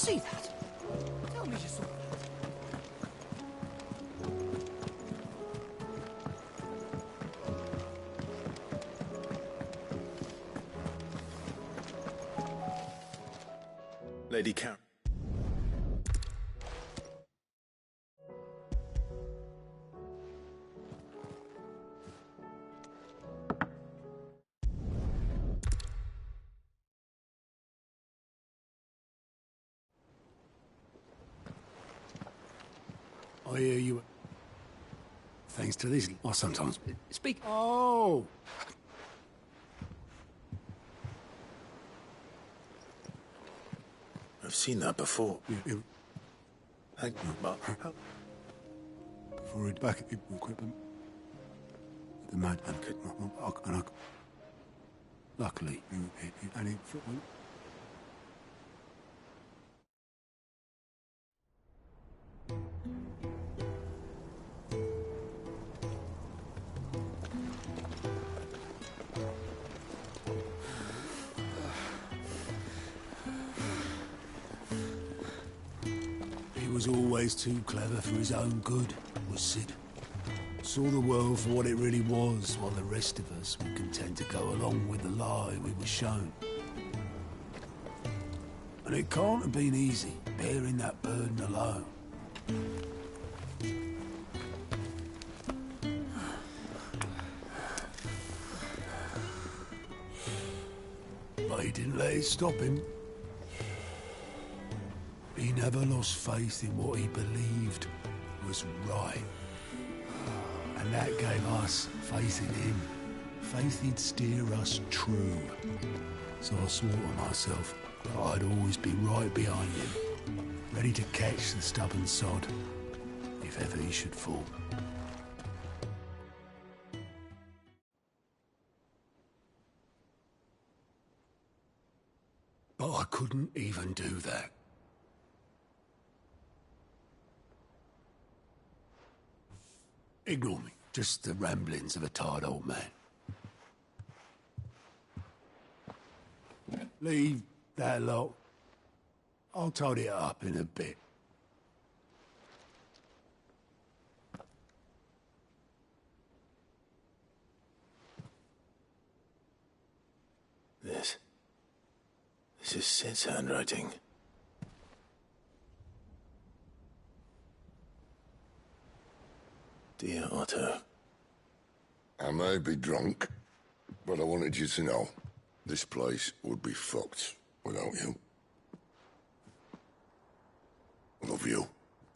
see that? Tell me you saw that. Lady Karen. I hear you. Thanks to this, I sometimes Speak. Oh! I've seen that before. Thank you, but Before he'd back at the equipment, the madman could not. Luckily, and it. He was always too clever for his own good, was Sid. Saw the world for what it really was, while the rest of us were content to go along with the lie we were shown. And it can't have been easy, bearing that burden alone. But he didn't let it stop him. He never lost faith in what he believed was right. And that gave us faith in him. Faith he'd steer us true. So I swore to myself that I'd always be right behind him, ready to catch the stubborn sod, if ever he should fall. But I couldn't even do that. Ignore me. Just the ramblings of a tired old man. Leave that lot. I'll tidy it up in a bit. This is Sid's handwriting. Dear Otto. I may be drunk, but I wanted you to know this place would be fucked without you. I love you,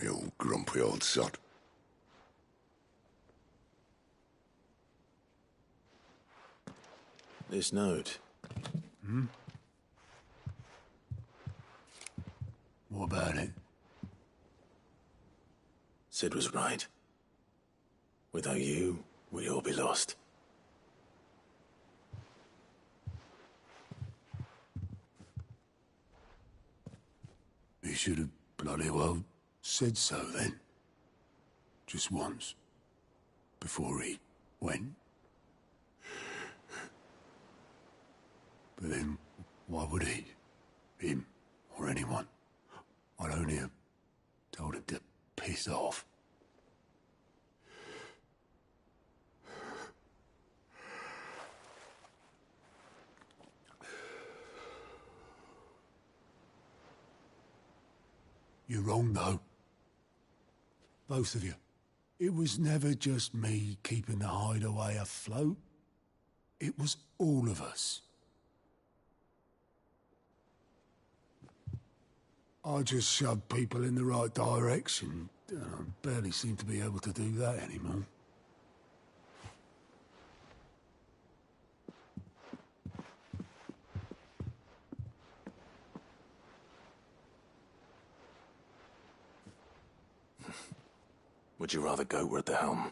you grumpy old sod. This note. What about it? Sid was right. Without you, we'd all be lost. He should have bloody well said so then. Just once. Before he went. But then, why would he? Him, or anyone? I'd only have told him to piss off. You're wrong, though. Both of you. It was never just me keeping the hideaway afloat. It was all of us. I just shoved people in the right direction. I barely seem to be able to do that anymore. Would you rather go at the helm?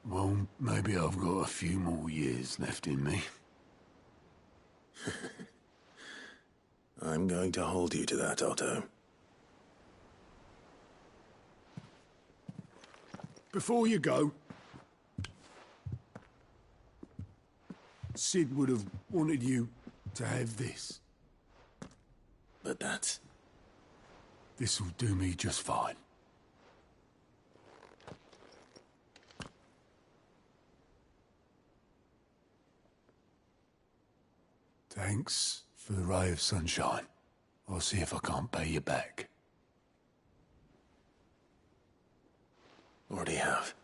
Well, maybe I've got a few more years left in me. I'm going to hold you to that, Otto. Before you go, Sid would have wanted you to have this. but that's... This'll do me just fine. Thanks for the ray of sunshine. I'll see if I can't pay you back. Already have.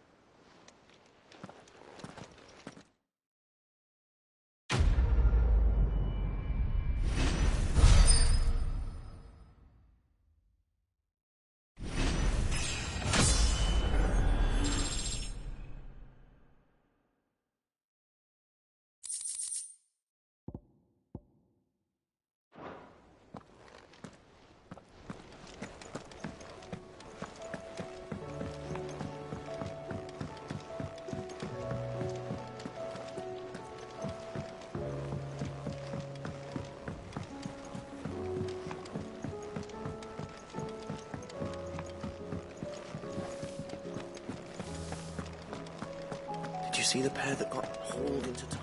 Did you see the pair that got hauled into tires?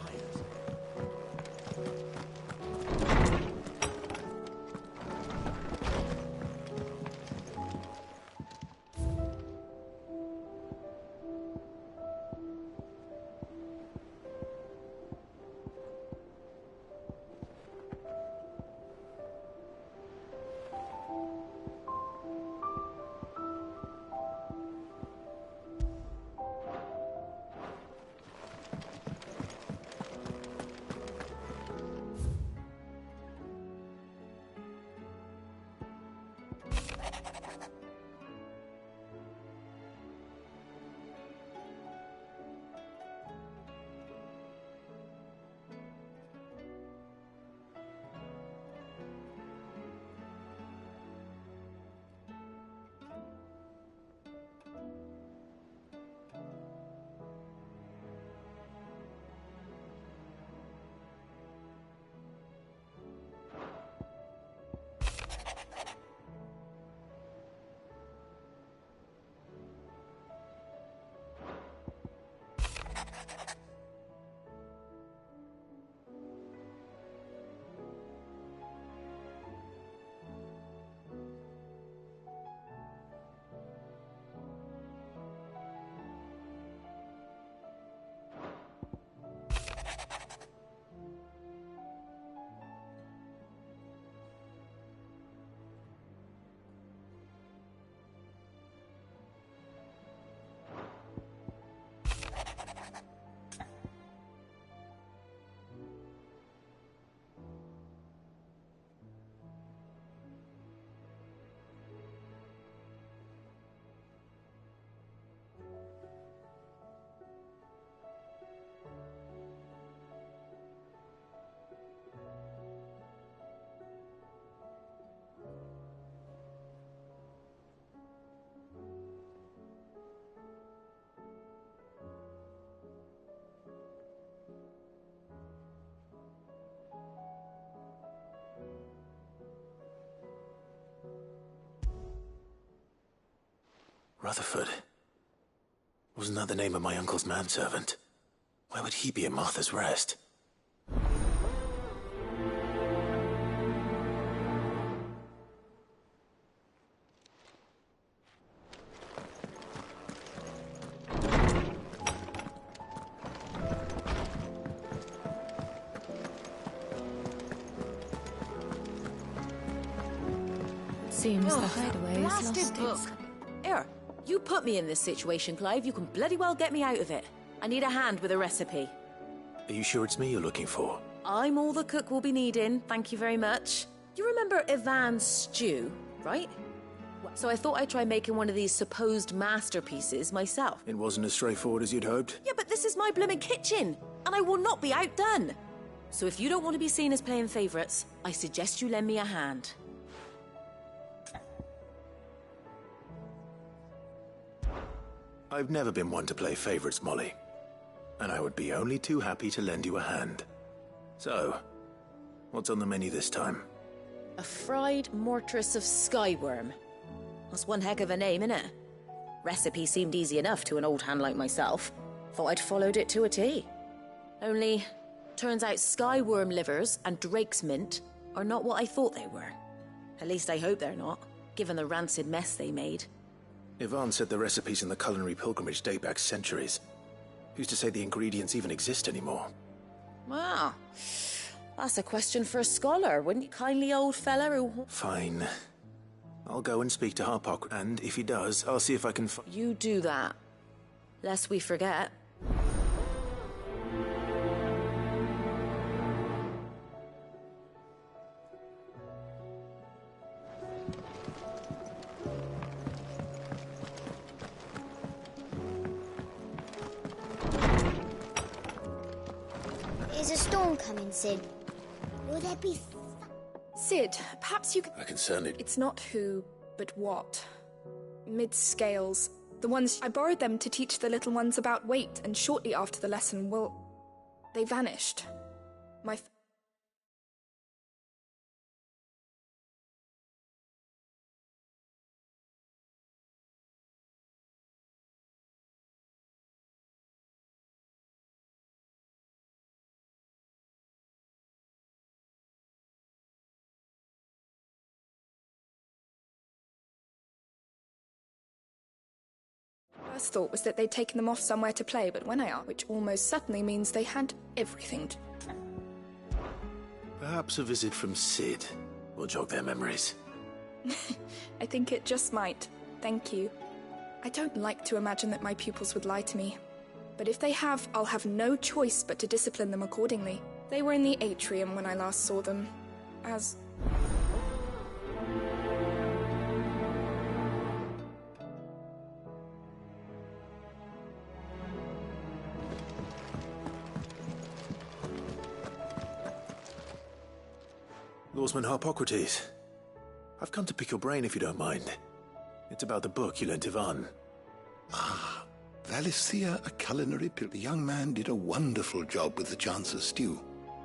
Rutherford. Wasn't that the name of my uncle's manservant? Why would he be at Martha's Rest? Seems the hideaway is lost Blasted book. Here, you put me in this situation, Clive. You can bloody well get me out of it. I need a hand with a recipe. Are you sure it's me you're looking for? I'm all the cook will be needing, thank you very much. You remember Ivan's stew, right? So I thought I'd try making one of these supposed masterpieces myself. It wasn't as straightforward as you'd hoped? Yeah, but this is my blooming kitchen, and I will not be outdone. So if you don't want to be seen as playing favourites, I suggest you lend me a hand. I've never been one to play favourites, Molly. And I would be only too happy to lend you a hand. So, what's on the menu this time? A fried mortress of skyworm. That's one heck of a name, innit? Recipe seemed easy enough to an old hand like myself. Thought I'd followed it to a T. Only, turns out skyworm livers and drake's mint are not what I thought they were. At least I hope they're not, given the rancid mess they made. Yvonne said the recipes in the culinary pilgrimage date back centuries. Who's to say the ingredients even exist anymore? Wow. That's a question for a scholar, wouldn't you kindly, old fella who... Fine. I'll go and speak to Harpock, and if he does, I'll see if I can You do that. Lest we forget. Is a storm coming, Sid? Will there be... Sid, perhaps you could... I can certainly... It's not who, but what. Mid-scales. The ones... I borrowed them to teach the little ones about weight, and shortly after the lesson, well... They vanished. My... First thought was that they'd taken them off somewhere to play, but when I asked, which almost certainly means they had everything. Perhaps a visit from Sid will jog their memories. I think it just might. Thank you. I don't like to imagine that my pupils would lie to me. But if they have, I'll have no choice but to discipline them accordingly. They were in the atrium when I last saw them. As... Lawsman Harpocrates. I've come to pick your brain if you don't mind. It's about the book you lent Ivan. Ah, Valisthea, a culinary the young man did a wonderful job with the Chance's stew.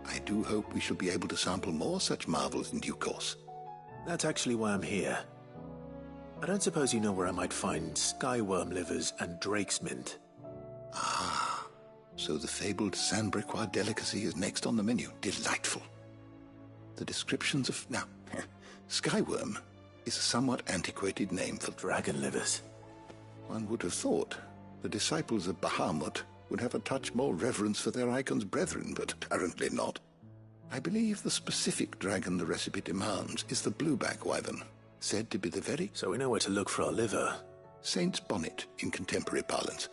I do hope we shall be able to sample more such marvels in due course. That's actually why I'm here. I don't suppose you know where I might find skyworm livers and drake's mint. Ah, so the fabled Sandbrequois delicacy is next on the menu. Delightful. The descriptions of... Now, skyworm is a somewhat antiquated name for Dragon livers. One would have thought the disciples of Bahamut would have a touch more reverence for their icon's brethren, but apparently not. I believe the specific dragon the recipe demands is the blueback wyvern, said to be the very... So we know where to look for our liver. Saint's bonnet in contemporary parlance.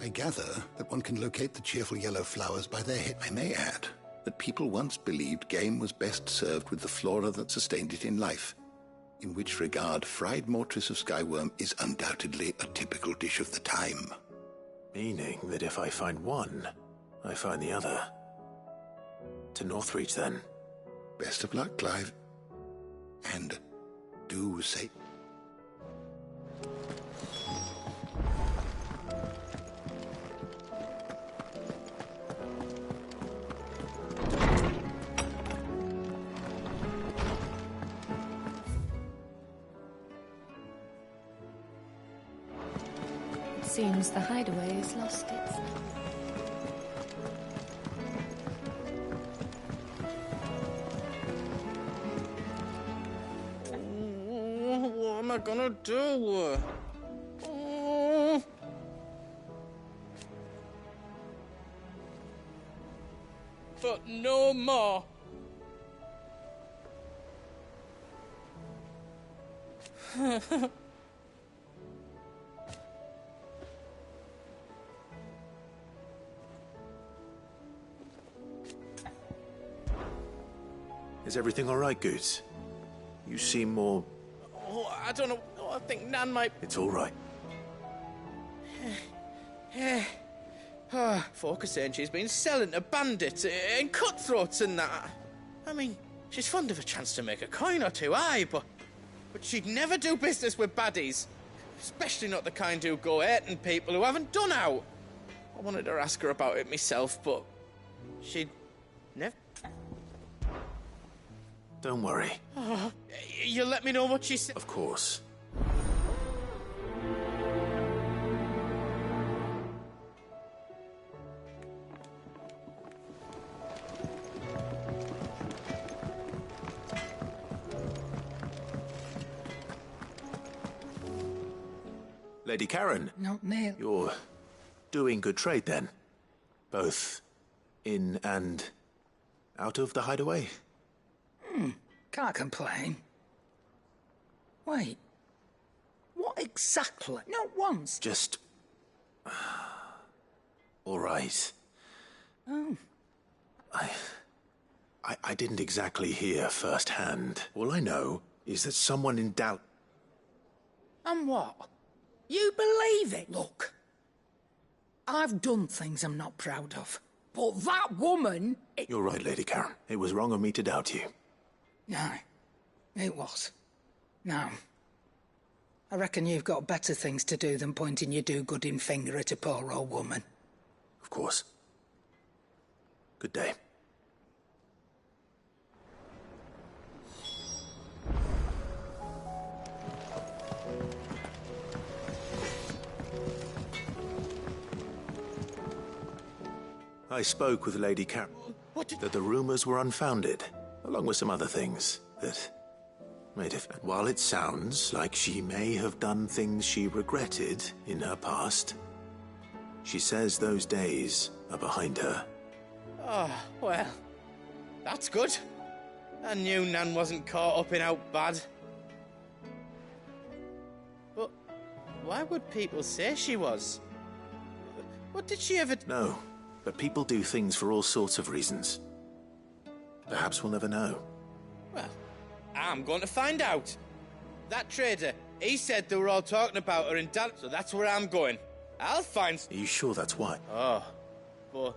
I gather that one can locate the cheerful yellow flowers by their head. I may add that people once believed game was best served with the flora that sustained it in life, in which regard fried mortress of skyworm is undoubtedly a typical dish of the time. Meaning that if I find one, I find the other. To Northreach, then. Best of luck, Clive. And do say... Seems the hideaway has lost its... What am I gonna do? Oh. But no more. Is everything all right, Goose? You seem more... Oh, I don't know. Oh, I think Nan might... It's all right. Folk are saying she's been selling to bandits and cutthroats and that. I mean, she's fond of a chance to make a coin or two, aye, but she'd never do business with baddies. Especially not the kind who go hating people who haven't done out. I wanted to ask her about it myself, but she'd never... Don't worry. Oh, you'll let me know what she said? Of course. Lady Karen. Not near. You're doing good trade then. Both in and out of the hideaway? Can't complain. Wait. What exactly? Not once. Just... all right. Oh. I didn't exactly hear firsthand. All I know is that someone in doubt... And what? You believe it? Look. I've done things I'm not proud of. But that woman... You're right, Lady Karen. It was wrong of me to doubt you. Aye, it was. Now, I reckon you've got better things to do than pointing your do-gooding finger at a poor old woman. Of course. Good day. I spoke with Lady Karen. That the rumors were unfounded, along with some other things that made it. And while it sounds like she may have done things she regretted in her past, she says those days are behind her. Oh, well, that's good. I knew Nan wasn't caught up in out bad. But why would people say she was? What did she ever... No, but people do things for all sorts of reasons. Perhaps we'll never know. Well, I'm going to find out. That trader, he said they were all talking about her in Dal, so that's where I'm going. I'll find... Are you sure that's why? Oh, but...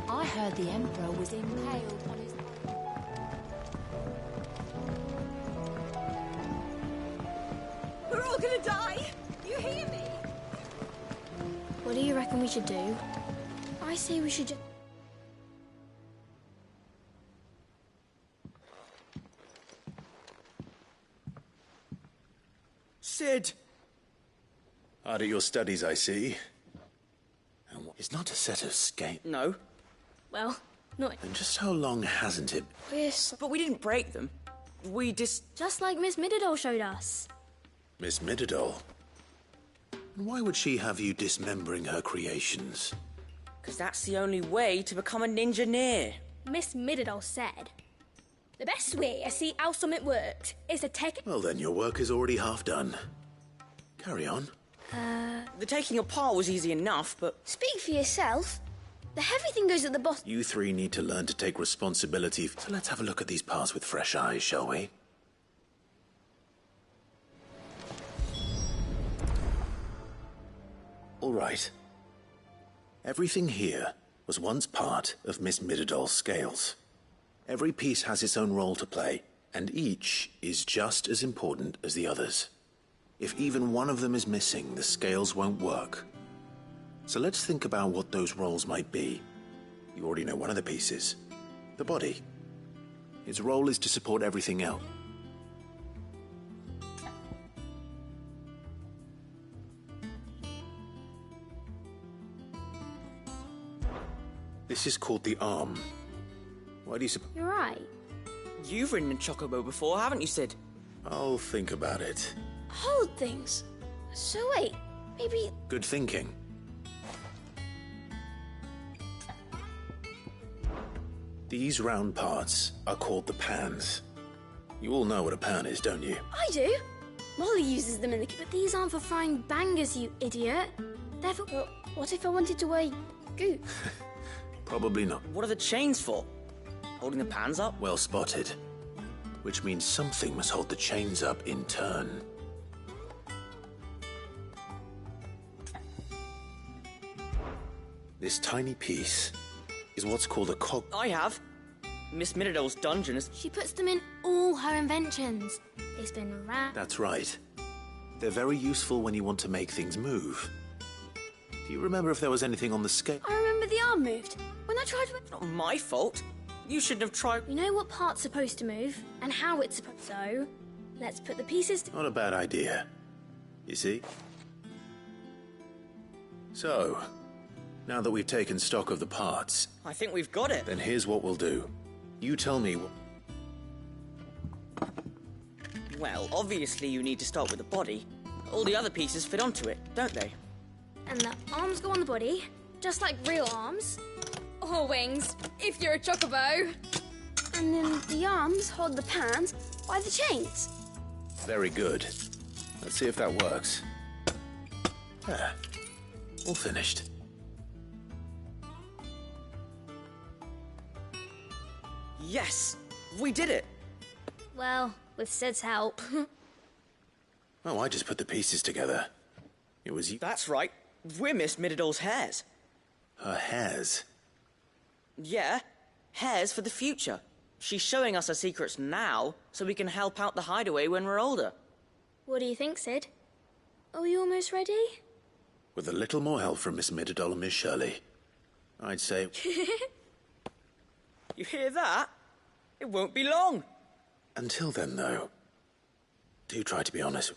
I heard the Emperor was impaled on his... We're all gonna die! You hear me? What do you reckon we should do? I say we should just... Sid! Hard at your studies, I see. And it's not a set of scales. No. Well, not... And just how long hasn't it? Yes. But we didn't break them. We Just like Miss Mididol showed us. Miss Mididol? Why would she have you dismembering her creations? Because that's the only way to become a ninja-neer. Miss Mididol said, the best way to see how something worked is to take... Well then, your work is already half done. Carry on. The taking apart was easy enough, but... Speak for yourself. The heavy thing goes at the bottom. You three need to learn to take responsibility. So let's have a look at these parts with fresh eyes, shall we? All right. Everything here was once part of Miss Mididol's scales. Every piece has its own role to play, and each is just as important as the others. If even one of them is missing, the scales won't work. So let's think about what those roles might be. You already know one of the pieces. The body. Its role is to support everything else. This is called the arm. Why do you suppose? You're right. You've ridden a chocobo before, haven't you, Sid? I'll think about it. Hold things. So wait, maybe... Good thinking. These round parts are called the pans. You all know what a pan is, don't you? I do. Molly uses them in the... But these aren't for frying bangers, you idiot. They're for... Well, what if I wanted to weigh goop? Probably not. What are the chains for? Holding the pans up? Well spotted. Which means something must hold the chains up in turn. This tiny piece is what's called a cog... I have. Miss Mididol's dungeon is... She puts them in all her inventions. They spin round... That's right. They're very useful when you want to make things move. Do you remember if there was anything on the scale? I remember the arm moved. When I tried to... It's not my fault. You shouldn't have tried... You know what part's supposed to move, and how it's supposed... So, let's put the pieces... Not a bad idea. You see? So, Now that we've taken stock of the parts, I think we've got it. then here's what we'll do. You tell me Well, obviously you need to start with the body. All the other pieces fit onto it, don't they? And the arms go on the body, just like real arms. Or wings, if you're a chocobo. And then the arms hold the pants by the chains. Very good. Let's see if that works. There. All finished. Yes! We did it! Well, with Sid's help. Oh, I just put the pieces together. It was you. That's right. We're Miss Middledor's hairs. Her hairs. Yeah, hairs for the future. She's showing us her secrets now, so we can help out the hideaway when we're older. What do you think, Sid? Are we almost ready? With a little more help from Miss Middledol and Miss Shirley, I'd say... You hear that? It won't be long. Until then, though, do try to be honest.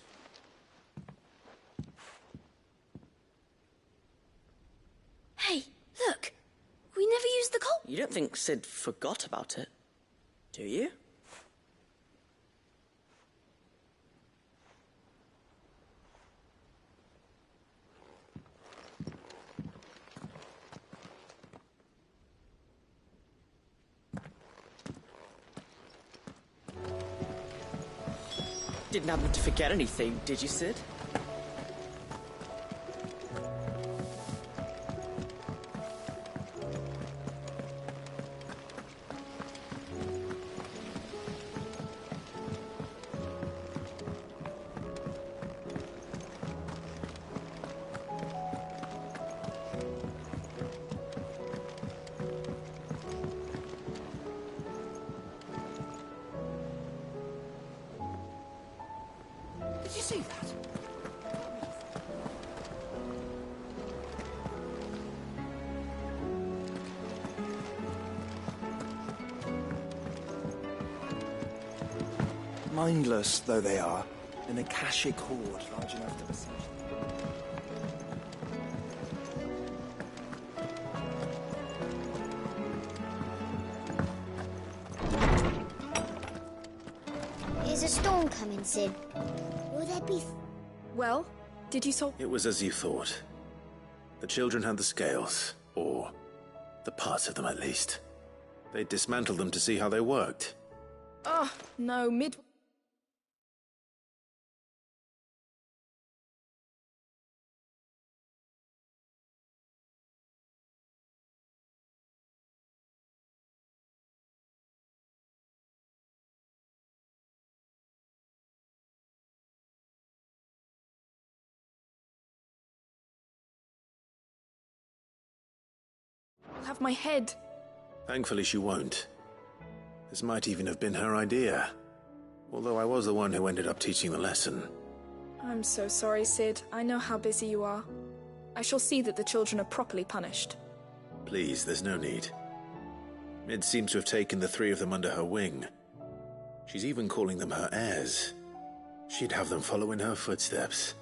Hey, look! We never used the coal. You don't think Sid forgot about it, do you? Didn't happen to forget anything, did you, Sid? Did you see that? Mindless though they are, an Akashic hoard large enough to besiege Is a storm coming, Sid? Will there be... Well, did you solve... It was as you thought. The children had the scales, or the parts of them at least. They dismantled them to see how they worked. Oh, no, I'll have my head. Thankfully she won't. This might even have been her idea. Although I was the one who ended up teaching the lesson. I'm so sorry, Sid. I know how busy you are. I shall see that the children are properly punished. Please, there's no need. Mid seems to have taken the three of them under her wing. She's even calling them her heirs. She'd have them follow in her footsteps.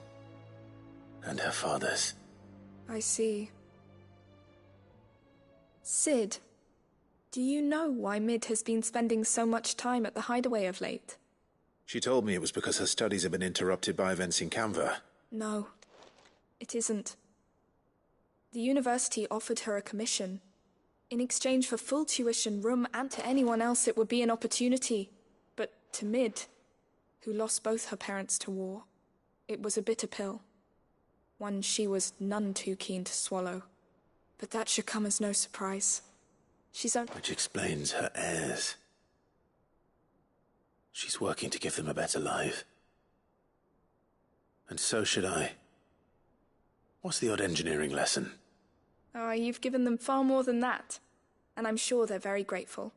And her father's. I see. Sid, do you know why Mid has been spending so much time at the hideaway of late? She told me it was because her studies have been interrupted by events in Canva. No, it isn't. The university offered her a commission. In exchange for full tuition, room, and to anyone else it would be an opportunity. But to Mid, who lost both her parents to war, it was a bitter pill. One she was none too keen to swallow. But that should come as no surprise. She's only... Which explains her heirs. She's working to give them a better life. And so should I. What's the odd engineering lesson? Oh, you've given them far more than that. And I'm sure they're very grateful.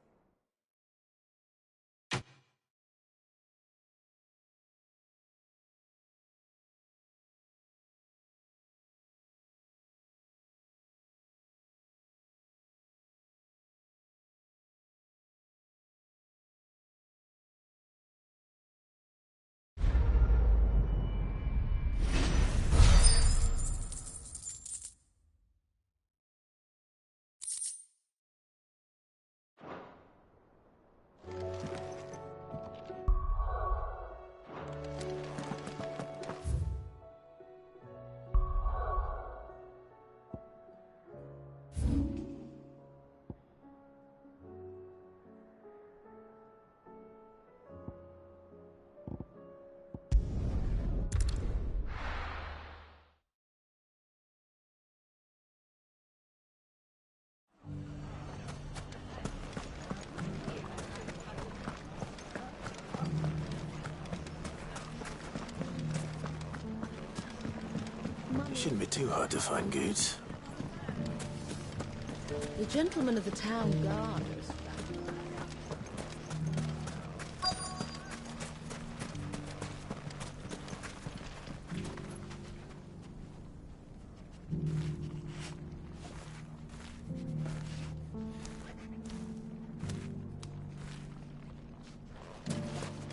shouldn't be too hard to find goods. The gentleman of the town guard is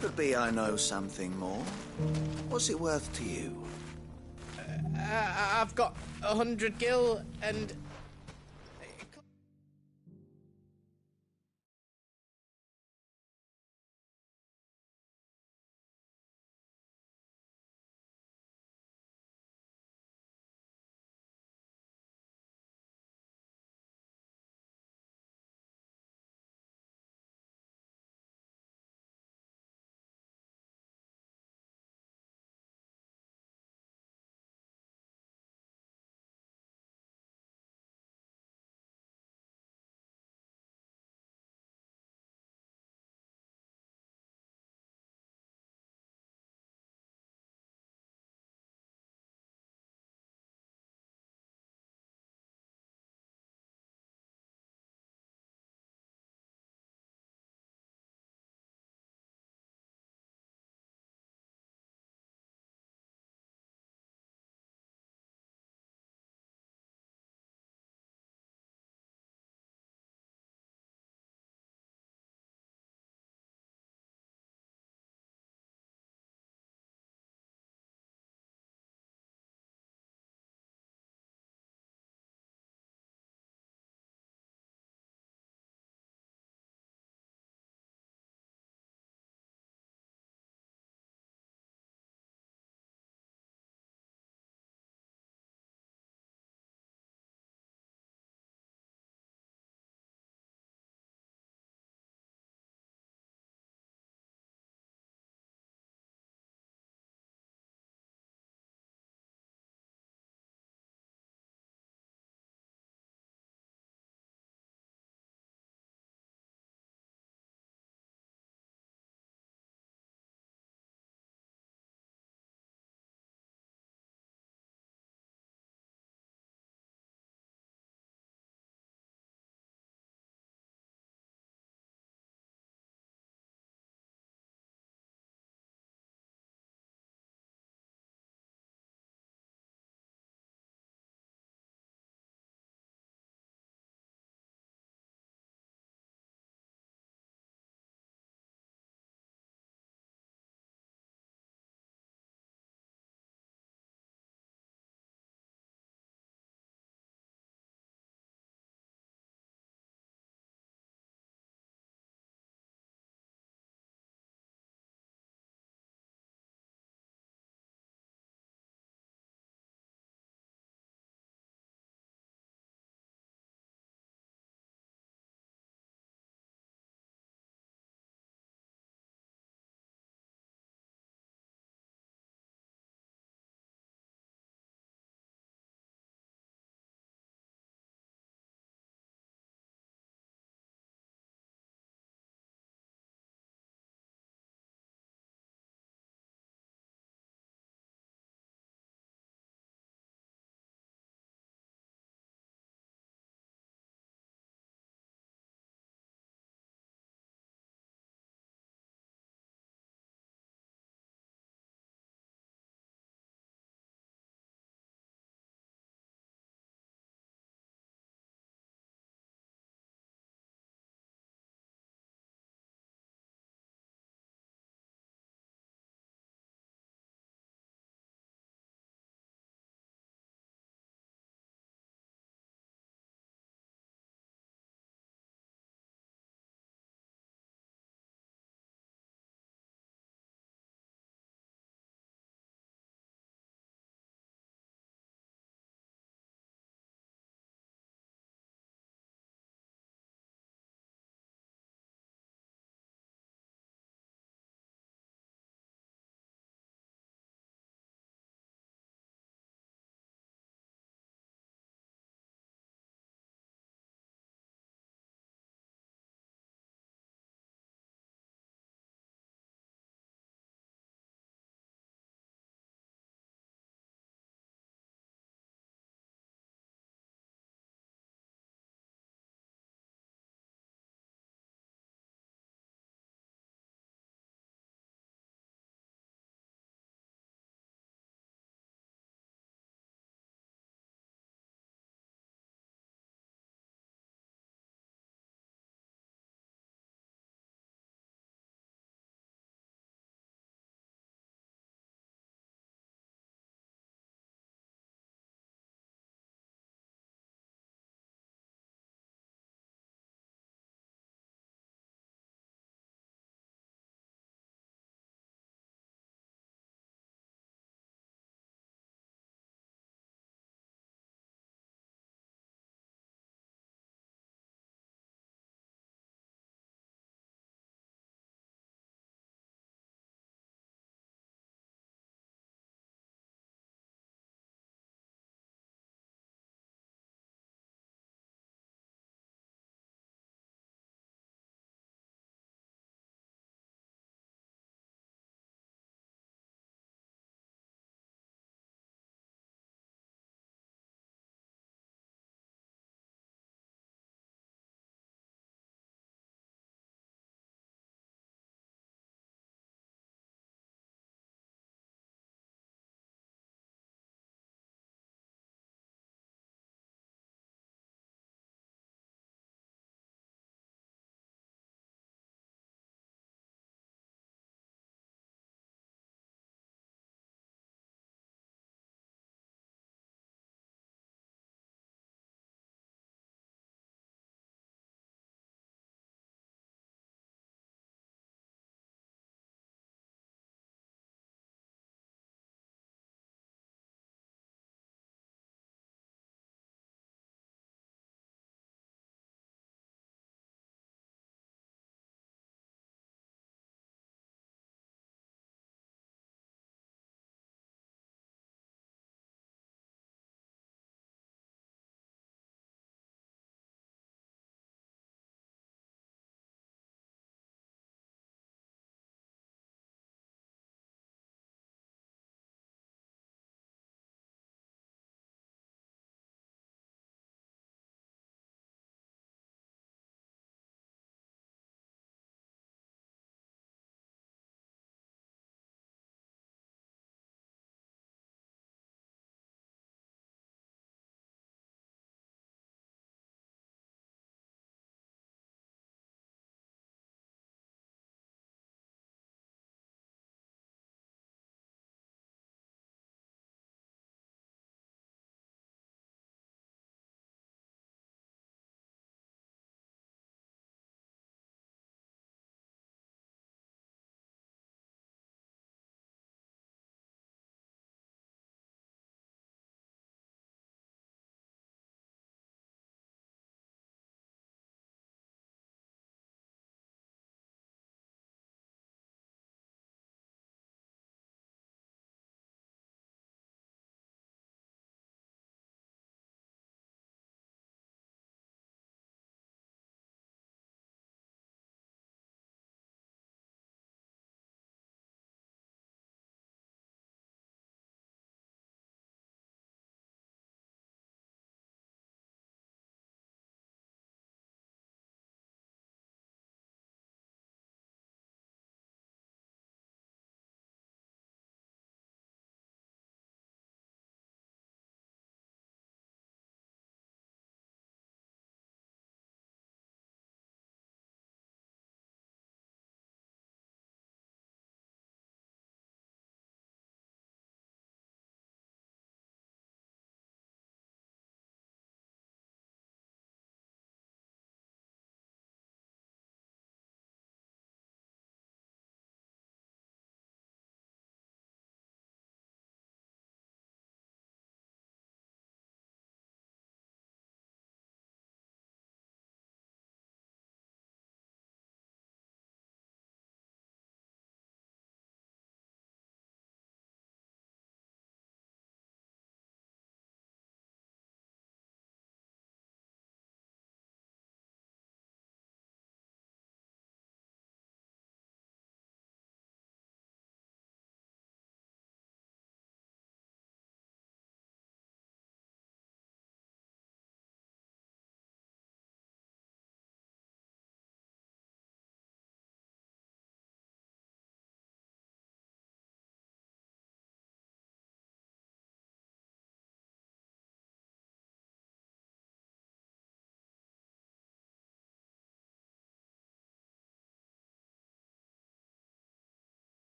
Could be I know something more. What's it worth to you? I've got 100 gil and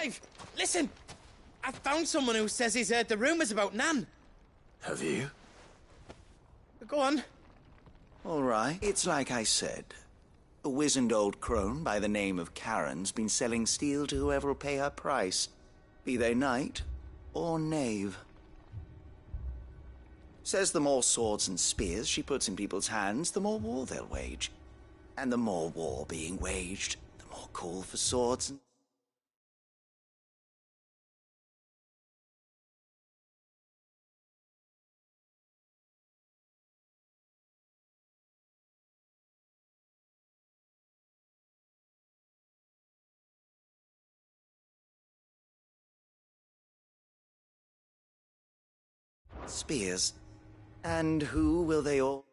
alive! Listen! I found someone who says he's heard the rumours about Nan. Have you? Go on. All right. It's like I said. A wizened old crone by the name of Karen's been selling steel to whoever will pay her price, be they knight or knave. Says the more swords and spears she puts in people's hands, the more war they'll wage. And the more war being waged, the more call for swords and... spears. And who will they all...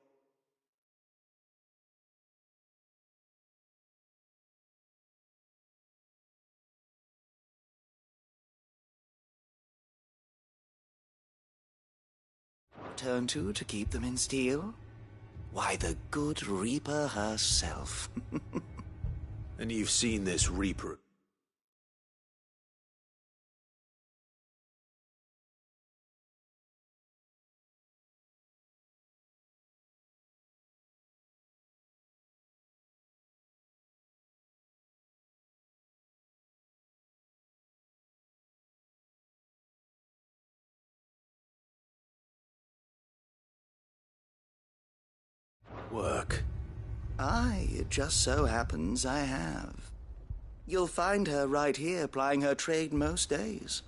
turn to keep them in steel? Why, the good Reaper herself. And you've seen this Reaper? Work. Aye, it just so happens I have. You'll find her right here plying her trade most days.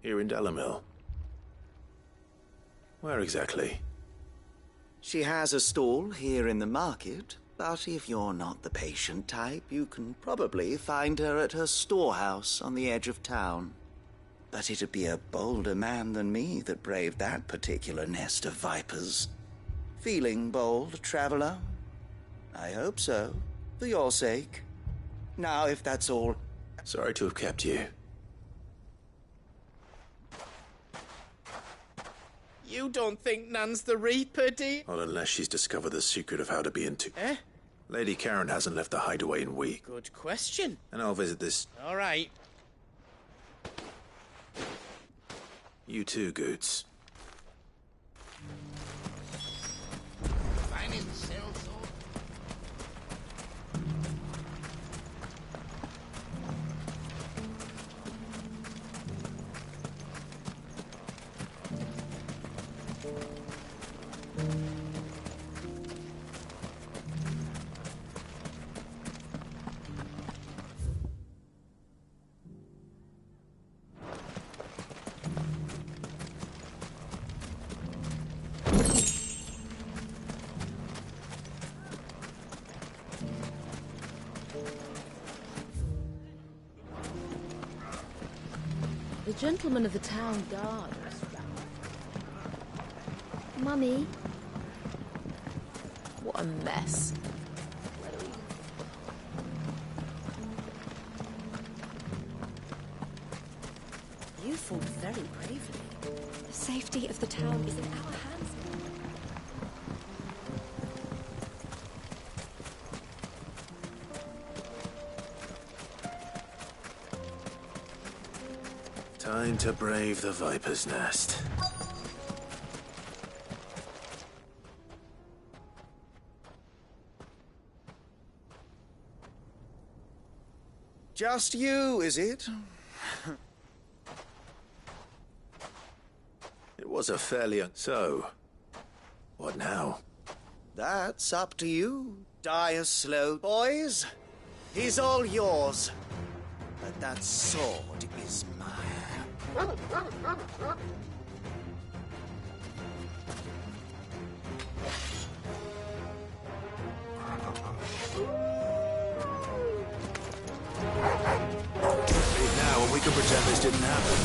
Here in Delamil? Where exactly? She has a stall here in the market, but if you're not the patient type, you can probably find her at her storehouse on the edge of town. But it'd be a bolder man than me that braved that particular nest of vipers. Feeling bold, traveler? I hope so, for your sake. Now, if that's all... Sorry to have kept you. You don't think Nan's the Reaper, do you? Not unless she's discovered the secret of how to be into... Eh? Lady Karen hasn't left the hideaway in weeks. Good question. And I'll visit this... All right. You too, Goots. The gentleman of the town guard. Mummy. What a mess. You fought very bravely. The safety of the town is in our hands. Time to brave the Viper's Nest. Just you, is it? It was a fairly... So, what now? That's up to you. Die a slow, boys. He's all yours. But that sword is mine. Leave now and we can pretend this didn't happen.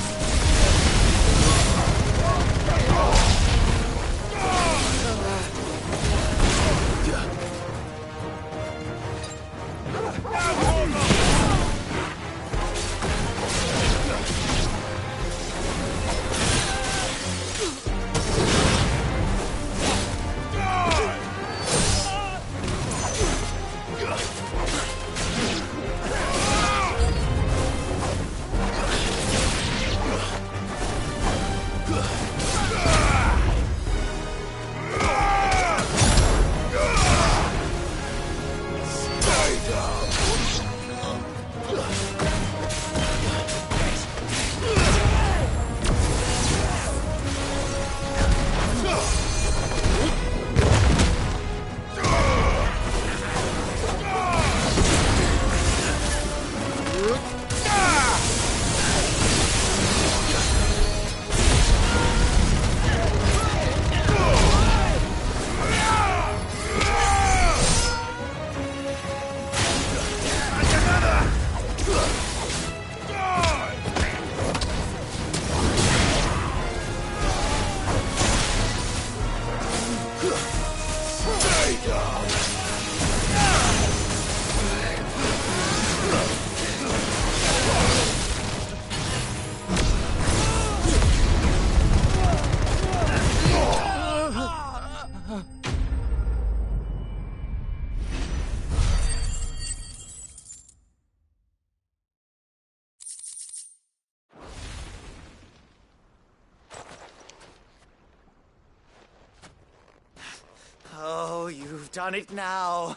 done it now.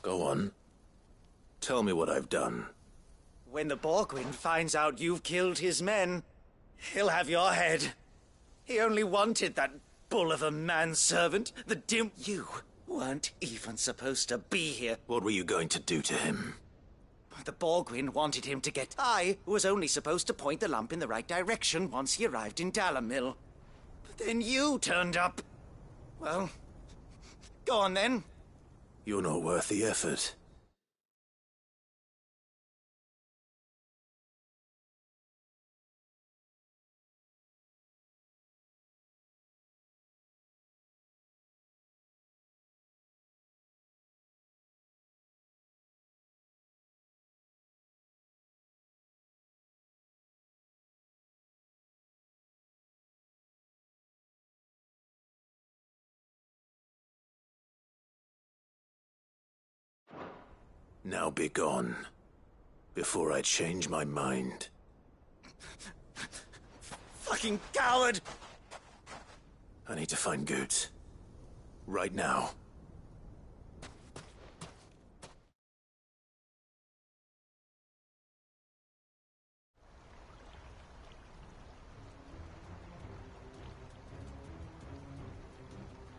Go on. Tell me what I've done. When the Borgwyn finds out you've killed his men, he'll have your head. He only wanted that bull of a manservant, the dim... You weren't even supposed to be here. What were you going to do to him? The Borgwyn wanted him to get... I was only supposed to point the lamp in the right direction once he arrived in Dalamil. But then you turned up. Well, go on then. You're not worth the effort. Now be gone, before I change my mind. Fucking coward! I need to find Goots. Right now.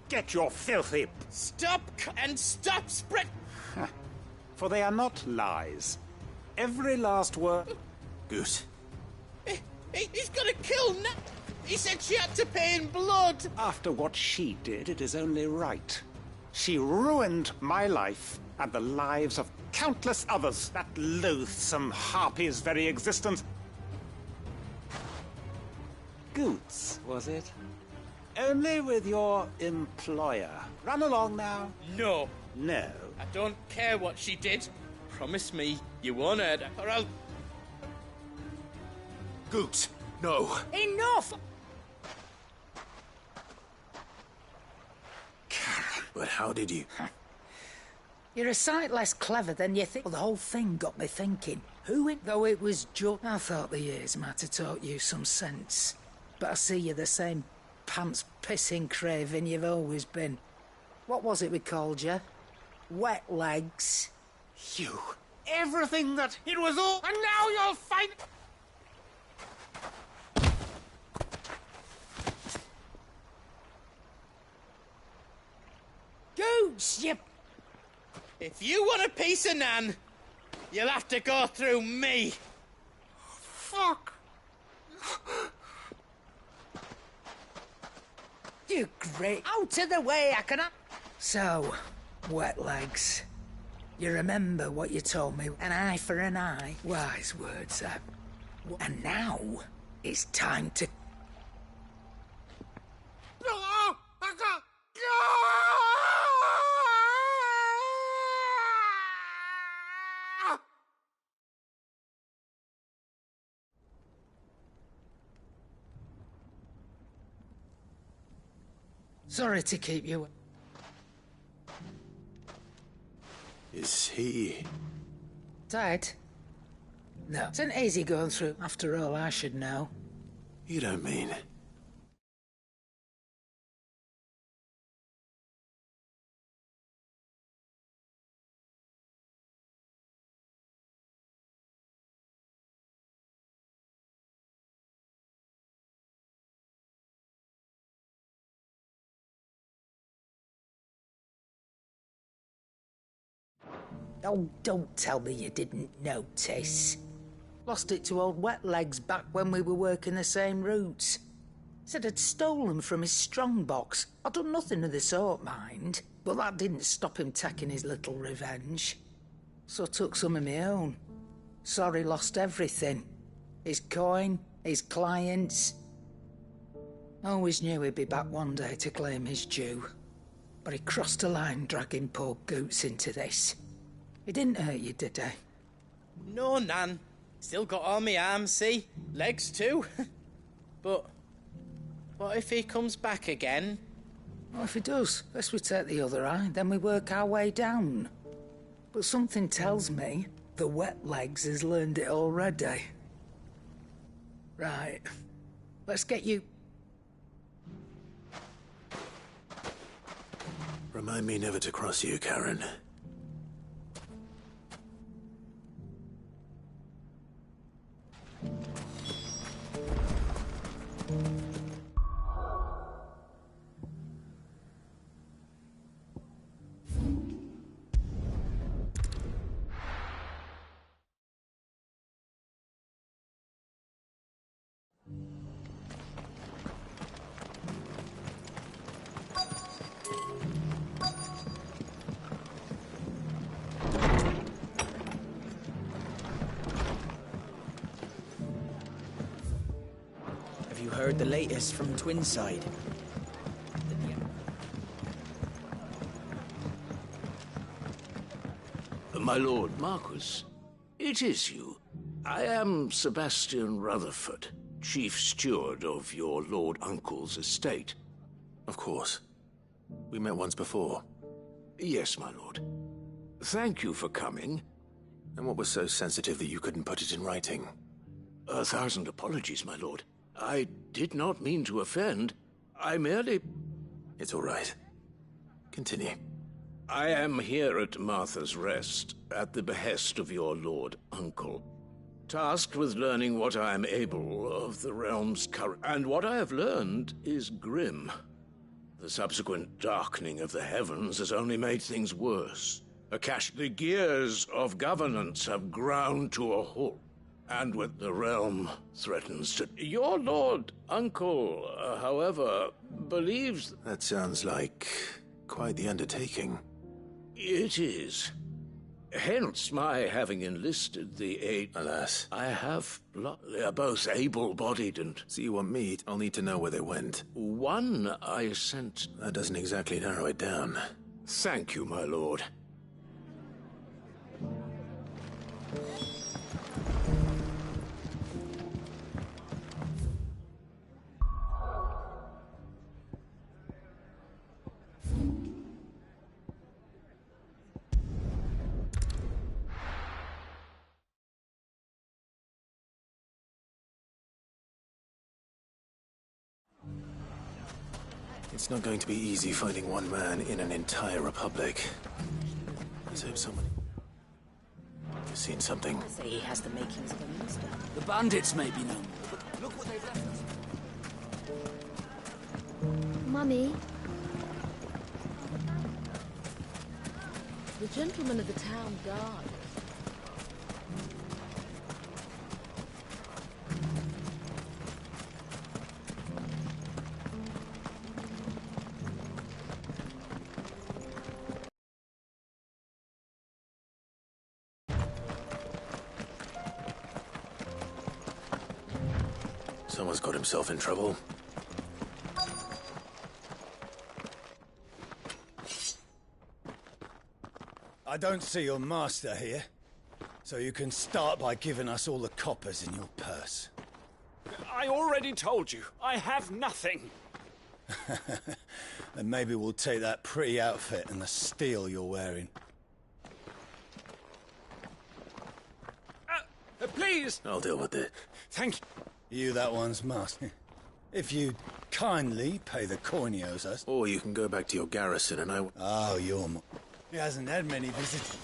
Get your filthy... Stop and stop spread... For they are not lies. Every last word... Goose. He's gonna kill He said she had to pay in blood! After what she did, it is only right. She ruined my life and the lives of countless others. That loathsome harpy's very existence... Goots, was it? Only with your employer. Run along now. No. No. I don't care what she did. Promise me you won't hurt her, or I'll... Goots, no. Enough! But how did you... You're a sight less clever than you think. Well, the whole thing got me thinking. Who it... Though it was just... I thought the years might have taught you some sense. But I see you're the same pants-pissing craven you've always been. What was it we called you? Wet legs. You. Everything that... It was all... And now you'll fight... Goots, you... If you want a piece of Nan, you'll have to go through me. Fuck. You great... Out of the way, I can... So, wet legs. You remember what you told me? An eye for an eye. Wise words, that. And now, it's time to... Sorry to keep you... Is he... Dead? No. It's an easy going through. After all, I should know. You don't mean... Oh, don't tell me you didn't notice. Lost it to old Wet Legs back when we were working the same routes. Said I'd stolen from his strongbox. I'd done nothing of the sort, mind. But that didn't stop him taking his little revenge. So I took some of my own. Sorry, lost everything. His coin, his clients. Always knew he'd be back one day to claim his due. But he crossed a line dragging poor Goots into this. He didn't hurt you, did he? No, Nan. Still got all my arms, see? Legs too. But what if he comes back again? Well, if he does, first we take the other eye, then we work our way down. But something tells me the Wet Legs has learned it already. Right. Let's get you... Remind me never to cross you, Karen. Have you heard the latest from Twinside? My lord Marquis, it is you. I am Sebastian Rutherford, chief steward of your lord uncle's estate. Of course. We met once before. Yes, my lord. Thank you for coming. And what was so sensitive that you couldn't put it in writing? 1,000 apologies, my lord. I did not mean to offend. I merely... It's all right. Continue. I am here at Martha's Rest, at the behest of your lord uncle, tasked with learning what I am able of the realm's current, and what I have learned is grim. The subsequent darkening of the heavens has only made things worse. The gears of governance have ground to a halt, and with the realm threatens to... Your lord uncle, however, believes... That sounds like quite the undertaking. It is. Hence my having enlisted the aid... Alas. I have... They are both able-bodied and... So you want me? I'll need to know where they went. One I sent... That doesn't exactly narrow it down. Thank you, my lord. It's not going to be easy finding one man in an entire republic. Let's hope someone... You've seen something. Say he has the makings of a minister. The bandits may be no more, but look what they've left us. Mummy? The gentleman of the town guard. Someone's got himself in trouble. I don't see your master here, so you can start by giving us all the coppers in your purse. I already told you, I have nothing. Then maybe we'll take that pretty outfit and the steel you're wearing. Please! I'll deal with it. Thank you. You that one's master. If you'd kindly pay the coin he owes us. Or you can go back to your garrison and I... Oh, you're... He hasn't had many visitors.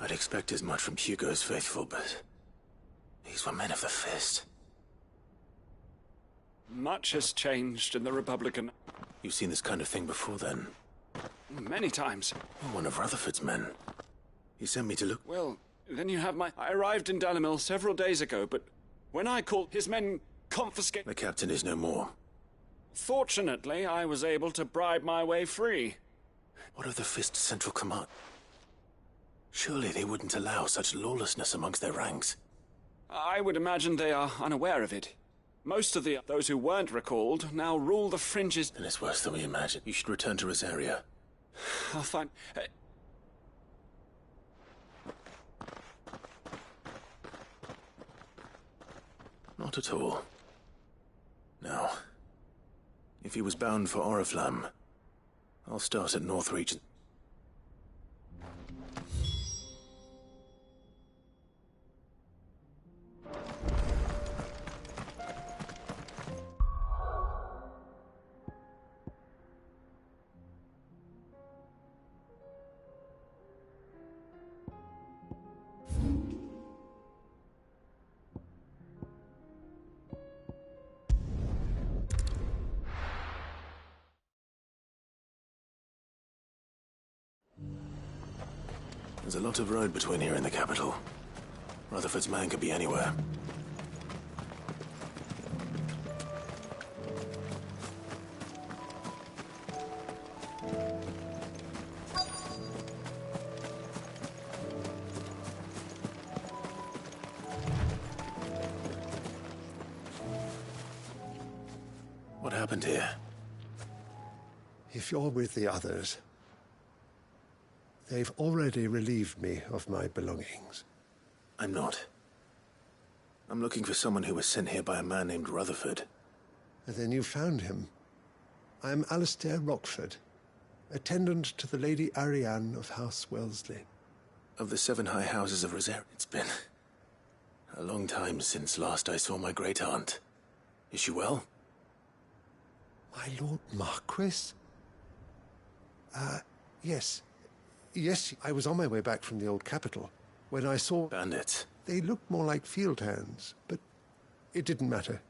I'd expect as much from Hugo's faithful, but these were men of the fist. Much has changed in the Republican... You've seen this kind of thing before, then? Many times. You're one of Rutherford's men. He sent me to look... Well, then you have my... I arrived in Dalimil several days ago, but when I called, his men confiscated... The captain is no more. Fortunately, I was able to bribe my way free. What of the Fist's central command? Surely they wouldn't allow such lawlessness amongst their ranks. I would imagine they are unaware of it. Most of those who weren't recalled now rule the fringes. Then it's worse than we imagined. You should return to Rosaria. I'll find... Not at all. Now, if he was bound for Oriflamme, I'll start at Northreach. There's a lot of road between here and the capital. Rutherford's man could be anywhere. What happened here? If you're with the others, they've already relieved me of my belongings. I'm not. I'm looking for someone who was sent here by a man named Rutherford. And then you found him. I am Alistair Rockford, attendant to the Lady Ariane of House Wellesley. Of the 7 high houses of Rosaria. It's been a long time since last I saw my great-aunt. Is she well? My Lord Marquis? Yes. Yes, I was on my way back from the old capital when I saw... Bandits. They looked more like field hands, but it didn't matter.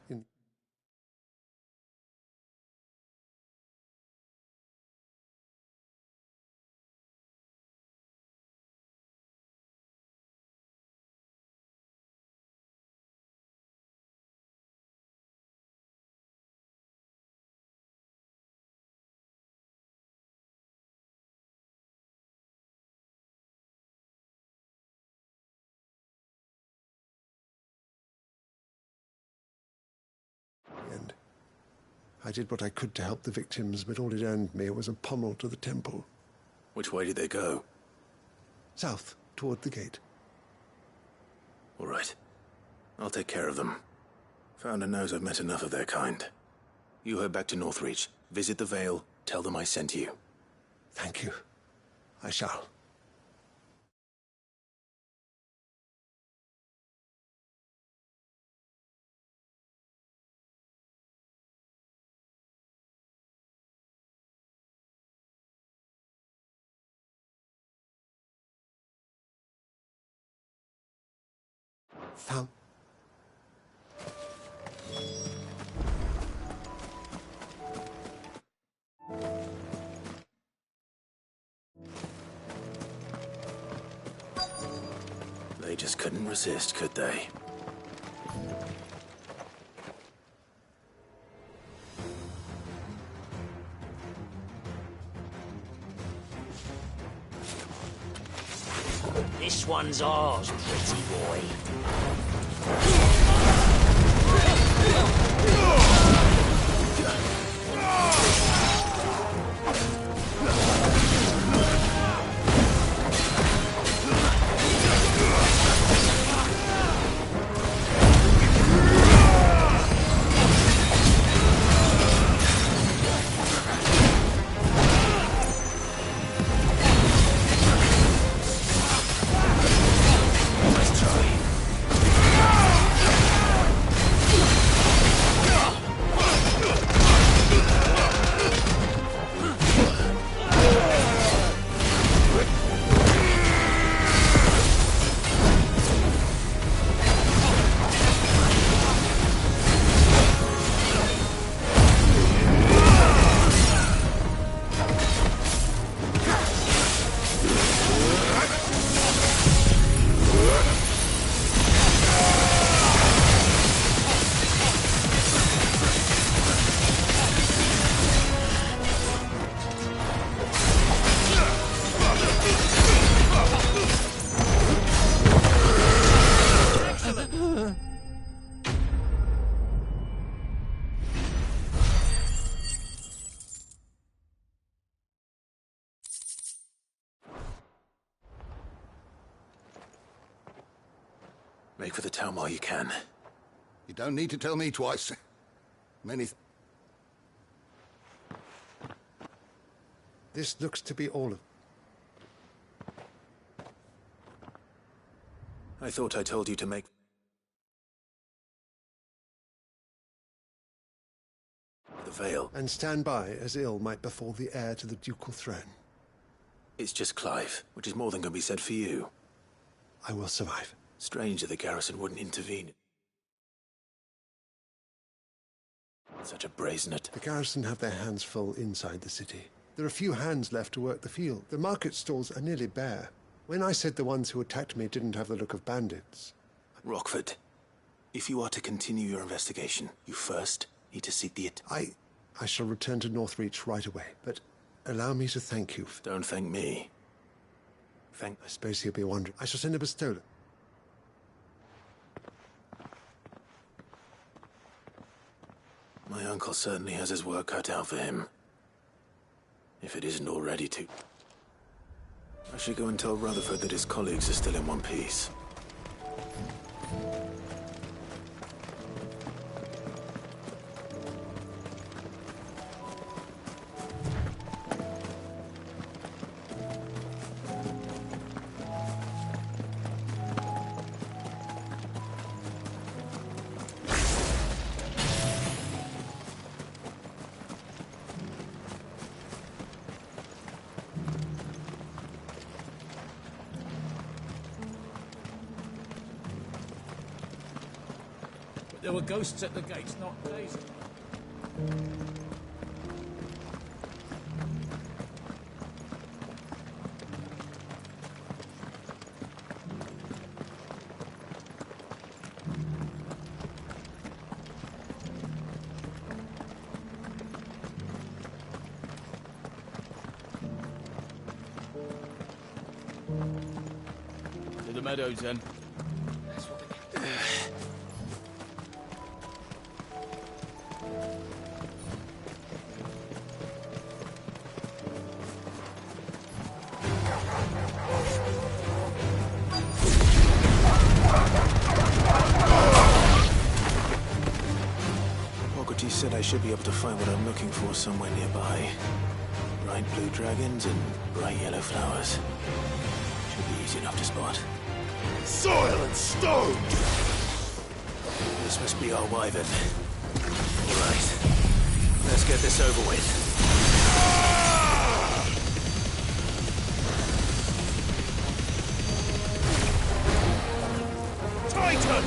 And I did what I could to help the victims, but all it earned me was a pommel to the temple. Which way did they go? South, toward the gate. All right. I'll take care of them. Founder knows I've met enough of their kind. You head back to Northreach, visit the Vale, tell them I sent you. Thank you. I shall. Found. They just couldn't resist, could they? This one's ours, pretty boy. Nice try. Make for the town while you can. You don't need to tell me twice. This looks to be all of... I thought I told you to make... the veil. And stand by, as ill might befall the heir to the ducal throne. It's just Clive, which is more than can be said for you. I will survive. Strange that the garrison wouldn't intervene. Such a brazenet. The garrison have their hands full inside the city. There are few hands left to work the field. The market stalls are nearly bare. When I said the ones who attacked me didn't have the look of bandits... Rockford, if you are to continue your investigation, you first need to seek the... I shall return to Northreach right away, but allow me to thank you. Don't thank me. I suppose he'll be wondering. I shall send a pistola. My uncle certainly has his work cut out for him. If it isn't already too... I should go and tell Rutherford that his colleagues are still in one piece. There were ghosts at the gates not days ago. To the meadows, then. Said I should be able to find what I'm looking for somewhere nearby. Bright blue dragons and bright yellow flowers. Should be easy enough to spot. Soil and stone! This must be our wyvern. Alright. Let's get this over with. Titan!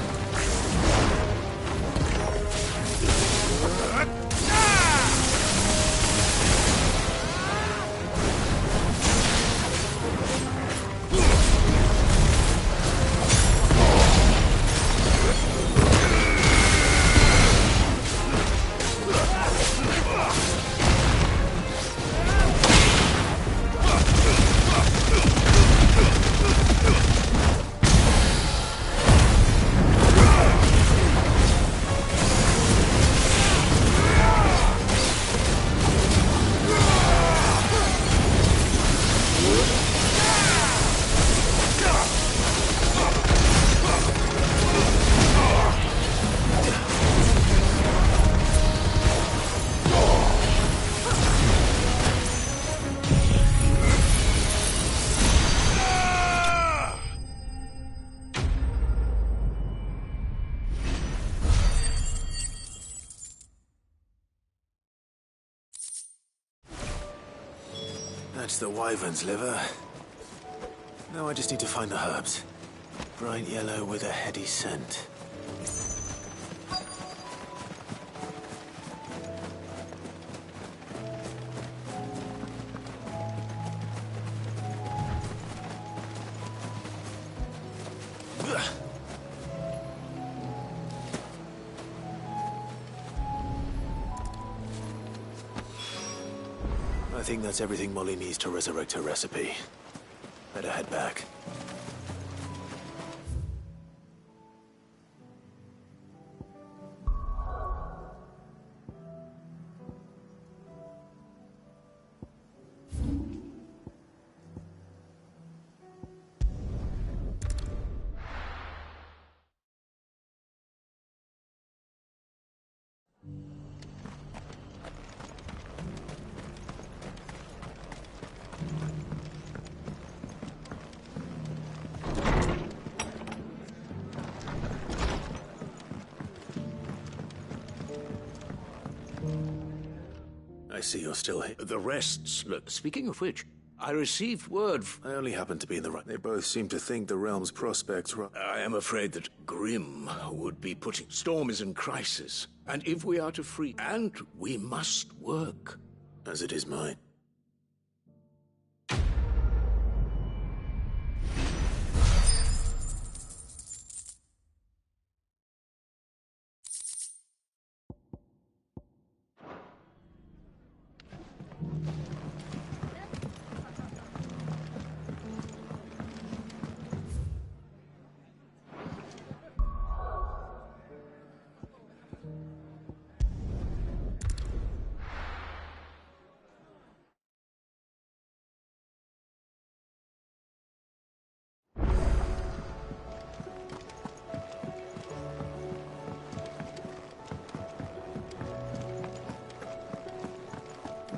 That's the wyvern's liver. Now I just need to find the herbs. Bright yellow with a heady scent. I think that's everything Molly needs to resurrect her recipe. Better head back. I see you're still here. The rest's... Look, speaking of which, I received word... I only happen to be in the right. They both seem to think the realm's prospects were... I am afraid that Grimm would be putting... Storm is in crisis. And if we are to free... And we must work. As it is mine.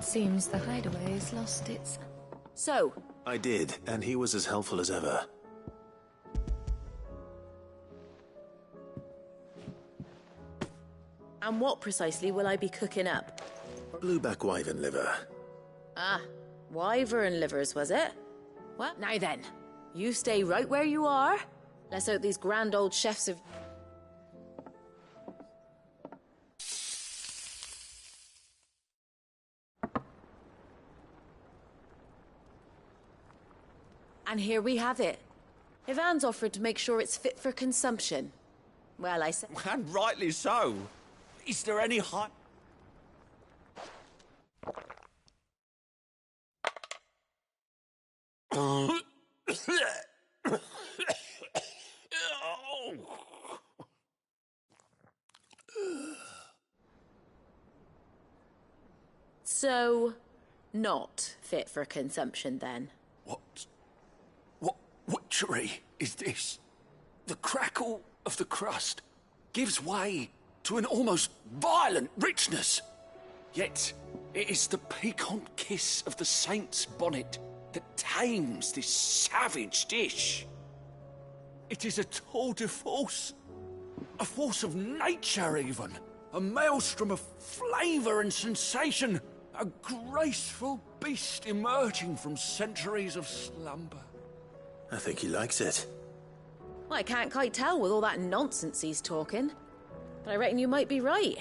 Seems the hideaway's lost its... So? I did, and he was as helpful as ever. And what precisely will I be cooking up? Blueback wyvern liver. Ah, wyvern livers, was it? Well, now then, you stay right where you are. Let's hope these grand old chefs have... And here we have it. Ivan's offered to make sure it's fit for consumption. Well, I said... And rightly so. Is there any So, not fit for consumption, then? What witchery is this? The crackle of the crust gives way to an almost violent richness. Yet, it is the piquant kiss of the saint's bonnet that tames this savage dish. It is a tour de force. A force of nature, even. A maelstrom of flavour and sensation. A graceful beast emerging from centuries of slumber. I think he likes it. Well, I can't quite tell with all that nonsense he's talking. But I reckon you might be right.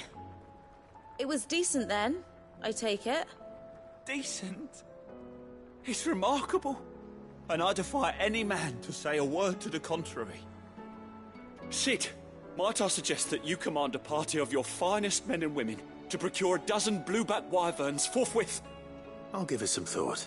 It was decent then, I take it. Decent? It's remarkable. And I defy any man to say a word to the contrary. Sid, might I suggest that you command a party of your finest men and women to procure a dozen blueback wyverns forthwith? I'll give it some thought.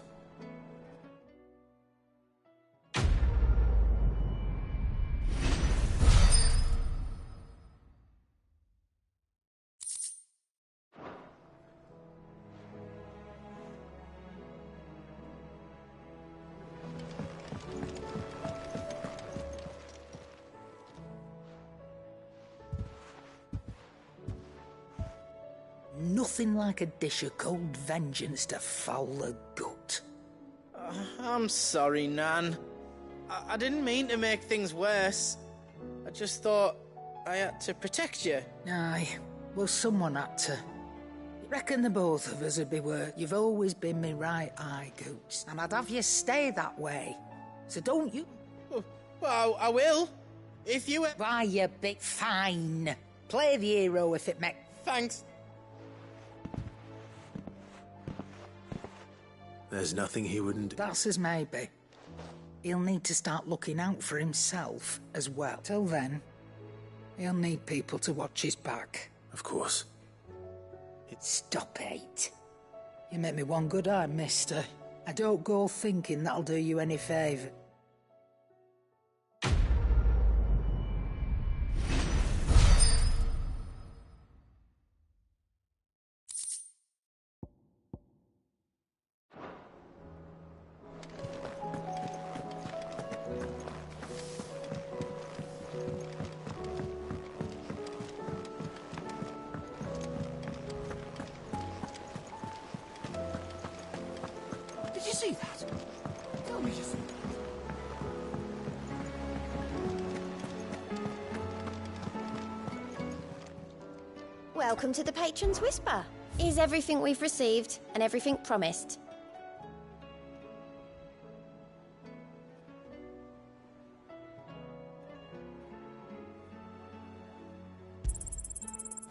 Nothing like a dish of cold vengeance to foul the gut. I'm sorry, Nan. I didn't mean to make things worse. I just thought I had to protect you. Aye, well, someone had to. Reckon the both of us would be worth. You've always been me right eye, Goots, and I'd have you stay that way. So don't you... Well, I will. If you... Why, you big... Fine. Play the hero if it makes... Thanks. There's nothing he wouldn't do. That's as maybe. He'll need to start looking out for himself as well. Till then, he'll need people to watch his back. Of course. Stop it. You make me one good eye, mister. I don't go thinking that'll do you any favour. Did you see that? Tell me you see that. Welcome to the Patron's Whisper. Is everything we've received and everything promised?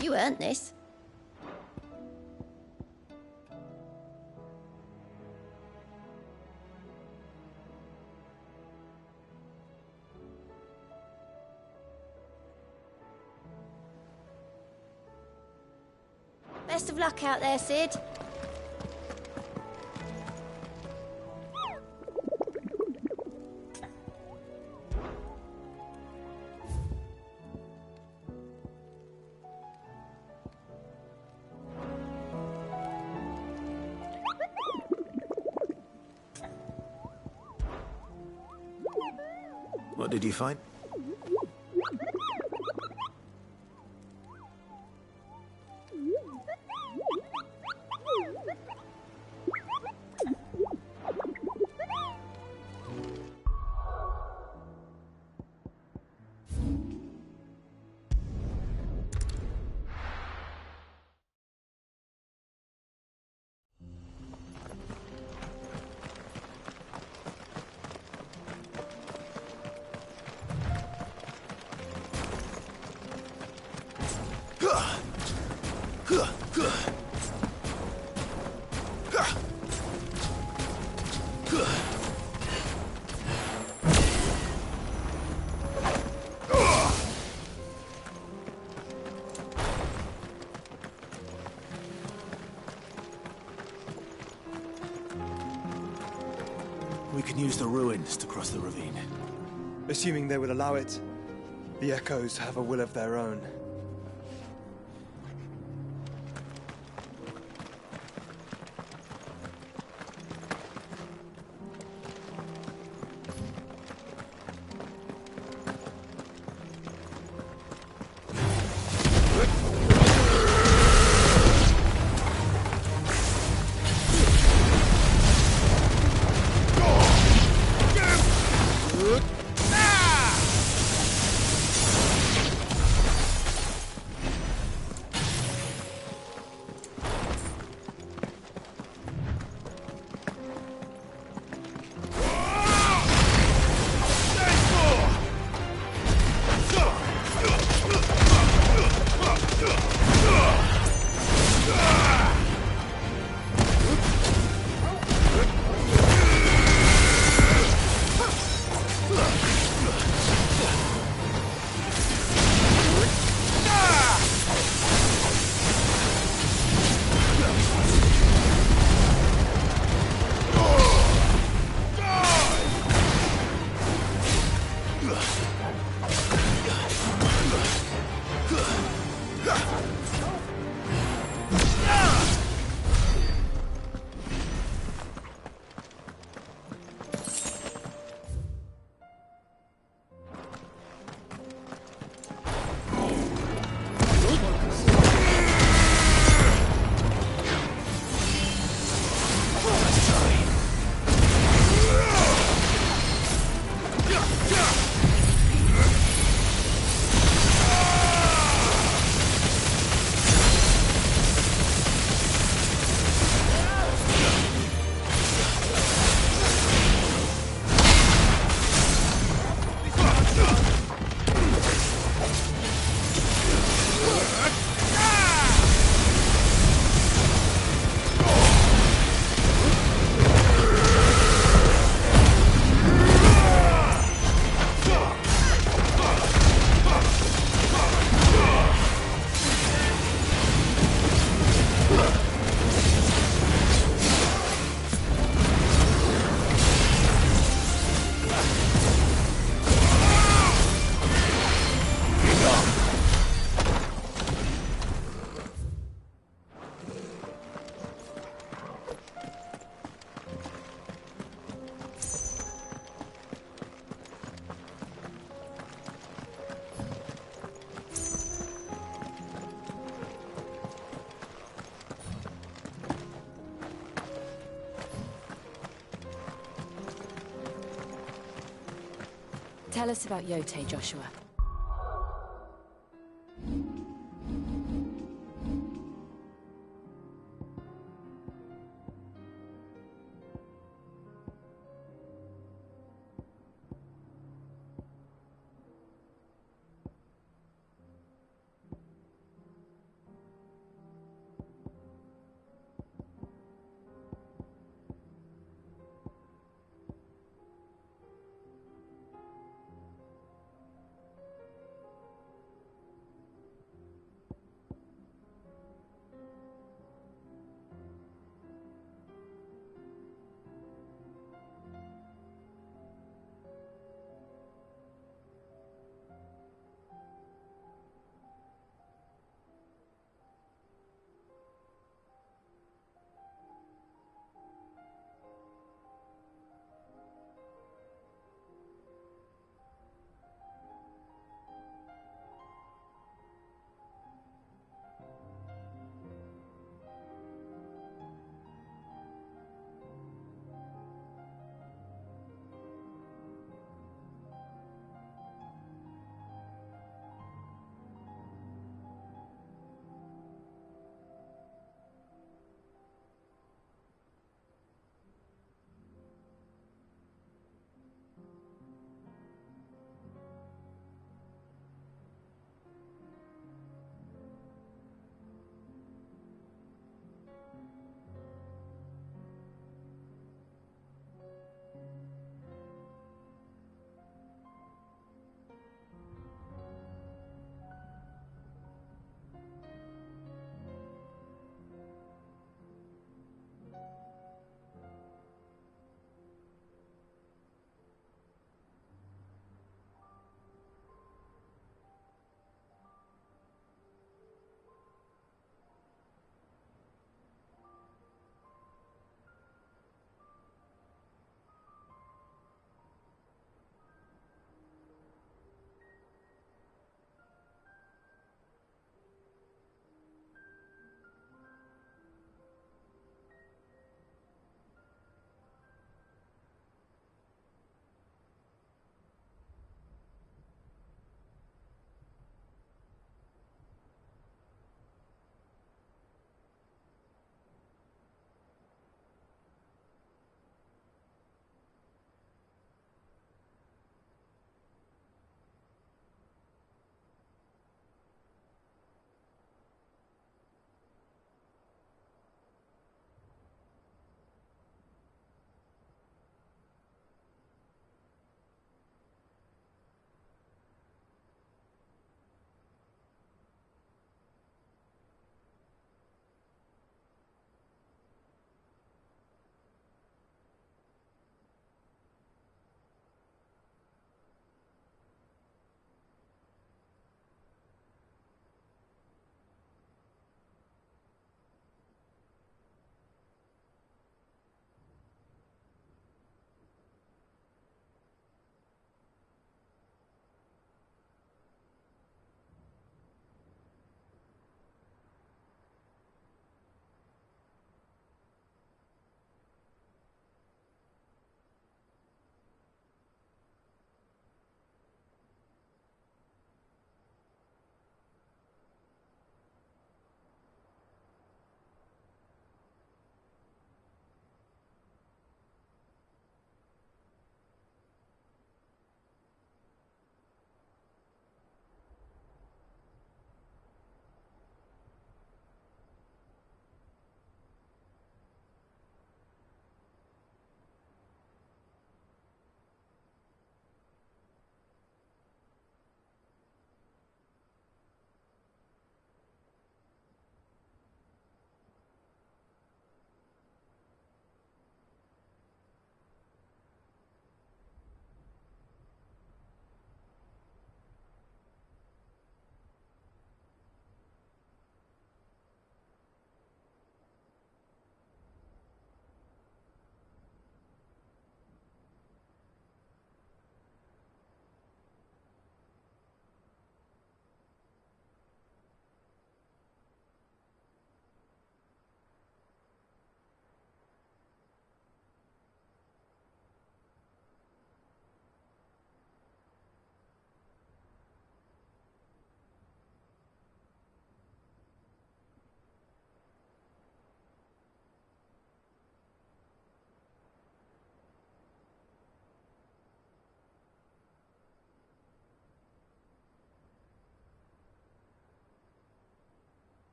You earned this. Best of luck out there, Sid. What did you find? We can use the ruins to cross the ravine. Assuming they will allow it. The Echoes have a will of their own. Tell us about Yote, Joshua.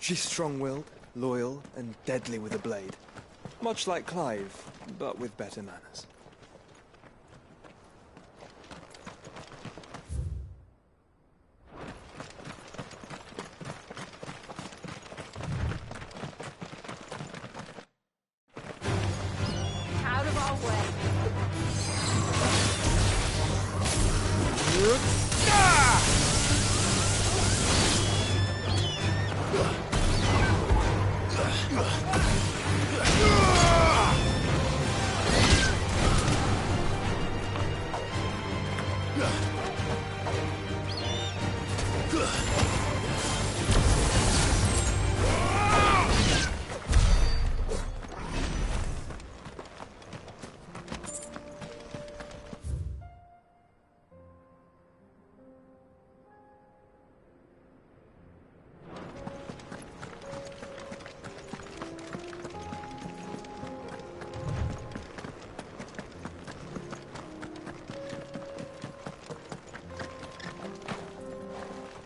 She's strong-willed, loyal, and deadly with a blade. Much like Clive, but with better manners. Out of our way.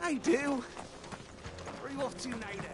I do. Where are you off to, Nader?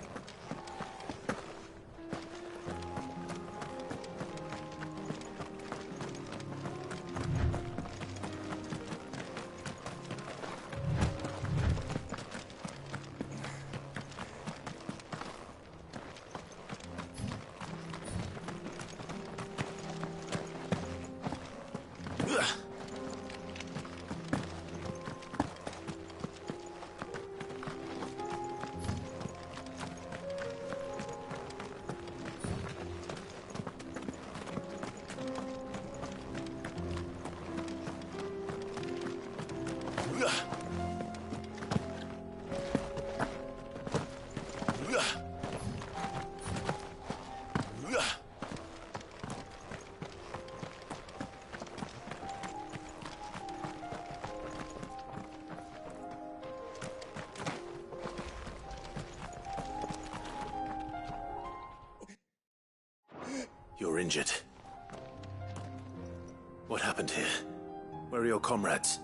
You're injured. What happened here? Where are your comrades?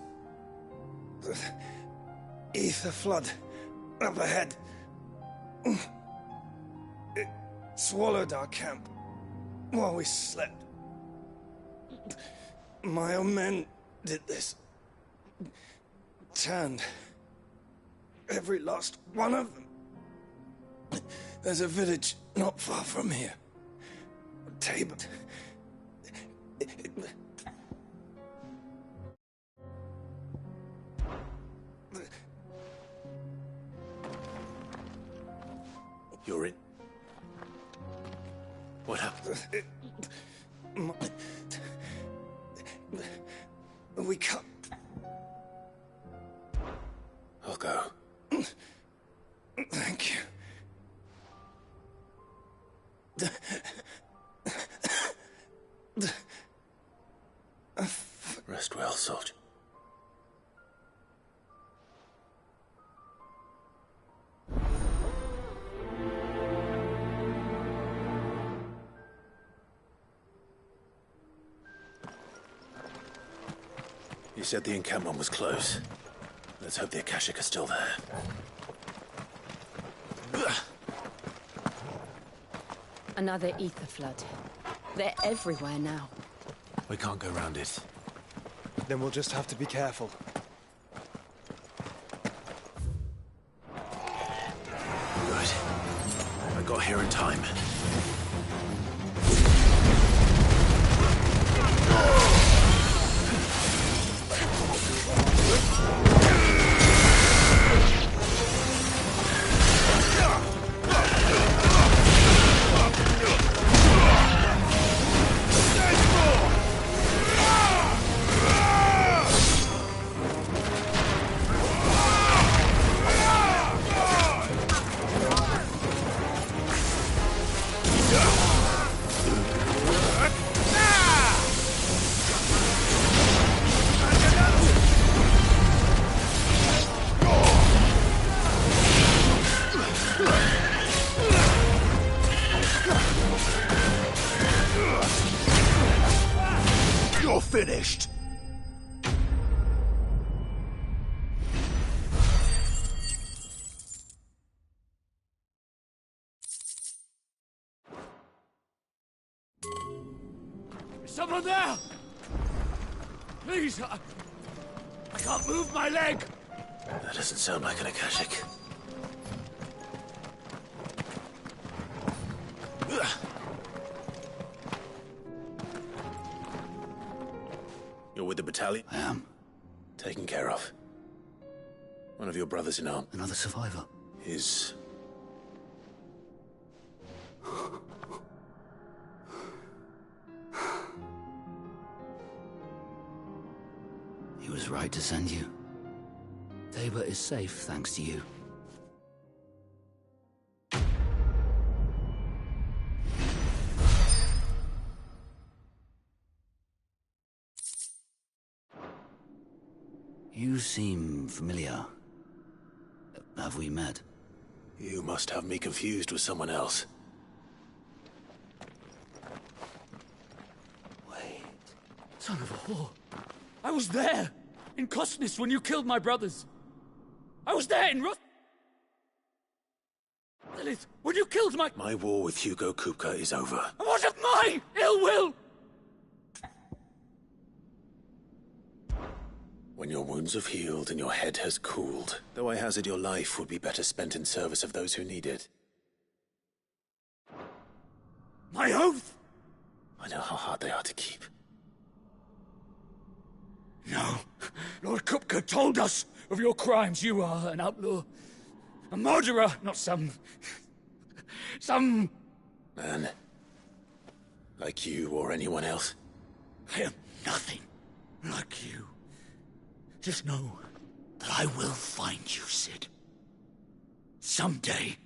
The ether flood up ahead. It swallowed our camp while we slept. My own men did this. Turned every last one of them. There's a village not far from here. Tabor. You're in. What happened? We cut. I'll go. Thank you. Rest well, soldier. You said the encampment was close. Let's hope the Akashic are still there. Another ether flood. They're everywhere now. We can't go round it. Then we'll just have to be careful. Good. I got here in time. You're finished! Is someone there? Please, I can't move my leg. That doesn't sound like an Akashic. You're with the battalion? I am. Taken care of. One of your brothers in arms. Another survivor. Is... He was right to send you. Tabor is safe thanks to you. You seem familiar. Have we met? You must have me confused with someone else. Wait. Son of a whore. I was there! In Kosnis when you killed my brothers. I was there in Lilith, when you killed my... My war with Hugo Kupka is over. And what of my ill will? When your wounds have healed and your head has cooled, though I hazard your life would be better spent in service of those who need it. My oath? I know how hard they are to keep. No. Lord Kupka told us of your crimes. You are an outlaw. A murderer, not some... Man. Like you or anyone else. I am nothing like you. Just know that I will find you, Sid. Someday.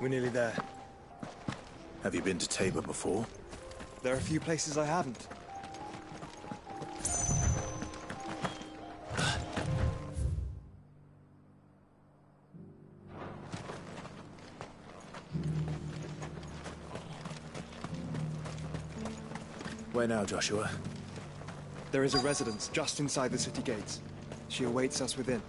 We're nearly there. Have you been to Tabor before? There are a few places I haven't. Where now, Joshua? There is a residence just inside the city gates. She awaits us within.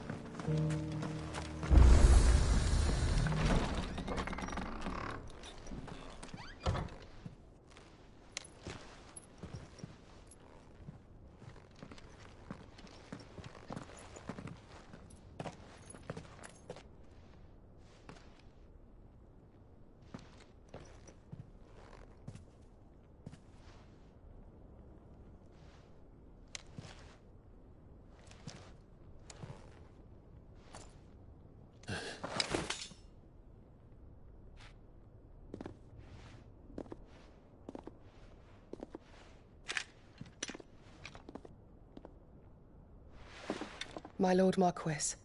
My Lord Marquis,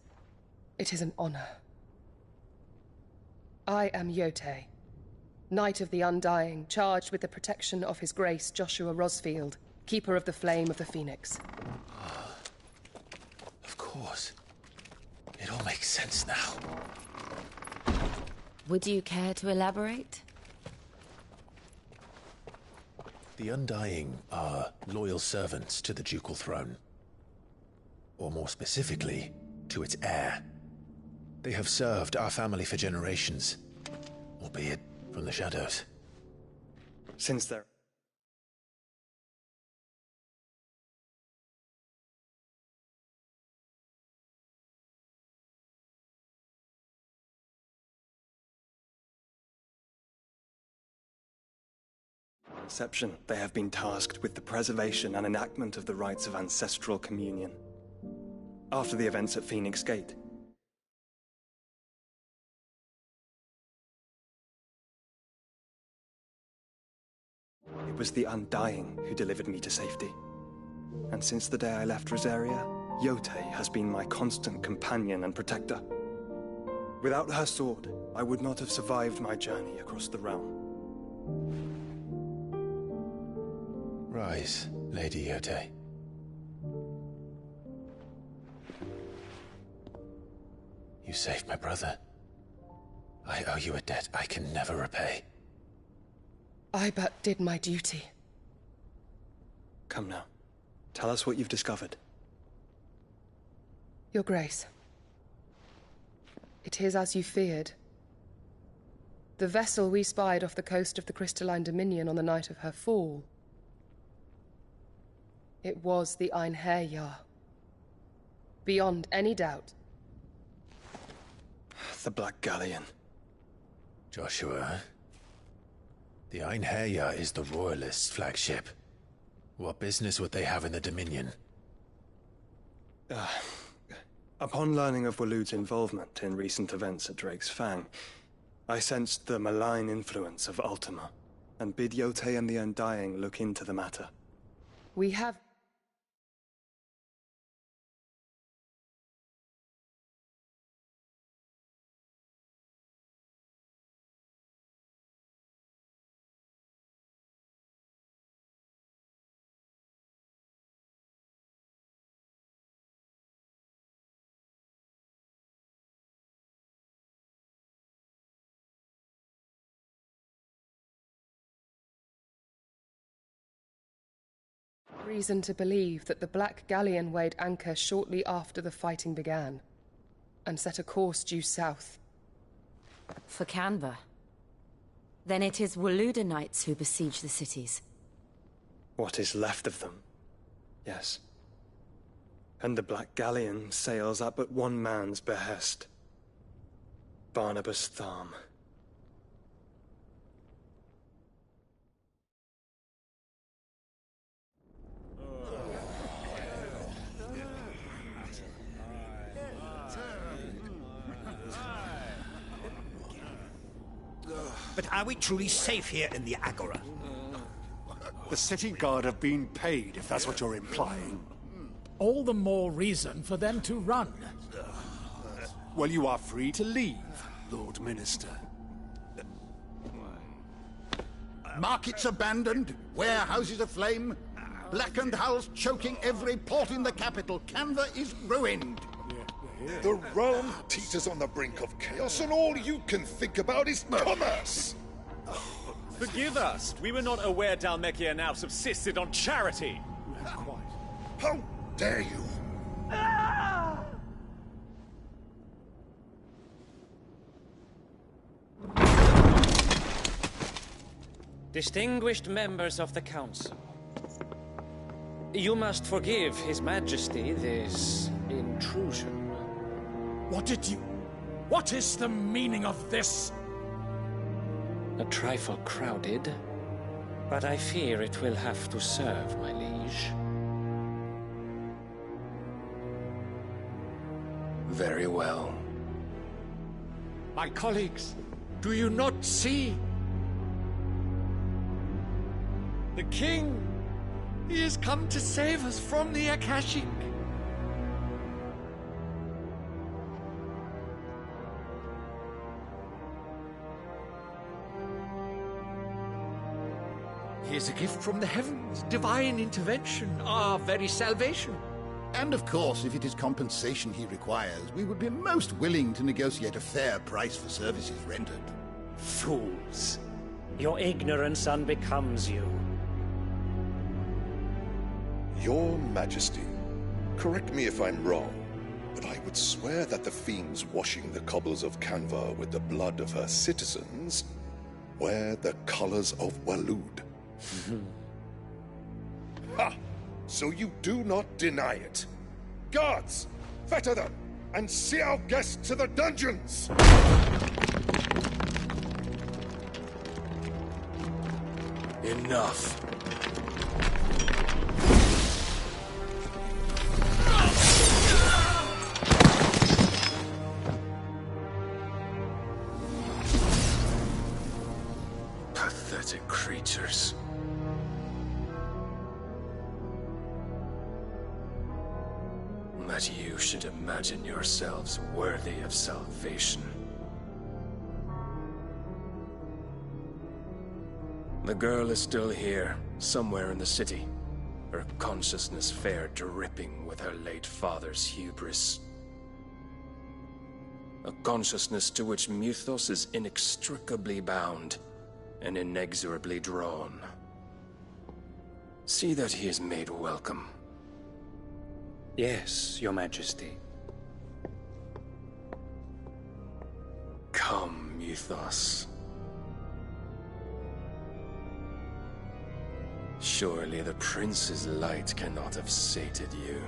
it is an honor. I am Yote, Knight of the Undying, charged with the protection of His Grace Joshua Rosfield, Keeper of the Flame of the Phoenix. Of course. It all makes sense now. Would you care to elaborate? The Undying are loyal servants to the ducal throne. Or more specifically, to its heir. They have served our family for generations, albeit from the shadows. Since they're... Inception, they have been tasked with the preservation and enactment of the rites of ancestral communion. After the events at Phoenix Gate, it was the Undying who delivered me to safety. And since the day I left Rosaria, Yotei has been my constant companion and protector. Without her sword, I would not have survived my journey across the realm. Rise, Lady Yotei. You saved my brother. I owe you a debt I can never repay. I but did my duty. Come now. Tell us what you've discovered. Your Grace. It is as you feared. The vessel we spied off the coast of the Crystalline Dominion on the night of her fall. It was the Einherjar. Beyond any doubt. The Black Galleon. Joshua, the Einherjar is the Royalists' flagship. What business would they have in the Dominion? Upon learning of Waloed's involvement in recent events at Drake's Fang, I sensed the malign influence of Ultima, and bid Yotei and the Undying look into the matter. We have... reason to believe that the Black Galleon weighed anchor shortly after the fighting began, and set a course due south. For Canva. Then it is Waloed knights who besiege the cities. What is left of them, yes. And the Black Galleon sails at but one man's behest. Barnabas Tharm. But are we truly safe here in the Agora? The city guard have been paid, if that's what you're implying. All the more reason for them to run. Well, you are free to leave, Lord Minister. Markets abandoned, warehouses aflame, blackened hulls choking every port in the capital. Canva is ruined. The realm teeters on the brink of chaos, and all you can think about is commerce! Forgive us. We were not aware Dhalmekia now subsisted on charity. How dare you? Distinguished members of the Council, you must forgive His Majesty this intrusion. What is the meaning of this? A trifle crowded, but I fear it will have to serve, my liege. Very well. My colleagues, do you not see? The King! He has come to save us from the Akashic! He is a gift from the heavens, divine intervention, our very salvation. And of course, if it is compensation he requires, we would be most willing to negotiate a fair price for services rendered. Fools. Your ignorance unbecomes you. Your Majesty, correct me if I'm wrong, but I would swear that the fiends washing the cobbles of Canva with the blood of her citizens wear the colors of Waloed. Ha! So you do not deny it. Guards, fetter them, and see our guests to the dungeons! Enough. Pathetic creatures. That you should imagine yourselves worthy of salvation. The girl is still here, somewhere in the city. Her consciousness fair dripping with her late father's hubris. A consciousness to which Mythos is inextricably bound and inexorably drawn. See that he is made welcome. Yes, Your Majesty. Come, Mythos. Surely the prince's light cannot have sated you.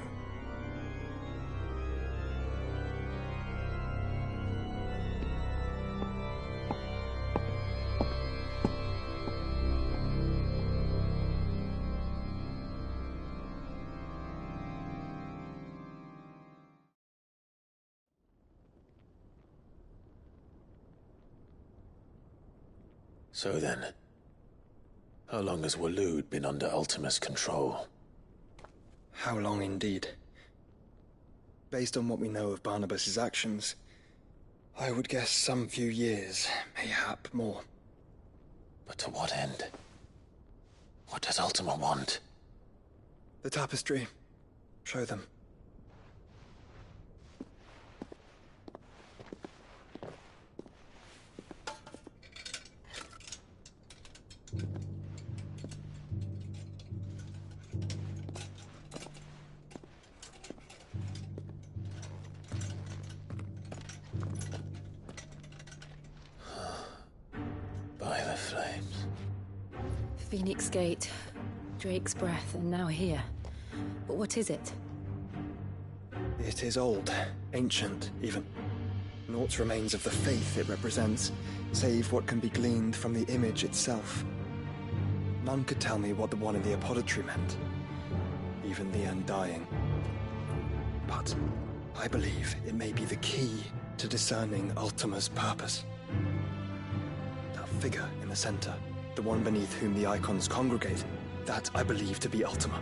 So then, how long has Waloed been under Ultima's control? How long indeed? Based on what we know of Barnabas's actions, I would guess some few years, mayhap more. But to what end? What does Ultima want? The tapestry. Show them. By the flames. Phoenix Gate, Drake's Breath, and now here. But what is it? It is old, ancient, even. Naught remains of the faith it represents, save what can be gleaned from the image itself. None could tell me what the one in the apothecary meant, even the Undying. But I believe it may be the key to discerning Ultima's purpose. That figure in the center, the one beneath whom the icons congregate, that I believe to be Ultima.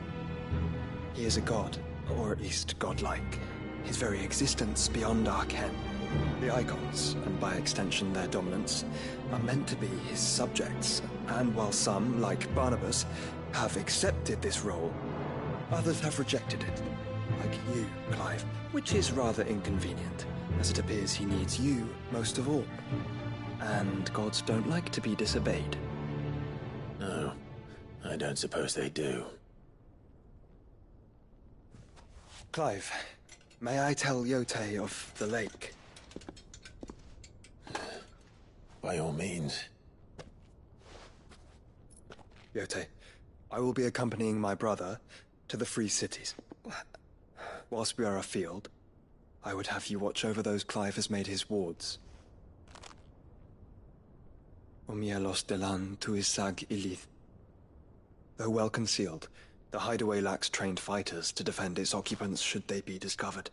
He is a god, or at least godlike. His very existence beyond our ken. The icons, and by extension their dominance, are meant to be his subjects, and while some, like Barnabas, have accepted this role, others have rejected it. Like you, Clive, which is rather inconvenient, as it appears he needs you most of all. And gods don't like to be disobeyed. No, I don't suppose they do. Clive, may I tell Yote of the lake? By all means. Yote, I will be accompanying my brother to the Free Cities. Whilst we are afield, I would have you watch over those Clive has made his wards. Omielos delan tuisag ilith. Though well concealed, the hideaway lacks trained fighters to defend its occupants should they be discovered.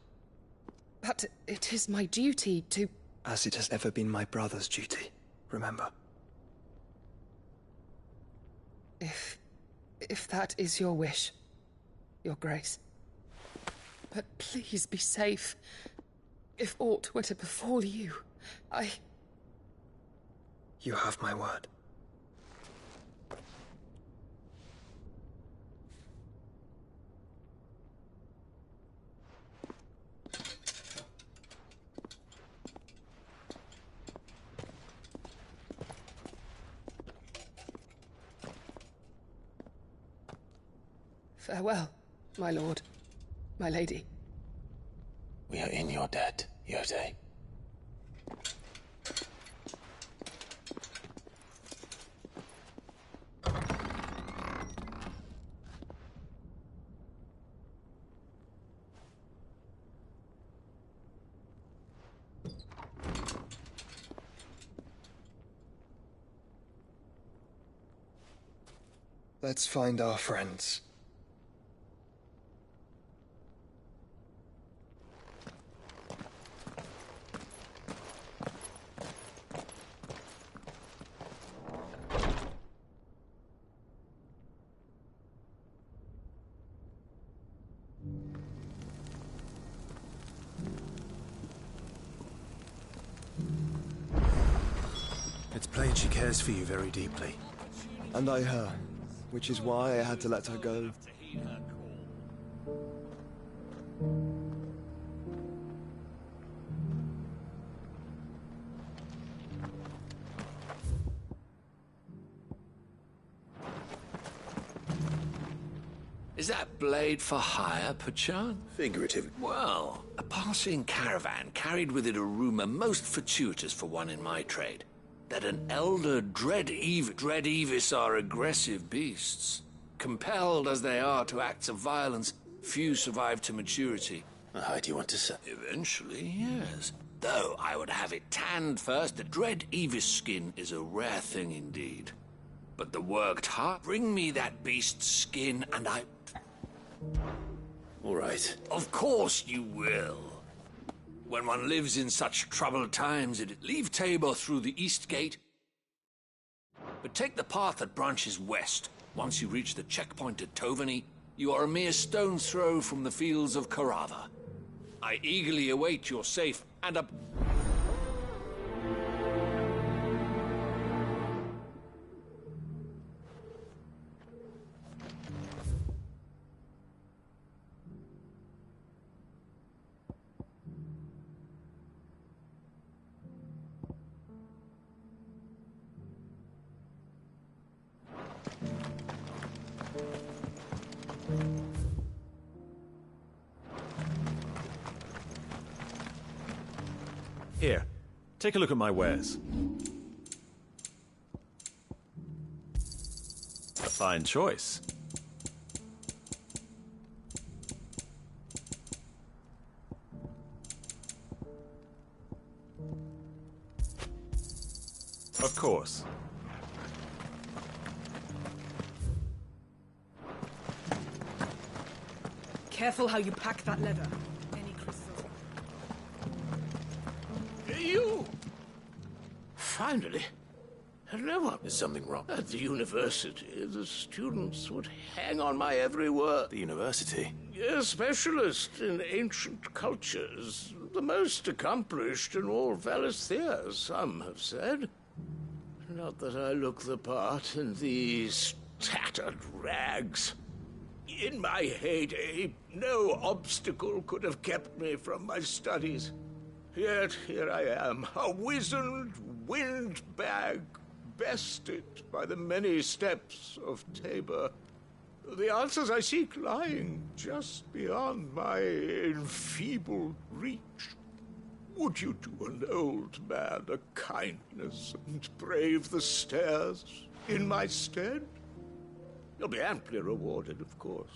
But it is my duty to... As it has ever been my brother's duty, remember. If that is your wish, Your Grace. But please be safe. If aught were to befall you, You have my word. Farewell, My lord. My lady. We are in your debt, Yode. Let's find our friends. It's plain she cares for you very deeply. And I her, which is why I had to let her go. Is that blade for hire, perchance? Figurative. Well, a passing caravan carried with it a rumor most fortuitous for one in my trade. That an elder Dread-Evis are aggressive beasts. Compelled as they are to acts of violence, few survive to maturity. How do you want to say? Eventually, yes. Though I would have it tanned first, the Dread-Evis skin is a rare thing indeed. But the worked heart, bring me that beast's skin and I... All right. Of course you will. When one lives in such troubled times, it'd leave Tabor through the east gate. But take the path that branches west. Once you reach the checkpoint at Tovany, you are a mere stone's throw from the fields of Carava. I eagerly await your safe and a... Here, take a look at my wares. A fine choice. Of course. Careful how you pack that leather. Any crystals? You! Finally. Hello. Is something wrong? At the university, the students would hang on my every word. The university? A specialist in ancient cultures. The most accomplished in all Valisthea, some have said. Not that I look the part in these tattered rags. In my heyday, no obstacle could have kept me from my studies. Yet here I am, a wizened windbag, bested by the many steps of Tabor. The answers I seek lying just beyond my enfeebled reach. Would you do an old man a kindness and brave the stairs in my stead? You'll be amply rewarded, of course.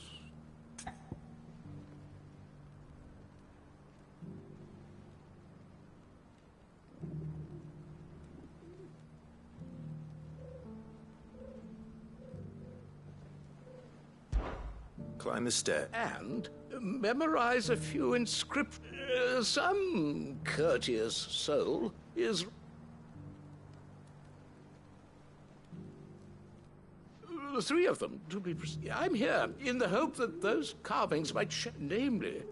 Climb the stair. And memorize a few inscriptions. Some courteous soul is... Three of them, to be precise. I'm here in the hope that those carvings might namely,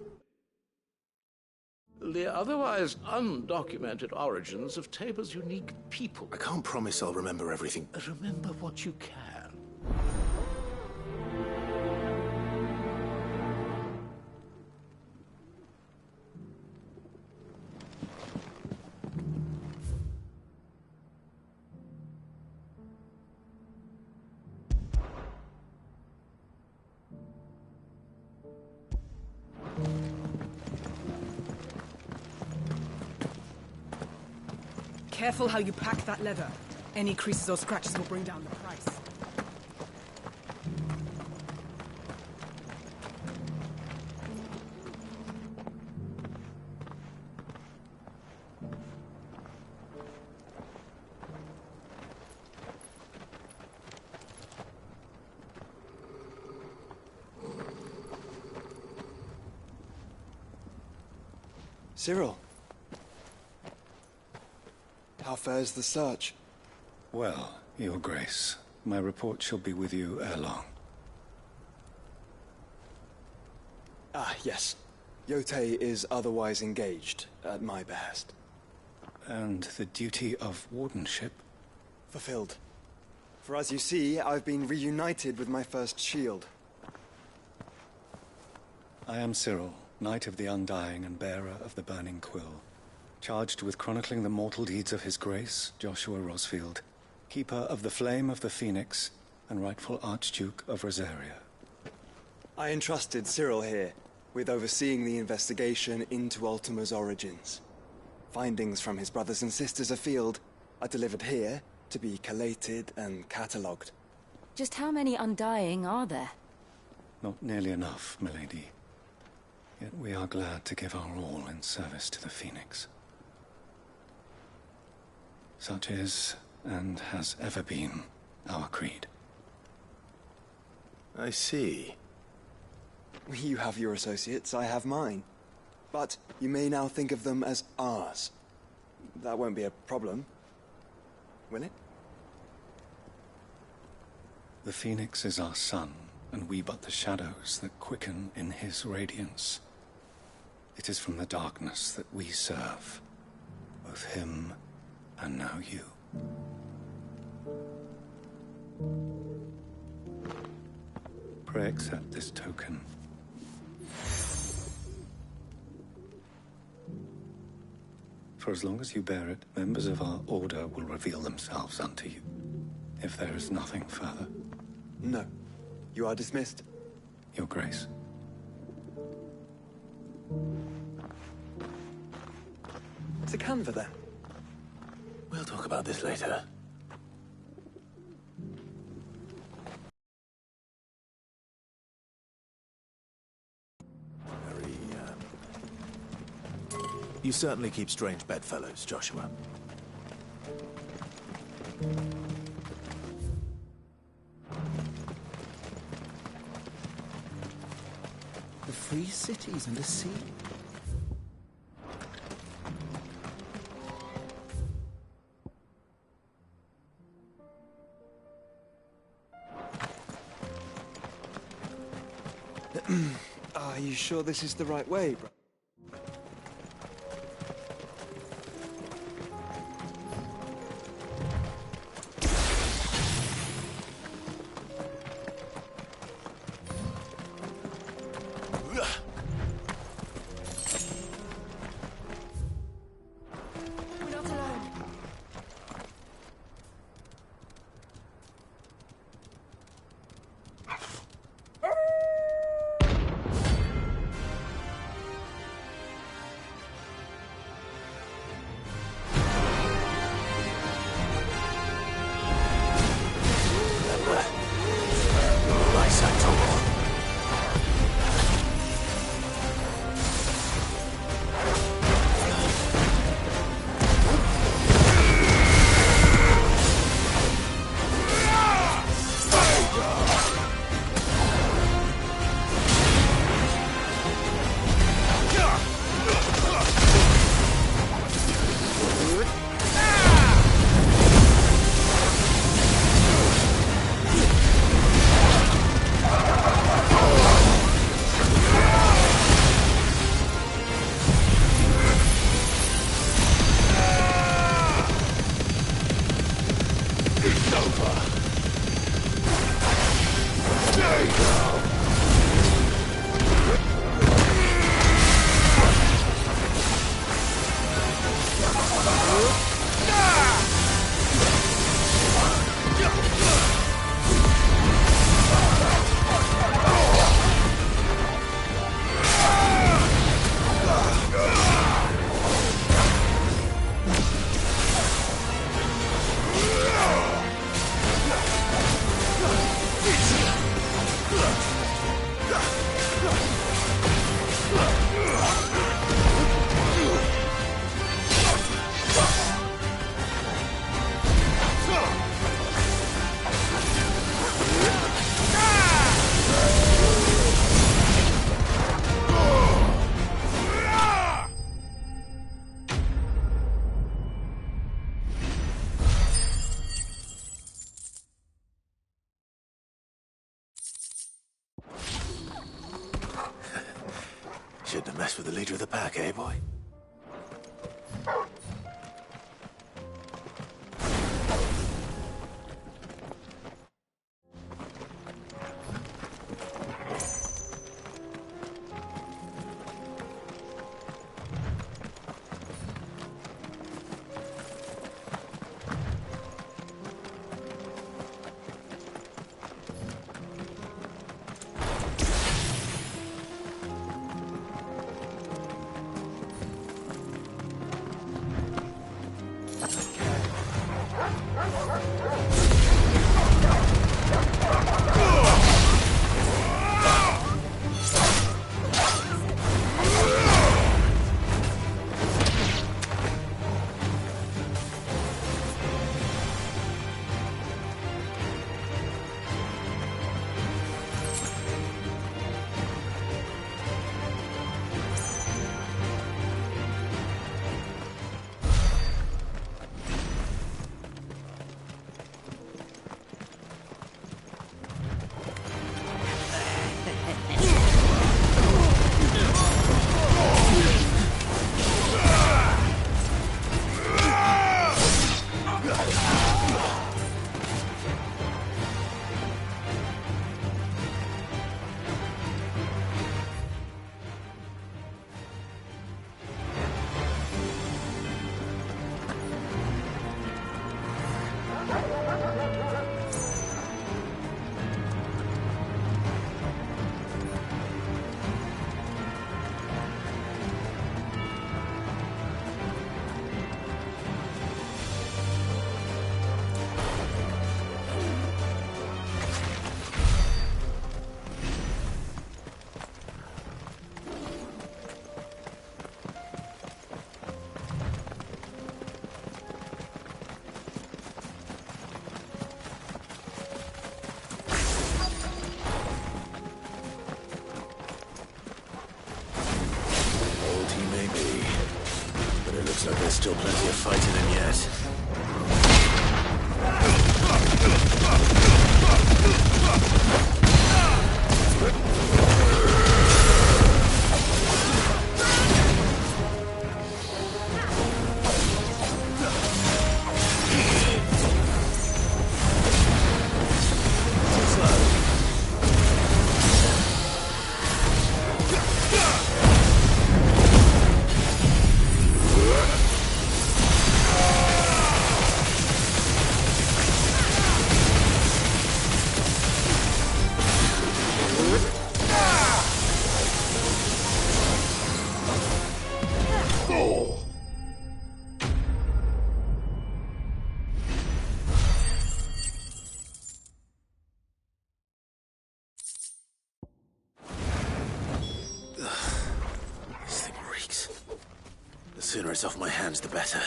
the otherwise undocumented origins of Tabor's unique people. I can't promise I'll remember everything. Remember what you can. Careful how you pack that leather. Any creases or scratches will bring down the price. Cyril. How fares the search? Well, Your Grace, my report shall be with you ere long. Ah, yes. Yotei is otherwise engaged, at my behest. And the duty of wardenship? Fulfilled. For as you see, I've been reunited with my first shield. I am Cyril, Knight of the Undying and bearer of the Burning Quill, charged with chronicling the mortal deeds of His Grace, Joshua Rosfield, Keeper of the Flame of the Phoenix, and rightful Archduke of Rosaria. I entrusted Cyril here with overseeing the investigation into Ultima's origins. Findings from his brothers and sisters afield are delivered here to be collated and catalogued. Just how many Undying are there? Not nearly enough, milady. Yet we are glad to give our all in service to the Phoenix. Such is, and has ever been, our creed. I see. You have your associates, I have mine. But you may now think of them as ours. That won't be a problem, will it? The Phoenix is our sun, and we but the shadows that quicken in his radiance. It is from the darkness that we serve, both him and now you. Pray accept this token. For as long as you bear it, members of our order will reveal themselves unto you, if there is nothing further. No. You are dismissed. Your Grace. To Canva, then. We'll talk about this later. You certainly keep strange bedfellows, Joshua. The free cities and the sea. Are you sure this is the right way, bro? We're not alone. Gonna mess with the leader of the pack, eh, boy? Looks like there's still plenty of fighting in yet. The sooner it's off my hands, the better.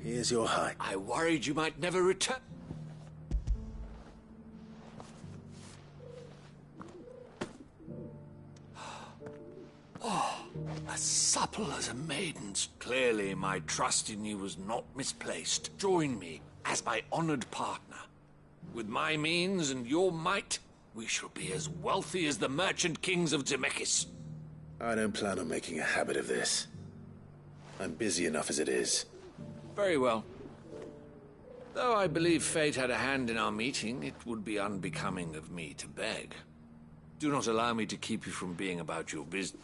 Here's your hide. I worried you might never return. Oh, as supple as a maiden's. Clearly, my trust in you was not misplaced. Join me as my honored partner. With my means and your might, we shall be as wealthy as the merchant kings of Zemeckis. I don't plan on making a habit of this. I'm busy enough as it is. Very well. Though I believe fate had a hand in our meeting, it would be unbecoming of me to beg. Do not allow me to keep you from being about your business.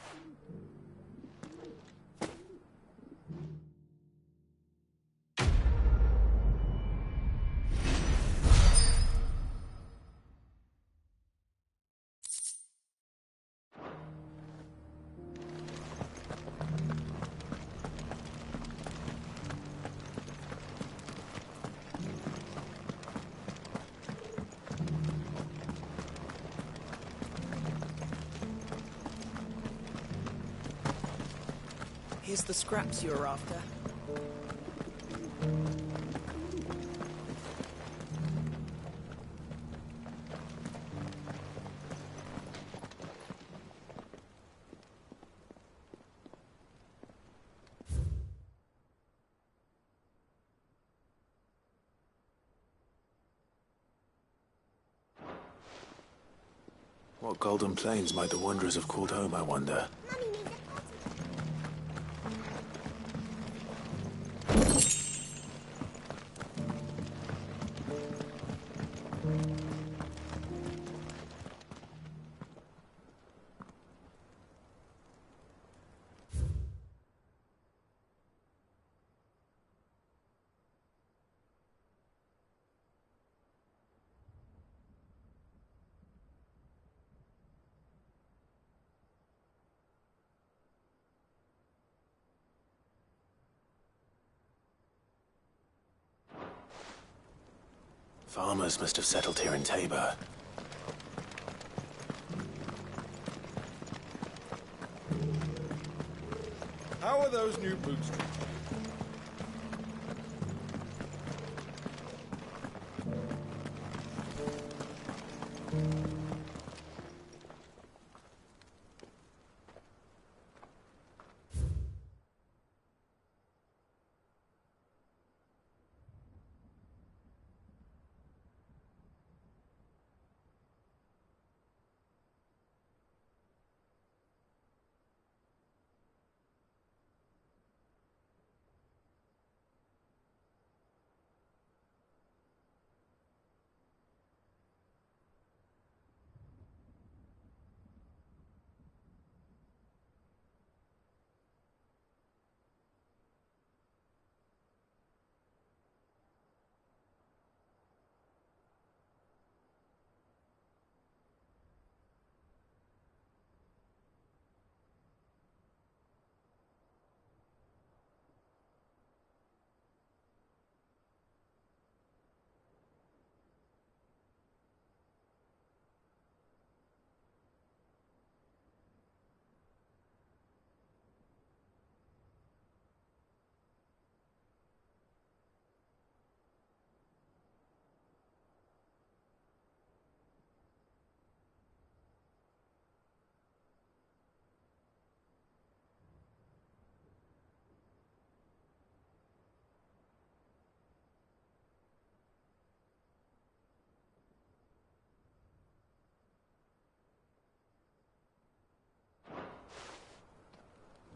Here's the scraps you were after. What golden plains might the wanderers have called home, I wonder? Farmers must have settled here in Tabor. How are those new boots?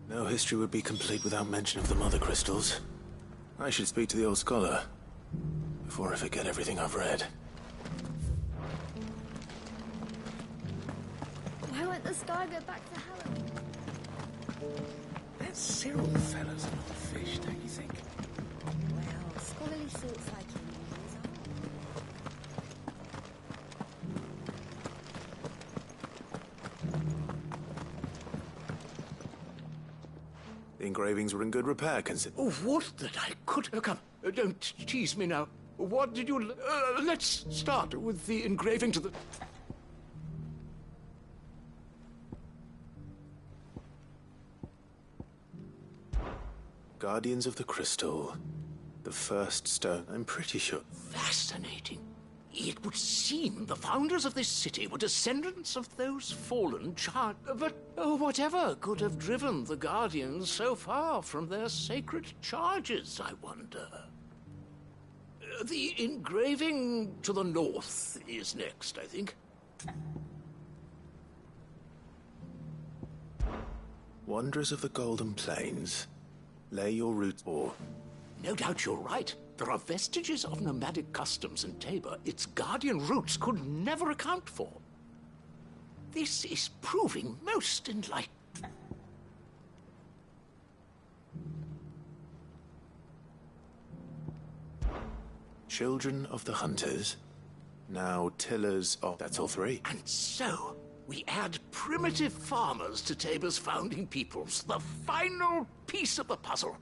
No history would be complete without mention of the Mother Crystals. I should speak to the old scholar before I forget everything I've read. Why won't the sky go back to Helen? That Cyril fella's an old fish, don't you think? Well, scholarly sorts like him always are. The engravings were in good repair, Oh, would that I could... come, don't tease me now. What did you... let's start with the engraving to the... Guardians of the Crystal. The first stone, I'm pretty sure. Fascinating. It would seem the founders of this city were descendants of those fallen But whatever could have driven the Guardians so far from their sacred charges, I wonder? The engraving to the north is next, I think. Wanderers of the Golden Plains. Lay your roots or... No doubt you're right. There are vestiges of nomadic customs in Tabor its guardian roots could never account for. This is proving most enlightening. Children of the Hunters. Now tillers of... That's all three. And so, we add primitive farmers to Tabor's founding peoples. The final piece of the puzzle.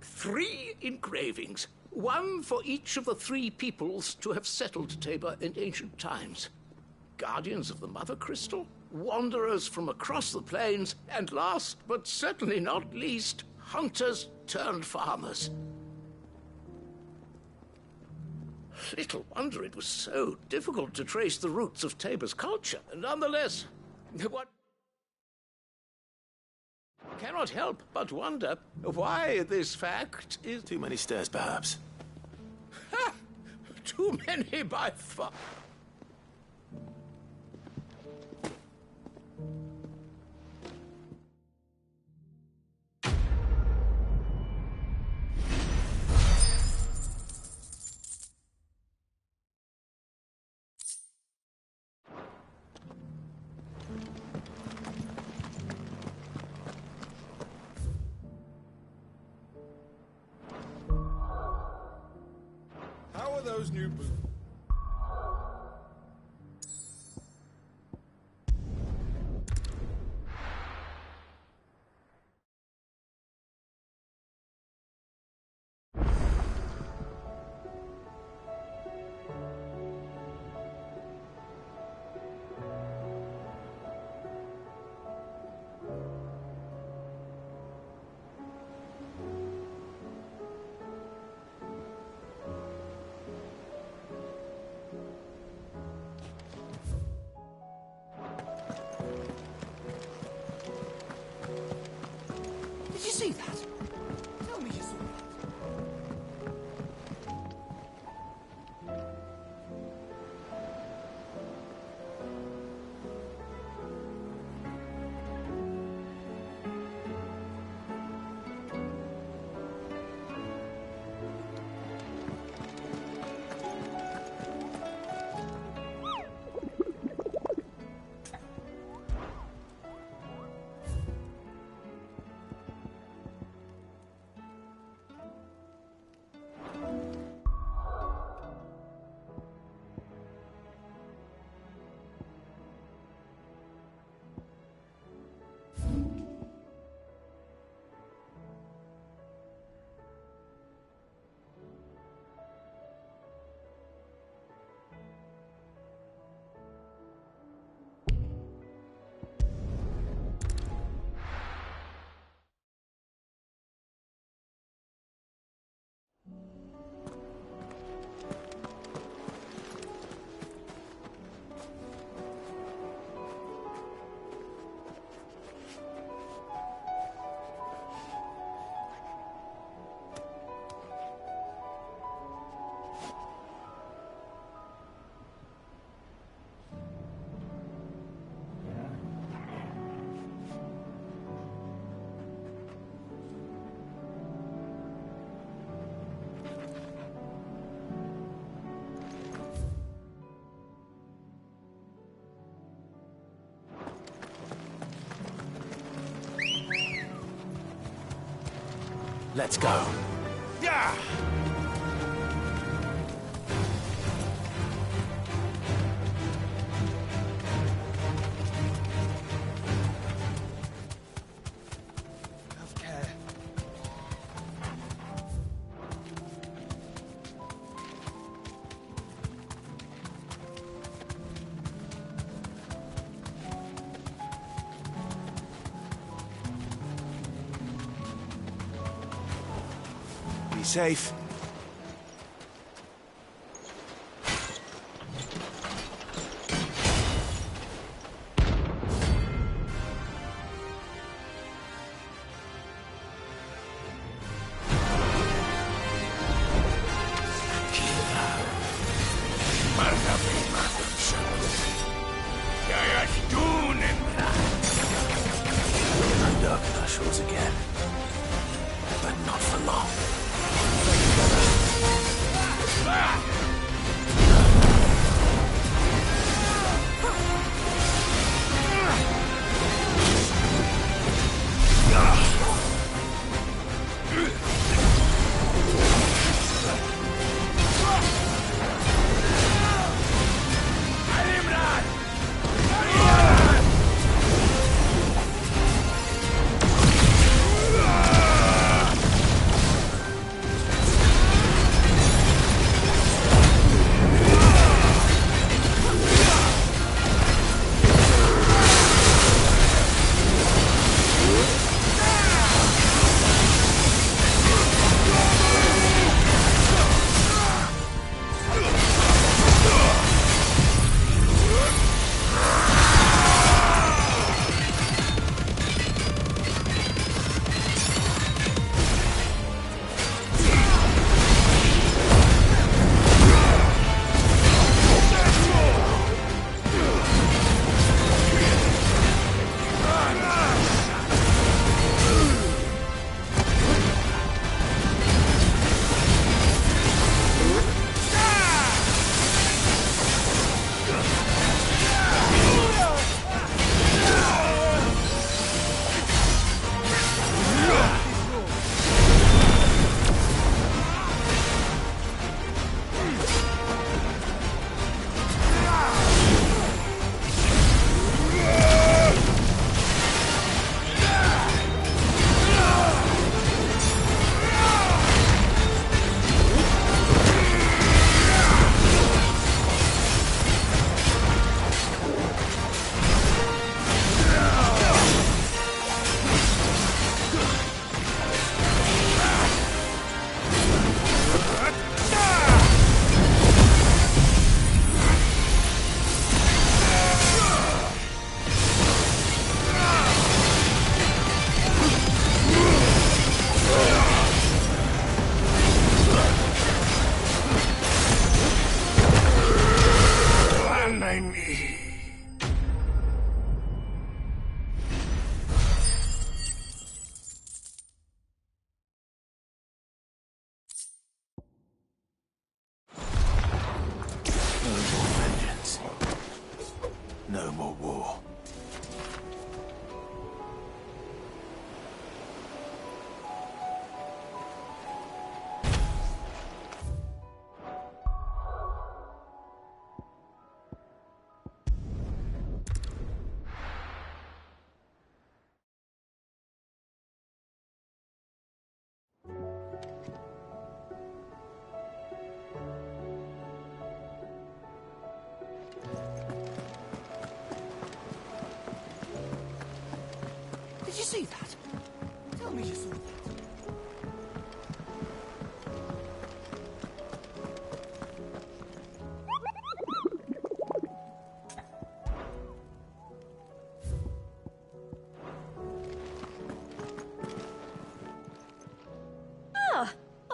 3 engravings, one for each of the 3 peoples to have settled Tabor in ancient times. Guardians of the Mother Crystal, wanderers from across the plains, and last but certainly not least, hunters turned farmers. Little wonder it was so difficult to trace the roots of Tabor's culture. Nonetheless, what... cannot help but wonder why this fact is... Too many stairs, perhaps. Ha! Too many by far. are those new boots? Did you see that? Tell me you saw that. Let's go. Yeah! Have care. Be safe. Dark our shores again, but not for long.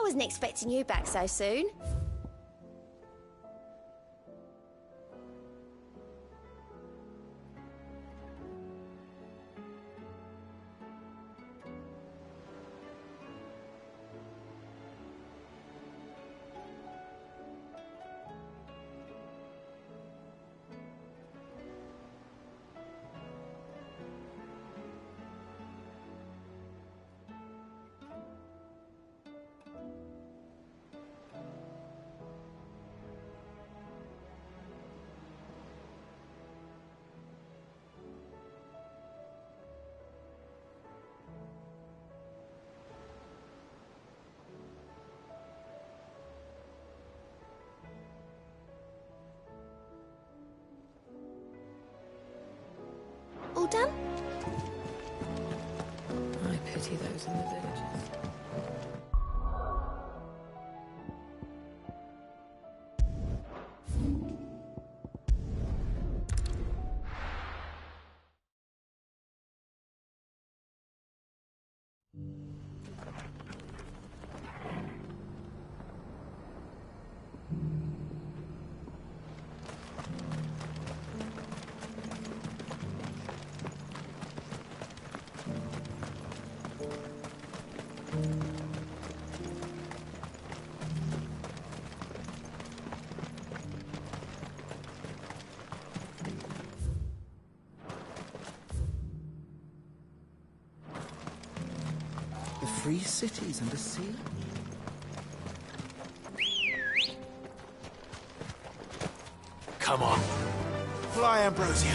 wasn't expecting you back so soon. All done? I pity those in the villages. The free cities and the sea. Come on. Fly, Ambrosia.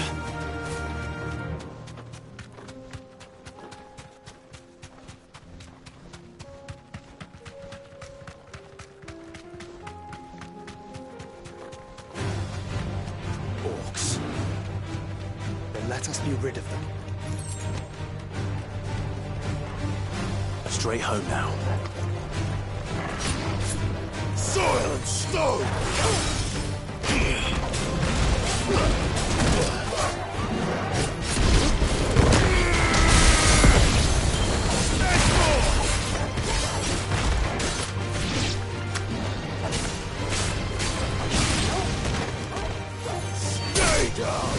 Orcs. Then let us be rid of them. Straight home now. Soil and stone! Stay down!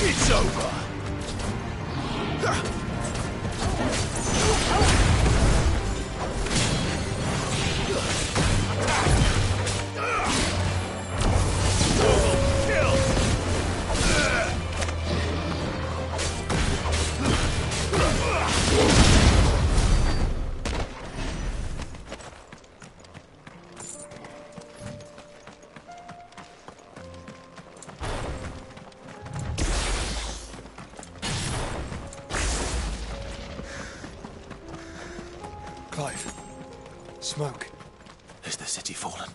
It's over! Clive. Smoke. Is the city fallen?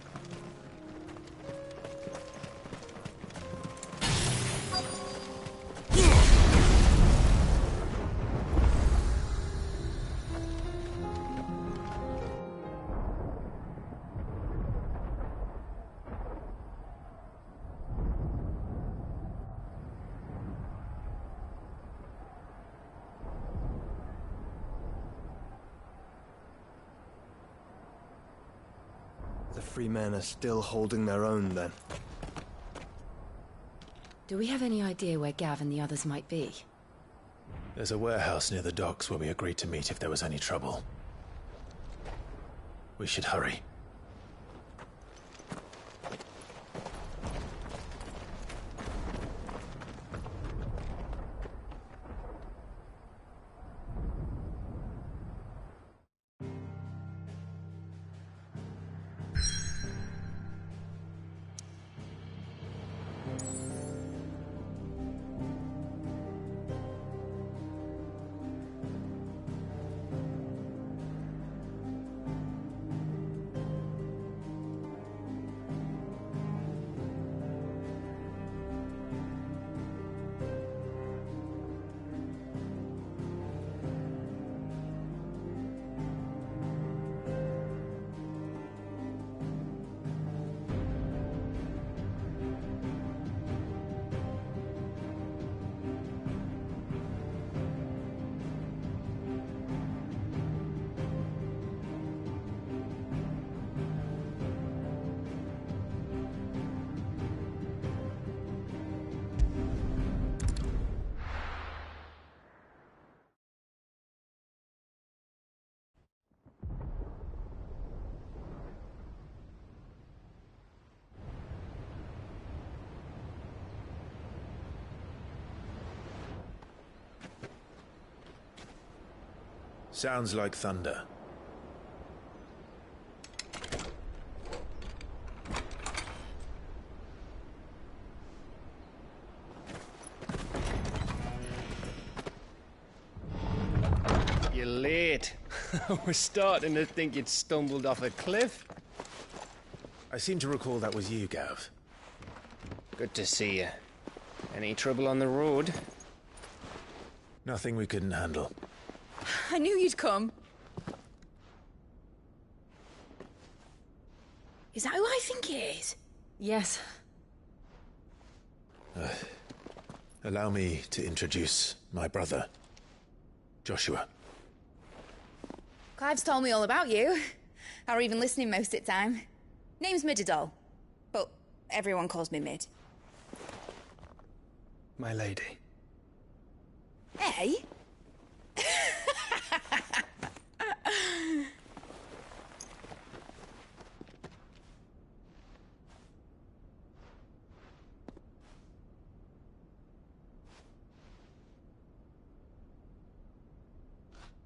The free men are still holding their own, then. Do we have any idea where Gav and the others might be? There's a warehouse near the docks where we agreed to meet if there was any trouble. We should hurry. Sounds like thunder. You're late. We're starting to think you'd stumbled off a cliff. I seem to recall that was you, Gav. Good to see you. Any trouble on the road? Nothing we couldn't handle. I knew you'd come. Is that who I think it is? Yes. Allow me to introduce my brother, Joshua. Clive's told me all about you. Or even listening most of the time. Name's Mididol, but everyone calls me Mid. My lady. Hey?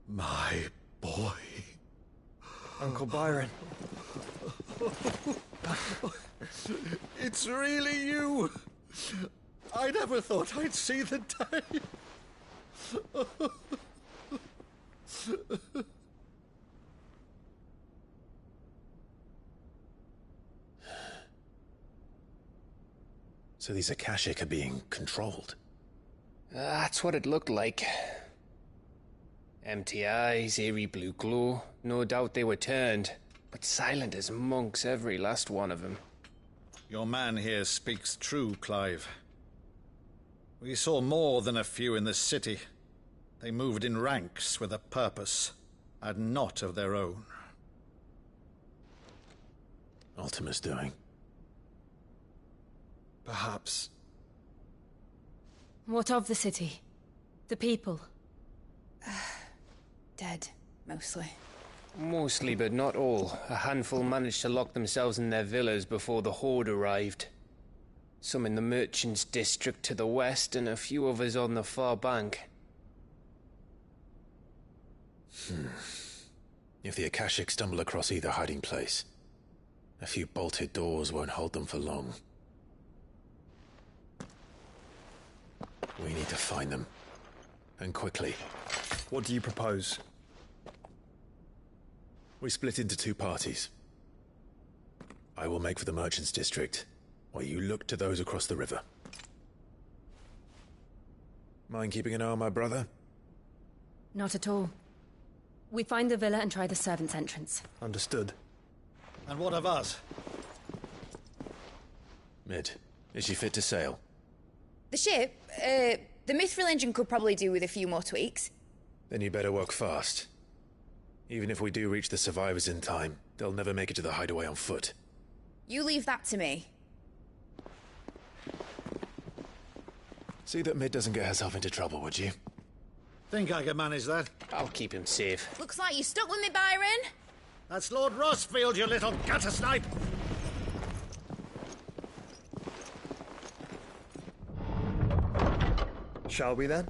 My boy. Uncle Byron. It's really you. I never thought I'd see the day. So these Akashic are being controlled? That's what it looked like. Empty eyes, eerie blue glow. No doubt they were turned, but silent as monks, every last one of them. Your man here speaks true, Clive. We saw more than a few in the city. They moved in ranks with a purpose, and not of their own. Ultima's doing. Perhaps. What of the city? The people? Dead, mostly. Mostly, but not all. A handful managed to lock themselves in their villas before the Horde arrived. Some in the merchants' district to the west, and a few others on the far bank. If the Akashic stumble across either hiding place, a few bolted doors won't hold them for long. We need to find them. And quickly. What do you propose? We split into two parties. I will make for the merchants' district, while you look to those across the river. Mind keeping an eye on my brother? Not at all. We find the villa and try the servants' entrance. Understood. And what of us? Mid, is she fit to sail? The ship, the Mithril engine could probably do with a few more tweaks. Then you better work fast. Even if we do reach the survivors in time, they'll never make it to the hideaway on foot. You leave that to me. See that Mid doesn't get herself into trouble, would you? Think I can manage that? I'll keep him safe. Looks like you stuck with me, Byron. That's Lord Rossfield, you little gutter snipe! Shall we then?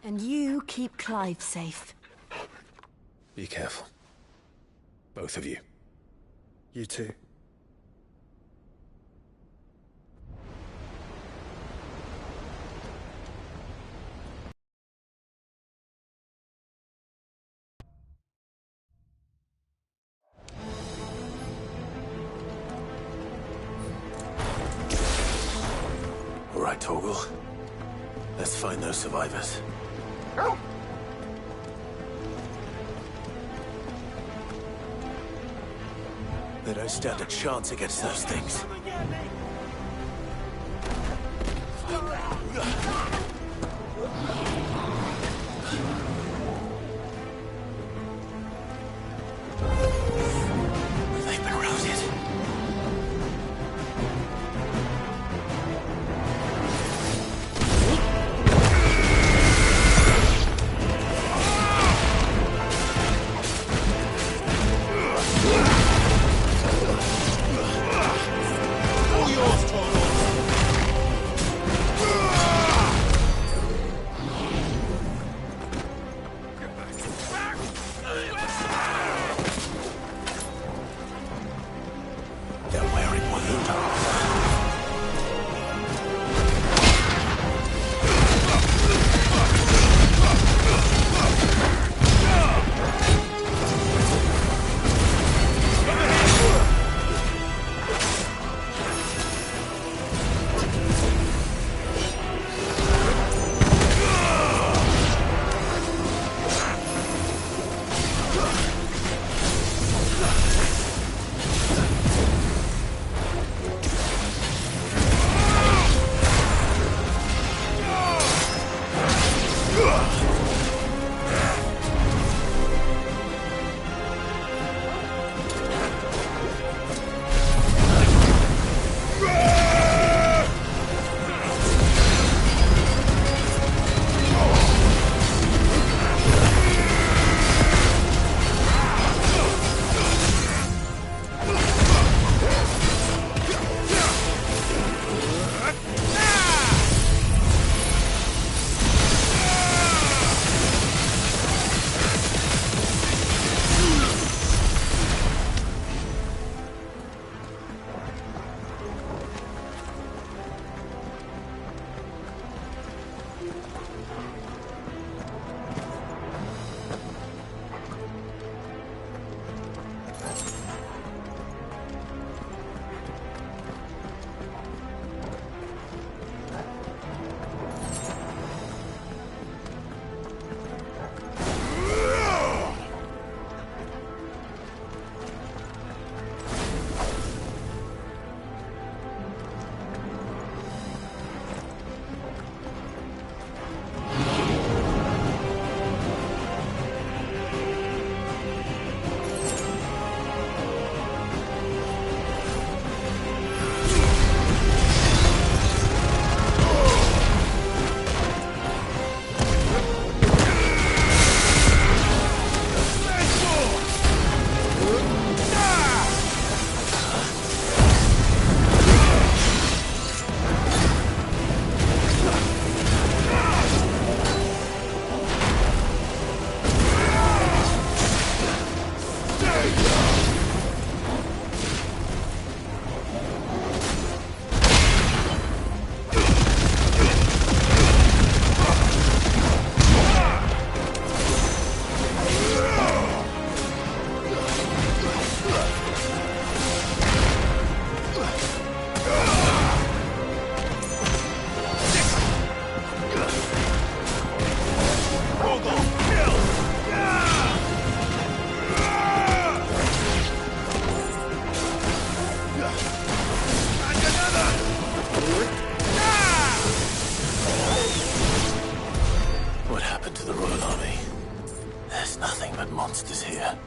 And you keep Clive safe. Be careful. Both of you. You too. All right, Torgal. Let's find those survivors. They don't stand a chance against those things. They've been routed. What happened to the Royal Army? There's nothing but monsters here.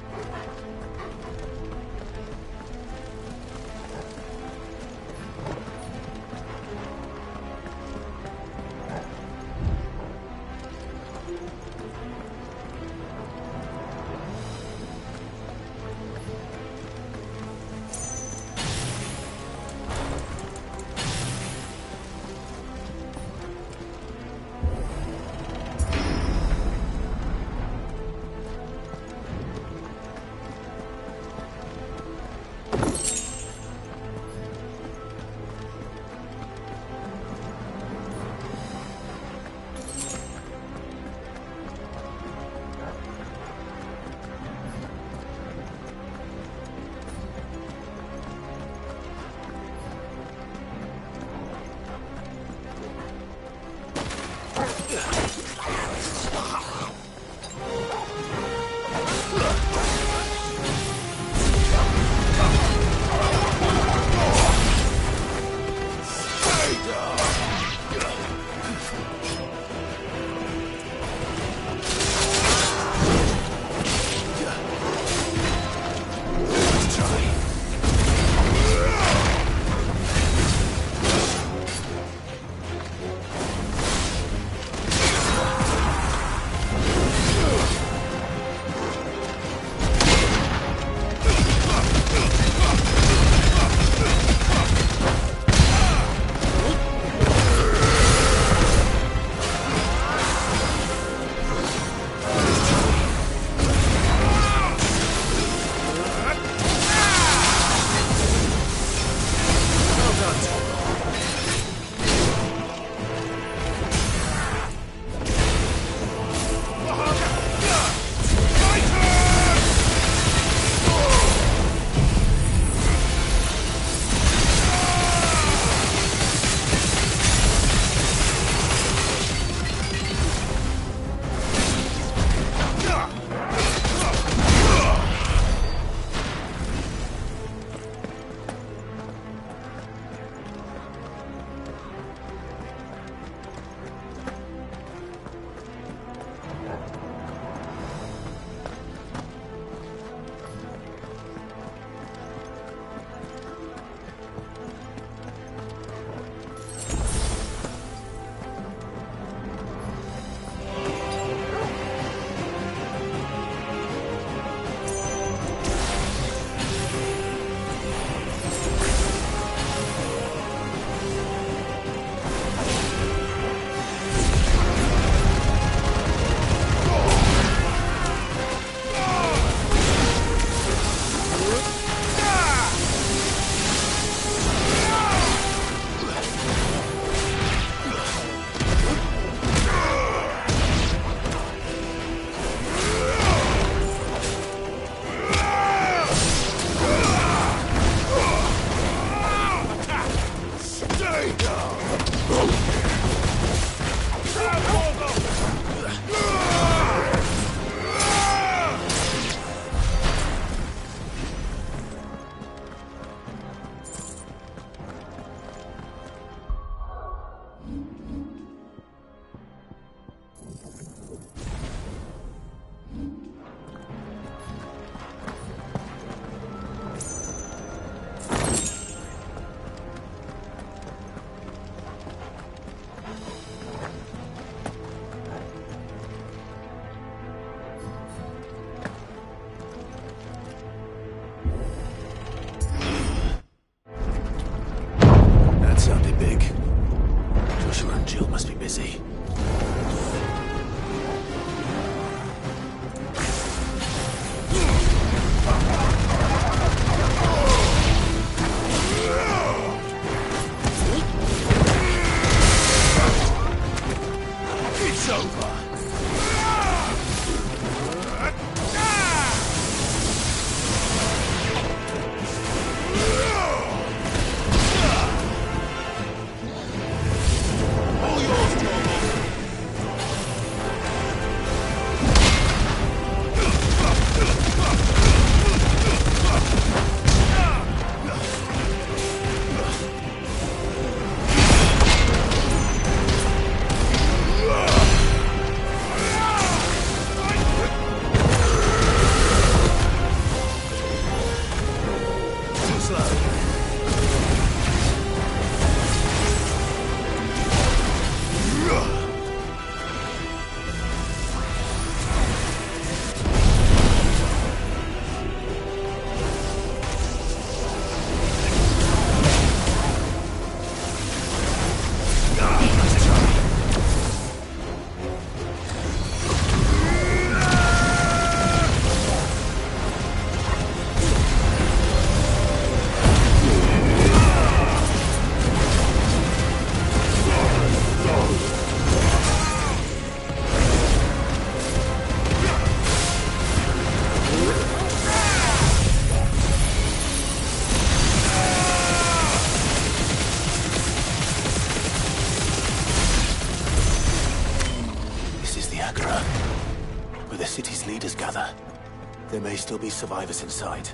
There may still be survivors inside.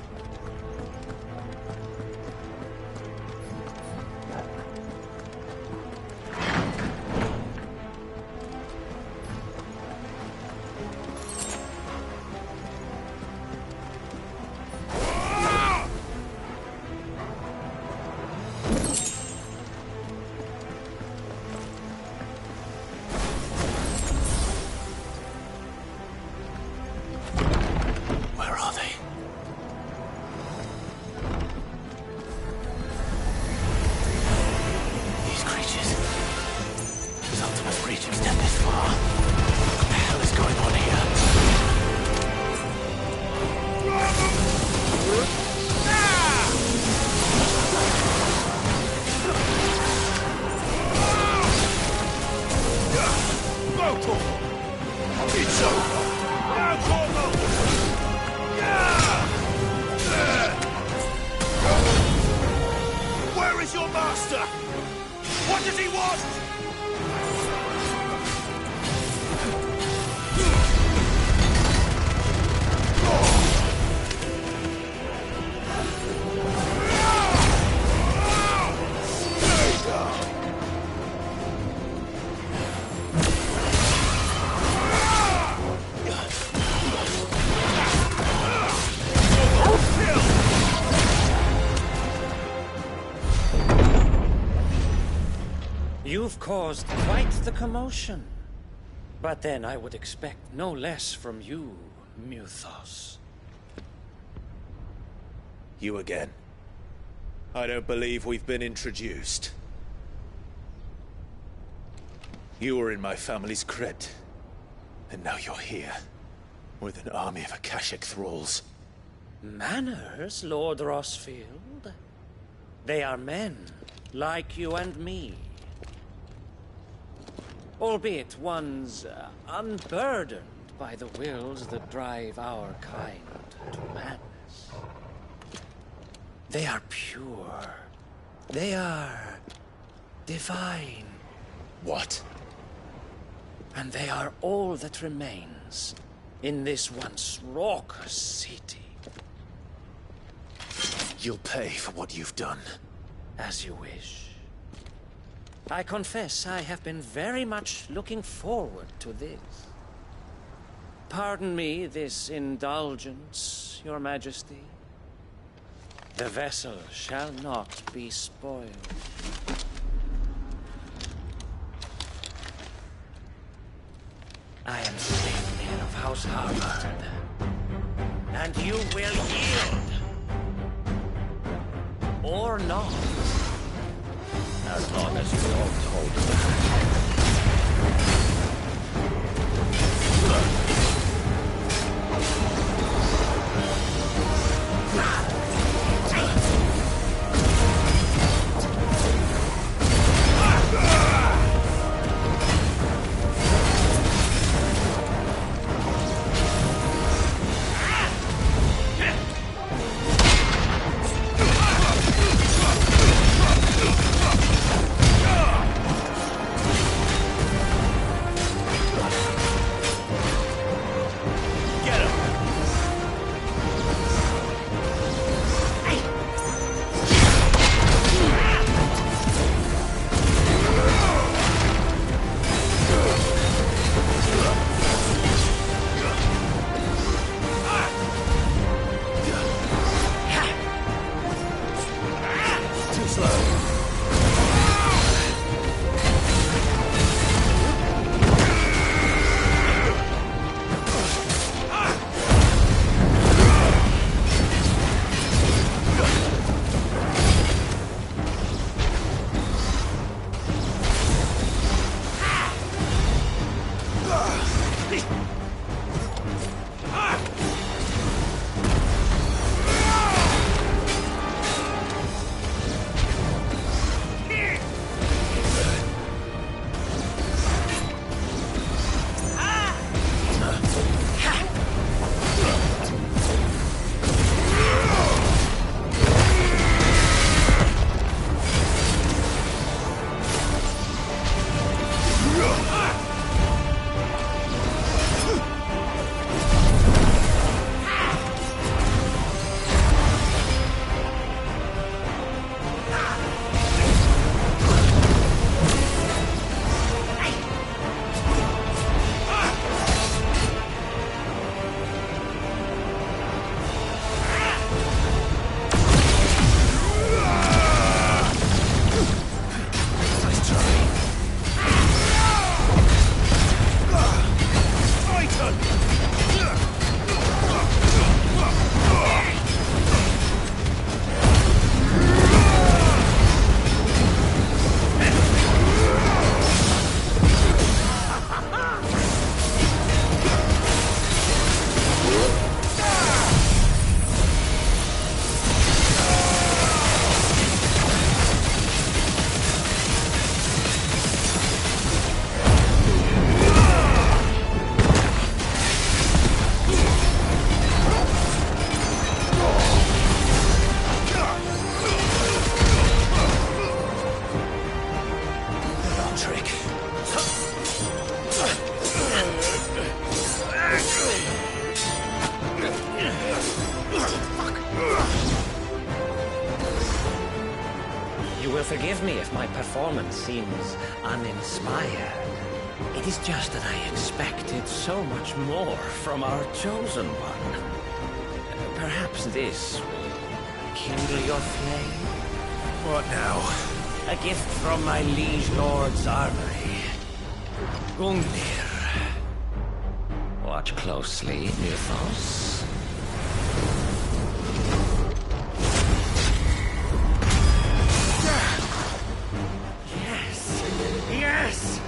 You've caused quite the commotion. But then I would expect no less from you, Muthos. You again. I don't believe we've been introduced. You were in my family's crypt. And now you're here. With an army of Akashic thralls. Manners, Lord Rosfield? They are men, like you and me. Albeit ones unburdened by the wills that drive our kind to madness. They are pure. They are divine. What? And they are all that remains in this once raucous city. You'll pay for what you've done. As you wish. I confess I have been very much looking forward to this. Pardon me this indulgence, Your Majesty. The vessel shall not be spoiled. I am Slayer of House Harvard, and you will yield. Or not. As long as you don't hold back. You will forgive me if my performance seems uninspired. It is just that I expected so much more from our chosen one. Perhaps this will kindle your flame? What now? A gift from my liege lord's armory. Gungnir. Watch closely, Mythos. Yes! Yes!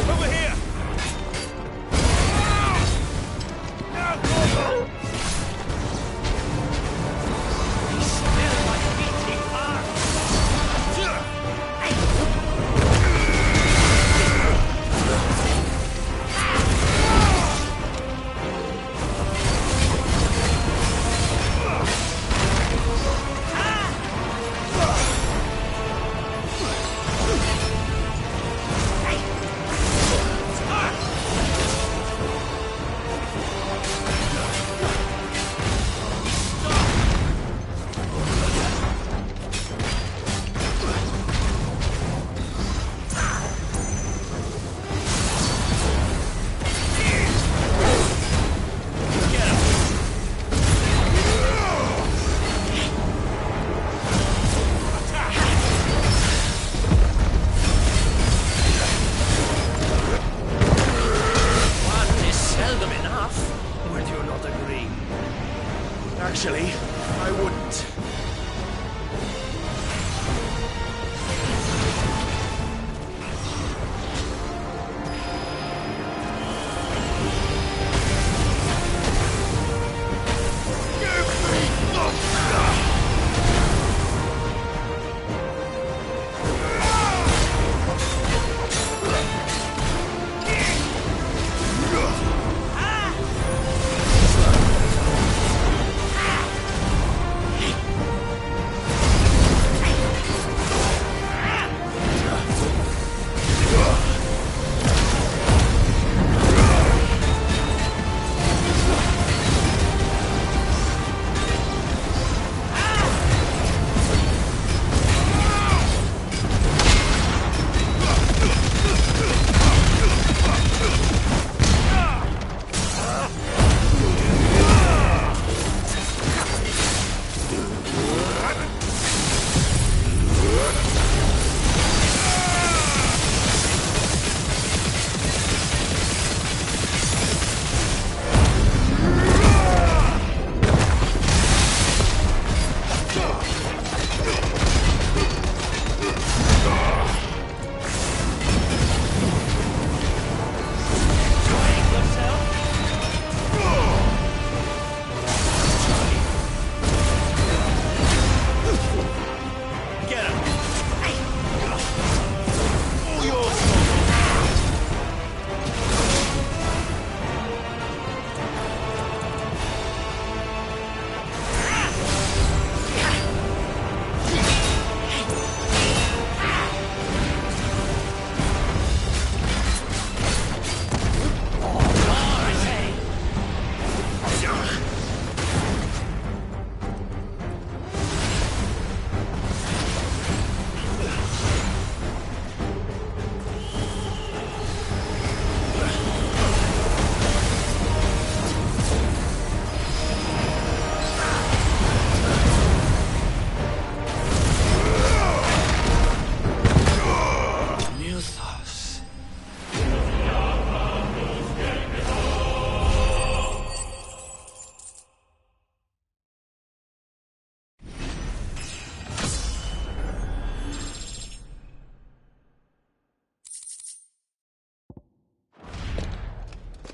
Over here! Actually, I wouldn't.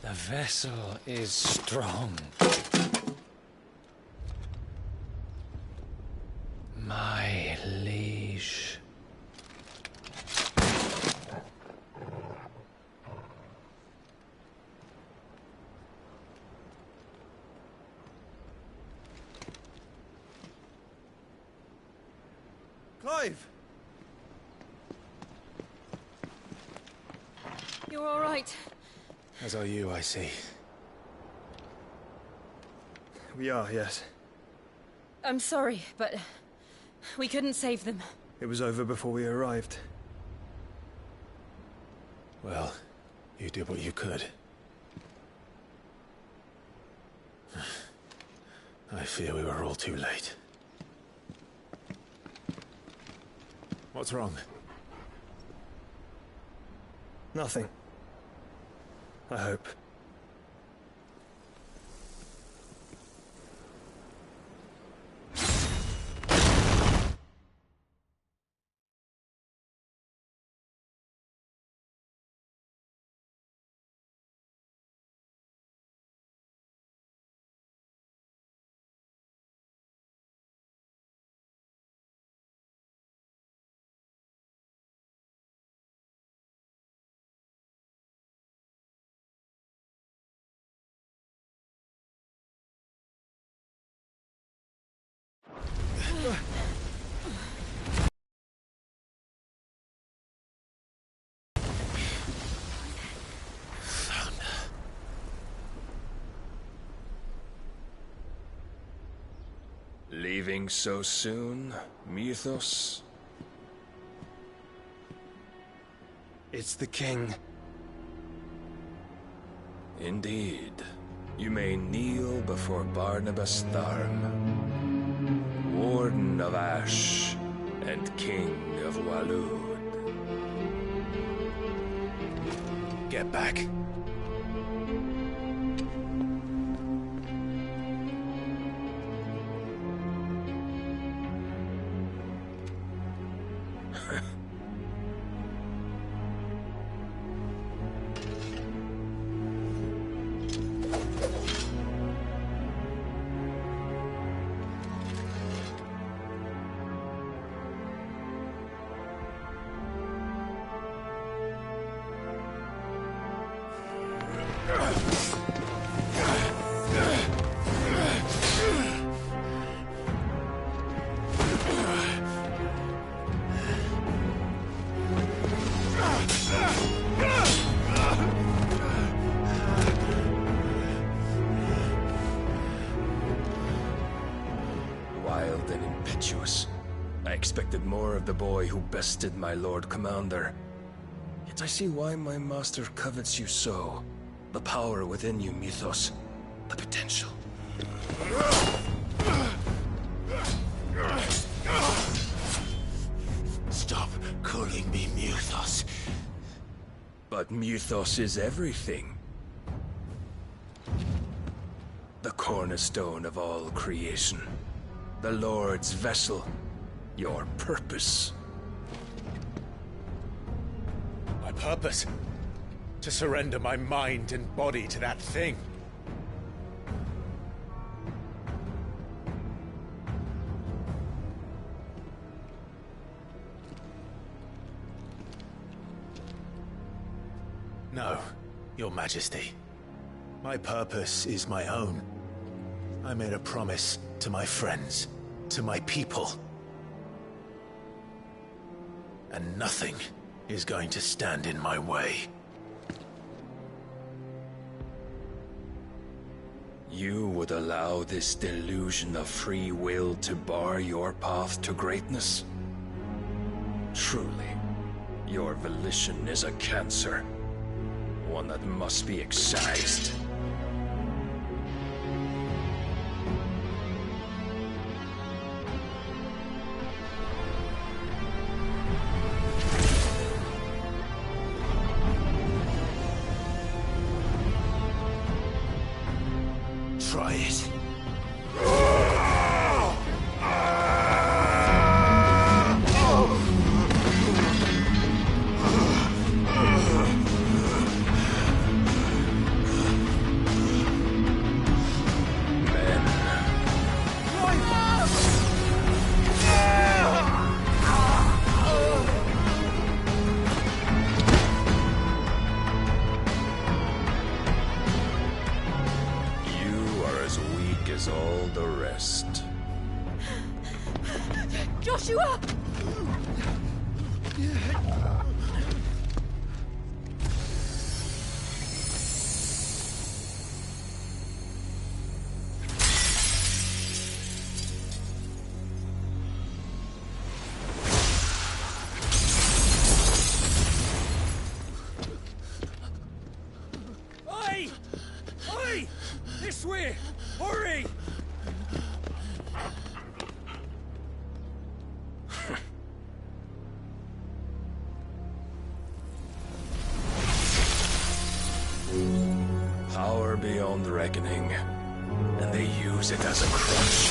The vessel is strong. My liege. Clive! You're all right. As are you, I see. We are, yes. I'm sorry, but we couldn't save them. It was over before we arrived. Well, you did what you could. I fear we were all too late. What's wrong? Nothing. I hope. Leaving so soon, Mythos? It's the king. Indeed. You may kneel before Barnabas Tharm, Warden of Ash and King of Waloed. Get back. Wild and impetuous. I expected more of the boy who bested my Lord Commander. Yet I see why my master covets you so. The power within you, Mythos. The potential. Stop calling me Mythos. But Mythos is everything. The cornerstone of all creation. The Lord's vessel. Your purpose. My purpose? To surrender my mind and body to that thing. No, Your Majesty. My purpose is my own. I made a promise to my friends, to my people. And nothing is going to stand in my way. You would allow this delusion of free will to bar your path to greatness? Truly, your volition is a cancer. One that must be excised. Try it. All the rest. Joshua! beyond reckoning, and they use it as a crutch.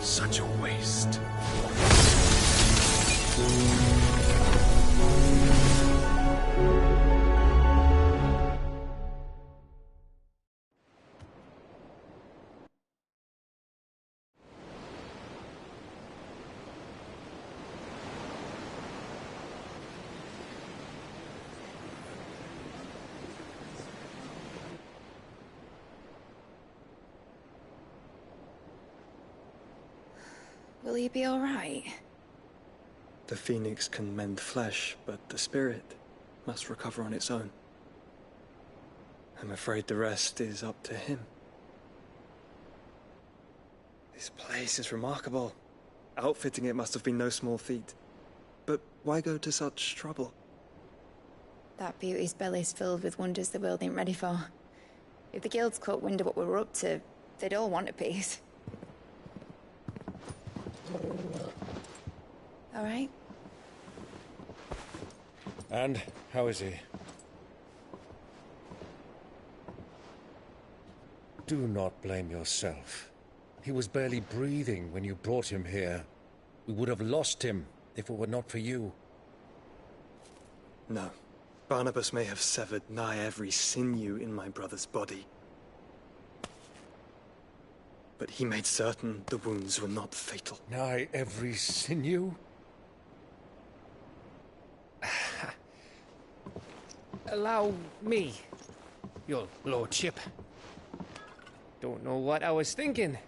Such a waste. Will you be all right? The phoenix can mend flesh, but the spirit must recover on its own. I'm afraid the rest is up to him. This place is remarkable. Outfitting it must have been no small feat. But why go to such trouble? That beauty's belly's filled with wonders the world ain't ready for. If the guilds caught wind of what we were up to, they'd all want a piece. All right? And how is he? Do not blame yourself. He was barely breathing when you brought him here. We would have lost him if it were not for you. No. Barnabas may have severed nigh every sinew in my brother's body. But he made certain the wounds were not fatal. Nigh every sinew? Allow me, your lordship. Don't know what I was thinking,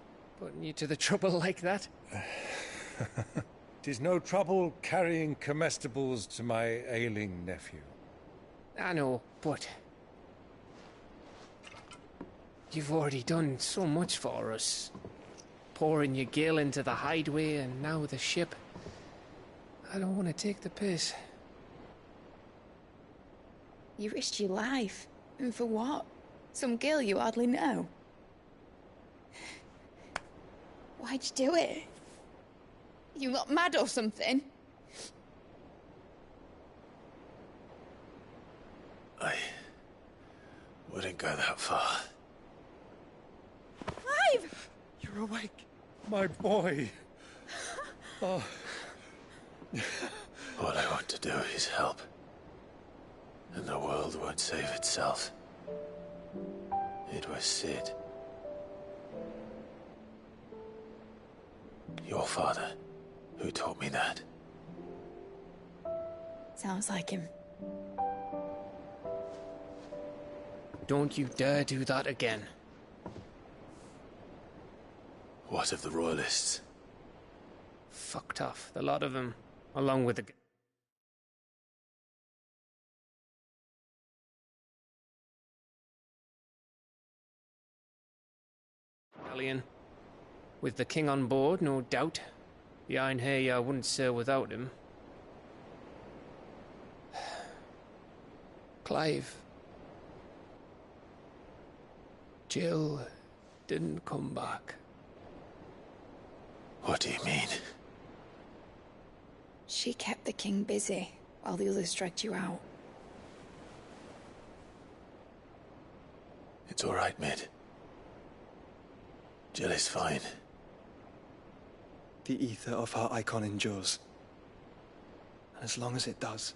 putting you to the trouble like that. 'Tis no trouble carrying comestibles to my ailing nephew. I know, but you've already done so much for us. Pouring your gil into the hideaway and now the ship. I don't want to take the piss. You risked your life. And for what? Some girl you hardly know. Why'd you do it? You not mad or something? I wouldn't go that far. Clive! You're awake, my boy. Oh. All I want to do is help. And the world won't save itself. It was Sid. Your father, who taught me that. Sounds like him. Don't you dare do that again. What of the Royalists? Fucked off, the lot of them, along with the... Galleon. With the king on board, no doubt. The Iron Hair I wouldn't sail without him. Clive. Jill didn't come back. What do you mean? She kept the king busy while the others dragged you out. It's all right, Mid. Jill is fine. The ether of her icon endures. And as long as it does,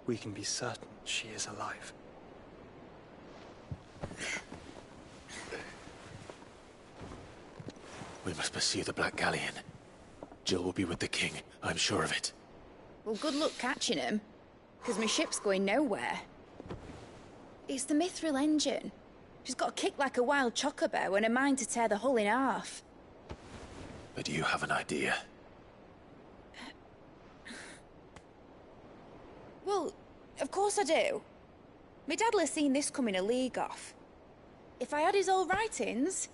we can be certain she is alive. We must pursue the Black Galleon. Jill will be with the king, I'm sure of it. Well, good luck catching him, because my ship's going nowhere. It's the Mithril engine. She's got a kick like a wild chocobo and a mind to tear the hull in half. But you have an idea. Well, of course I do. My dad'll have seen this coming a league off. If I had his old writings...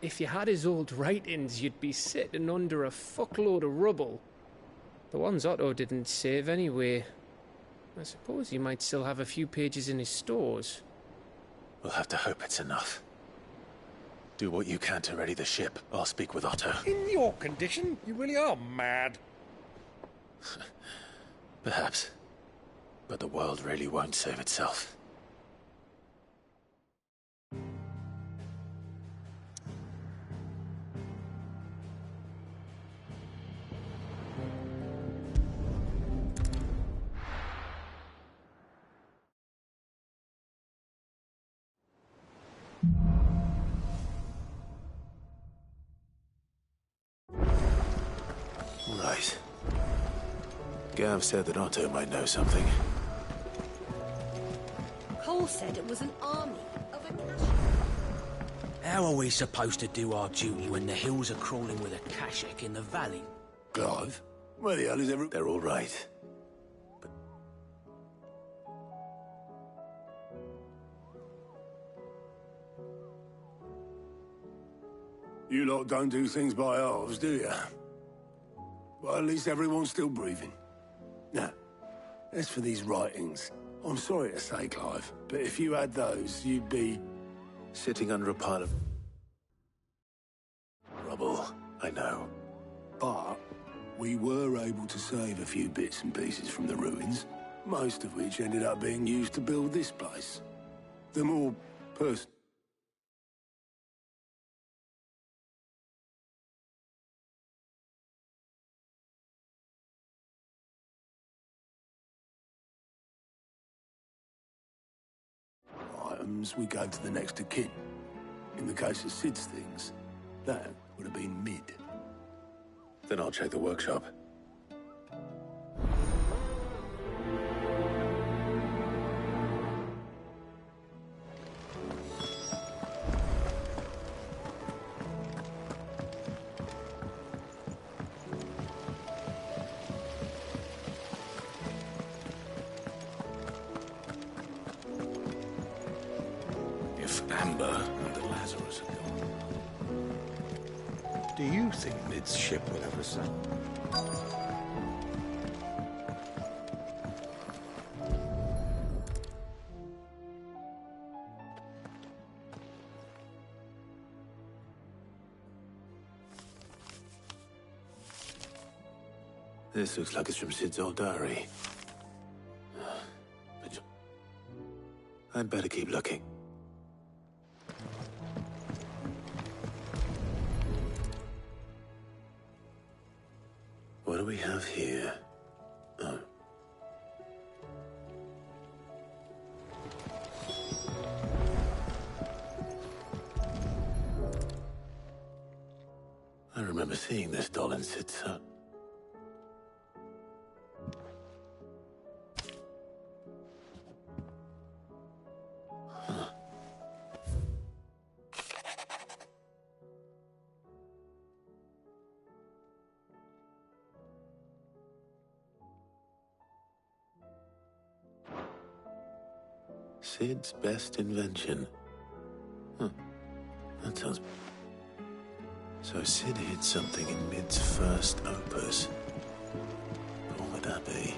If you had his old writings, you'd be sitting under a fuckload of rubble. The ones Otto didn't save anyway. I suppose he might still have a few pages in his stores. We'll have to hope it's enough. Do what you can to ready the ship. I'll speak with Otto. In your condition, you really are mad. Perhaps. But the world really won't save itself. Gav said that Otto might know something. Cole said it was an army of a cash. How are we supposed to do our duty when the hills are crawling with a Kashek in the valley? Clive, where the hell is everyone? They're all right. You lot don't do things by halves, do you? Well, at least everyone's still breathing. Now, as for these writings, I'm sorry to say, Clive, but if you had those, you'd be... Sitting under a pile of... rubble, I know. But we were able to save a few bits and pieces from the ruins, most of which ended up being used to build this place. The more personal... items we gave to the next of kin. In the case of Sid's things, that would have been mid. Then I'll check the workshop. Do you think Mid's ship will ever sail? This looks like it's from Sid's old diary. But I'd better keep looking. What do we have here? Oh. I remember seeing this doll in Sid's hut. Sid's best invention. Huh. That sounds... So Sid hid something in Mid's first opus. But what would that be?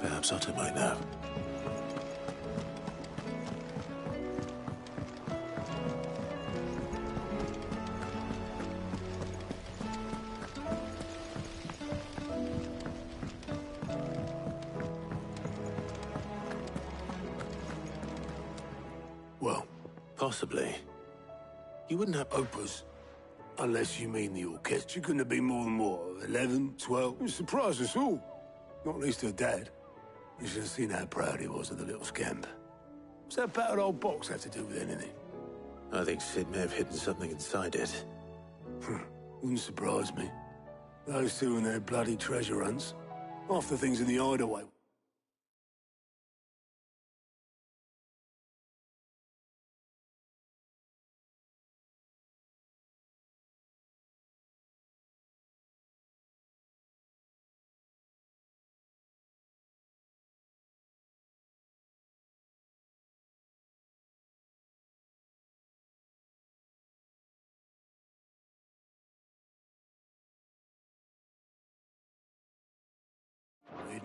Perhaps Otto might know. Possibly. You wouldn't have opus, unless you mean the orchestra. Couldn't have been more than, what, 11, 12? It surprised us all. Not least her dad. You should have seen how proud he was of the little scamp. What's that battered old box have to do with anything? I think Sid may have hidden something inside it. Wouldn't surprise me. Those two and their bloody treasure hunts. Half the things in the hideaway.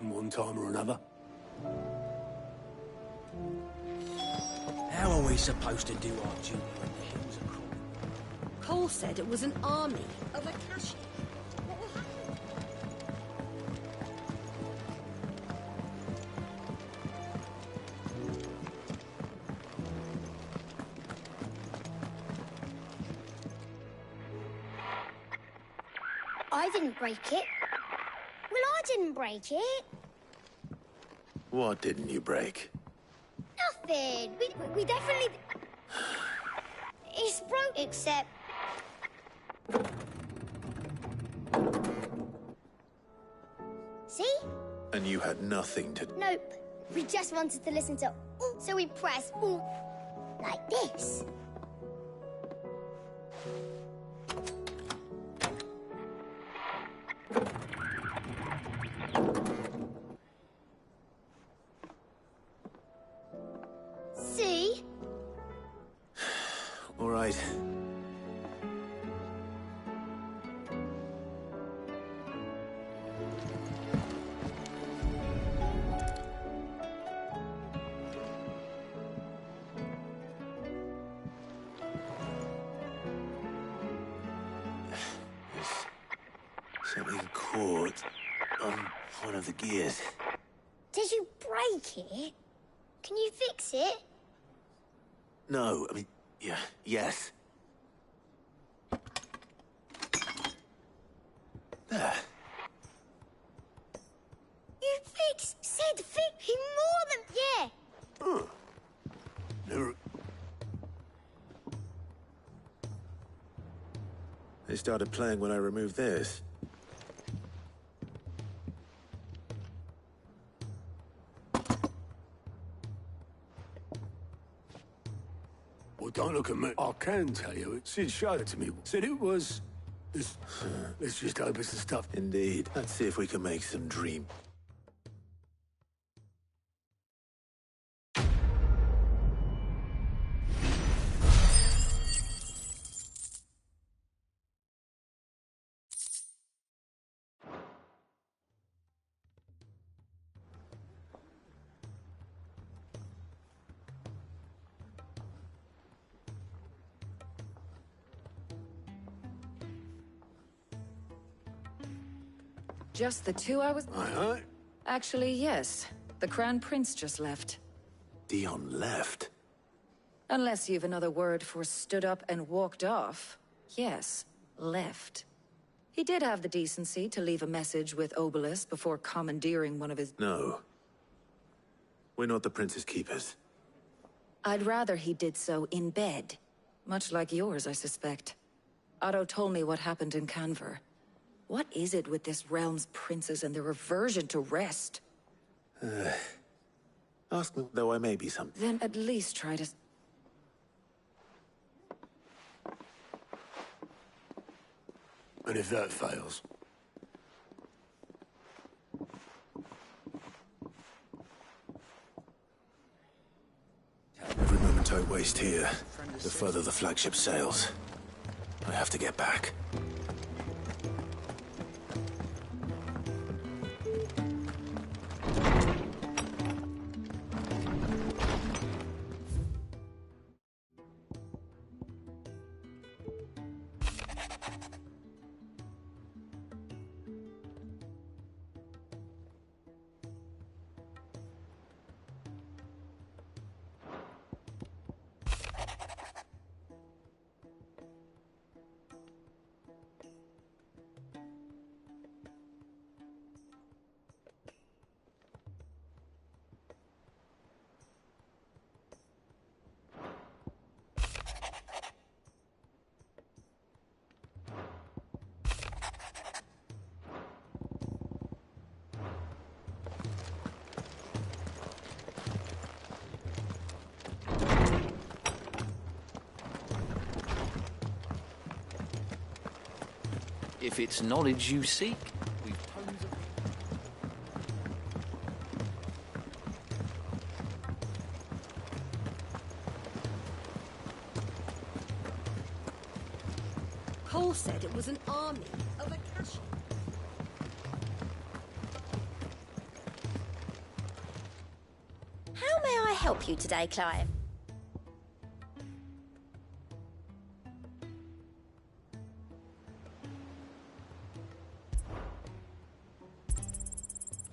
In one time or another. How are we supposed to do our duty when the hills are crawling? Cole said it was an army of a cash. What will happen? I didn't break it. Well, I didn't break it. What didn't you break? Nothing. We definitely... It's broke, except... See? And you had nothing to... Nope. We just wanted to listen to ooh, so we press ooh, like this. See? All right. Something caught on one of the gears. Did you break it? Can you fix it? No, I mean, yeah, yes. There. You said fix him more than... Yeah. Huh. Never... They started playing when I removed this. Well, don't look at me. I can tell you. Sid showed it to me. Said it was... Let's just open some stuff. Indeed. Let's see if we can make some dream. Just the two I was... Aye. Actually, yes. The Crown Prince just left. Dion left? Unless you've another word for stood up and walked off. Yes, left. He did have the decency to leave a message with Obelisk before commandeering one of his... No. We're not the Prince's keepers. I'd rather he did so in bed. Much like yours, I suspect. Otto told me what happened in Canver. What is it with this realm's princes and their aversion to rest? Ask me, though I may be something. Then at least try to... And if that fails? Every moment I waste here, the further the flagship sails. I have to get back. If it's knowledge you seek, we've Cole said it was an army of Akashi. How may I help you today, Clive?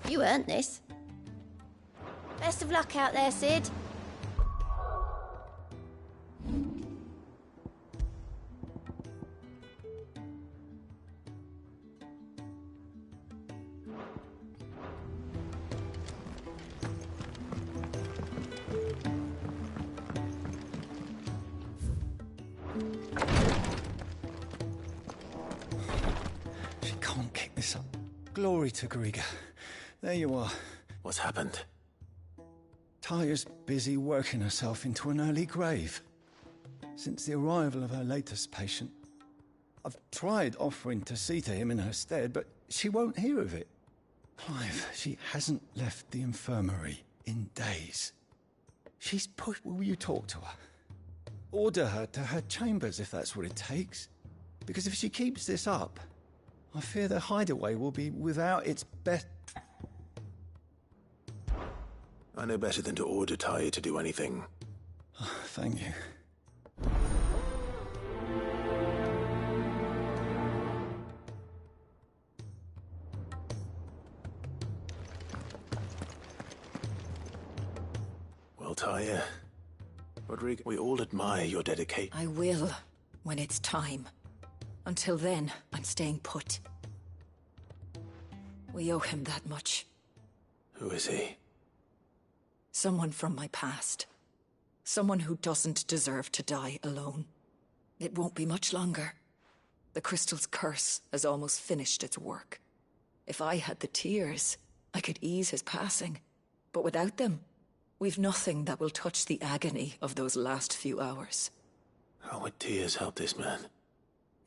You earned this. Best of luck out there, Sid. Glory to Griga. There you are. What's happened? Taya's busy working herself into an early grave. Since the arrival of her latest patient, I've tried offering to see to him in her stead, but she won't hear of it. Clive, she hasn't left the infirmary in days. She's pushed. Will you talk to her? Order her to her chambers if that's what it takes. Because if she keeps this up, I fear the hideaway will be without its best. I know better than to order Taya to do anything. Thank you. Well, Taya, Rodrigo, we all admire your dedication. I will, when it's time. Until then, I'm staying put. We owe him that much. Who is he? Someone from my past. Someone who doesn't deserve to die alone. It won't be much longer. The crystal's curse has almost finished its work. If I had the tears, I could ease his passing. But without them, we've nothing that will touch the agony of those last few hours. How would tears help this man?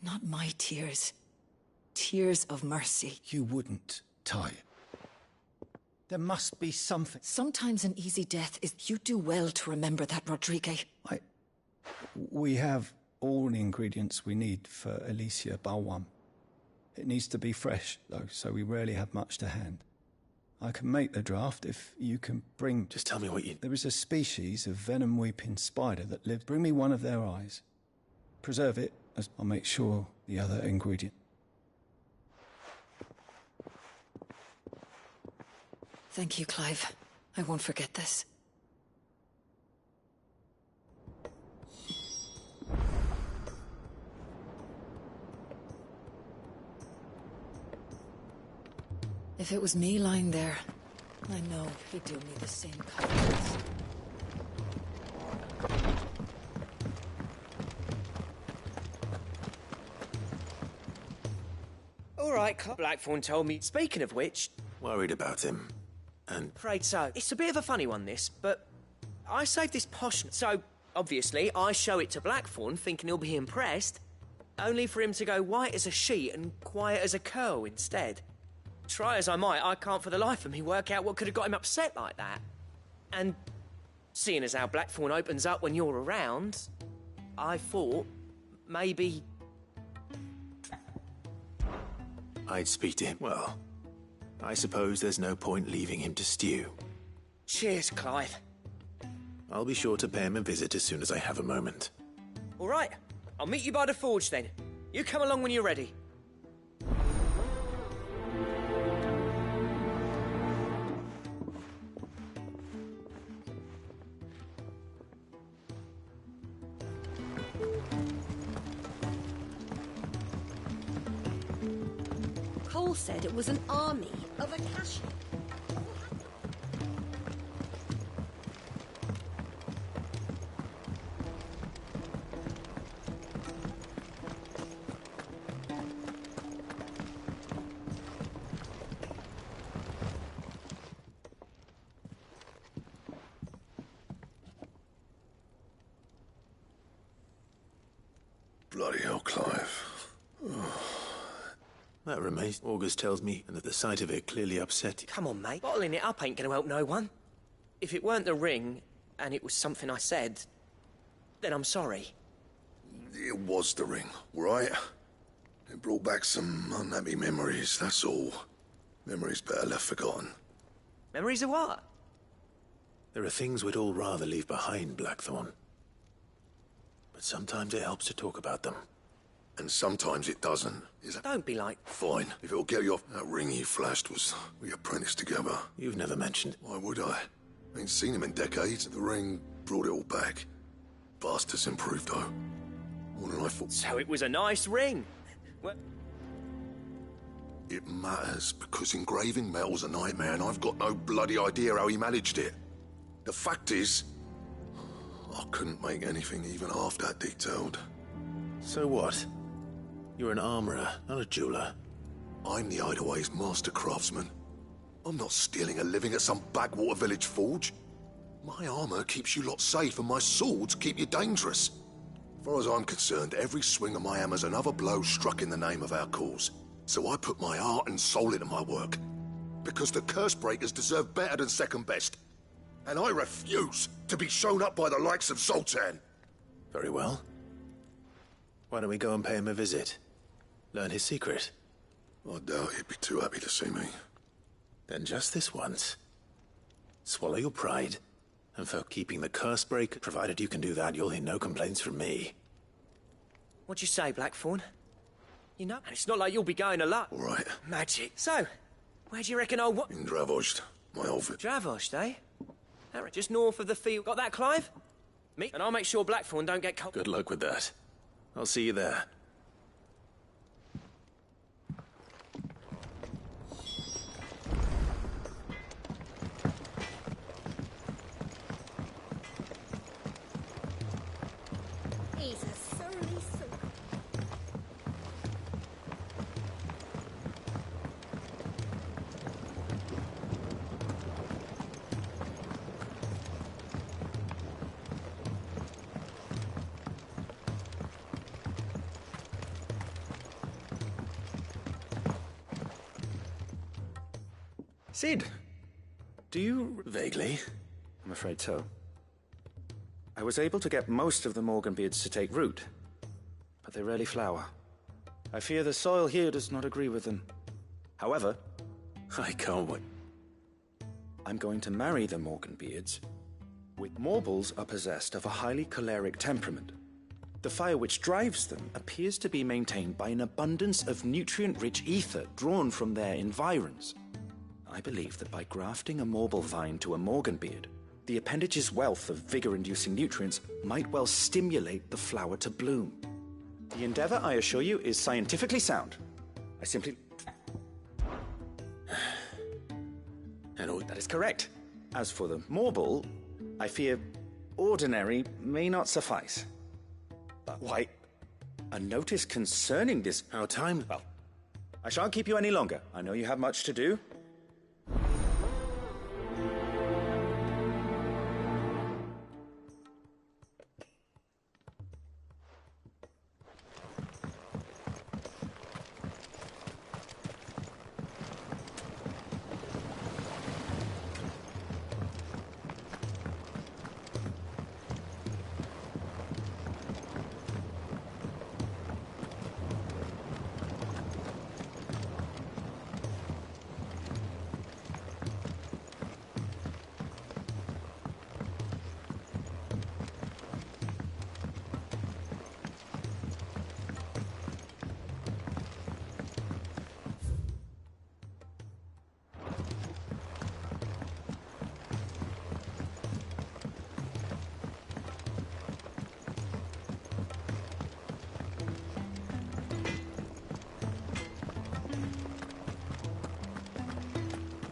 Not my tears. Tears of mercy. You wouldn't, Ty. There must be something. Sometimes an easy death is... You do well to remember that, Rodrigue. We have all the ingredients we need for Alicia Balwam. It needs to be fresh, though, so we rarely have much to hand. I can make the draft if you can bring... Just tell me what you... There is a species of venom-weeping spider that lives... Bring me one of their eyes. Preserve it, as I'll make sure the other ingredient... Thank you, Clive. I won't forget this. If it was me lying there, I know he'd do me the same kindness. All right, Blackthorn told me. Speaking of which... Worried about him. And... Afraid so. It's a bit of a funny one, this, but... I saved this posh... So, obviously, I show it to Blackthorn, thinking he'll be impressed, only for him to go white as a sheet and quiet as a curl instead. Try as I might, I can't for the life of me work out what could have got him upset like that. And, seeing as how Blackthorn opens up when you're around, I thought, maybe... I'd speak to him. Well... I suppose there's no point leaving him to stew. Cheers, Clive. I'll be sure to pay him a visit as soon as I have a moment. All right, I'll meet you by the forge then. You come along when you're ready. Cole said it was an army of Akashi. Bloody hell, Clive. That remains. August tells me, and that the sight of it clearly upset you. Come on, mate. Bottling it up ain't gonna help no one. If it weren't the ring, and it was something I said, then I'm sorry. It was the ring, right? It brought back some unhappy memories, that's all. Memories better left forgotten. Memories of what? There are things we'd all rather leave behind, Blackthorn. But sometimes it helps to talk about them. And sometimes it doesn't. Is it? Don't be like... Fine. If it'll get you off... That ring you flashed was... We apprenticed together. You've never mentioned... Why would I? Ain't seen him in decades. The ring brought it all back. Bastards improved, though. More than I thought. So it was a nice ring. Well... It matters, because engraving metal's a nightmare, and I've got no bloody idea how he managed it. The fact is... I couldn't make anything even half that detailed. So what? You're an armorer, not a jeweler. I'm the Hideaway's master craftsman. I'm not stealing a living at some backwater village forge. My armor keeps you lot safe and my swords keep you dangerous. As far as I'm concerned, every swing of my hammer's another blow struck in the name of our cause. So I put my heart and soul into my work. Because the curse breakers deserve better than second best. And I refuse to be shown up by the likes of Zoltan. Very well. Why don't we go and pay him a visit? Learn his secret. I doubt he'd be too happy to see me. Then just this once. Swallow your pride. And for keeping the curse break, provided you can do that, you'll hear no complaints from me. What'd you say, Blackthorn? You know, and it's not like you'll be going alone. All right. Magic. So, where do you reckon old what? In Dravost, my old village. Dravost, eh? Just north of the field. Got that, Clive? Me? And I'll make sure Blackthorn don't get cold. Good luck with that. I'll see you there. He's a surly soul. Sid, do you... Vaguely. I'm afraid so. I was able to get most of the Morganbeards to take root, but they rarely flower. I fear the soil here does not agree with them. However... I can't wait. I'm going to marry the Morganbeards. Morbles are possessed of a highly choleric temperament. The fire which drives them appears to be maintained by an abundance of nutrient-rich ether drawn from their environs. I believe that by grafting a Morble vine to a Morganbeard, the appendage's wealth of vigor-inducing nutrients might well stimulate the flower to bloom. The endeavor, I assure you, is scientifically sound. I simply... That is correct. As for the Morble, I fear ordinary may not suffice. But why... A notice concerning this... Our time... Well, I shan't keep you any longer. I know you have much to do.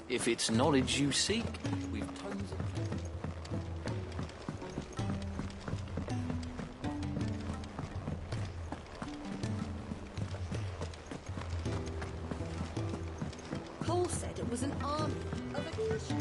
If it's knowledge you seek, we've tons of... Cole said it was an army of Acacia.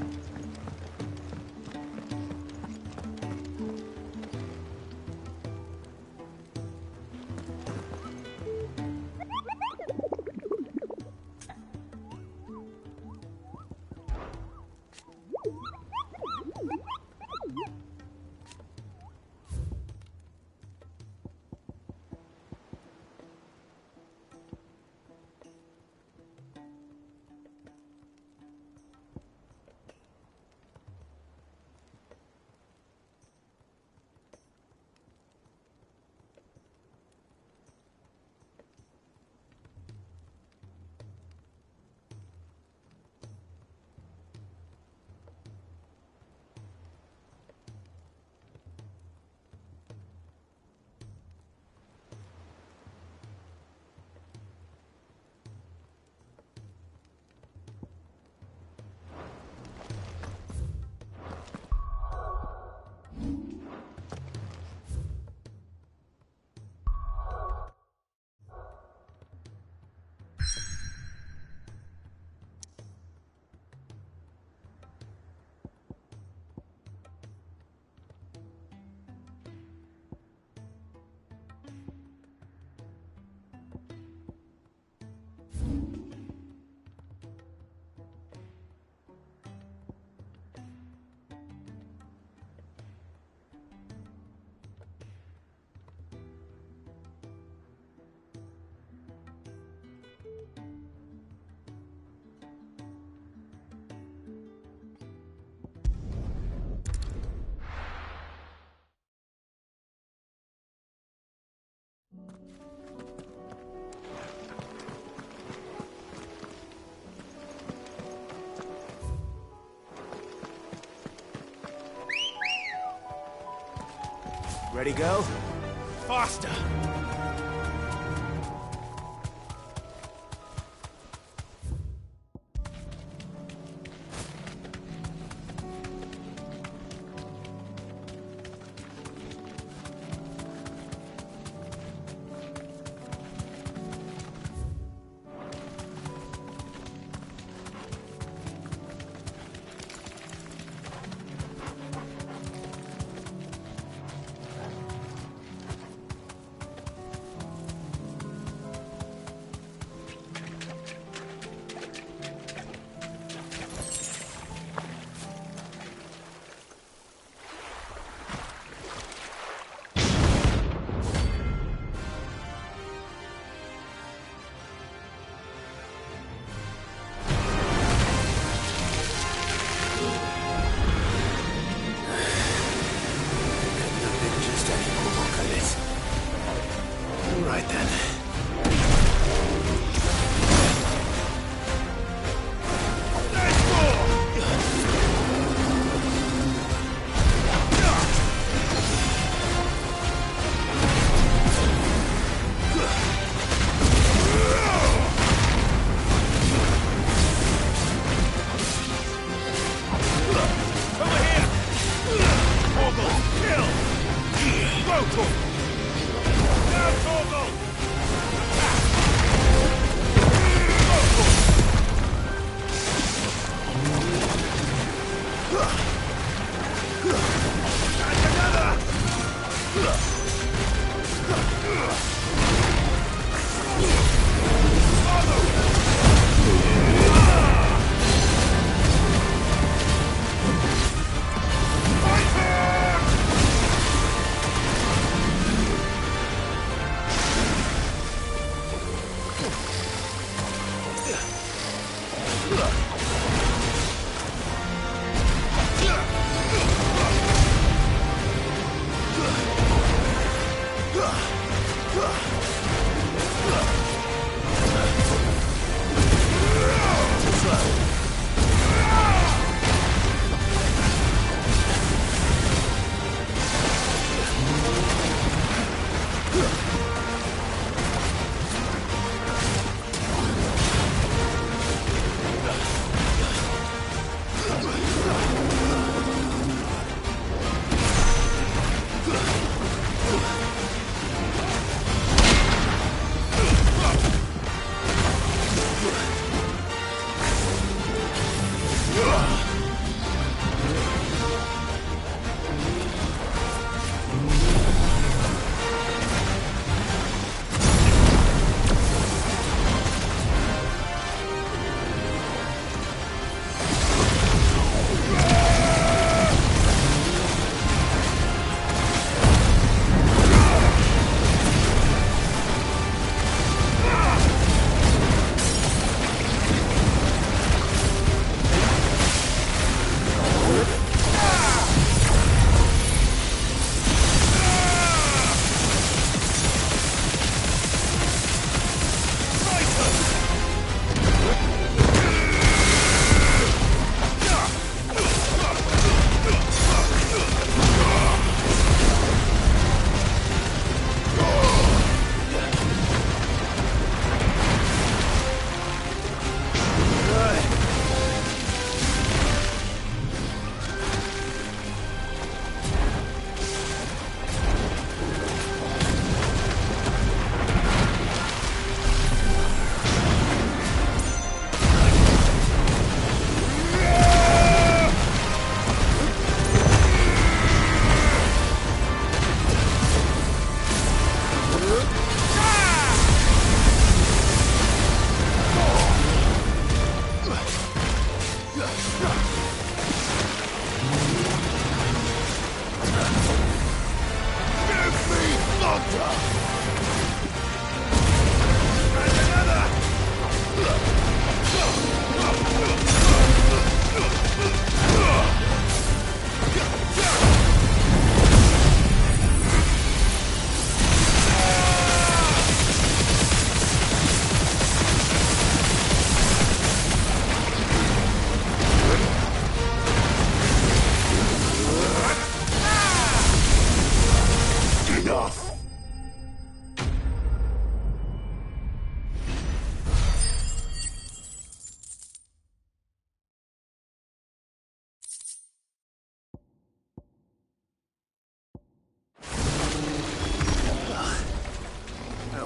Ready, go? Faster! Right then.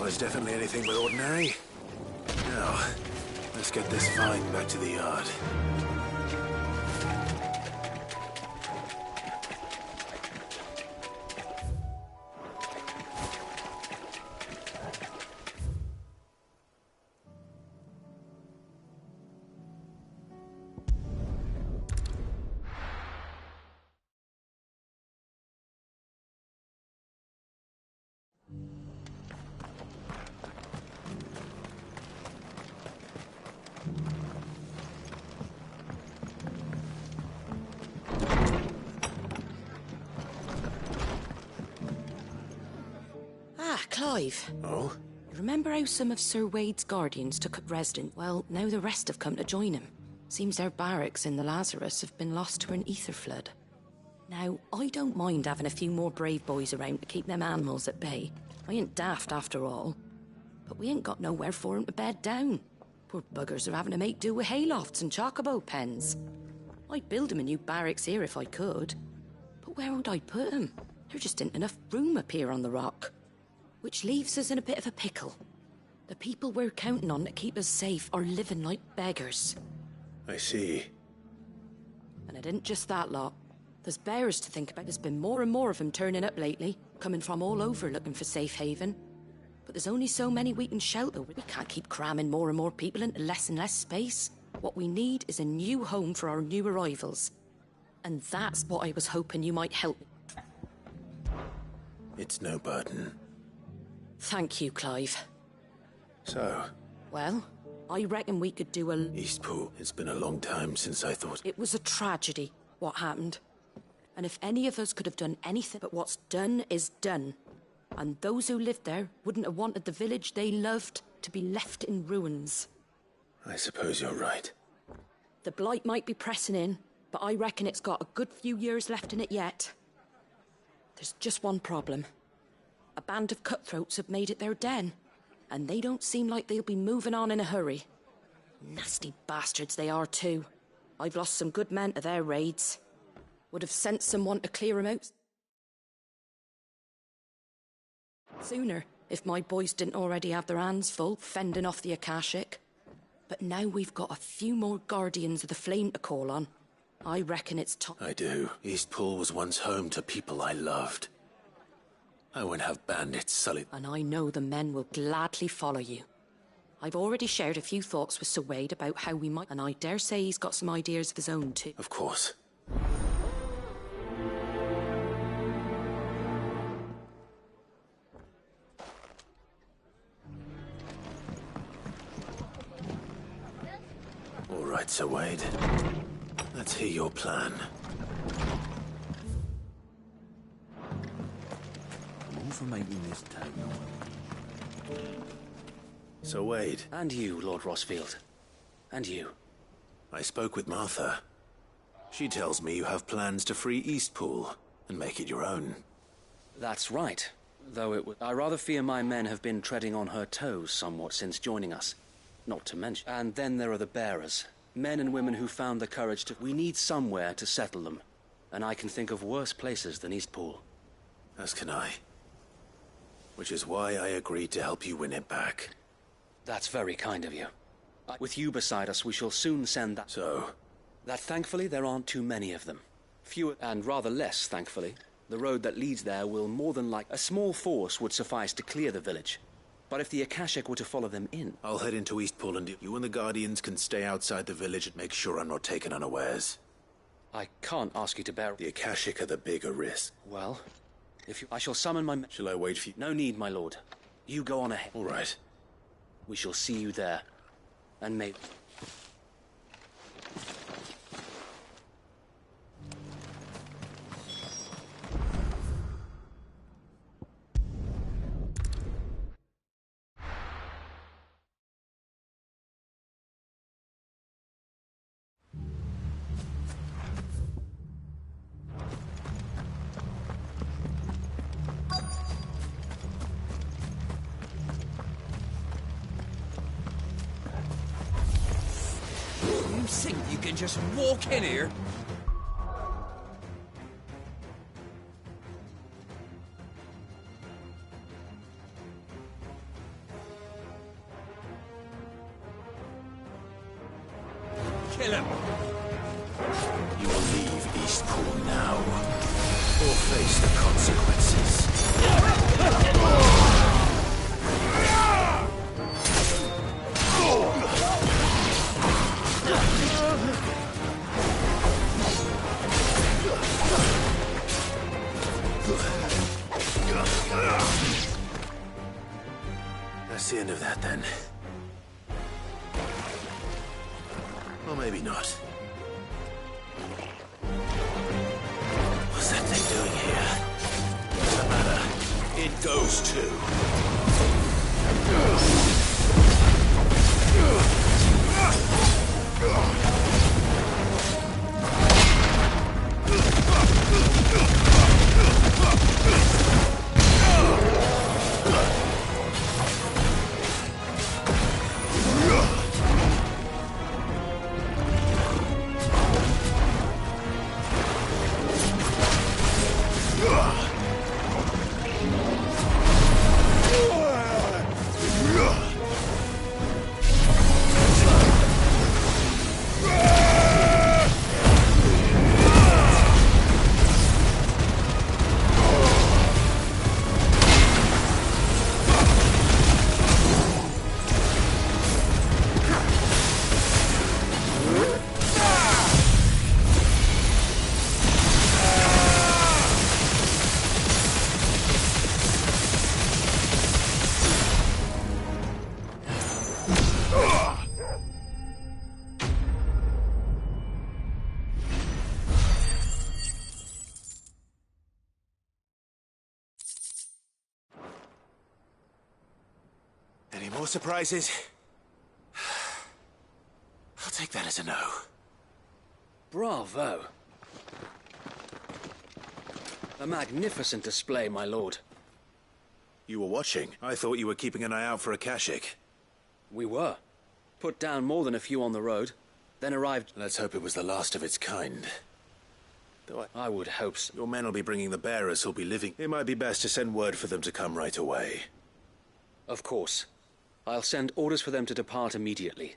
was definitely anything but ordinary. Now, let's get this find back to the yard. Clive. Oh? Remember how some of Sir Wade's guardians took up residence? Well, now the rest have come to join him. Seems their barracks in the Lazarus have been lost to an ether flood. Now, I don't mind having a few more brave boys around to keep them animals at bay. I ain't daft after all. But we ain't got nowhere for 'em to bed down. Poor buggers are having to make do with haylofts and chocobo pens. I'd build 'em a new barracks here if I could. But where would I put 'em? There just ain't enough room up here on the rock. Which leaves us in a bit of a pickle. The people we're counting on to keep us safe are living like beggars. I see. And it ain't just that lot. There's bears to think about. There's been more and more of them turning up lately, coming from all over looking for safe haven. But there's only so many we can shelter. We can't keep cramming more and more people into less and less space. What we need is a new home for our new arrivals. And that's what I was hoping you might help me. It's no burden. Thank you, Clive. So? Well, I reckon we could do a... Eastpool. It's been a long time since I thought... It was a tragedy, what happened. And if any of us could have done anything, but what's done is done. And those who lived there wouldn't have wanted the village they loved to be left in ruins. I suppose you're right. The blight might be pressing in, but I reckon it's got a good few years left in it yet. There's just one problem. A band of cutthroats have made it their den, and they don't seem like they'll be moving on in a hurry. Nasty bastards they are too. I've lost some good men to their raids. Would have sent someone to clear 'em out sooner, if my boys didn't already have their hands full fending off the Akashic. But now we've got a few more guardians of the flame to call on. I reckon it's time. I do. Eastpool was once home to people I loved. I won't have bandits sully. And I know the men will gladly follow you. I've already shared a few thoughts with Sir Wade about how we might, and I dare say he's got some ideas of his own too. Of course. All right, Sir Wade. Let's hear your plan. For making this town. So Wade. And you, Lord Rossfield. And you. I spoke with Martha. She tells me you have plans to free Eastpool and make it your own. That's right. Though I rather fear my men have been treading on her toes somewhat since joining us. Not to mention. And then there are the bearers. Men and women who found the courage to... We need somewhere to settle them. And I can think of worse places than Eastpool. As can I. Which is why I agreed to help you win it back. That's very kind of you. With you beside us, we shall soon send that... So? That thankfully there aren't too many of them. Fewer, and rather less, thankfully. The road that leads there will more than like... A small force would suffice to clear the village. But if the Akashic were to follow them in... I'll head into Eastpool and you and the Guardians can stay outside the village and make sure I'm not taken unawares. I can't ask you to bear... The Akashic are the bigger risk. Well... I shall summon my... Shall I wait for you? No need, my lord. You go on ahead. All right. We shall see you there. And maybe... You can just walk in here. Eastpool now, or face the consequences. That's the end of that, then. Or maybe not. What's that thing doing here? What's the matter? It goes too. Any more surprises? I'll take that as a no. Bravo. A magnificent display, my lord. You were watching. I thought you were keeping an eye out for a Kashik. We were. Put down more than a few on the road, then arrived... Let's hope it was the last of its kind. Though I would hope so. Your men will be bringing the bearers who'll be living. It might be best to send word for them to come right away. Of course. I'll send orders for them to depart immediately.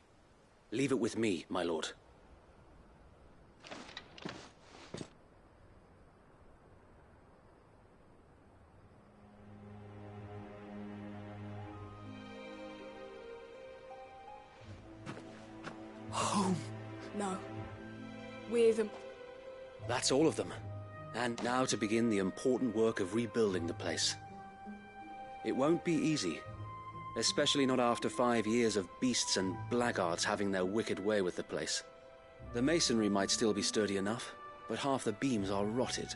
Leave it with me, my lord. Home. No. With them. That's all of them. And now to begin the important work of rebuilding the place. It won't be easy. Especially not after 5 years of beasts and blackguards having their wicked way with the place. The masonry might still be sturdy enough, but half the beams are rotted.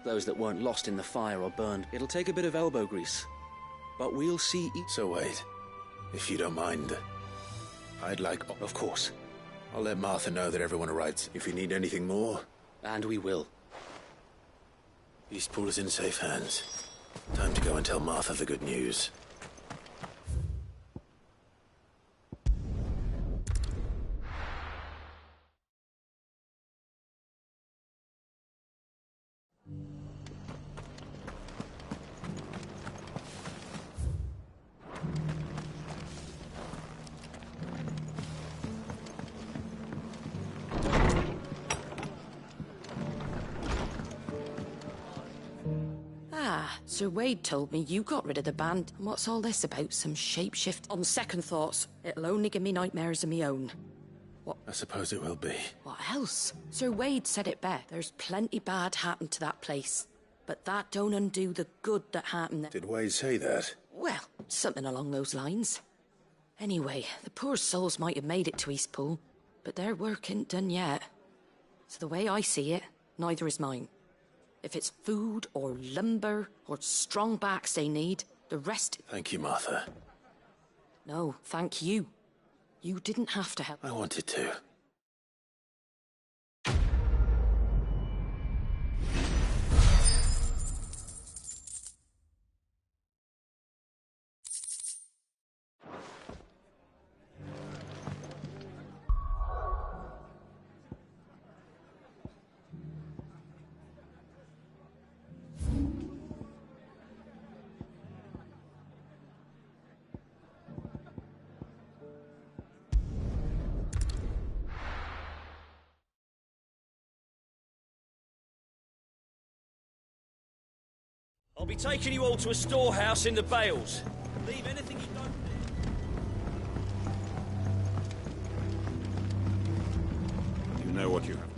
Those that weren't lost in the fire or burned. It'll take a bit of elbow grease. But we'll see... So wait, if you don't mind, I'd like... Of course. I'll let Martha know that everyone arrives. If you need anything more... And we will. Eastpool is in safe hands. Time to go and tell Martha the good news. Sir Wade told me you got rid of the band. And what's all this about? Some shapeshift? On second thoughts, it'll only give me nightmares of me own. What? I suppose it will be. What else? Sir Wade said it best. There's plenty bad happened to that place. But that don't undo the good that happened there. Did Wade say that? Well, something along those lines. Anyway, the poor souls might have made it to Eastpool, but their work ain't done yet. So the way I see it, neither is mine. If it's food or lumber or strong backs they need, the rest... Thank you, Martha. No, thank you. You didn't have to help. I wanted to. I'll be taking you all to a storehouse in the Bales. Leave anything you don't need. You know what you have.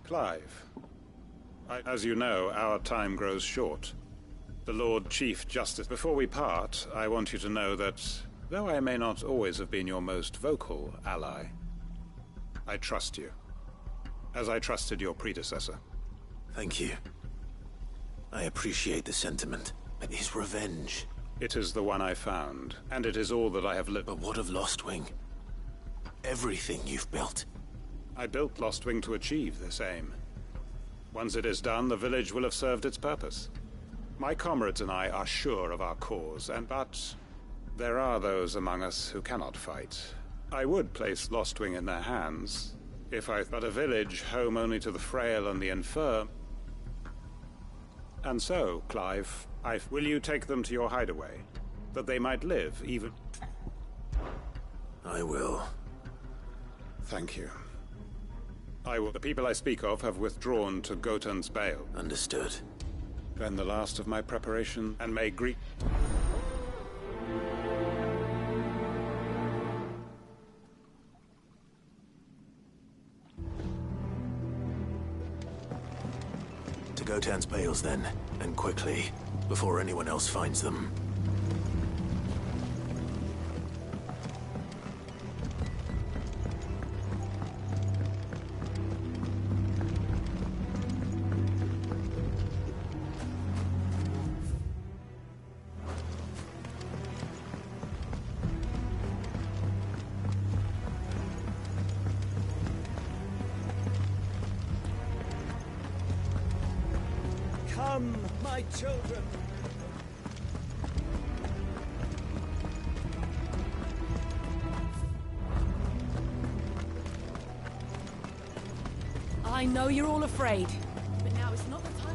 Clive. As you know, our time grows short. The Lord Chief Justice. Before we part, I want you to know that, though I may not always have been your most vocal ally, I trust you, as I trusted your predecessor. Thank you. I appreciate the sentiment, but his revenge... It is the one I found, and it is all that I have lived. But what of Lostwing? Everything you've built. I built Lostwing to achieve this aim. Once it is done, the village will have served its purpose. My comrades and I are sure of our cause, but there are those among us who cannot fight. I would place Lostwing in their hands, but a village home only to the frail and the infirm. And so, Clive, will you take them to your hideaway, that they might live even... I will. Thank you. I will. The people I speak of have withdrawn to Goten's Bale. Understood. Then the last of my preparation, and may greet... To Goten's Bales, then, and quickly, before anyone else finds them. Come, my children. I know you're all afraid, but now is not the time.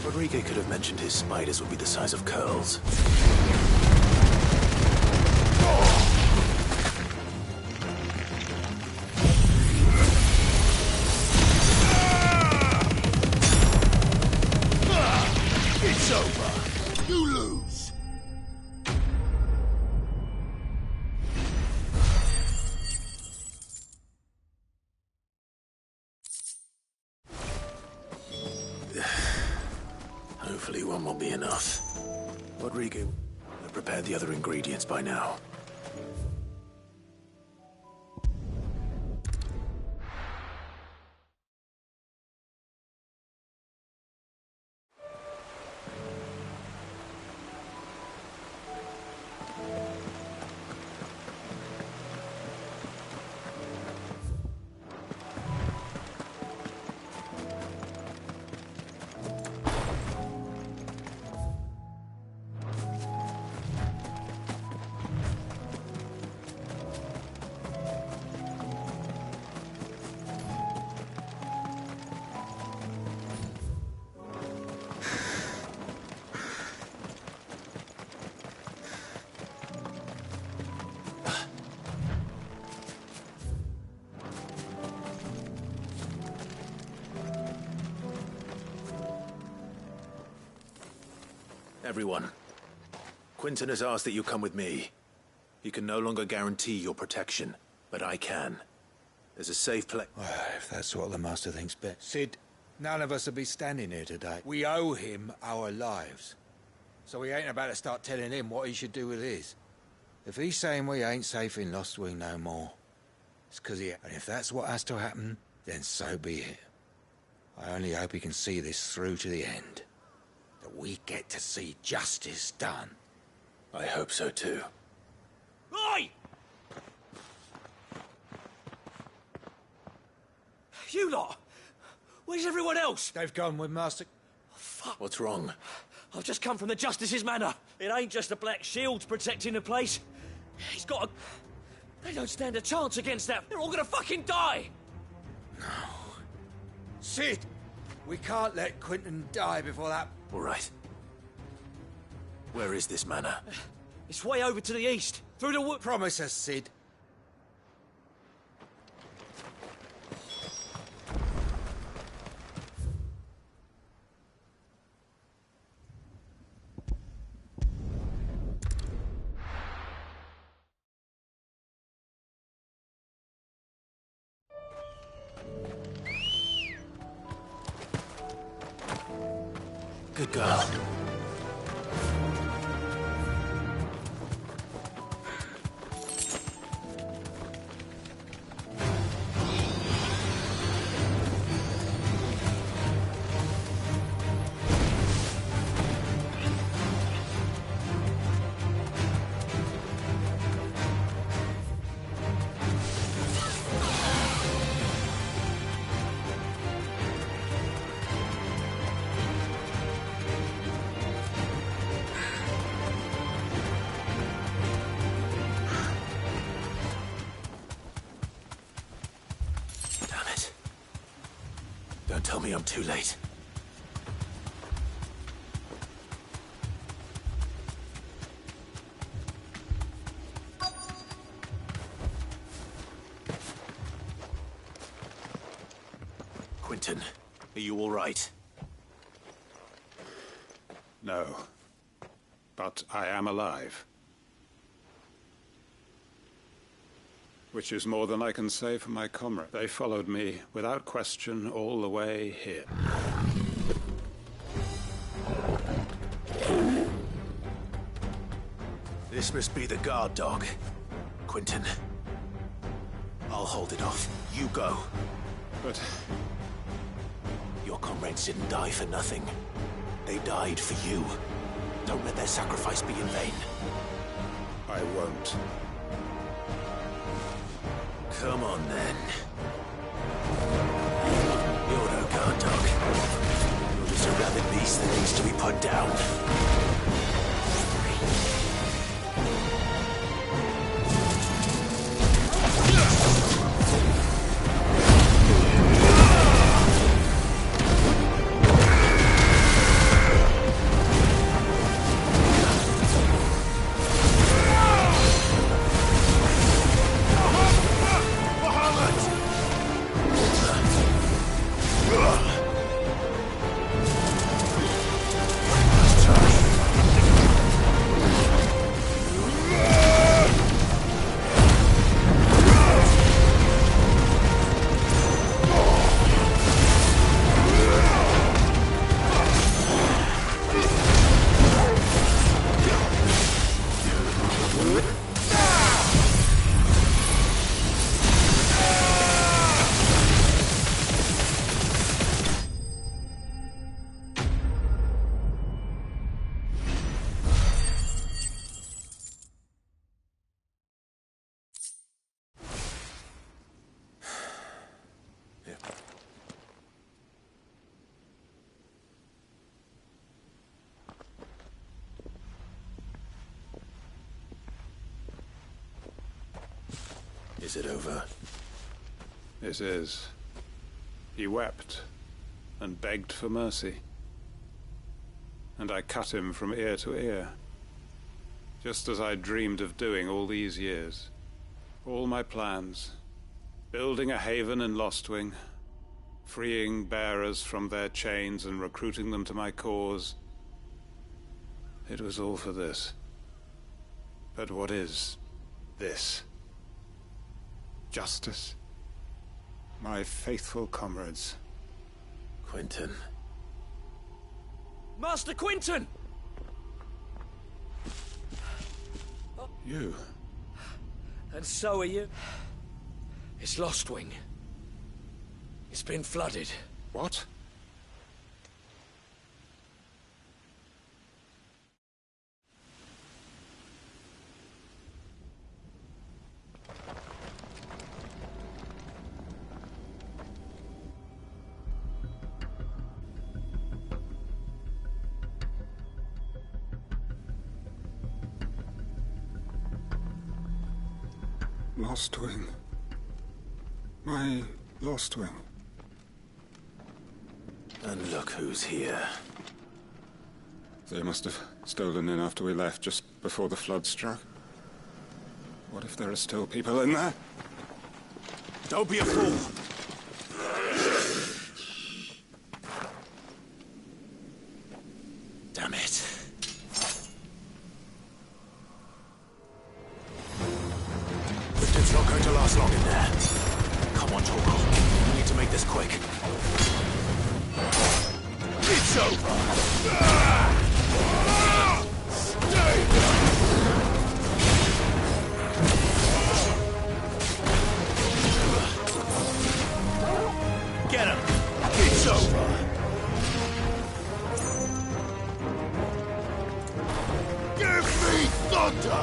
Rodrigo could have mentioned his spiders would be the size of curls. It's over. You lose. Hopefully one will be enough. Rodrigo, I've prepared the other ingredients by now. Everyone, Quinton has asked that you come with me. He can no longer guarantee your protection, but I can. There's a safe place. Well, if that's what the Master thinks best. Sid, none of us will be standing here today. We owe him our lives. So we ain't about to start telling him what he should do with his. If he's saying we ain't safe in Lostwing no more, it's 'cause he... And if that's what has to happen, then so be it. I only hope he can see this through to the end. That we get to see justice done. I hope so too. Oi! You lot! Where's everyone else? They've gone with Master... Fuck. What's wrong? I've just come from the Justice's manor. It ain't just the Black Shields protecting the place. He's got a... They don't stand a chance against that. They're all gonna fucking die! Sid! We can't let Quentin die before that... All right. Where is this manor? It's way over to the east, through the wood... Promise us, Sid. Good girl. Don't tell me I'm too late. Quentin, are you all right? No. But I am alive. Which is more than I can say for my comrade. They followed me, without question, all the way here. This must be the guard dog. Quentin. I'll hold it off. You go. But... Your comrades didn't die for nothing. They died for you. Don't let their sacrifice be in vain. I won't. Come on, then. You're no guard dog. You're just a rabid beast that needs to be put down. Is it over? It is. He wept and begged for mercy. And I cut him from ear to ear. Just as I dreamed of doing all these years. All my plans. Building a haven in Lostwing. Freeing bearers from their chains and recruiting them to my cause. It was all for this. But what is this? Justice. My faithful comrades. Quentin. Master Quentin! You. And so are you. It's Lostwing. It's been flooded. What? Lost Wing. My Lost Wing. And look who's here. They must have stolen in after we left, just before the flood struck. What if there are still people in there? Don't be a fool! Damn it. It's not going to last long in there. Come on, Torgal. We need to make this quick. It's over! Get him! It's over! Give me thunder!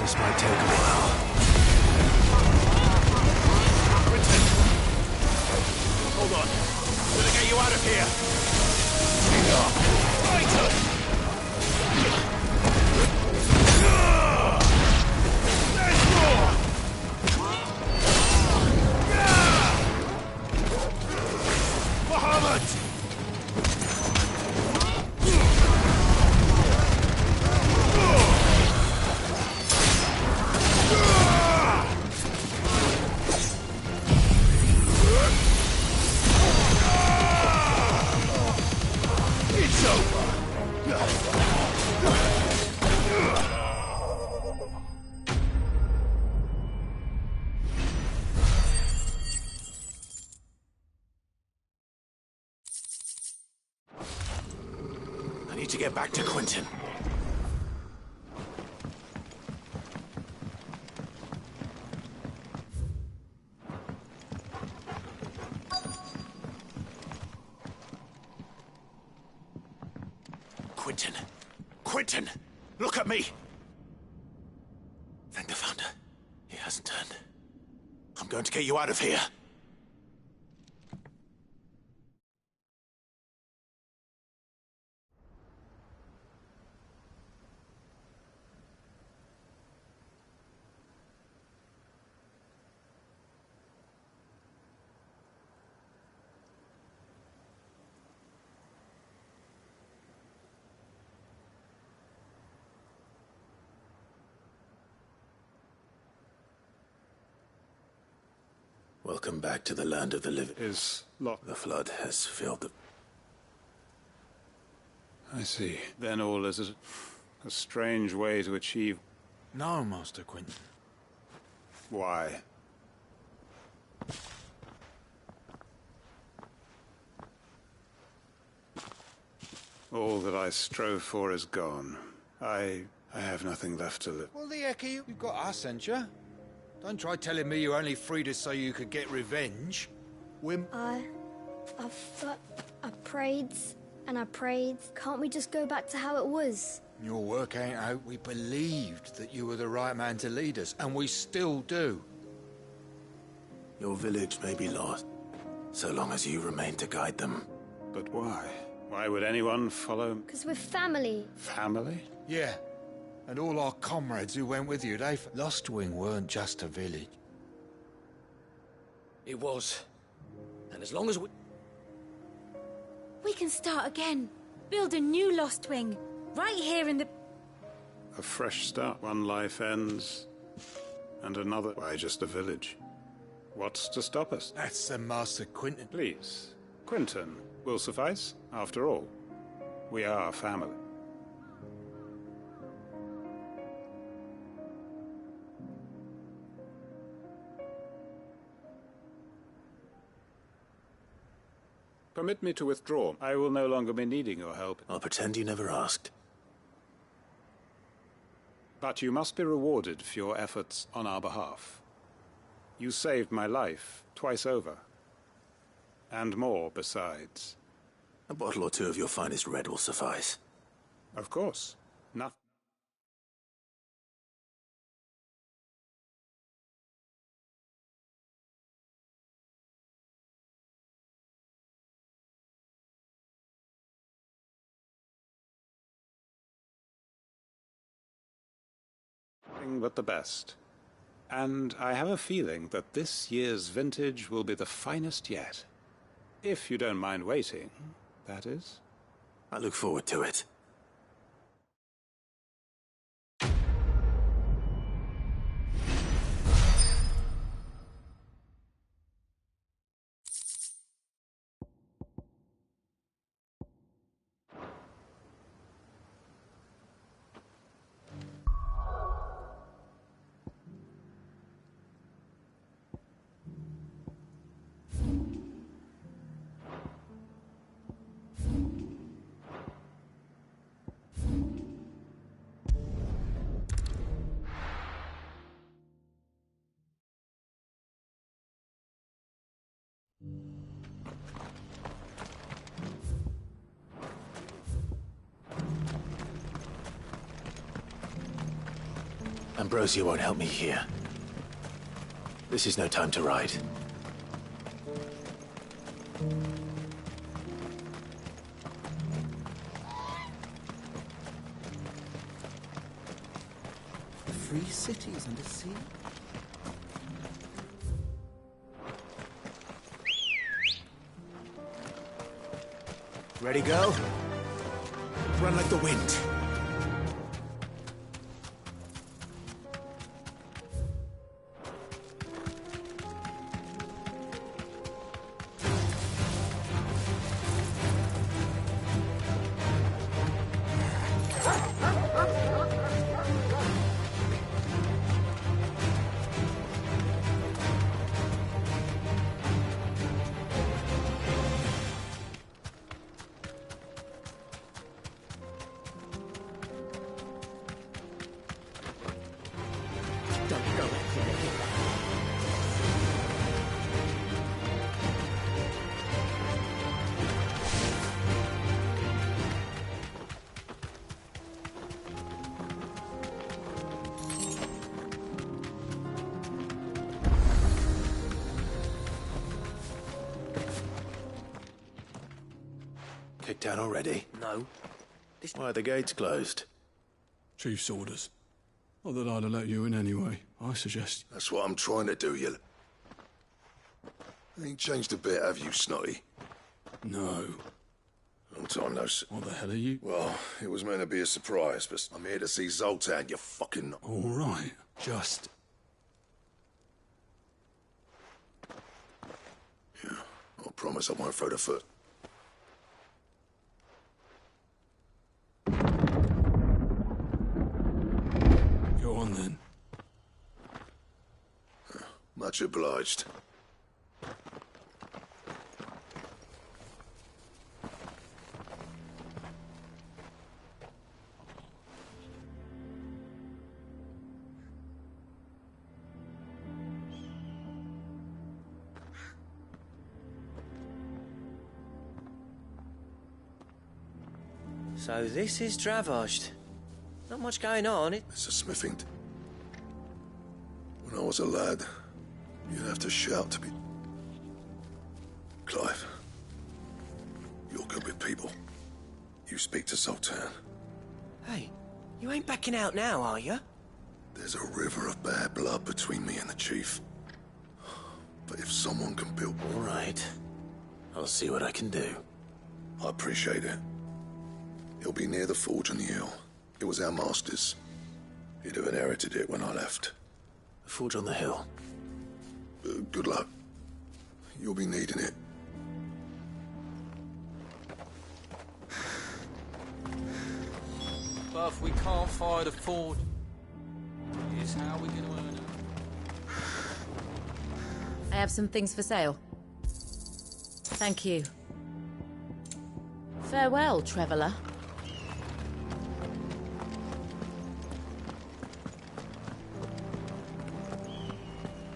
This might take a while. Quentin! Hold on. I'm gonna get you out of here. Fighter! There's more! Muhammad! I need to get back to Quentin. Quentin! Quentin! Look at me! Thank the Founder. He hasn't turned. I'm going to get you out of here. Welcome back to the land of the living. Is locked. The flood has filled the... I see. Then all is a strange way to achieve... No, Master Quentin. Why? All that I strove for is gone. I have nothing left to live. Well, the heck are you? You've got us, ain't you? Don't try telling me you only freed us so you could get revenge. I prayed, and I prayed. Can't we just go back to how it was? Your work ain't out. We believed that you were the right man to lead us, and we still do. Your village may be lost, so long as you remain to guide them. But why? Why would anyone follow? Because we're family. Family? Yeah. And all our comrades who went with you, Lost Wing weren't just a village. It was. And as long as We can start again. Build a new Lost Wing. Right here in the... A fresh start. One life ends, and another. Why, just a village. What's to stop us? That's the Master Quinton. Please. Quinton will suffice, after all. We are family. Permit me to withdraw. I will no longer be needing your help. I'll pretend you never asked. But you must be rewarded for your efforts on our behalf. You saved my life twice over. And more besides. A bottle or two of your finest red will suffice. Of course. Nothing. But the best. And I have a feeling that this year's vintage will be the finest yet. If you don't mind waiting, that is. I look forward to it. Ambrosia won't help me here. This is no time to ride. Free cities under sea? Ready, go? Run like the wind. Kicked down already? No. Why are the gates closed? Chief's orders. Not that I'd have let you in anyway. I suggest... That's what I'm trying to do, you... Ain't changed a bit, have you, Snotty? No. Long time no see. What the hell are you? Well, it was meant to be a surprise, but I'm here to see Zoltan, you fucking... All right. Just... Yeah, I promise I won't throw the foot. Go on, then. Much obliged. So this is Dravosht. Not much going on. It's a smithing. When I was a lad, you'd have to shout to be... Clive, you're good with people. You speak to Zoltan. Hey, you ain't backing out now, are you? There's a river of bad blood between me and the chief. But if someone can build... All right. I'll see what I can do. I appreciate it. It'll be near the forge on the hill. It was our master's. He'd have inherited it when I left. The forge on the hill. Good luck. You'll be needing it. But if we can't find a forge, here's how we're gonna earn it. I have some things for sale. Thank you. Farewell, traveller.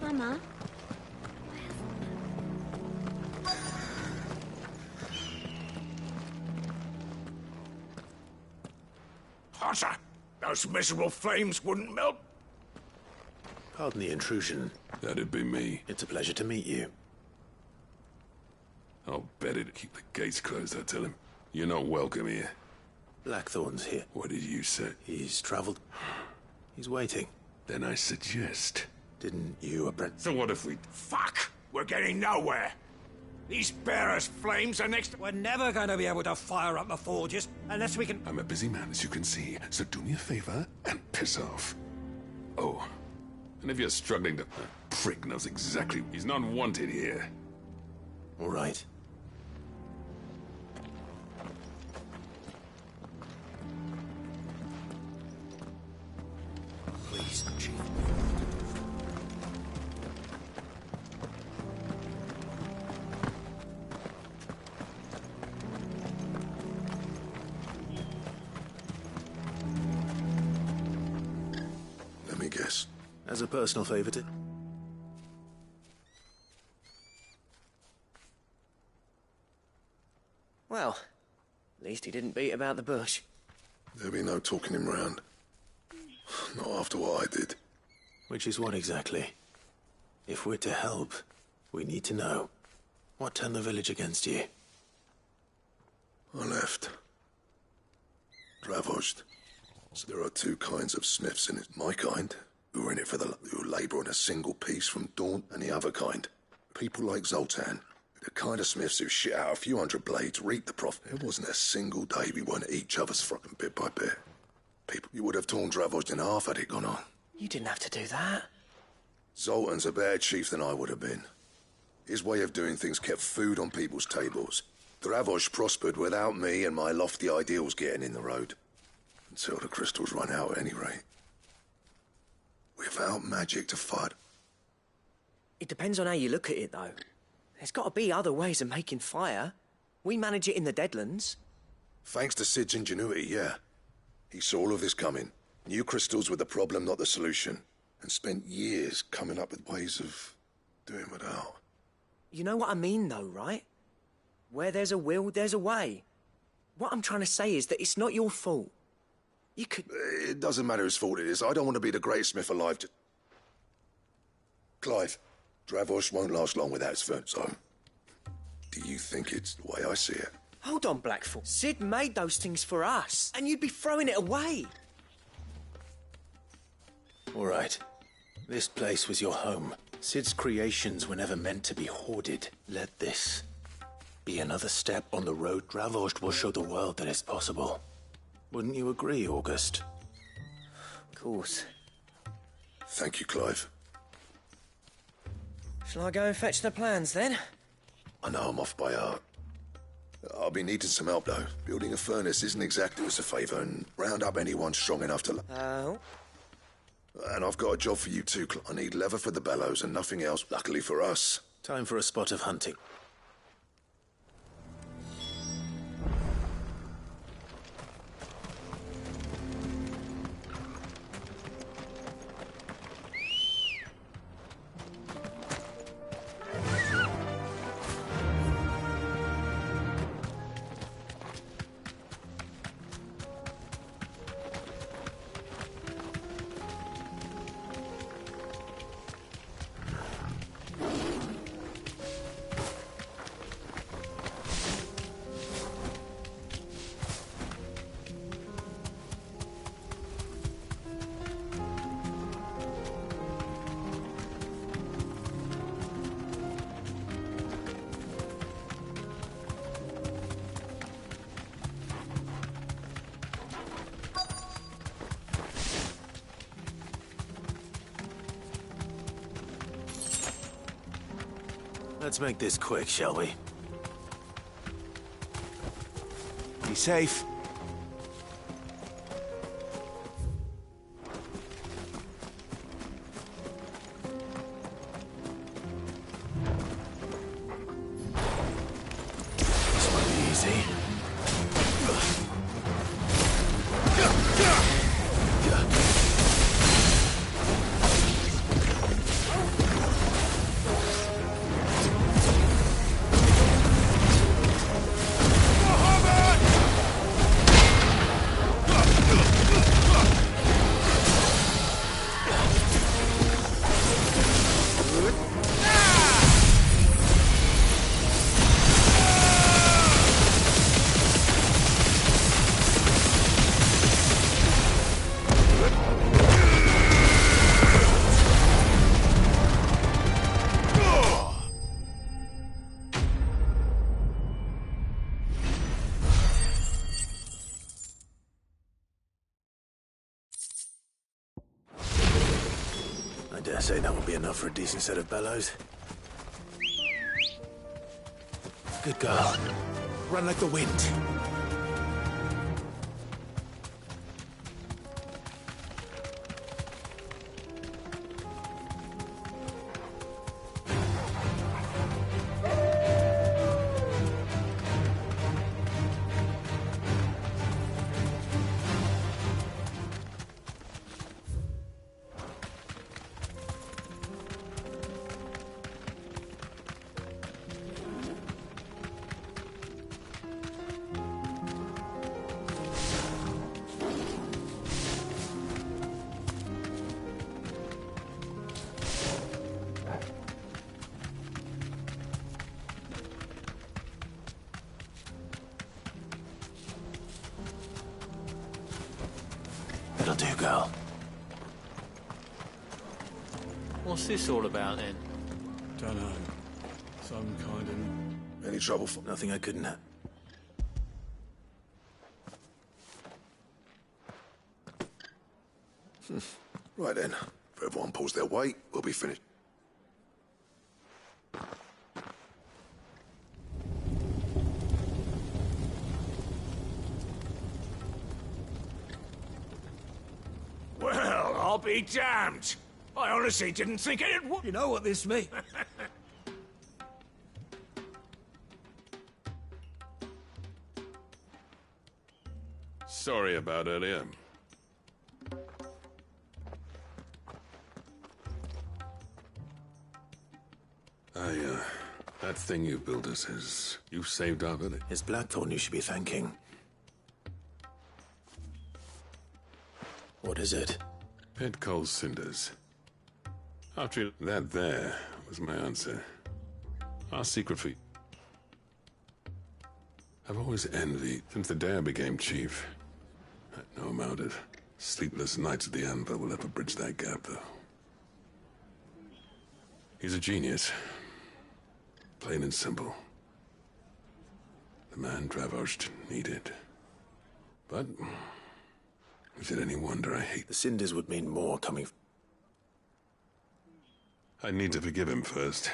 Mama? Potter, those miserable flames wouldn't melt. Pardon the intrusion. That'd be me. It's a pleasure to meet you. I'll bet it'd keep the gates closed, I tell him. You're not welcome here. Blackthorn's here. What did you say? He's travelled. He's waiting. Then I suggest... Didn't you, apprentice? So what if we... Fuck! We're getting nowhere. These bearers' flames are next... We're never going to be able to fire up the forges unless we can... I'm a busy man, as you can see, so do me a favor and piss off. Oh, and if you're struggling to... That prick knows exactly... He's not wanted here. All right. Please, Chief. Let me guess. As a personal favor to... Well, at least he didn't beat about the bush. There'll be no talking him round. Not after what I did. Which is what exactly? If we're to help, we need to know. What turned the village against you? I left. Ravaged. So there are two kinds of smiths in it. My kind, who are in it for who labour on a single piece from dawn, and the other kind, people like Zoltan, the kind of smiths who shit out a few hundred blades, reap the profit. There wasn't a single day we weren't at each other's front bit by bit. People, you would have torn Ravaged in half had it gone on. You didn't have to do that. Zoltan's a better chief than I would have been. His way of doing things kept food on people's tables. Ravaged prospered without me and my lofty ideals getting in the road. Until the crystals run out at any rate. Without magic to fight. It depends on how you look at it, though. There's got to be other ways of making fire. We manage it in the Deadlands. Thanks to Sid's ingenuity, yeah. He saw all of this coming. Knew crystals were the problem, not the solution. And spent years coming up with ways of doing without. You know what I mean, though, right? Where there's a will, there's a way. What I'm trying to say is that it's not your fault. You could... It doesn't matter whose fault it is. I don't want to be the greatest smith alive. Clive, Ravaged won't last long without his firm, so... Do you think it's the way I see it? Hold on, Blackfoot. Sid made those things for us, and you'd be throwing it away. All right. This place was your home. Sid's creations were never meant to be hoarded. Let this be another step on the road Ravaged will show the world that it's possible. Wouldn't you agree, August? Of course. Thank you, Clive. Shall I go and fetch the plans, then? I know I'm off by heart. I'll be needing some help, though. Building a furnace isn't exactly as a favour, and round up anyone strong enough to... Oh? And I've got a job for you too. I need leather for the bellows and nothing else, luckily for us. Time for a spot of hunting. Let's make this quick, shall we? Be safe. This might be easy. I dare say that will be enough for a decent set of bellows. Good girl. Run like the wind. It'll do, girl. What's this all about, then? Dunno. Some kind of... Any trouble for nothing I couldn't have. Right then. If everyone pulls their weight, we'll be finished. Well, I'll be damned. I honestly didn't think it would. You know what this means? Sorry about earlier. That thing you built us is... You've saved our village. It's Blackthorn you should be thanking. What is it? Pet coal cinders. After that there was my answer. Our secret for... I've always envied, since the day I became chief. No amount of sleepless nights at the Anvil will ever bridge that gap, though. He's a genius. Plain and simple. The man Dravost needed. But... is it any wonder I hate... The cinders would mean more coming... I need to forgive him first.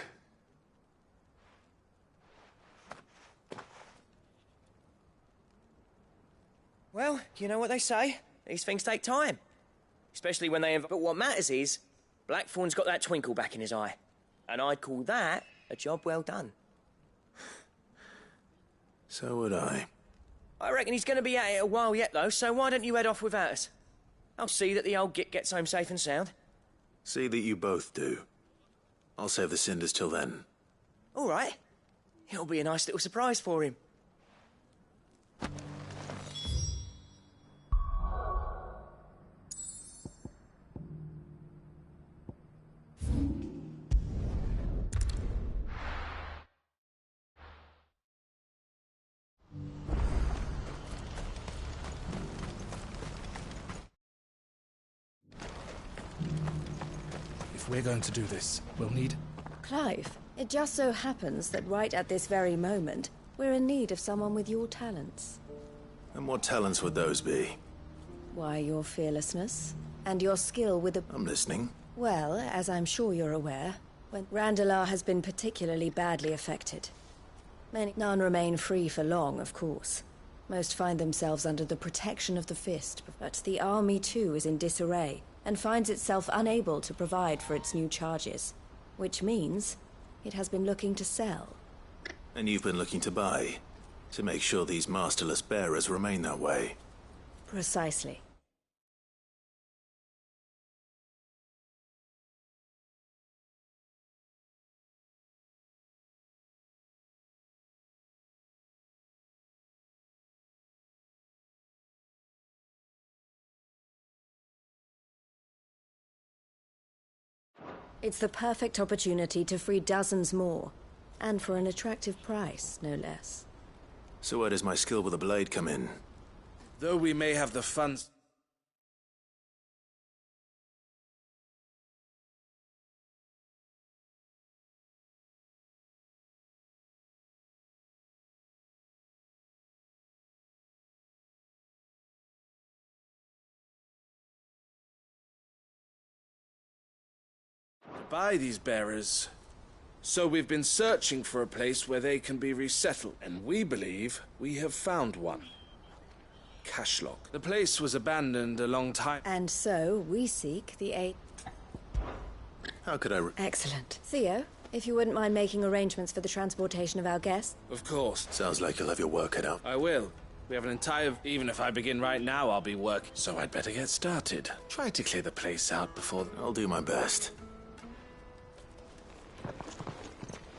Well, you know what they say. These things take time. Especially when they have... But what matters is, Blackthorn's got that twinkle back in his eye. And I'd call that a job well done. So would I. I reckon he's going to be at it a while yet, though, so why don't you head off without us? I'll see that the old git gets home safe and sound. See that you both do. I'll save the cinders till then. All right. It'll be a nice little surprise for him. If we're going to do this, we'll need... Clive, it just so happens that right at this very moment, we're in need of someone with your talents. And what talents would those be? Why, your fearlessness, and your skill with the... I'm listening. Well, as I'm sure you're aware, When Randalar has been particularly badly affected. None remain free for long, of course. Most find themselves under the protection of the Fist, but the army too is in disarray, and finds itself unable to provide for its new charges. Which means it has been looking to sell. And you've been looking to buy, to make sure these masterless bearers remain that way. Precisely. It's the perfect opportunity to free dozens more, and for an attractive price, no less. So where does my skill with a blade come in? Though we may have the funds... buy these bearers. So we've been searching for a place where they can be resettled, and we believe we have found one. Cashlock. The place was abandoned a long time. And so we seek the aid. How could I... Excellent. Theo, if you wouldn't mind making arrangements for the transportation of our guests. Of course. Sounds like you'll have your work cut out. I will. We have an entire... Even if I begin right now, I'll be working. So I'd better get started. Try to clear the place out before... I'll do my best.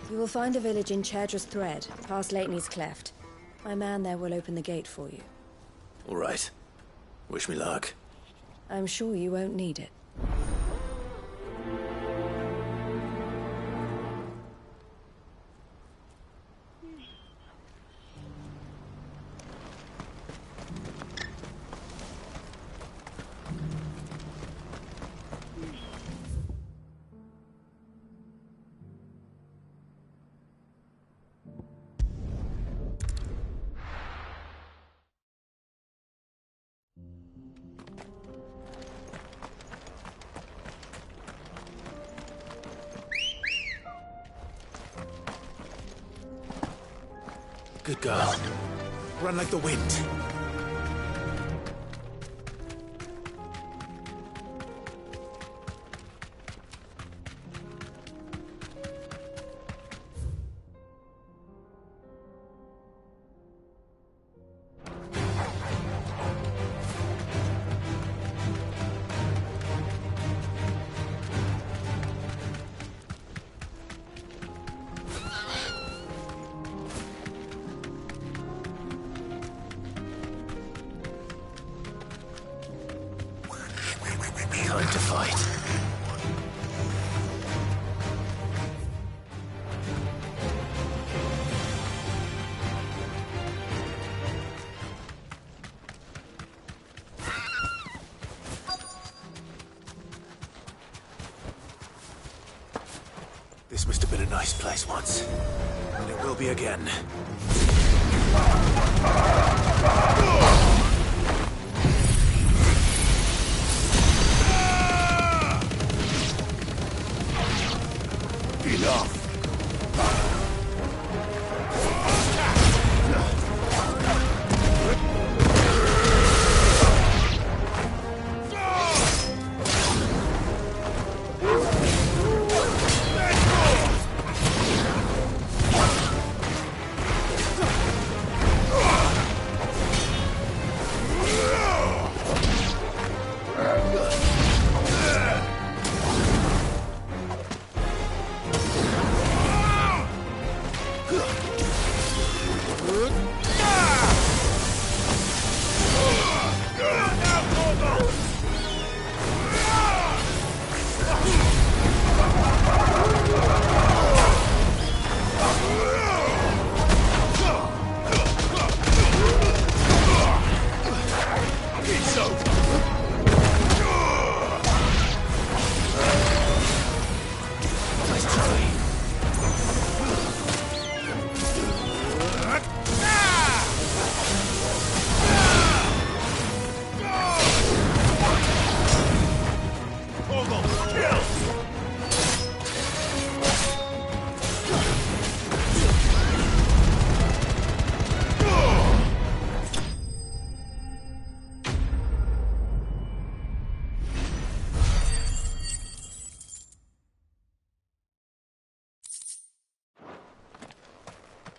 You will find a village in Chedra's Thread, past Leitney's Cleft. My man there will open the gate for you. All right. Wish me luck. I'm sure you won't need it. Good girl. Run like the wind. Time to fight. This must have been a nice place once, and it will be again. Enough!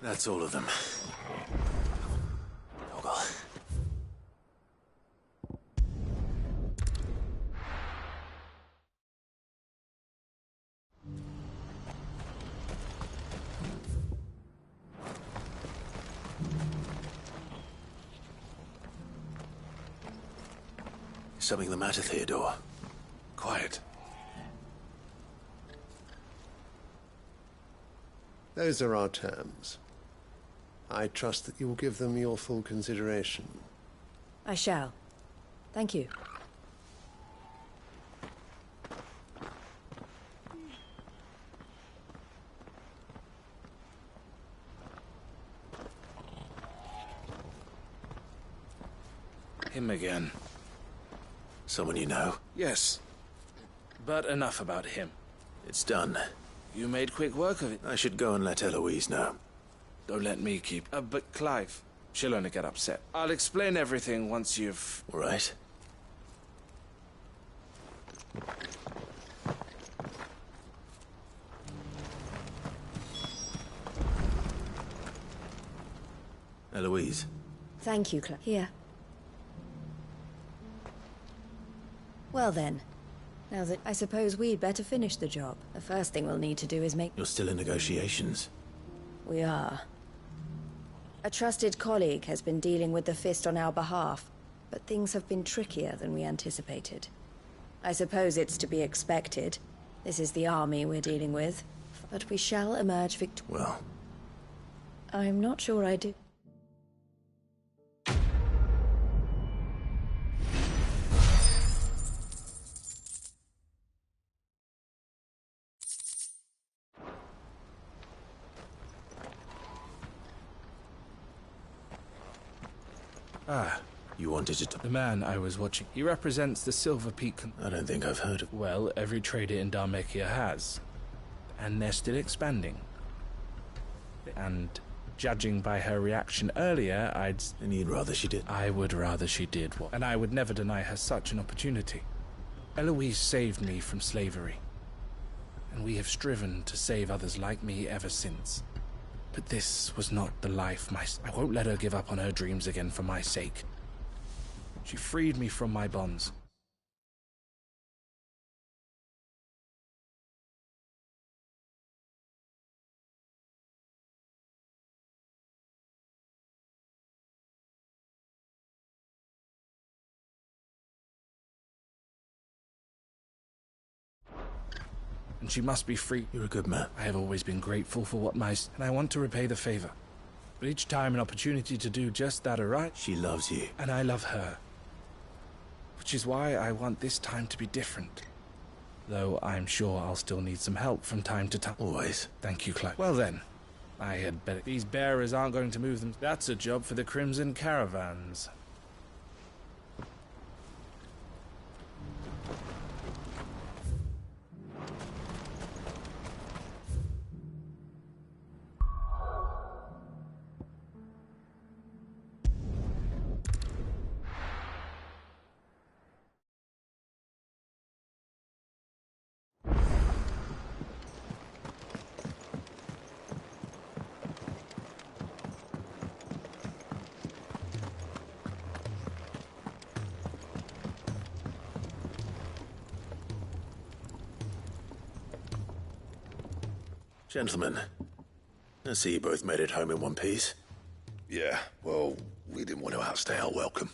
That's all of them. Toggle. Is something the matter, Theodore? Quiet. Those are our terms. I trust that you will give them your full consideration. I shall. Thank you. Him again. Someone you know? Yes. But enough about him. It's done. You made quick work of it. I should go and let Eloise know. Don't let me keep... but Clive, she'll only get upset. I'll explain everything once you've... All right. Eloise. Thank you, Clive. Here. Well then, now that I suppose we'd better finish the job. The first thing we'll need to do is make... You're still in negotiations. We are. A trusted colleague has been dealing with the Fist on our behalf, but things have been trickier than we anticipated. I suppose it's to be expected. This is the army we're dealing with, but we shall emerge victorious. Well... I'm not sure I do. Ah, you wanted to... The man I was watching. He represents the Silver Peak... I don't think I've heard of... Well, every trader in Dharmekia has. And they're still expanding. And judging by her reaction earlier, And you'd rather she did? I would rather she did. And I would never deny her such an opportunity. Eloise saved me from slavery. And we have striven to save others like me ever since. But this was not the life I won't let her give up on her dreams again for my sake. She freed me from my bonds. And she must be free. You're a good man. I have always been grateful for what and I want to repay the favor. But each time an opportunity to do just that arises. She loves you. And I love her. Which is why I want this time to be different. Though I'm sure I'll still need some help from time to time. Always. Thank you, Clive. Well then, I had better... These bearers aren't going to move them. That's a job for the Crimson Caravans. Gentlemen, I see you both made it home in one piece. Yeah, well, we didn't want to outstay our welcome.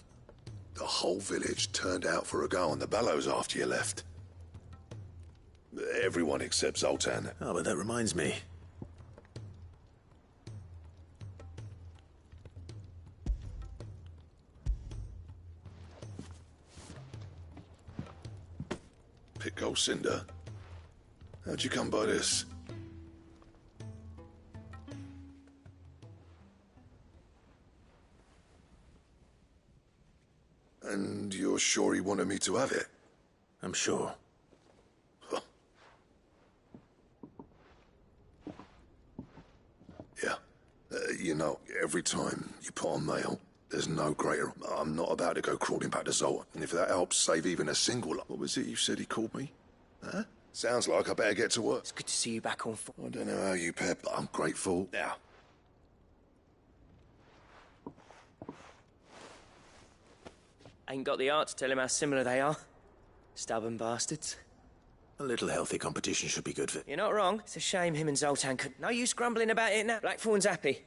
The whole village turned out for a go on the bellows after you left. Everyone except Zoltan. Oh, but that reminds me. Pit Gold Cinder? How'd you come by this? And you're sure he wanted me to have it? I'm sure. Huh. Yeah. You know, every time you put on mail, there's no greater... I'm not about to go crawling back to Zoltan. And if that helps save even a single... What was it you said he called me? Huh? Sounds like I better get to work. It's good to see you back on foot. I don't know how you, Pep, but I'm grateful. Now, Ain't got the art to tell him how similar they are. Stubborn bastards. A little healthy competition should be good for... You're not wrong. It's a shame him and Zoltan could... No use grumbling about it now. Blackthorn's happy.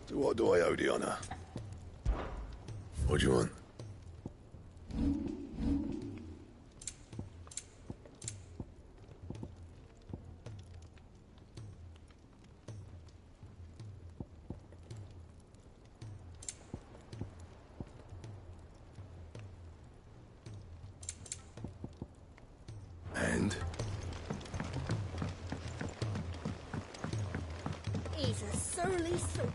To what do I owe the honor? What do you want? And? He's a surly soaker.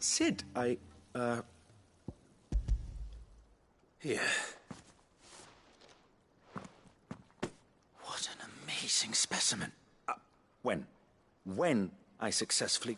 Sid, Here. What an amazing specimen. When I successfully...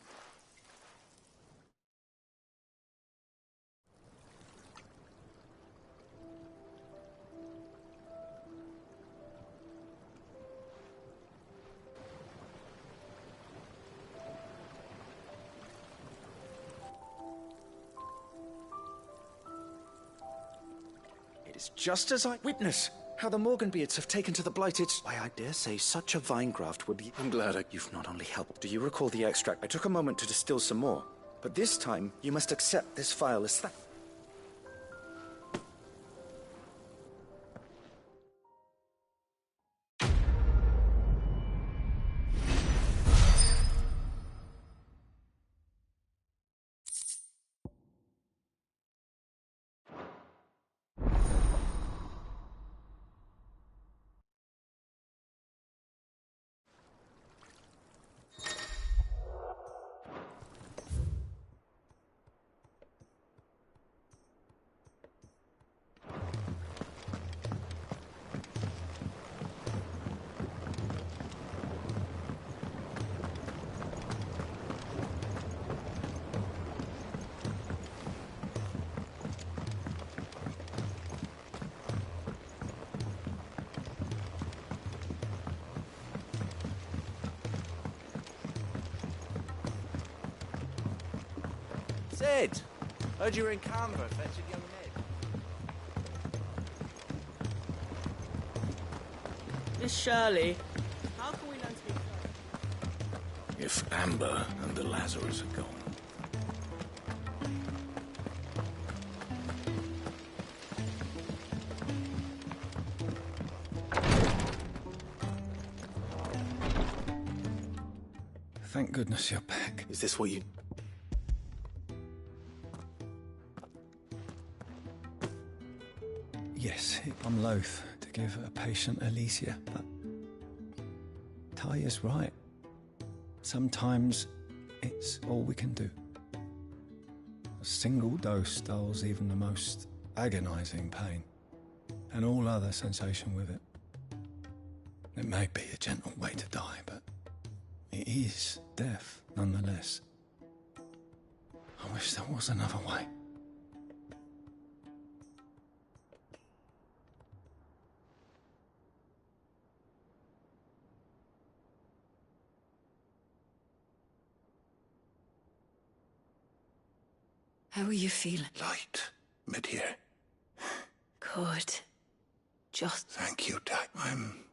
It is just as I witness how the Morganbeards have taken to the Blighted. Why, I dare say such a vine graft would be... I'm glad You've not only helped. Do you recall the extract? I took a moment to distill some more. But this time, you must accept this file as that. Sid! Heard you were in Canberra fetching young Ned. Miss Shirley, how can we learn to be kind? If Amber and the Lazarus are gone. Thank goodness you're back. Is this what you... Yes, I'm loath to give a patient Alicia, but Taya's right. Sometimes it's all we can do. A single dose dulls even the most agonizing pain, and all other sensation with it. It may be a gentle way to die, but it is death nonetheless. I wish there was another way. How are you feeling? Light. Mid here. Good. Just... Thank you, Dad. I'm...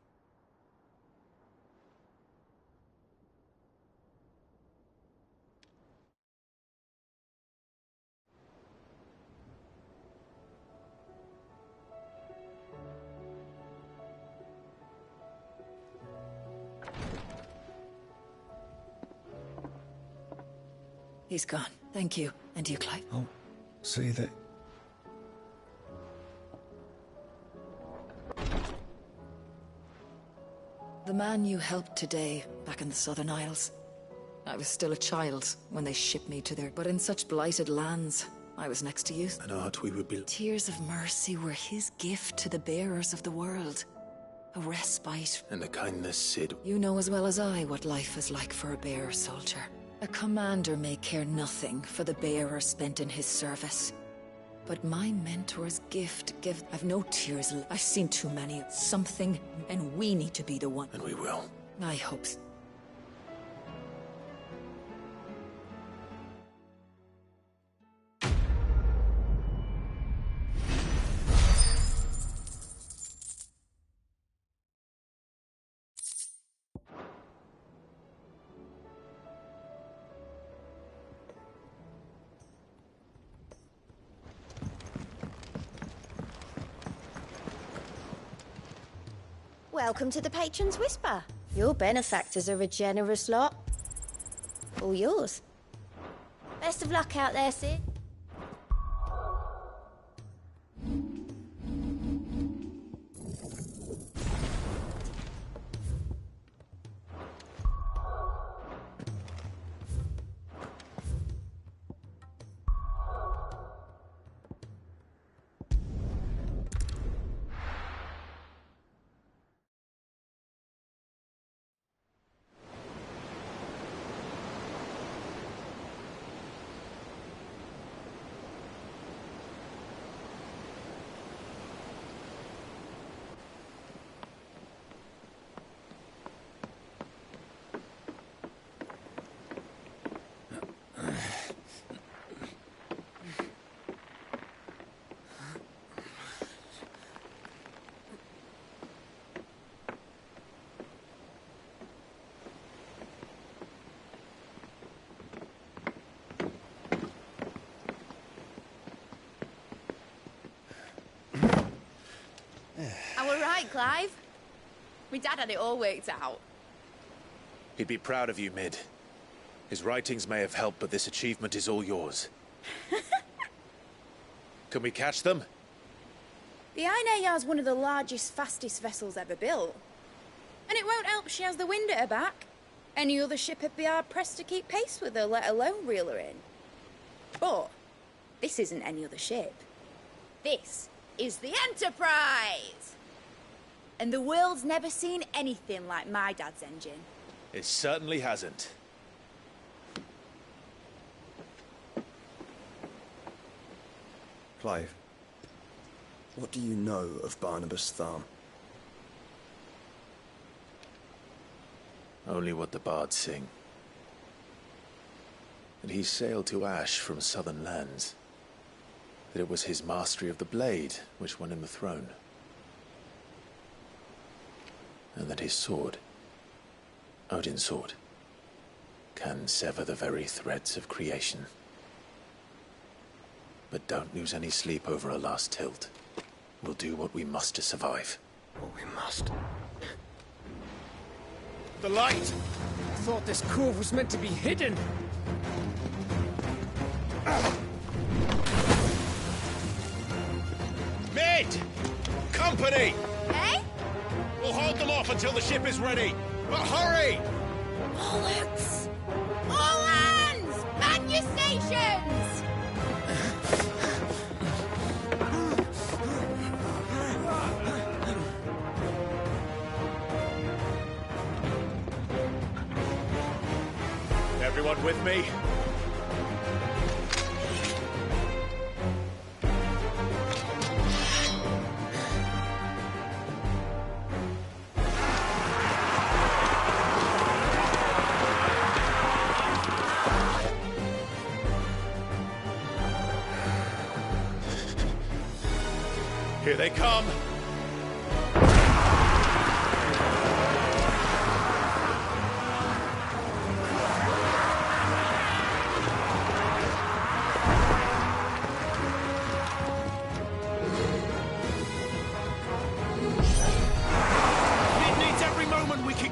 He's gone. Thank you. And you, Clive? I'll see that. The man you helped today, back in the Southern Isles. I was still a child when they shipped me to there, but in such blighted lands, I was next to you. An art we would be... Tears of mercy were his gift to the bearers of the world. A respite. And a kindness, Cid. You know as well as I what life is like for a bearer soldier. A commander may care nothing for the bearer spent in his service. But my mentor's gift I've no tears. I've seen too many. Something, and we need to be the one. And we will. I hope so. Welcome to the Patron's Whisper. Your benefactors are a generous lot. All yours. Best of luck out there, Cid. Right, Clive. My dad had it all worked out. He'd be proud of you, Mid. His writings may have helped, but this achievement is all yours. Can we catch them? The Iron Yard's one of the largest, fastest vessels ever built. And it won't help she has the wind at her back. Any other ship would be hard-pressed to keep pace with her, let alone reel her in. But this isn't any other ship. This is the Enterprise! And the world's never seen anything like my dad's engine. It certainly hasn't. Clive, what do you know of Barnabas Tharm? Only what the bards sing. That he sailed to Ash from southern lands. That it was his mastery of the blade which won him the throne. And that his sword, Odin's sword, can sever the very threads of creation. But don't lose any sleep over a last tilt. We'll do what we must to survive. What we must. The light! I thought this cove was meant to be hidden. Mid! Company! Hey? We'll hold them off until the ship is ready. But hurry! Bollocks! All hands! Man your stations! Everyone with me? Here they come!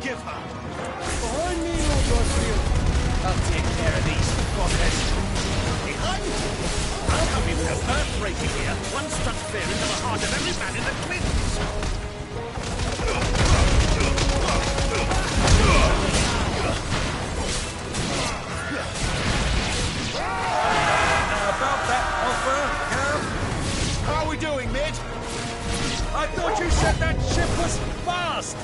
Behind me, old Rosfield. I'll take care of these fuckers. Behind! fear into the heart of every man in the Clintons. About that offer, Cam? How are we doing, Mid? I thought you said that ship was fast!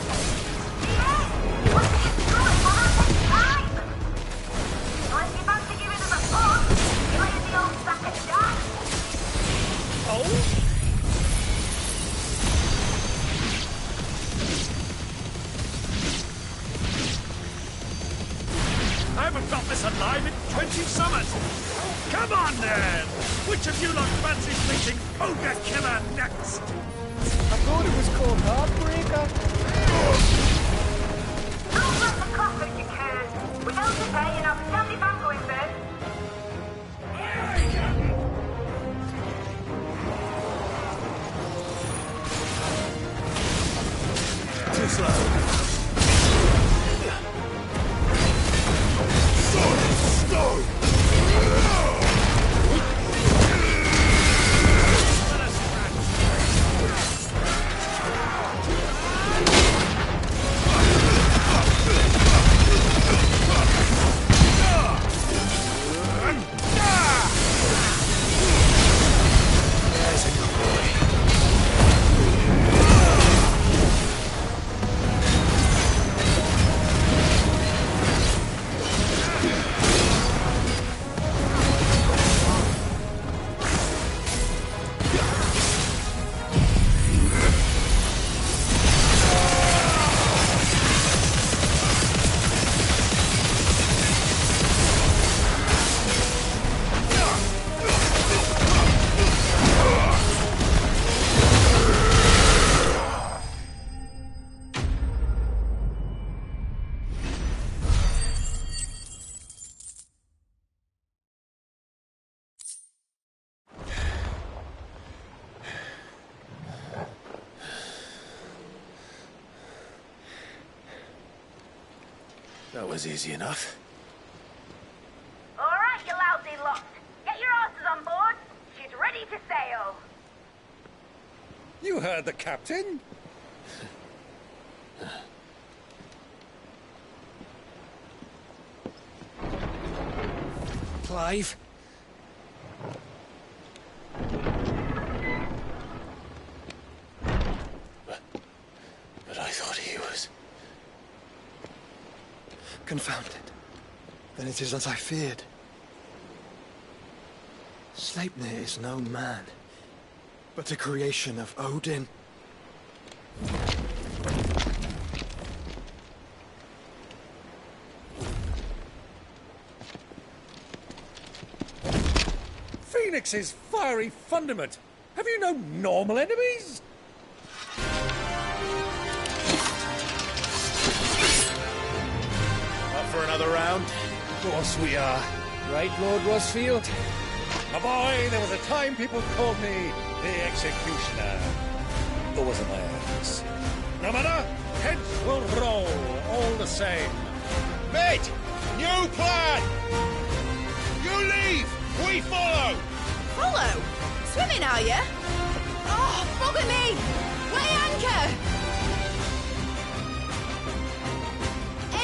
I haven't felt this alive in 20 summers! Come on then! Which of you lot fancies meeting Ogre Killer next? I thought it was called Heartbreaker. Don't let the cockroach occur. We don't today and I'll stand if I'm going first. Too slow. That was easy enough. All right, you lousy lot. Get your asses on board. She's ready to sail. You heard the captain. Clive? But I thought he was... Confounded. Then it is as I feared. Sleipnir is no man, but a creation of Odin. Phoenix's fiery fundament. Have you no normal enemies? Up for another round? Of course we are. Right, Lord Rosfield? My boy, there was a time people called me the Executioner. Or was it my hands? No matter, heads will roll all the same. Mate! New plan! You leave! We follow! Follow? Swimming, are you? Oh, bugger me! Weigh anchor!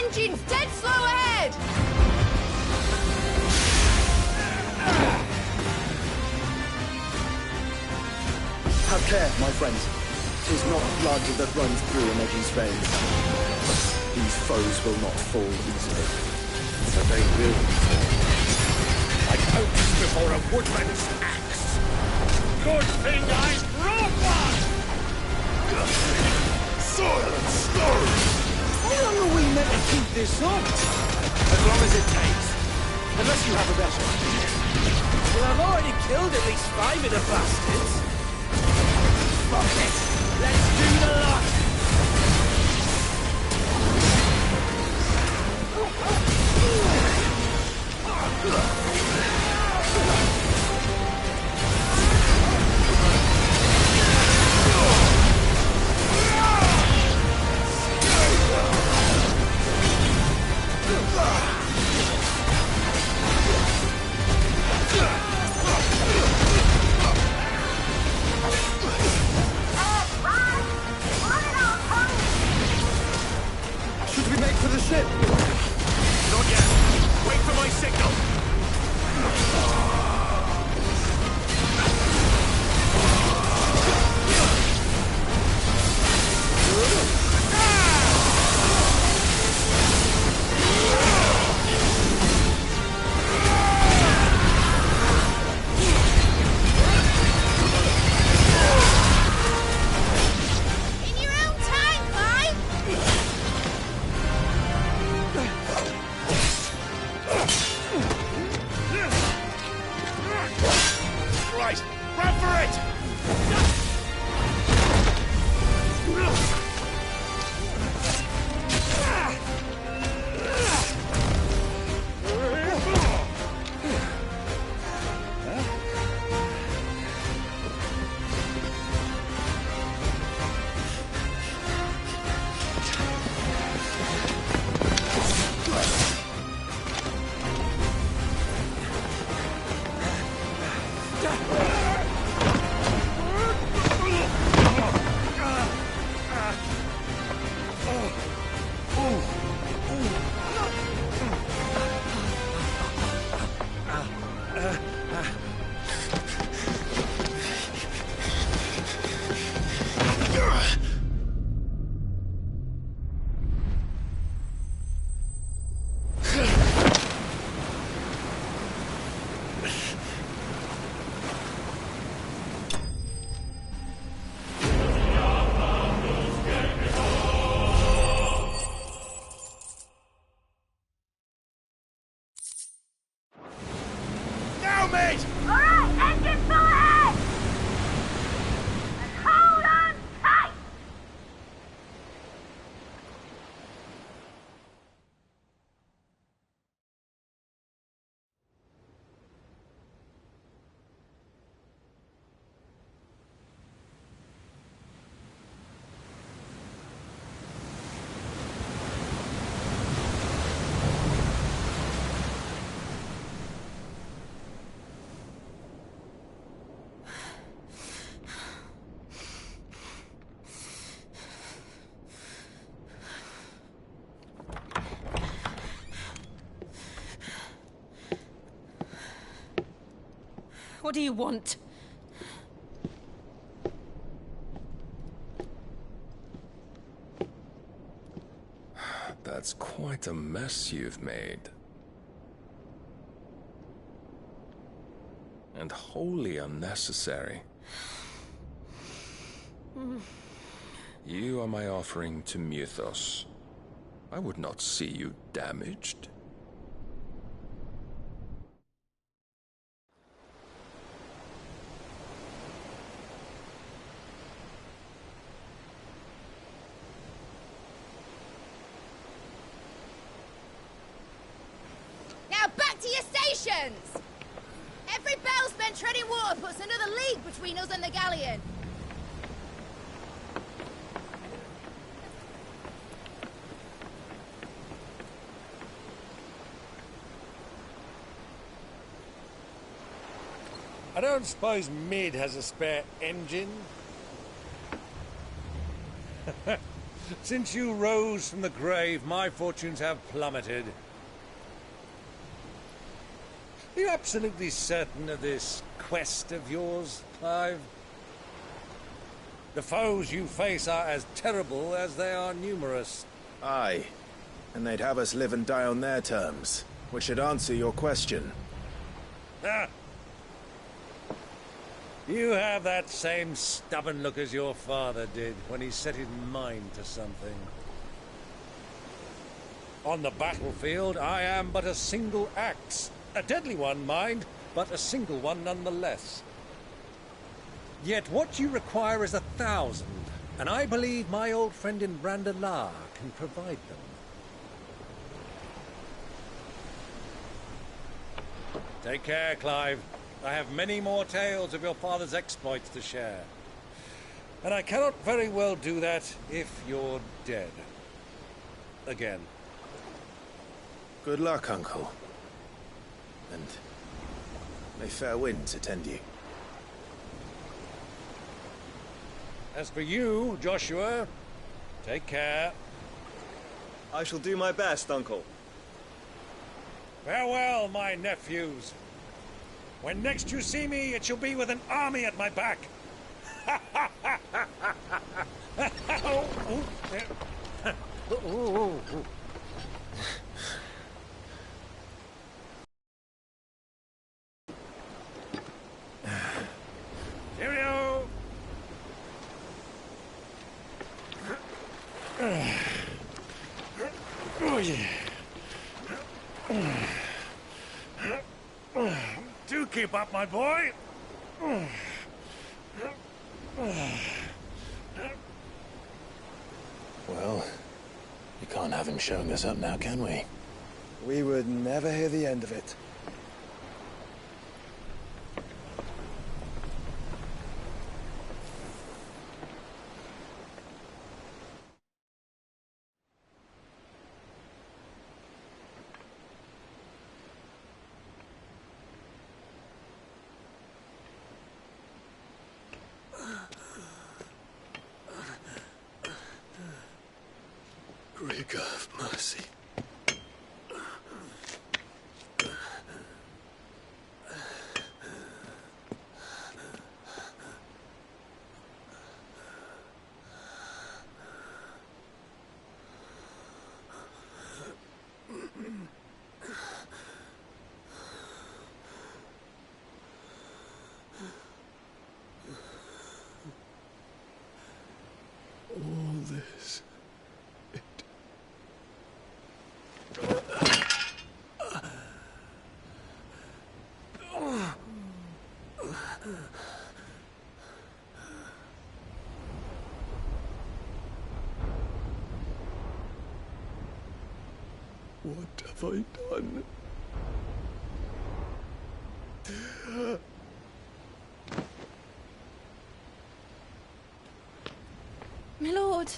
Engine's dead slow ahead! Have care, my friends. 'Tis not blood that runs through an Edgy's veins. These foes will not fall easily. But they will fall. Like oaks before a woodman's axe. Good thing I brought one! Soil and stone! How long are we meant to keep this up? As long as it takes. Unless you have a better idea. Well, I've already killed at least 5 of the bastards. Fuck it! Let's do the lot! What do you want? That's quite a mess you've made. And wholly unnecessary. You are my offering to Mythos. I would not see you damaged. Now back to your stations! Every barrel spent treading water puts another league between us and the galleon. I don't suppose Mid has a spare engine? Since you rose from the grave, my fortunes have plummeted. Are you absolutely certain of this quest of yours, Clive? The foes you face are as terrible as they are numerous. Aye, and they'd have us live and die on their terms, which should answer your question. Ah! You have that same stubborn look as your father did when he set his mind to something. On the battlefield, I am but a single axe. A deadly one, mind, but a single one nonetheless. Yet what you require is 1,000, and I believe my old friend in Brandalar can provide them. Take care, Clive. I have many more tales of your father's exploits to share. And I cannot very well do that if you're dead. Again. Good luck, Uncle. And may fair winds attend you. As for you, Joshua, take care. I shall do my best, Uncle. Farewell, my nephews. When next you see me, it shall be with an army at my back. Cheerio! Oh, yeah. Do keep up, my boy. Well, we can't have him showing us up now, can we? We would never hear the end of it. Rigor of mercy. All this. What have I done? My lord.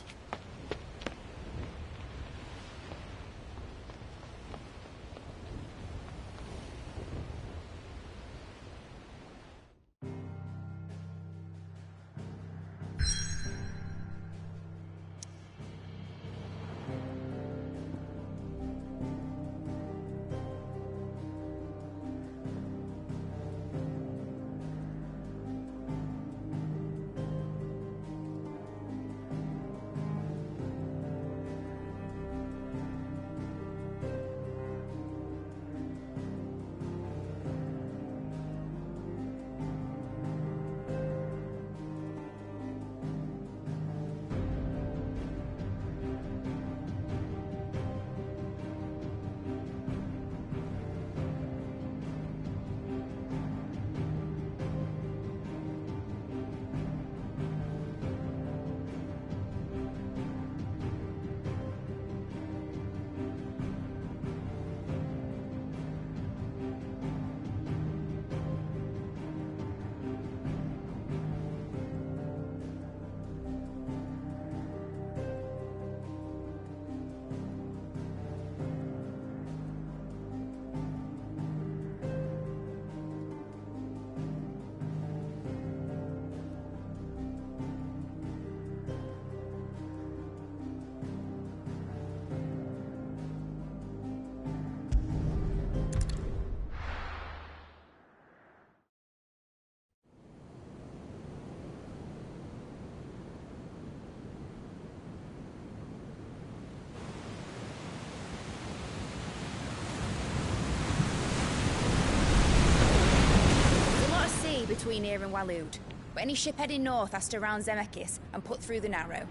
pretty near in Waloed, but any ship heading north has to round Zemeckis and put through the Narrow.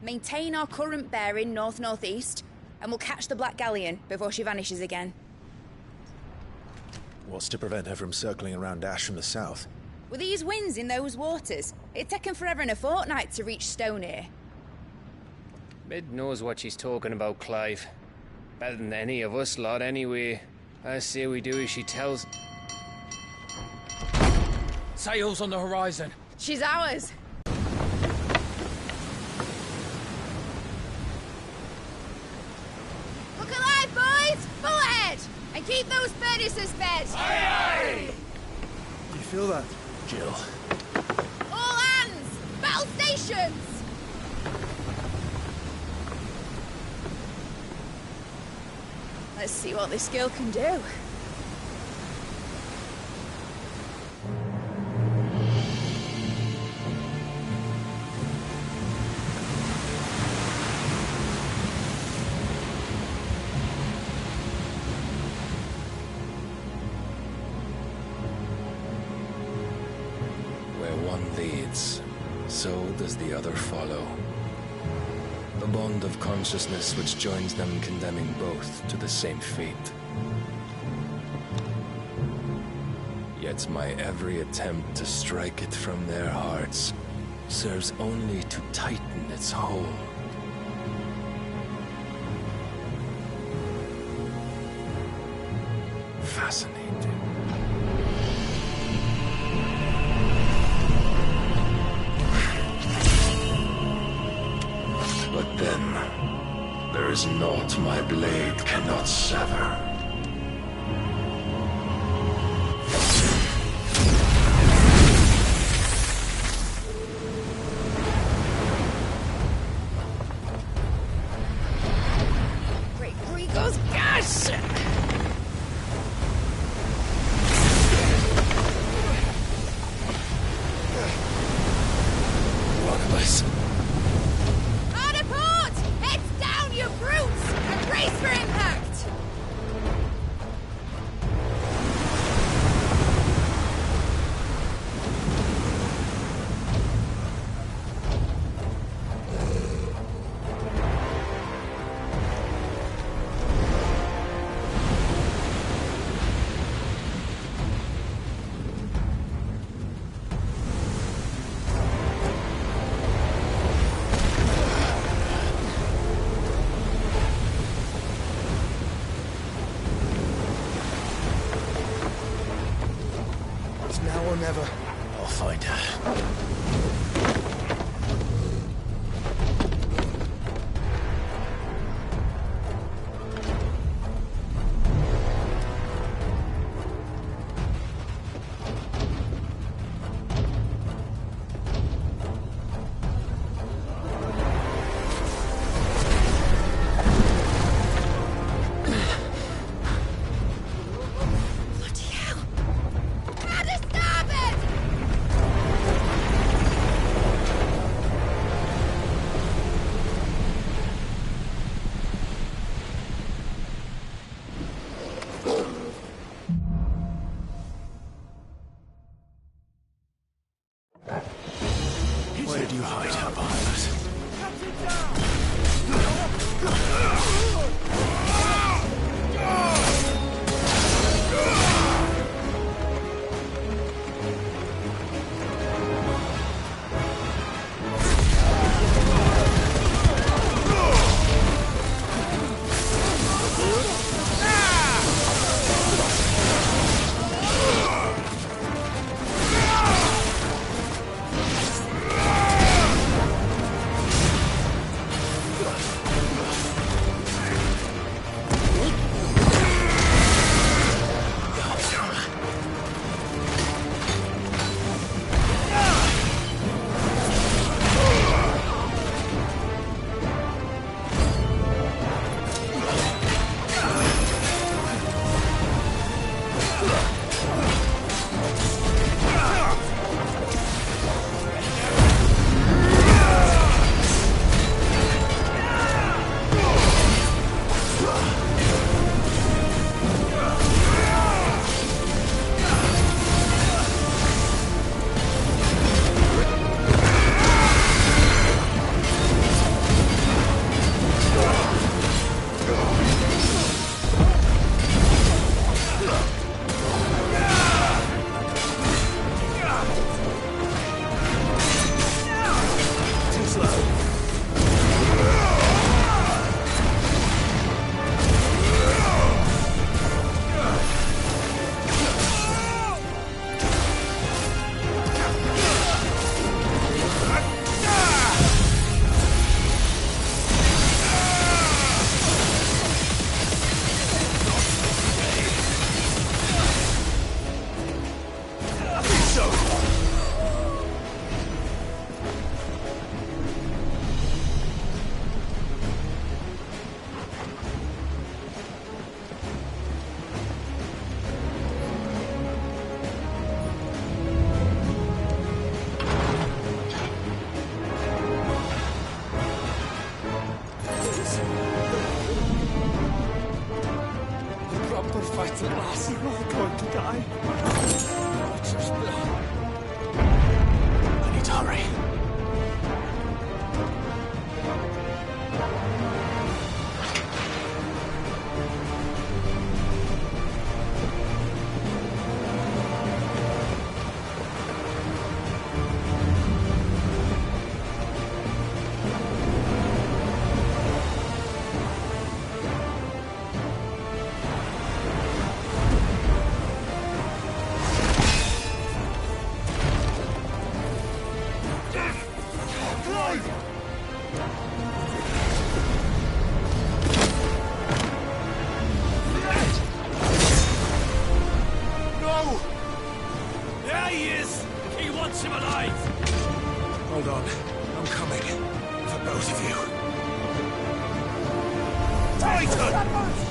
Maintain our current bearing north-northeast, and we'll catch the Black Galleon before she vanishes again. What's to prevent her from circling around Ash from the south? With these winds in those waters, it'd taken forever and a fortnight to reach Stonehere. Mid knows what she's talking about, Clive. Better than any of us lot, anyway. I say we do as she tells. Sails on the horizon. She's ours. Look alive, boys! Full ahead! And keep those furnaces fed! Aye, aye! You feel that, Jill? All hands! Battle stations! Let's see what this girl can do. Where one leads, so does the other follow. The bond of consciousness which joins them condemning both to the same fate. Yet my every attempt to strike it from their hearts serves only to tighten its hold. Fascinating. But then, there is naught my blade cannot sever. Great Gregor's gosh! Marvelous. Harder port! Heads down, you brutes! And brace for impact! It's now or never. I'll find her. Bloody hell! At the starboard! Where did you hide her, Pilot? Clive! No! There he is! He wants him alive! Hold on. I'm coming. For both of you. Titan!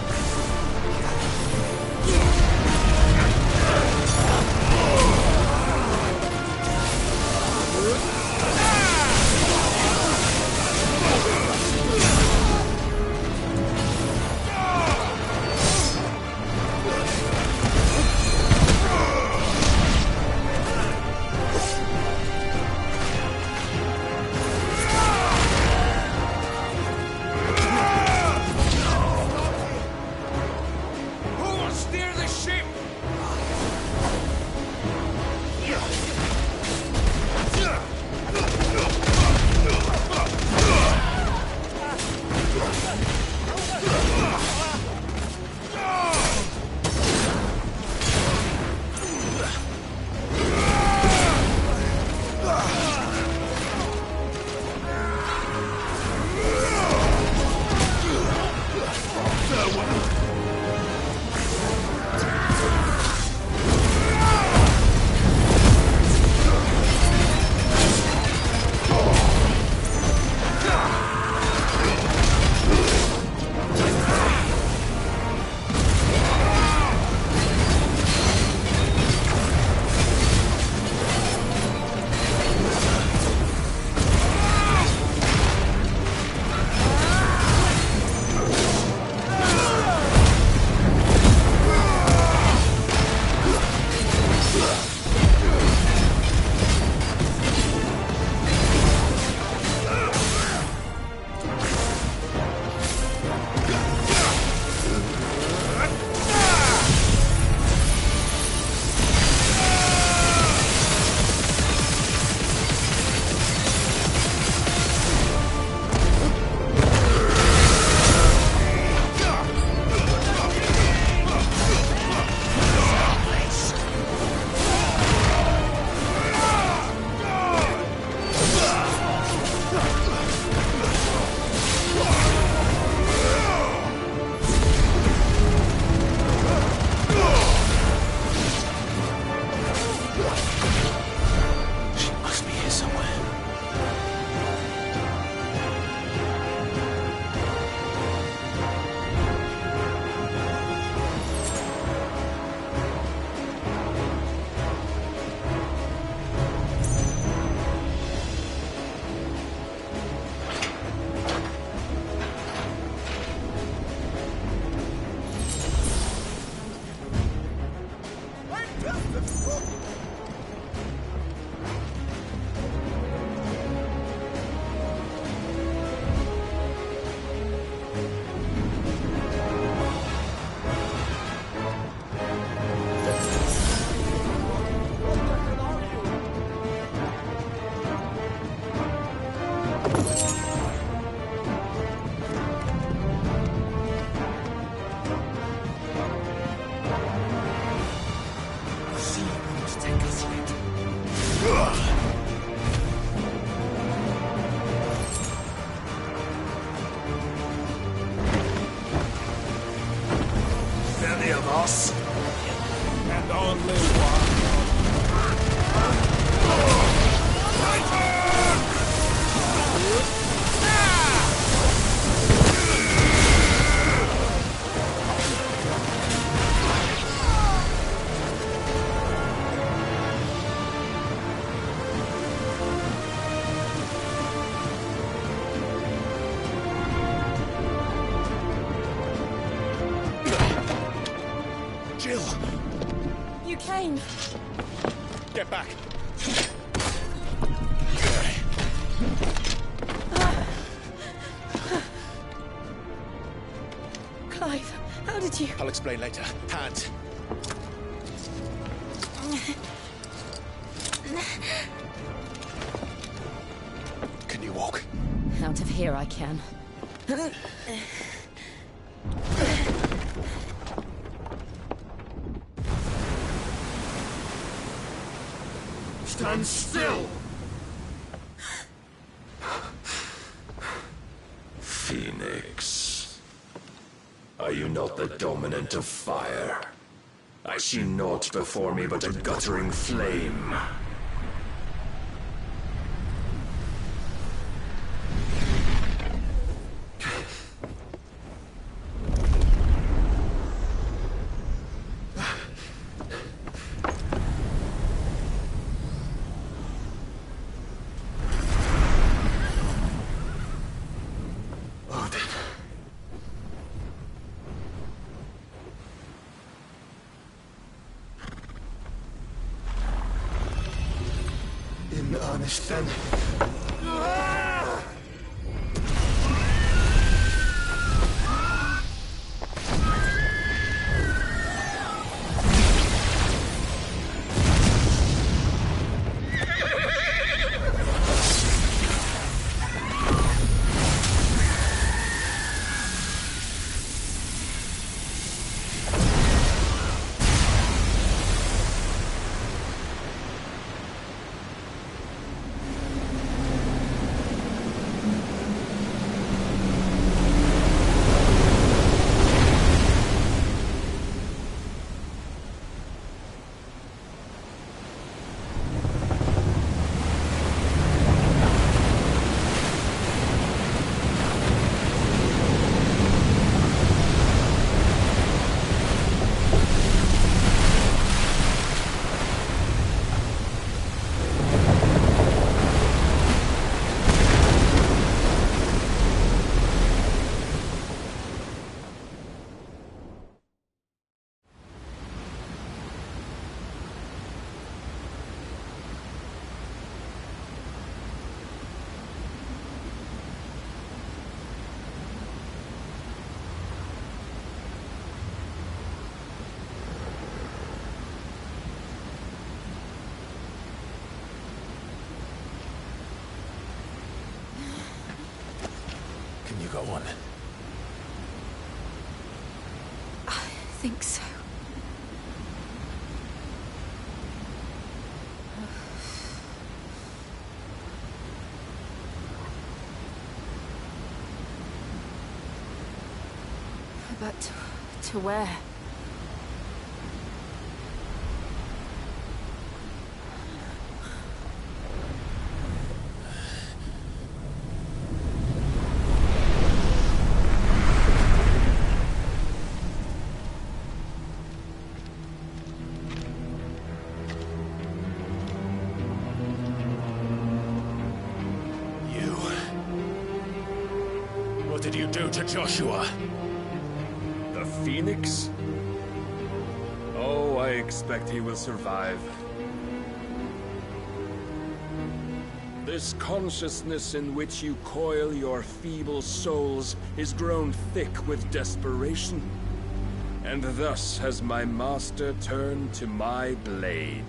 us. And only one. Jill! You came. Get back! Clive, how did you... I'll explain later. Hands. Can you walk? Out of here I can. Stand still! Phoenix. Are you not the dominant of fire? I see naught before me but a guttering flame. In earnest, then. Can you go on? I think so. But to where? What did you do to Joshua? The Phoenix? Oh, I expect he will survive. This consciousness in which you coil your feeble souls is grown thick with desperation. And thus has my master turned to my blade.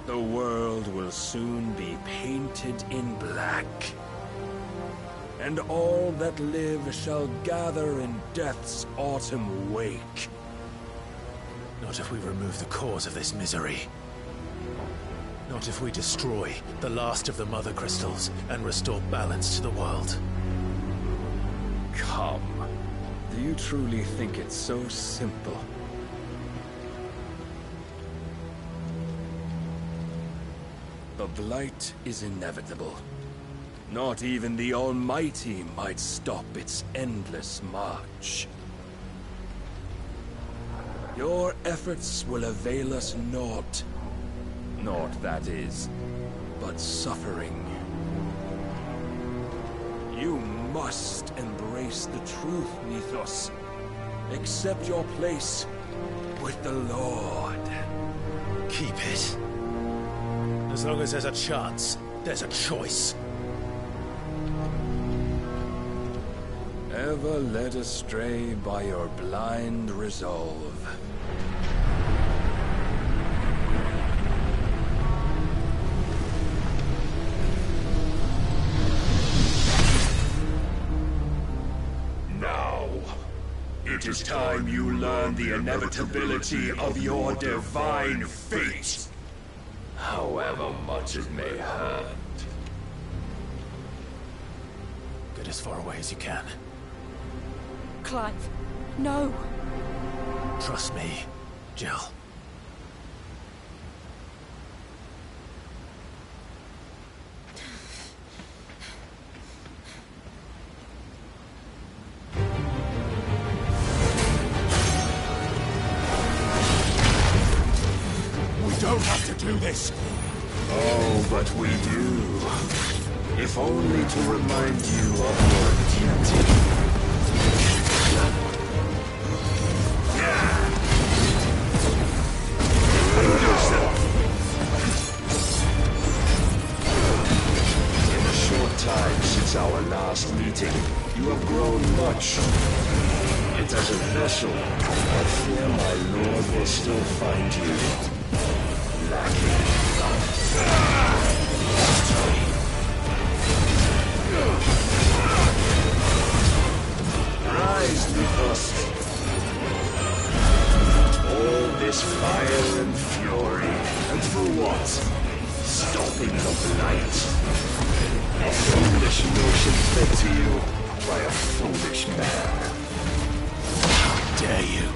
The world will soon be painted in black. And all that live shall gather in death's autumn wake. Not if we remove the cause of this misery. Not if we destroy the last of the Mother Crystals and restore balance to the world. Come. Do you truly think it's so simple? The Blight is inevitable. Not even the Almighty might stop its endless march. Your efforts will avail us naught. Naught, that is, but suffering. You must embrace the truth, Mythos. Accept your place with the Lord. Keep it. As long as there's a chance, there's a choice. Ever led astray by your blind resolve. Now, it is time you learn the inevitability of your divine fate. however much it may hurt. Get as far away as you can. Clive, no. Trust me, Jill. We don't have to do this. Oh, but we do. If only to remind you of your duty. In a short time since our last meeting, you have grown much. Yet as a vessel, I fear my lord will still find you lacking. Rise, Mythos. All this fire and fury, and for what? Stopping the blight. A foolish notion fed to you by a foolish man. How dare you?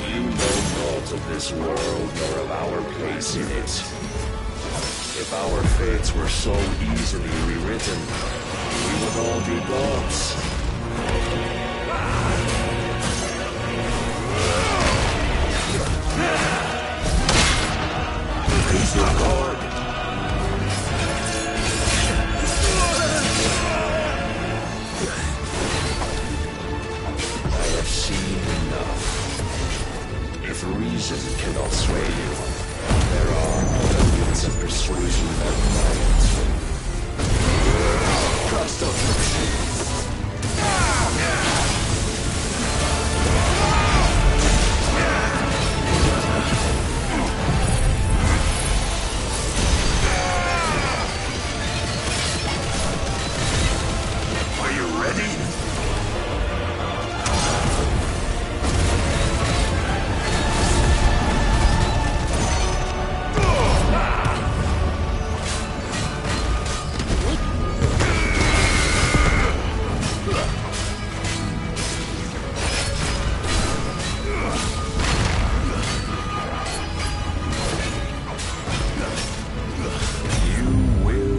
You know naught of this world nor of our place in it. If our fates were so easily rewritten, we would all be gods. Raise your guard. I have seen enough. If reason cannot sway you, there are other means of persuasion that might. Trust affliction. Are you ready?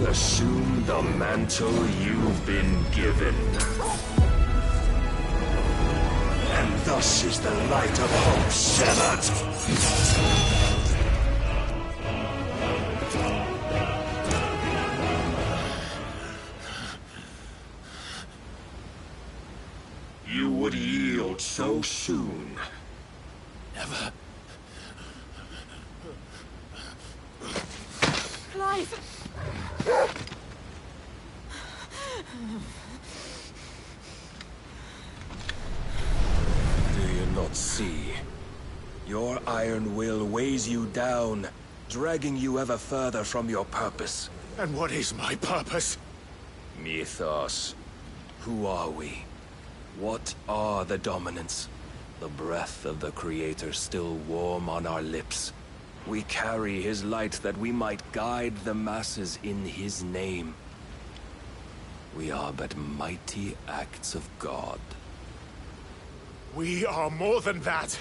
Assume the mantle you've been given. And thus is the light of hope severed. You would yield so soon. Never. Clive! Do you not see? Your iron will weighs you down, dragging you ever further from your purpose. And what is my purpose? Mythos. Who are we? What are the dominants? The breath of the Creator still warm on our lips. We carry his light that we might guide the masses in his name. We are but mighty acts of God. We are more than that.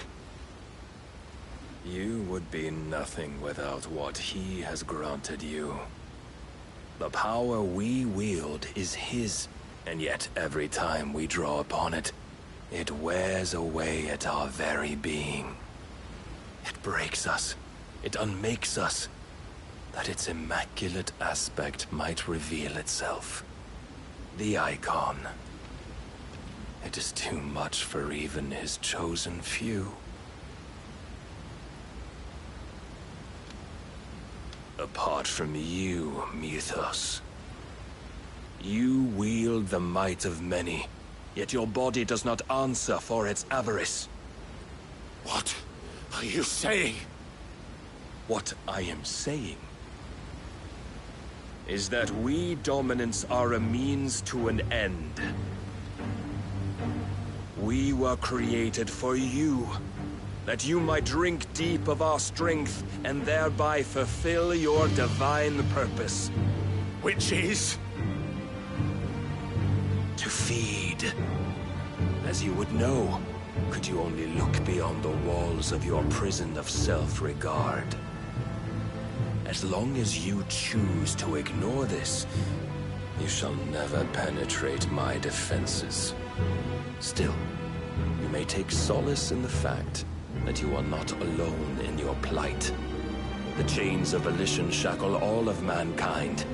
You would be nothing without what he has granted you. The power we wield is his, and yet every time we draw upon it, it wears away at our very being. It breaks us. It unmakes us, that its immaculate aspect might reveal itself. The icon. It is too much for even his chosen few. Apart from you, Mythos. You wield the might of many, yet your body does not answer for its avarice. What are you saying? What I am saying is that we dominants are a means to an end. We were created for you, that you might drink deep of our strength and thereby fulfill your divine purpose. Which is? To feed. As you would know, could you only look beyond the walls of your prison of self-regard. As long as you choose to ignore this, you shall never penetrate my defenses. Still, you may take solace in the fact that you are not alone in your plight. The chains of volition shackle all of mankind,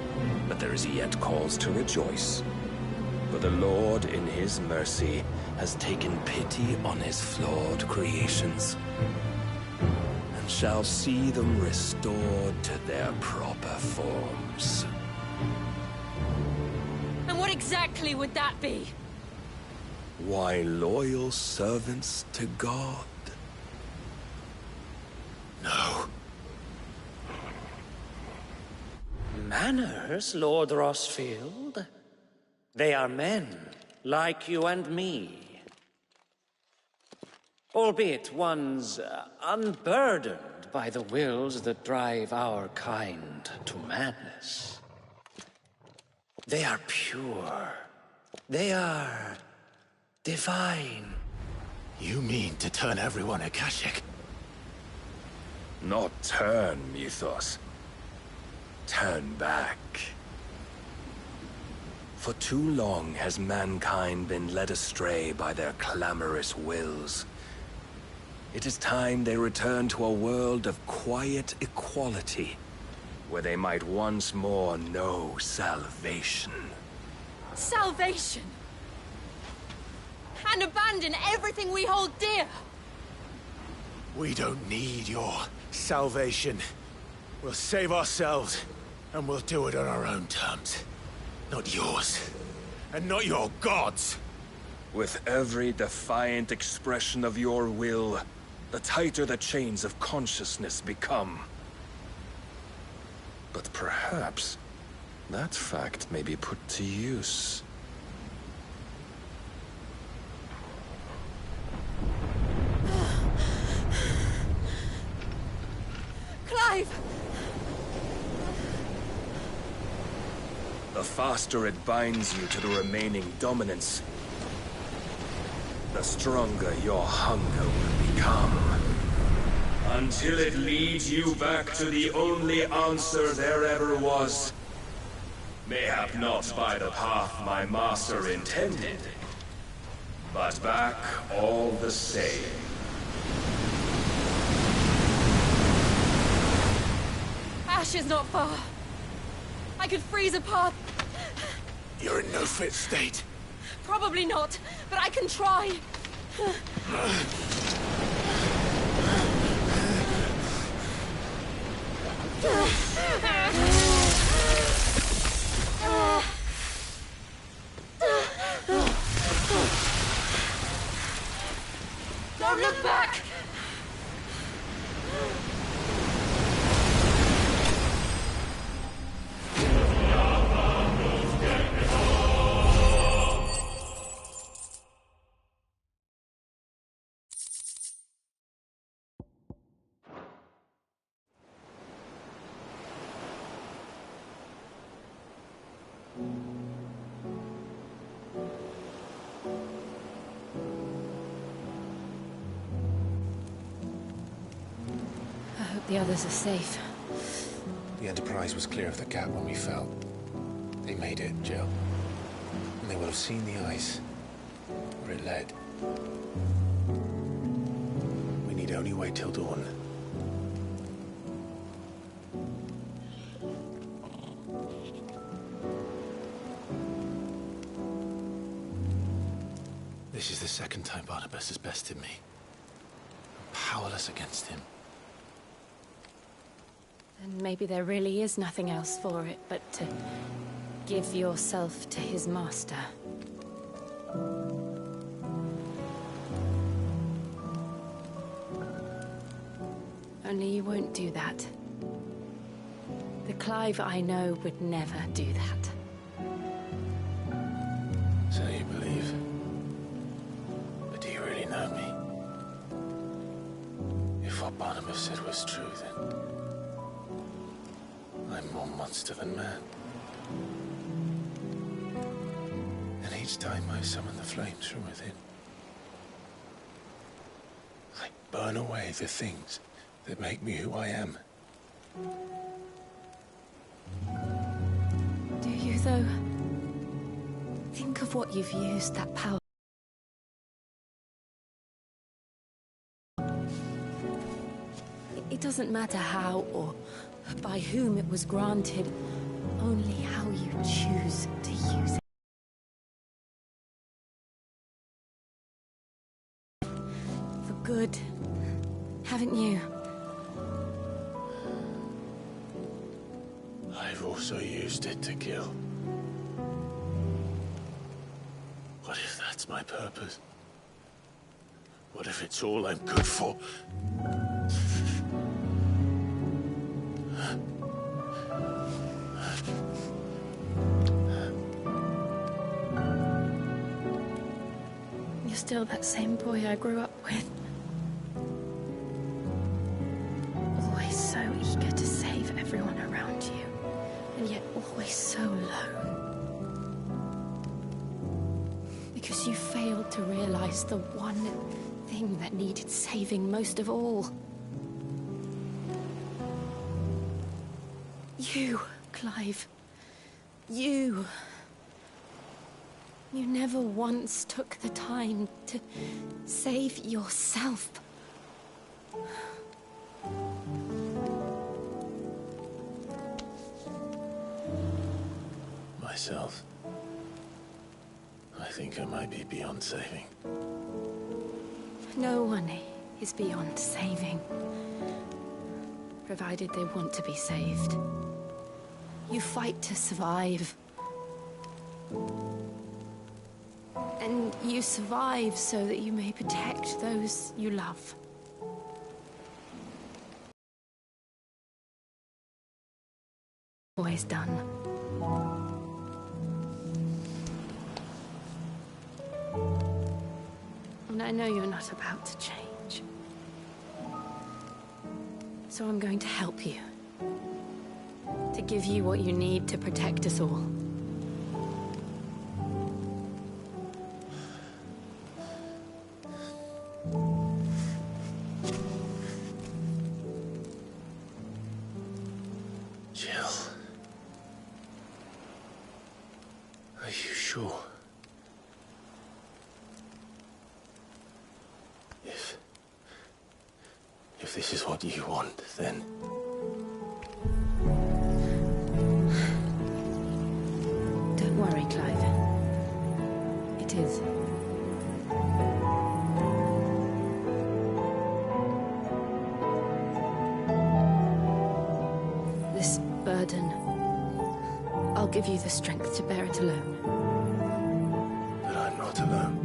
but there is yet cause to rejoice. For the Lord, in his mercy, has taken pity on his flawed creations, and shall see them restored to their proper forms. And what exactly would that be? Why, loyal servants to God. No. Manners, Lord Rossfield? They are men, like you and me. Albeit ones unburdened by the wills that drive our kind to madness. They are pure. They are divine. You mean to turn everyone Akashic? Not turn, Mythos. Turn back. For too long has mankind been led astray by their clamorous wills. It is time they return to a world of quiet equality, where they might once more know salvation. Salvation? And abandon everything we hold dear? We don't need your salvation. We'll save ourselves, and we'll do it on our own terms. Not yours. And not your gods! With every defiant expression of your will, the tighter the chains of consciousness become. But perhaps that fact may be put to use. Clive! The faster it binds you to the remaining dominance, the stronger your hunger will become. Until it leads you back to the only answer there ever was. Mayhap not by the path my master intended, but back all the same. Ash is not far. I could freeze a path. You're in no fit state. Probably not, but I can try. Don't look back! The others are safe. The Enterprise was clear of the gap when we fell. They made it, Jill. And they will have seen the ice, where it led. We need only wait till dawn. This is the second time Barnabas has bested me. I'm powerless against him. And maybe there really is nothing else for it but to give yourself to his master. Only you won't do that. The Clive I know would never do that. So you believe. But Barnabas said was true, then I'm more monster than man. And each time I summon the flames from within, I burn away the things that make me who I am. Do you, though? Think of what you've used that power. It doesn't matter how or by whom it was granted, only how you choose to use it. For good, haven't you? I've also used it to kill. What if that's my purpose? What if it's all I'm good for? You're still that same boy I grew up with. Always so eager to save everyone around you, and yet always so low. Because you failed to realize the one thing that needed saving most of all. You, Clive. You. You never once took the time to save yourself. Myself? I think I might be beyond saving. No one is beyond saving, provided they want to be saved. You fight to survive. And you survive so that you may protect those you love. Always done. And I know you're not about to change. So I'm going to help you. To give you what you need to protect us all. Jill. Are you sure? If this is what you want, then... Don't worry, Clive. It is. This burden, I'll give you the strength to bear it alone. But I'm not alone.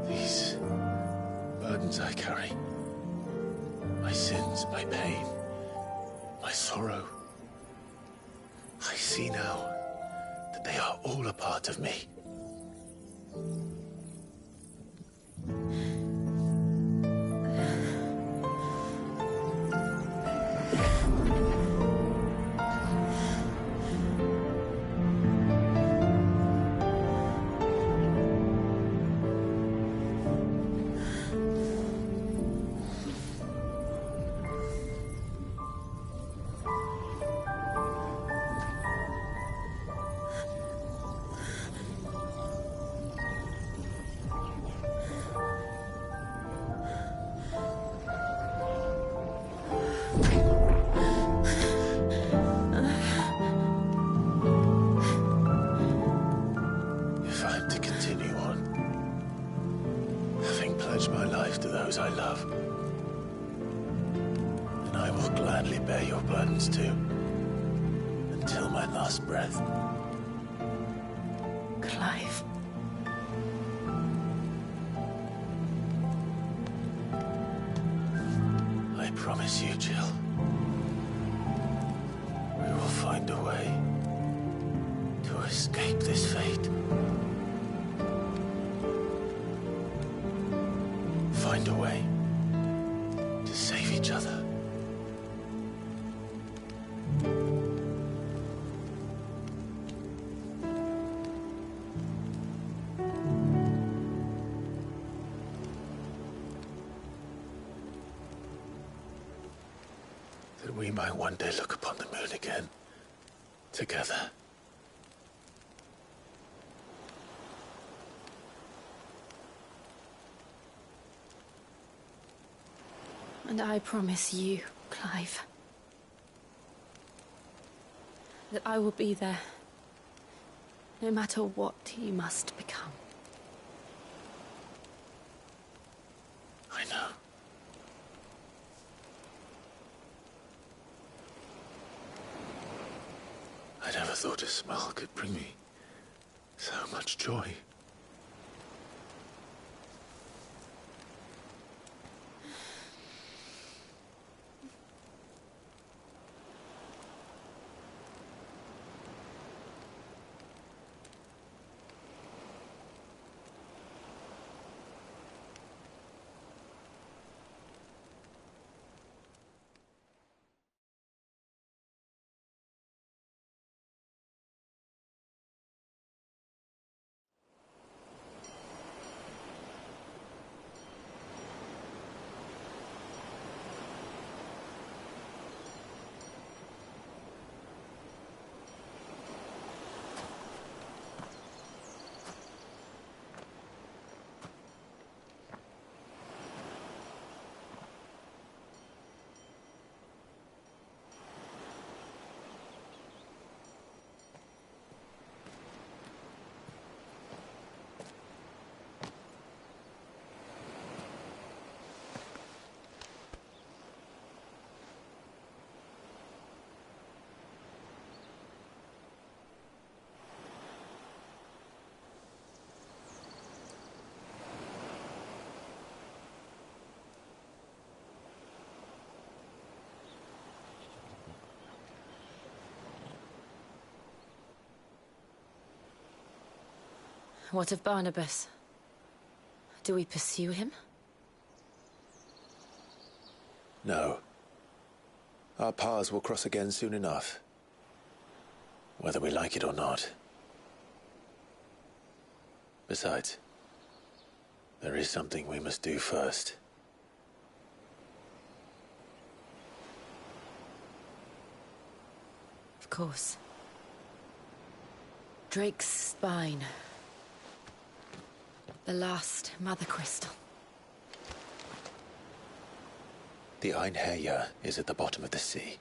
These burdens I carry, my sins, my pain, my sorrow, I see now that they are all a part of me. If I'm to continue on, having pledged my life to those I love, then I will gladly bear your burdens too, until my last breath. Clive. I promise you, Jill, we will find a way to escape this fate. Find find a way to save each other. That we might one day look upon the moon again, together. And I promise you, Clive, that I will be there, no matter what you must become. I know. I never thought a smile could bring me so much joy. What of Barnabas? Do we pursue him? No. Our paths will cross again soon enough. Whether we like it or not. Besides, there is something we must do first. Of course. Drake's spine. The last Mother Crystal. The Einherjar is at the bottom of the sea.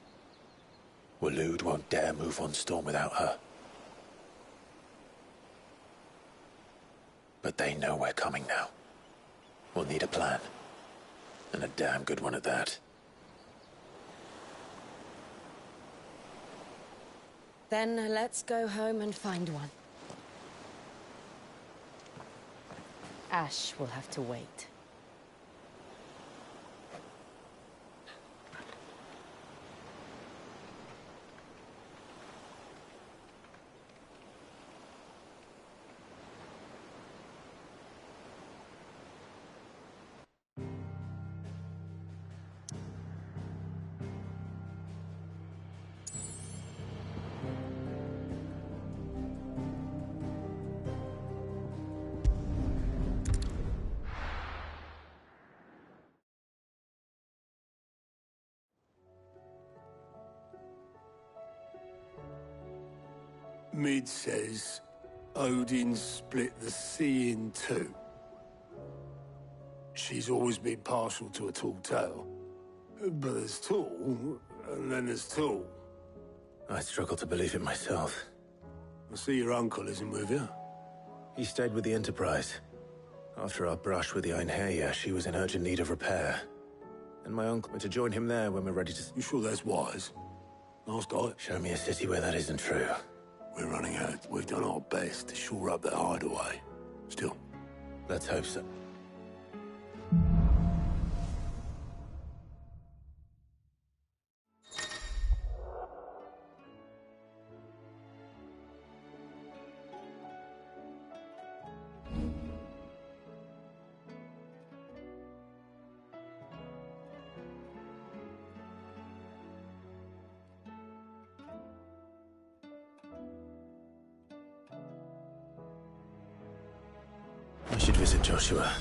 Waloed won't dare move on Storm without her. But they know we're coming now. We'll need a plan. And a damn good one at that. Then let's go home and find one. Ash will have to wait. Mid says Odin split the sea in two. She's always been partial to a tall tale. But there's tall, and then there's tall. I struggle to believe it myself. I see your uncle isn't with you. He stayed with the Enterprise. After our brush with the Einherjar, she was in urgent need of repair. And my uncle went to join him there when we're ready to... You sure that's wise? Last night? Show me a city where that isn't true. We're running out. We've done our best to shore up that hideaway. Still. Let's hope so. I should visit Joshua.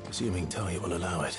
Assuming Talia will allow it.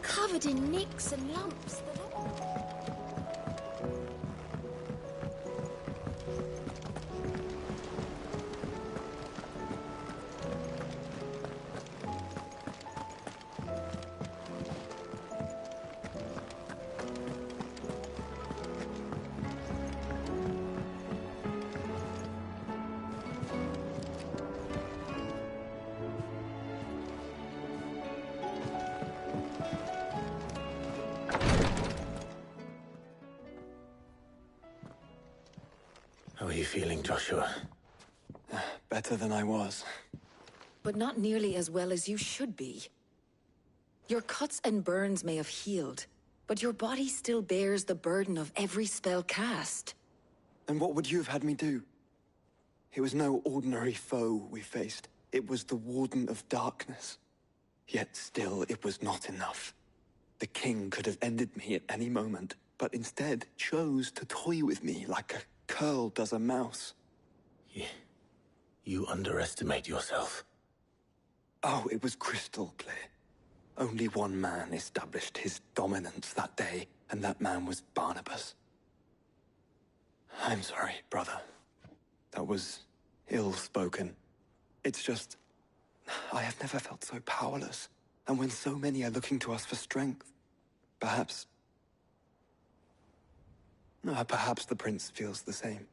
Covered in nicks and lumps. How are you feeling, Joshua? Better than I was. But not nearly as well as you should be. Your cuts and burns may have healed, but your body still bears the burden of every spell cast. And what would you have had me do? It was no ordinary foe we faced. It was the Warden of Darkness. Yet still, it was not enough. The king could have ended me at any moment, but instead chose to toy with me like a curl does a mouse. You underestimate yourself. Oh, it was crystal clear. Only one man established his dominance that day, and that man was Barnabas. I'm sorry, brother. That was ill-spoken. It's just, I have never felt so powerless. And when so many are looking to us for strength, perhaps the prince feels the same.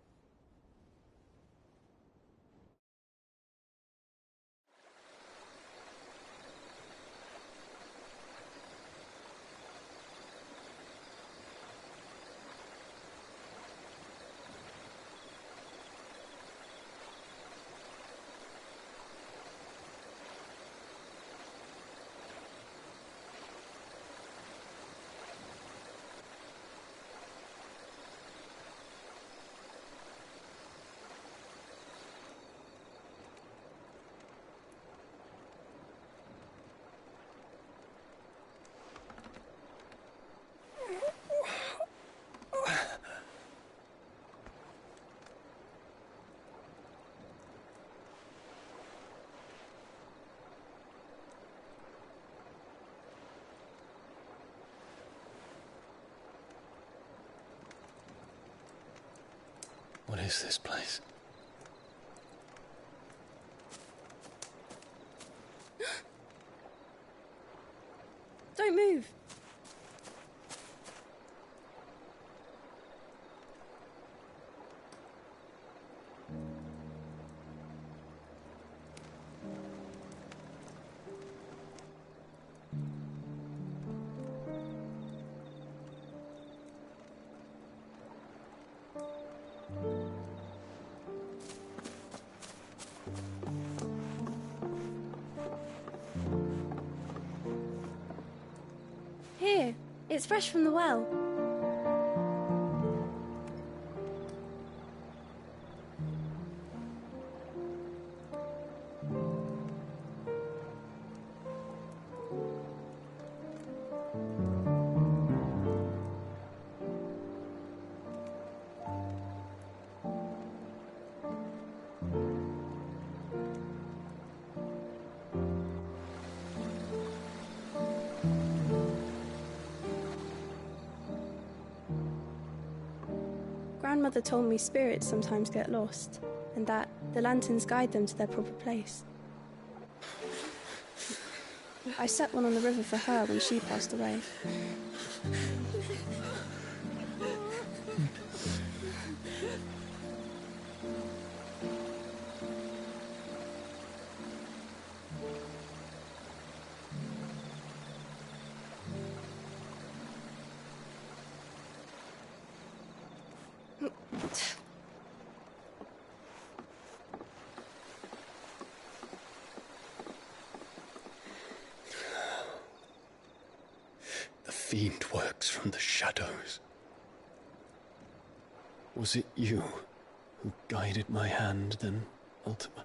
is this place? Don't move. Here, it's fresh from the well. Grandmother told me spirits sometimes get lost, and that the lanterns guide them to their proper place. I set one on the river for her when she passed away. The fiend works from the shadows. Was it you who guided my hand, then, Ultima?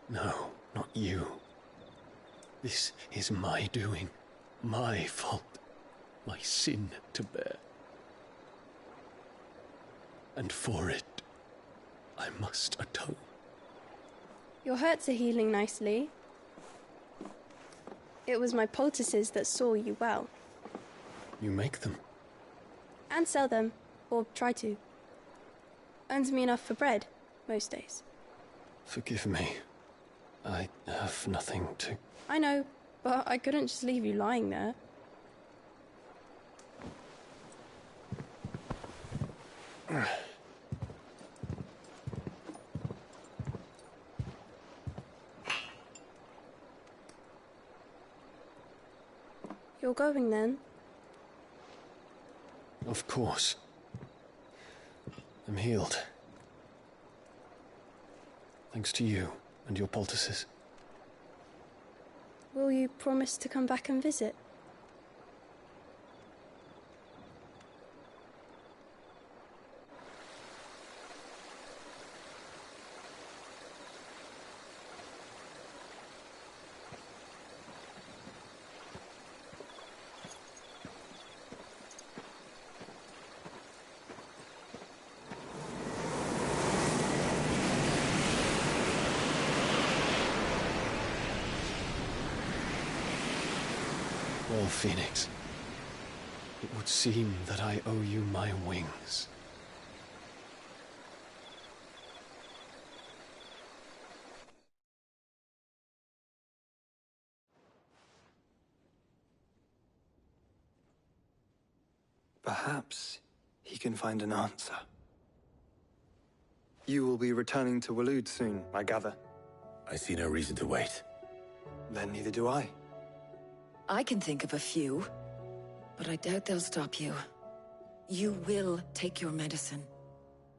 No, not you. This is my doing, my fault, my sin to bear. And for it, I must atone. Your hurts are healing nicely. It was my poultices that saw you well. You make them? And sell them, or try to. Earns me enough for bread, most days. Forgive me. I have nothing to... I know, but I couldn't just leave you lying there. You're going then? Of course. I'm healed. Thanks to you and your poultices. Will you promise to come back and visit? Well, Phoenix, it would seem that I owe you my wings. Perhaps he can find an answer. You will be returning to Waloed soon, I gather. I see no reason to wait. Then neither do I. I can think of a few, but I doubt they'll stop you. You will take your medicine.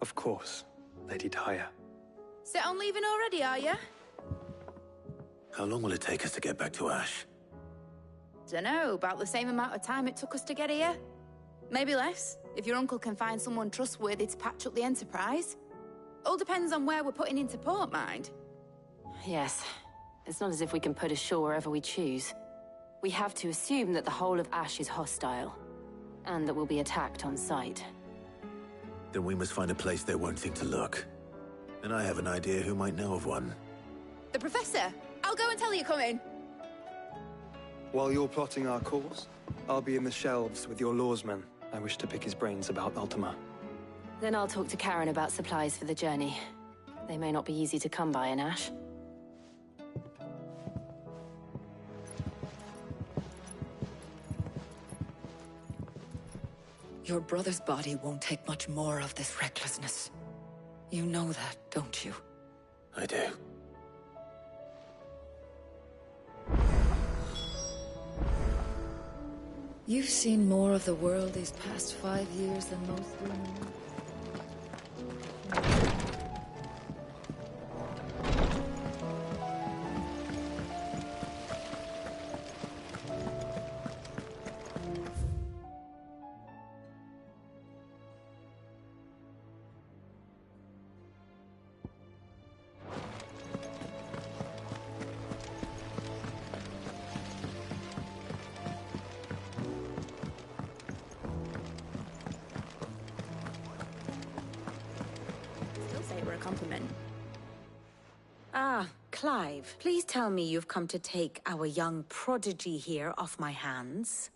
Of course, Lady Daya. Set on leaving already, are you? How long will it take us to get back to Ash? Dunno, about the same amount of time it took us to get here. Maybe less, if your uncle can find someone trustworthy to patch up the Enterprise. All depends on where we're putting into port, mind. Yes. It's not as if we can put ashore wherever we choose. We have to assume that the whole of Ash is hostile, and that we'll be attacked on sight. Then we must find a place they won't think to look. And I have an idea who might know of one. The Professor! I'll go and tell you coming! While you're plotting our course, I'll be in the shelves with your lawsmen. I wish to pick his brains about Ultima. Then I'll talk to Karen about supplies for the journey. They may not be easy to come by in Ash. Your brother's body won't take much more of this recklessness. You know that, don't you? I do. You've seen more of the world these past 5 years than most women. Compliment. Ah, Clive, please tell me you've come to take our young prodigy here off my hands.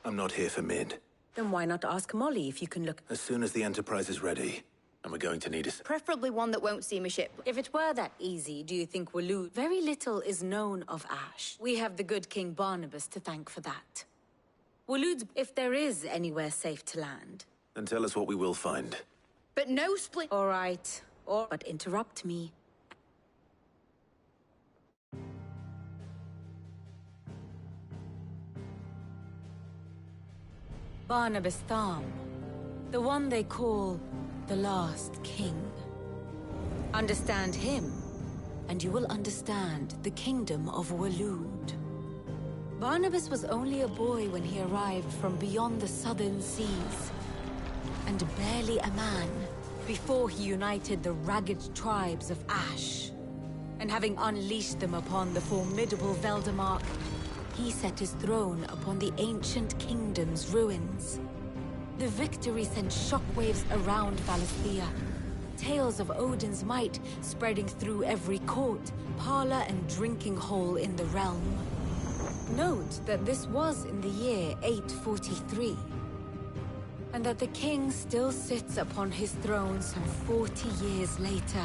I'm not here for Mid. Then why not ask Molly if you can look... As soon as the Enterprise is ready, and we're going to need a... Preferably one that won't seem a ship. If it were that easy, do you think Waloed... Very little is known of Ash. We have the good King Barnabas to thank for that. Waloed, if there is anywhere safe to land... Then tell us what we will find. But no split... All right. But interrupt me. Barnabas Tham. The one they call the Last King. Understand him, and you will understand the kingdom of Waloed. Barnabas was only a boy when he arrived from beyond the southern seas. And barely a man before he united the ragged tribes of Ash. And having unleashed them upon the formidable Veldamark, he set his throne upon the ancient kingdom's ruins. The victory sent shockwaves around Valisthea, tales of Odin's might spreading through every court, parlor, and drinking hole in the realm. Note that this was in the year 843. And that the king still sits upon his throne some 40 years later,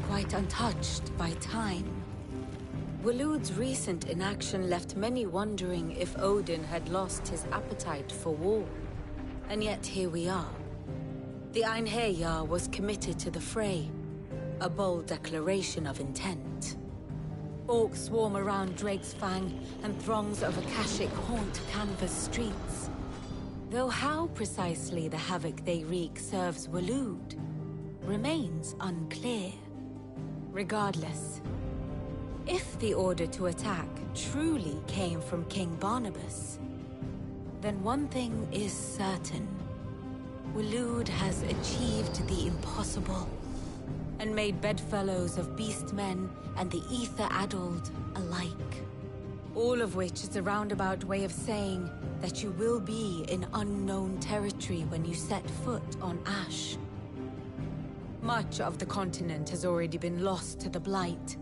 quite untouched by time. Waloed's recent inaction left many wondering if Odin had lost his appetite for war. And yet here we are. The Einherjar was committed to the fray, a bold declaration of intent. Orcs swarm around Drake's Fang, and throngs of Akashic haunt Canva's streets. Though how precisely the havoc they wreak serves Waloed remains unclear. Regardless, if the order to attack truly came from King Barnabas, then one thing is certain. Waloed has achieved the impossible, and made bedfellows of beastmen and the ether-addled alike. All of which is a roundabout way of saying that you will be in unknown territory when you set foot on Ash. Much of the continent has already been lost to the Blight,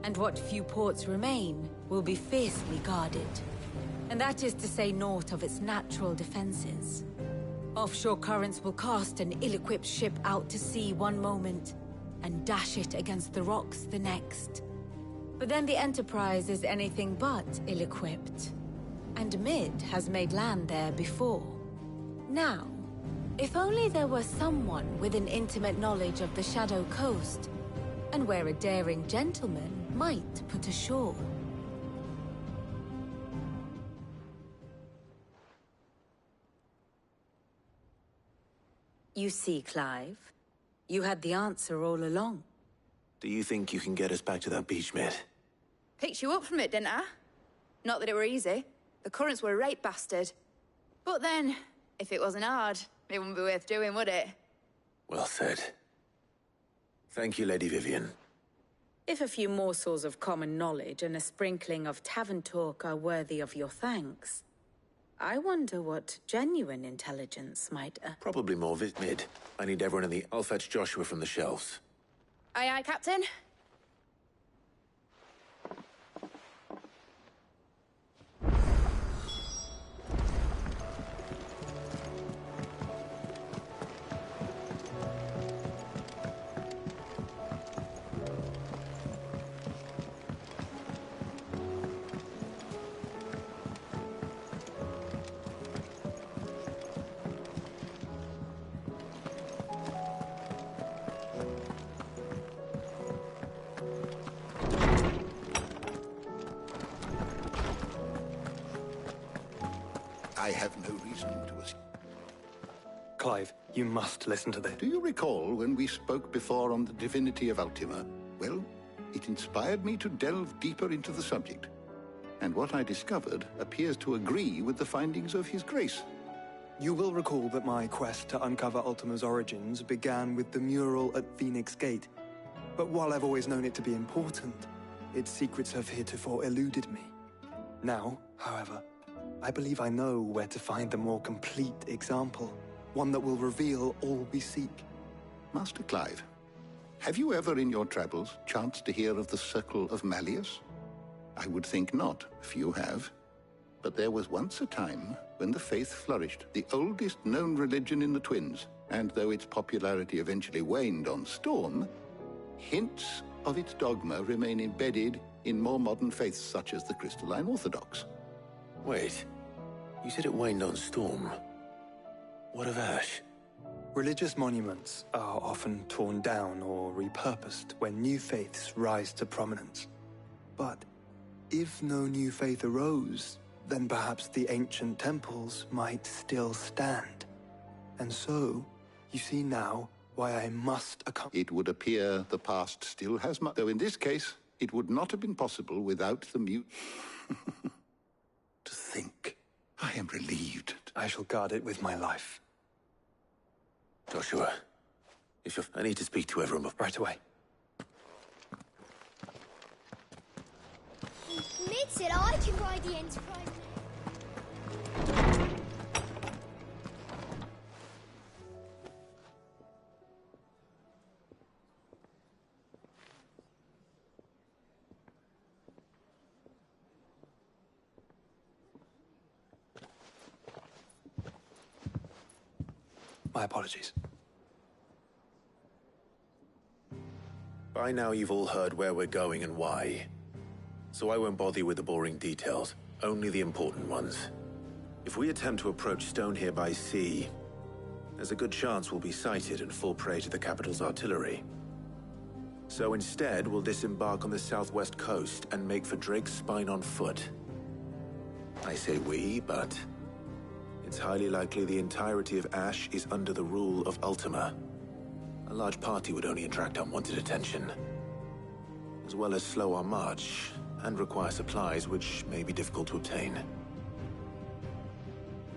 and what few ports remain will be fiercely guarded. And that is to say naught of its natural defenses. Offshore currents will cast an ill-equipped ship out to sea one moment, and dash it against the rocks the next. But then the Enterprise is anything but ill-equipped. And Mid has made land there before. Now, if only there were someone with an intimate knowledge of the Shadow Coast, and where a daring gentleman might put ashore. You see, Clive, you had the answer all along. Do you think you can get us back to that beach, Mid? Picked you up from it, didn't I? Not that it were easy. The currents were a right bastard. But then, if it wasn't hard, it wouldn't be worth doing, would it? Well said. Thank you, Lady Vivian. If a few morsels of common knowledge and a sprinkling of tavern talk are worthy of your thanks, I wonder what genuine intelligence might... Probably more Mid. I need everyone in the... I'll fetch Joshua from the shelves. Aye, aye, Captain. reasonable to us. Clive, you must listen to this. Do you recall when we spoke before on the divinity of Ultima? Well, it inspired me to delve deeper into the subject. And what I discovered appears to agree with the findings of His Grace. You will recall that my quest to uncover Ultima's origins began with the mural at Phoenix Gate. But while I've always known it to be important, its secrets have heretofore eluded me. Now, however, I believe I know where to find the more complete example, one that will reveal all we seek. Master Clive, have you ever in your travels chanced to hear of the Circle of Malleus? I would think not, few have. But there was once a time when the faith flourished, the oldest known religion in the Twins, and though its popularity eventually waned on Storm, hints of its dogma remain embedded in more modern faiths such as the Crystalline Orthodox. Wait, you said it waned on Storm. What of Ash? Religious monuments are often torn down or repurposed when new faiths rise to prominence. But if no new faith arose, then perhaps the ancient temples might still stand. And so, you see now why I must accompany. It would appear the past still has much, though in this case, it would not have been possible without the mute. To think, I am relieved. I shall guard it with my life. Joshua, I need to speak to everyone. Right away. Mid said I can ride the Enterprise. My apologies. By now you've all heard where we're going and why. So I won't bother you with the boring details, only the important ones. If we attempt to approach Stone here by sea, there's a good chance we'll be sighted and fall prey to the capital's artillery. So instead, we'll disembark on the southwest coast and make for Drake's Spine on foot. I say we, but it's highly likely the entirety of Ash is under the rule of Ultima. A large party would only attract unwanted attention, as well as slow our march and require supplies which may be difficult to obtain.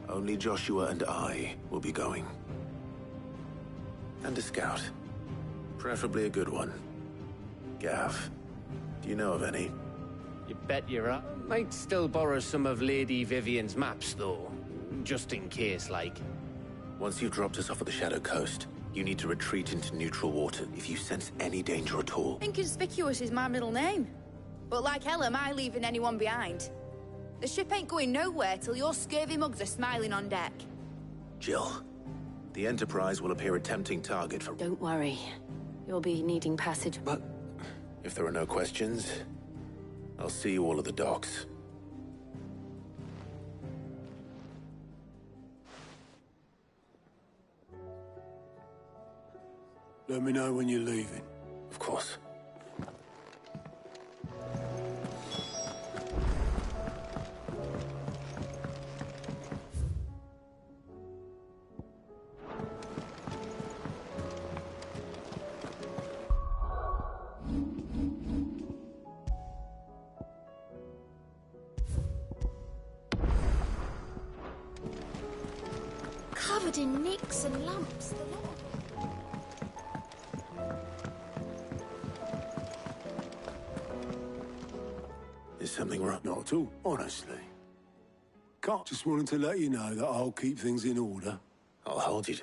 Only Joshua and I will be going. And a scout. Preferably a good one. Gav, do you know of any? You bet you're up. Might still borrow some of Lady Vivian's maps, though. Just in case, like. Once you've dropped us off at the Shadow Coast, you need to retreat into neutral water if you sense any danger at all. Inconspicuous is my middle name. But like hell am I leaving anyone behind. The ship ain't going nowhere till your scurvy mugs are smiling on deck. Jill, the Enterprise will appear a tempting target for... Don't worry. You'll be needing passage. But if there are no questions, I'll see you all at the docks. Let me know when you're leaving. Of course. Covered in nicks and lumps, the lot. Is something wrong? Not at all, honestly. Can't. Just wanted to let you know that I'll keep things in order. I'll hold you.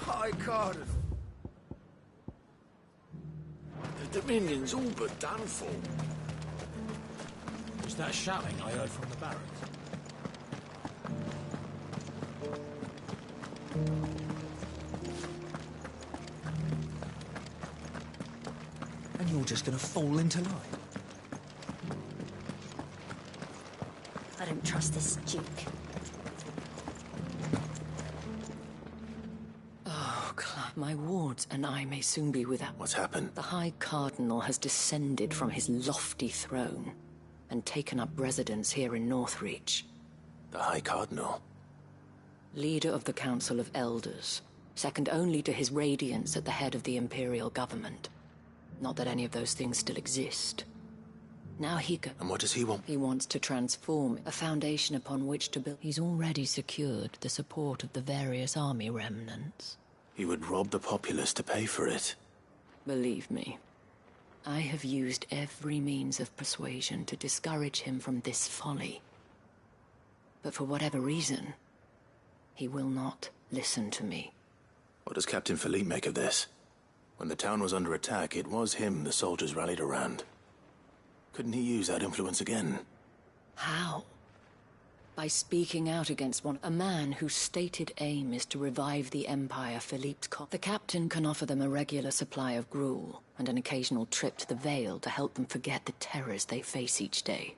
High Cardinal. The Dominion's all but done for. Was that shouting I heard from the barracks? And you're just gonna fall into line? I don't trust this Duke. Oh, Clive, my wards and I may soon be without... What's happened? The High Cardinal has descended from his lofty throne and taken up residence here in Northreach. The High Cardinal? Leader of the Council of Elders, second only to his Radiance at the head of the Imperial government. Not that any of those things still exist. Now he can... And what does he want? He wants to transform a foundation upon which to build... He's already secured the support of the various army remnants. He would rob the populace to pay for it. Believe me, I have used every means of persuasion to discourage him from this folly. But for whatever reason, he will not listen to me. What does Captain Philippe make of this? When the town was under attack, it was him the soldiers rallied around. Couldn't he use that influence again? How? By speaking out against a man whose stated aim is to revive the Empire Philippe's The captain can offer them a regular supply of gruel and an occasional trip to the Vale to help them forget the terrors they face each day.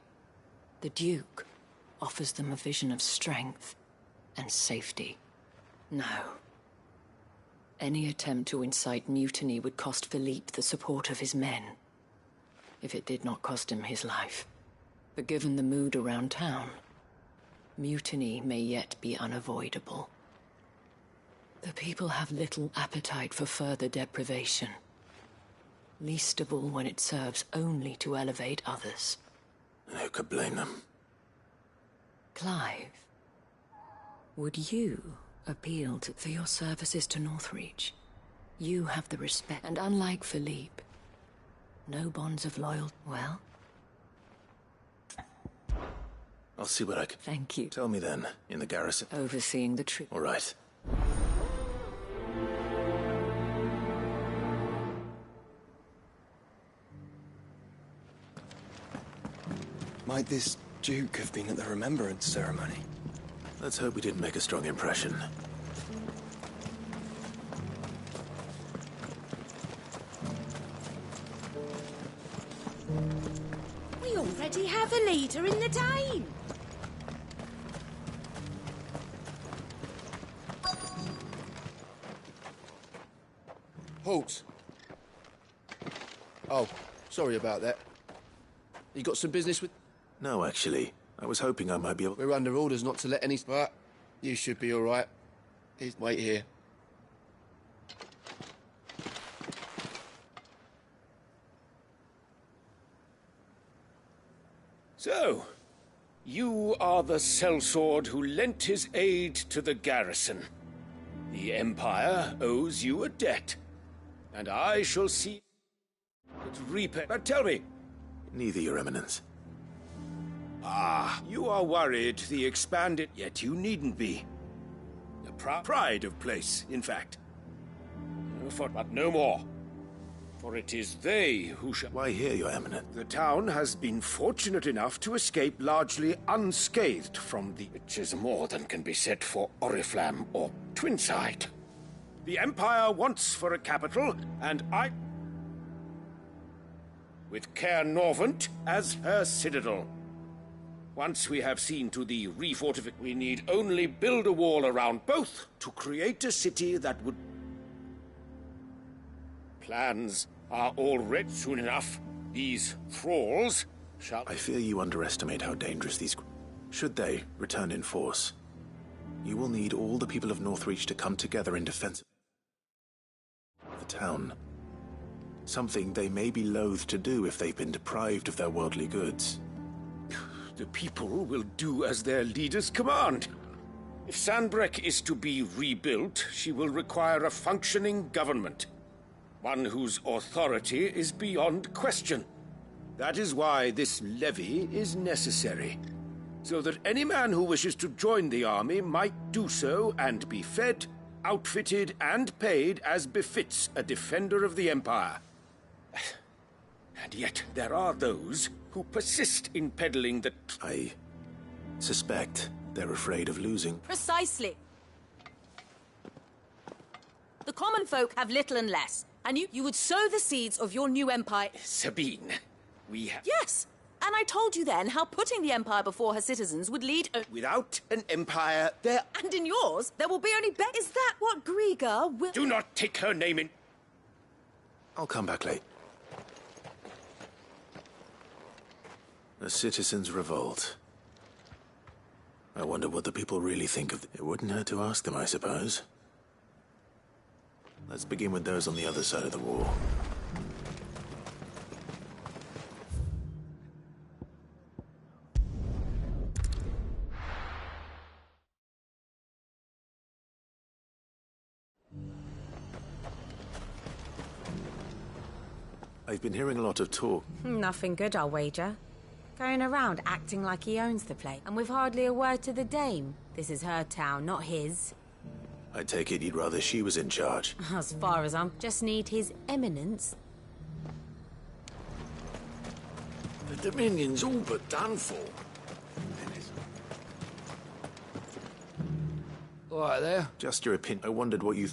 The Duke offers them a vision of strength and safety. No. Any attempt to incite mutiny would cost Philippe the support of his men, if it did not cost him his life. But given the mood around town, mutiny may yet be unavoidable. The people have little appetite for further deprivation, least of all when it serves only to elevate others. And who could blame them? Clive, would you appeal for your services to Northreach? You have the respect, and unlike Philippe, no bonds of loyalty. Well? I'll see what I can... Thank you. Tell me then, in the garrison. Overseeing the troops. All right. Might this Duke have been at the Remembrance ceremony? Let's hope we didn't make a strong impression. We already have a leader in the Dane. Halt. Oh, sorry about that. You got some business with... No, actually. I was hoping I might be able... We're under orders not to let any... But you should be all right. Wait here. So, you are the sellsword who lent his aid to the garrison. The Empire owes you a debt, and I shall see it repaid. But tell me... Neither, Your Eminence. Ah, you are worried the expanded... Yet you needn't be. The pride of place, in fact. But no more. For it is they who shall... Why here, Your Eminence? The town has been fortunate enough to escape largely unscathed from the... Which is more than can be said for Oriflamme or Twinside. The Empire wants for a capital, and I... with Caer Norvent as her citadel. Once we have seen to the refortification, we need only build a wall around both to create a city that would... Plans are already soon enough. These thralls shall... I fear you underestimate how dangerous these... Should they return in force, you will need all the people of Northreach to come together in defense of the town. Something they may be loath to do if they've been deprived of their worldly goods. The people will do as their leaders command. If Sandbreck is to be rebuilt, she will require a functioning government. One whose authority is beyond question. That is why this levy is necessary. So that any man who wishes to join the army might do so and be fed outfitted and paid as befits a defender of the Empire. And yet there are those who persist in peddling the... I suspect they're afraid of losing. Precisely. The common folk have little and less, and you would sow the seeds of your new empire... Sabine, we have... Yes, and I told you then how putting the empire before her citizens would lead... Without an empire, there... And in yours, there will be only... Is that what Griga will... Do not take her name in... I'll come back late. A citizens' revolt. I wonder what the people really think of... It wouldn't hurt to ask them, I suppose. Let's begin with those on the other side of the wall. I've been hearing a lot of talk. Nothing good, I'll wager. Going around acting like he owns the place, and with hardly a word to the dame. This is her town, not his. I take it you'd rather she was in charge. As far as I'm... Just need his eminence. The Dominion's all but done for. All right there. Just your opinion. I wondered what you...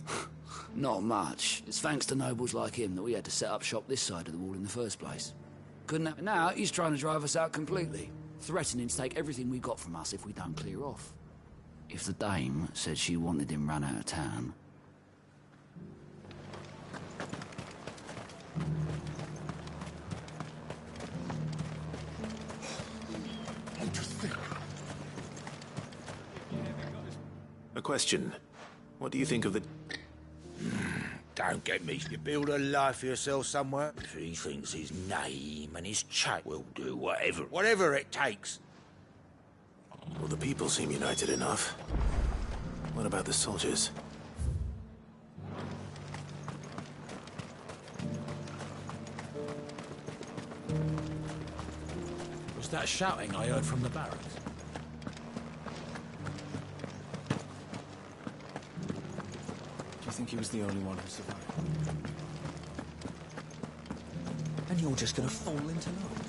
Not much. It's thanks to nobles like him that we had to set up shop this side of the wall in the first place. Couldn't have... Now he's trying to drive us out completely, threatening to take everything we got from us if we don't clear off. If the dame said she wanted him run out of town... A question. What do you think of the... Don't get me. You build a life for yourself somewhere. If he thinks his name and his chat will do whatever it takes. Well, the people seem united enough. What about the soldiers? Was that shouting I heard from the barracks? Do you think he was the only one who survived? And you're just gonna fall into love?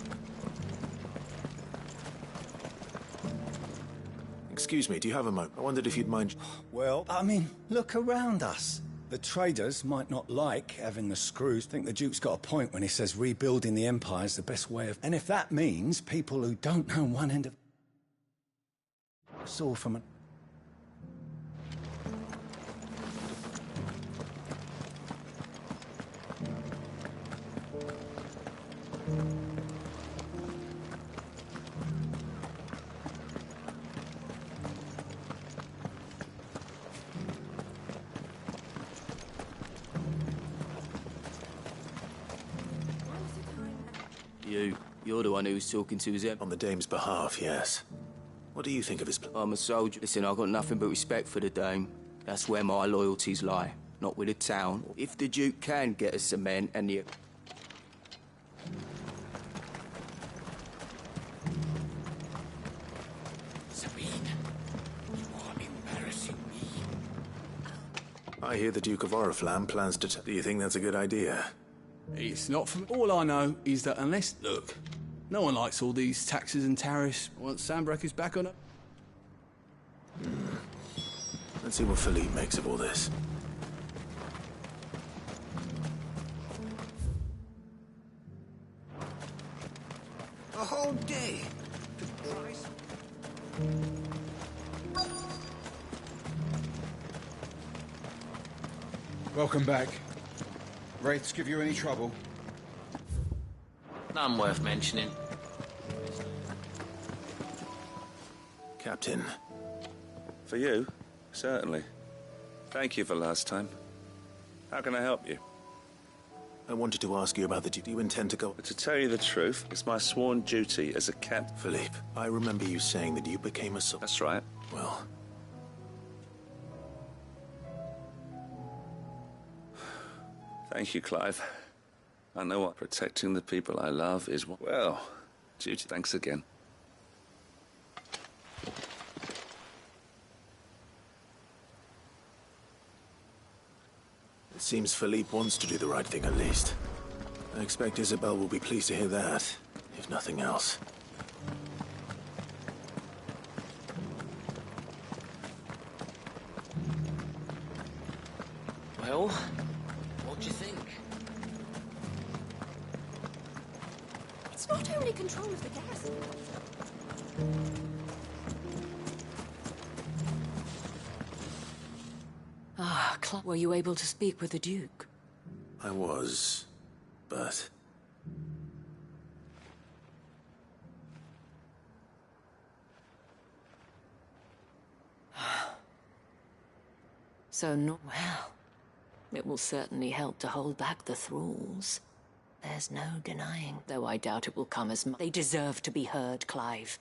Excuse me, do you have a moment? I wondered if you'd mind... Well, I mean, look around us. The traders might not like having the screws. I think the Duke's got a point when he says rebuilding the Empire is the best way of... And if that means people who don't know one end of... Saw from an... You're the one who's talking to his... On the dame's behalf, yes. What do you think of his... I'm a soldier. Listen, I've got nothing but respect for the dame. That's where my loyalties lie, not with the town. If the Duke can get us some men and the... Sabine, you are embarrassing me. I hear the Duke of Oriflamme plans to... Do you think that's a good idea? It's not for me. All I know is that unless... Look, no one likes all these taxes and tariffs. Once Sandbreck is back on it... Let's see what Philippe makes of all this. A whole day. Welcome back. Wraiths give you any trouble? None worth mentioning. Captain. For you? Certainly. Thank you for last time. How can I help you? I wanted to ask you about the... Do you intend to go... But to tell you the truth, it's my sworn duty as a captain. Philippe, I remember you saying that you became a... That's right. Well... Thank you, Clive. I know what protecting the people I love is... Well, duty. Thanks again. It seems Philippe wants to do the right thing at least. I expect Isabel will be pleased to hear that, if nothing else. Well, what do you think? It's not only control of the gas. Ah, were you able to speak with the Duke? I was, but... So, no, well, it will certainly help to hold back the thralls. There's no denying, though I doubt it will come as much. They deserve to be heard, Clive.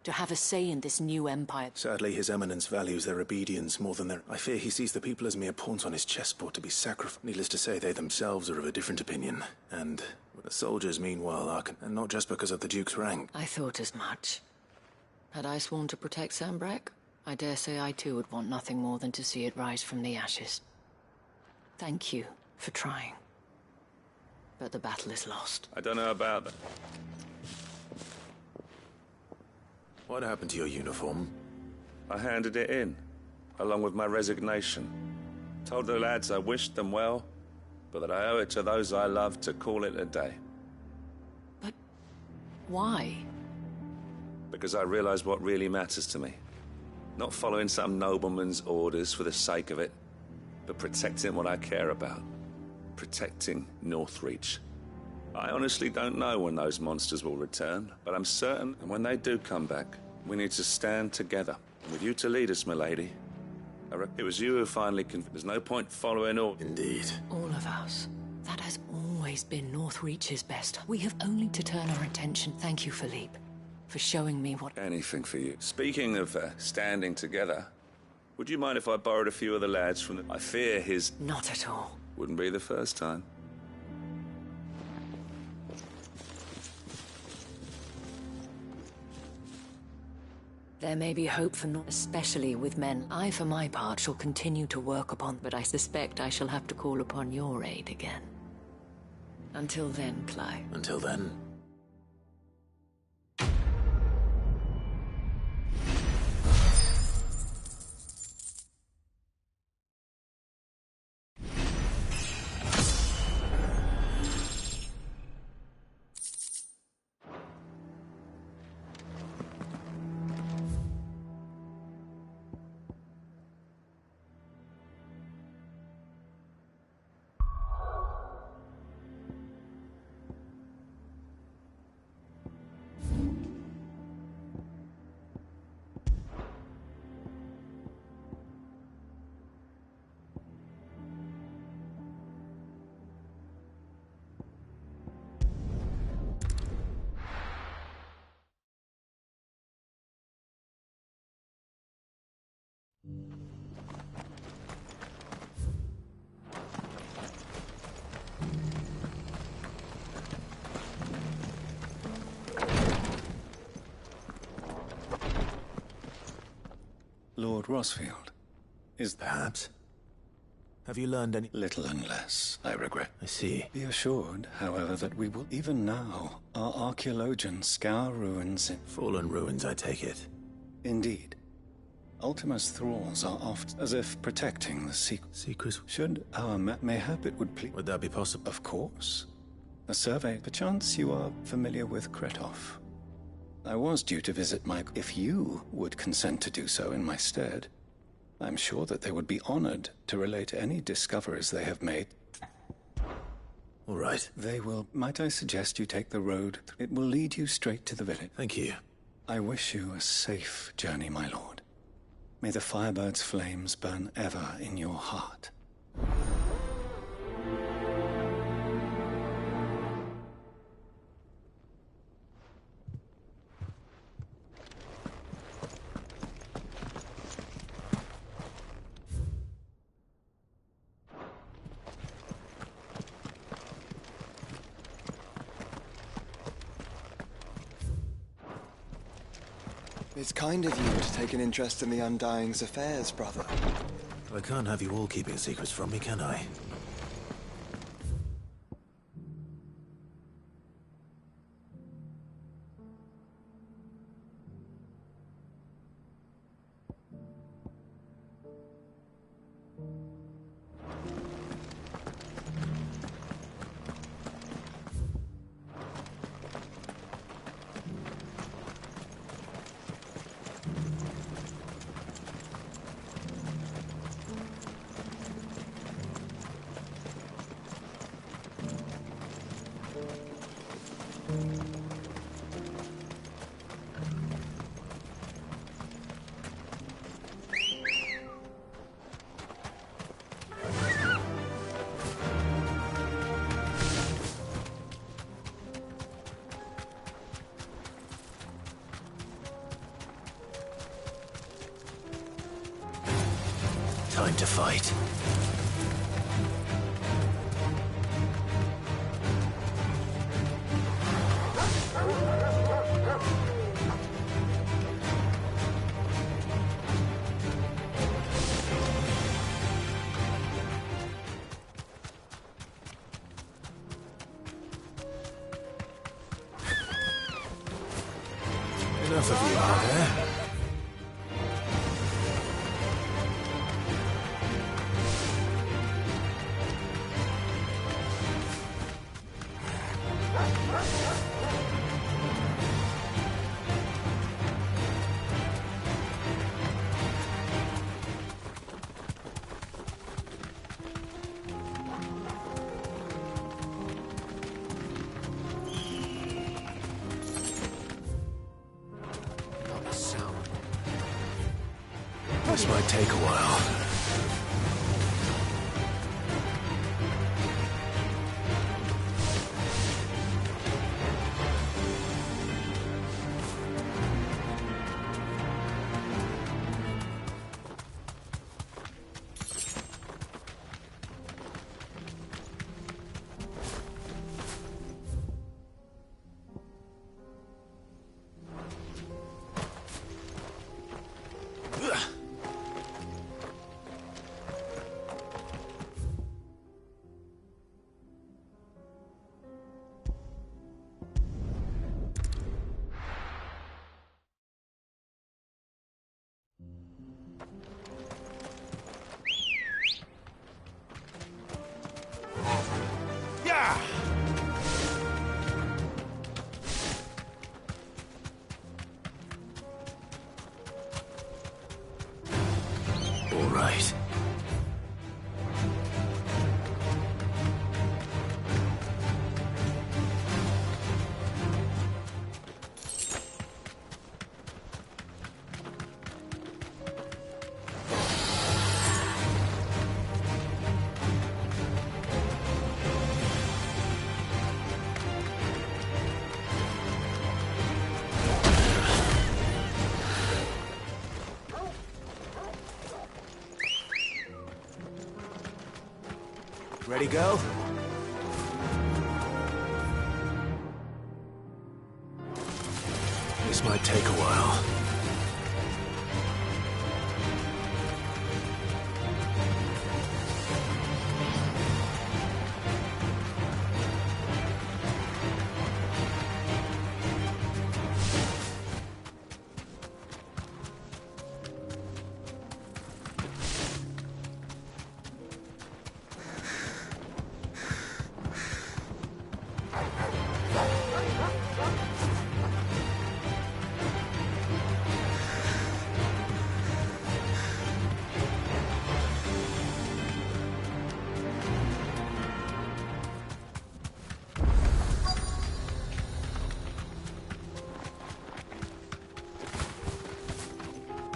To have a say in this new empire. Sadly, His Eminence values their obedience more than their... I fear he sees the people as mere pawns on his chessboard to be sacrificed. Needless to say, they themselves are of a different opinion. And the soldiers, meanwhile, are... And not just because of the Duke's rank. I thought as much. Had I sworn to protect Sambrek, I dare say I too would want nothing more than to see it rise from the ashes. Thank you for trying. But the battle is lost. I don't know about that. What happened to your uniform? I handed it in, along with my resignation. Told the lads I wished them well, but that I owe it to those I love to call it a day. But why? Because I realize what really matters to me. Not following some nobleman's orders for the sake of it, but protecting what I care about. Protecting Northreach. I honestly don't know when those monsters will return, but I'm certain that when they do come back, we need to stand together. With you to lead us, milady. I reckon it was you who finally There's no point following all. Indeed. All of us. That has always been Northreach's best. We have only to turn our attention. Thank you, Philippe, for showing me what... Anything for you. Speaking of standing together, would you mind if I borrowed a few of the lads from the... I fear his... Not at all. Wouldn't be the first time. There may be hope for not, especially with men. I, for my part, shall continue to work upon, but I suspect I shall have to call upon your aid again. Until then, Clive. Until then. Lord Rosfield. Is perhaps? Have you learned any... Little and less, I regret. I see. Be assured, however, that we will... Even now, our archaeologians scour ruins in... Fallen ruins, I take it. Indeed. Ultima's thralls are oft as if protecting the secrets. Should our mayhap it would please... Would that be possible? Of course. A survey. Perchance you are familiar with Kretov. I was due to visit my... If you would consent to do so in my stead, I'm sure that they would be honored to relate any discoveries they have made. All right. They will... Might I suggest you take the road? It will lead you straight to the village. Thank you. I wish you a safe journey, my lord. May the Firebird's flames burn ever in your heart. It's kind of you to take an interest in the Undying's affairs, brother. I can't have you all keeping secrets from me, can I? to fight. Enough of you out there. This might take a while. All right. Ready, go? This might take a while.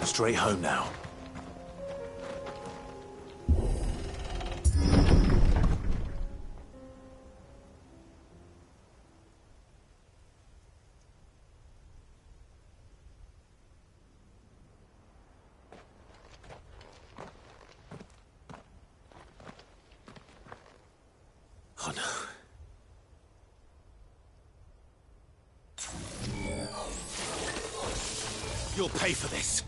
Straight home now. Oh no. You'll pay for this.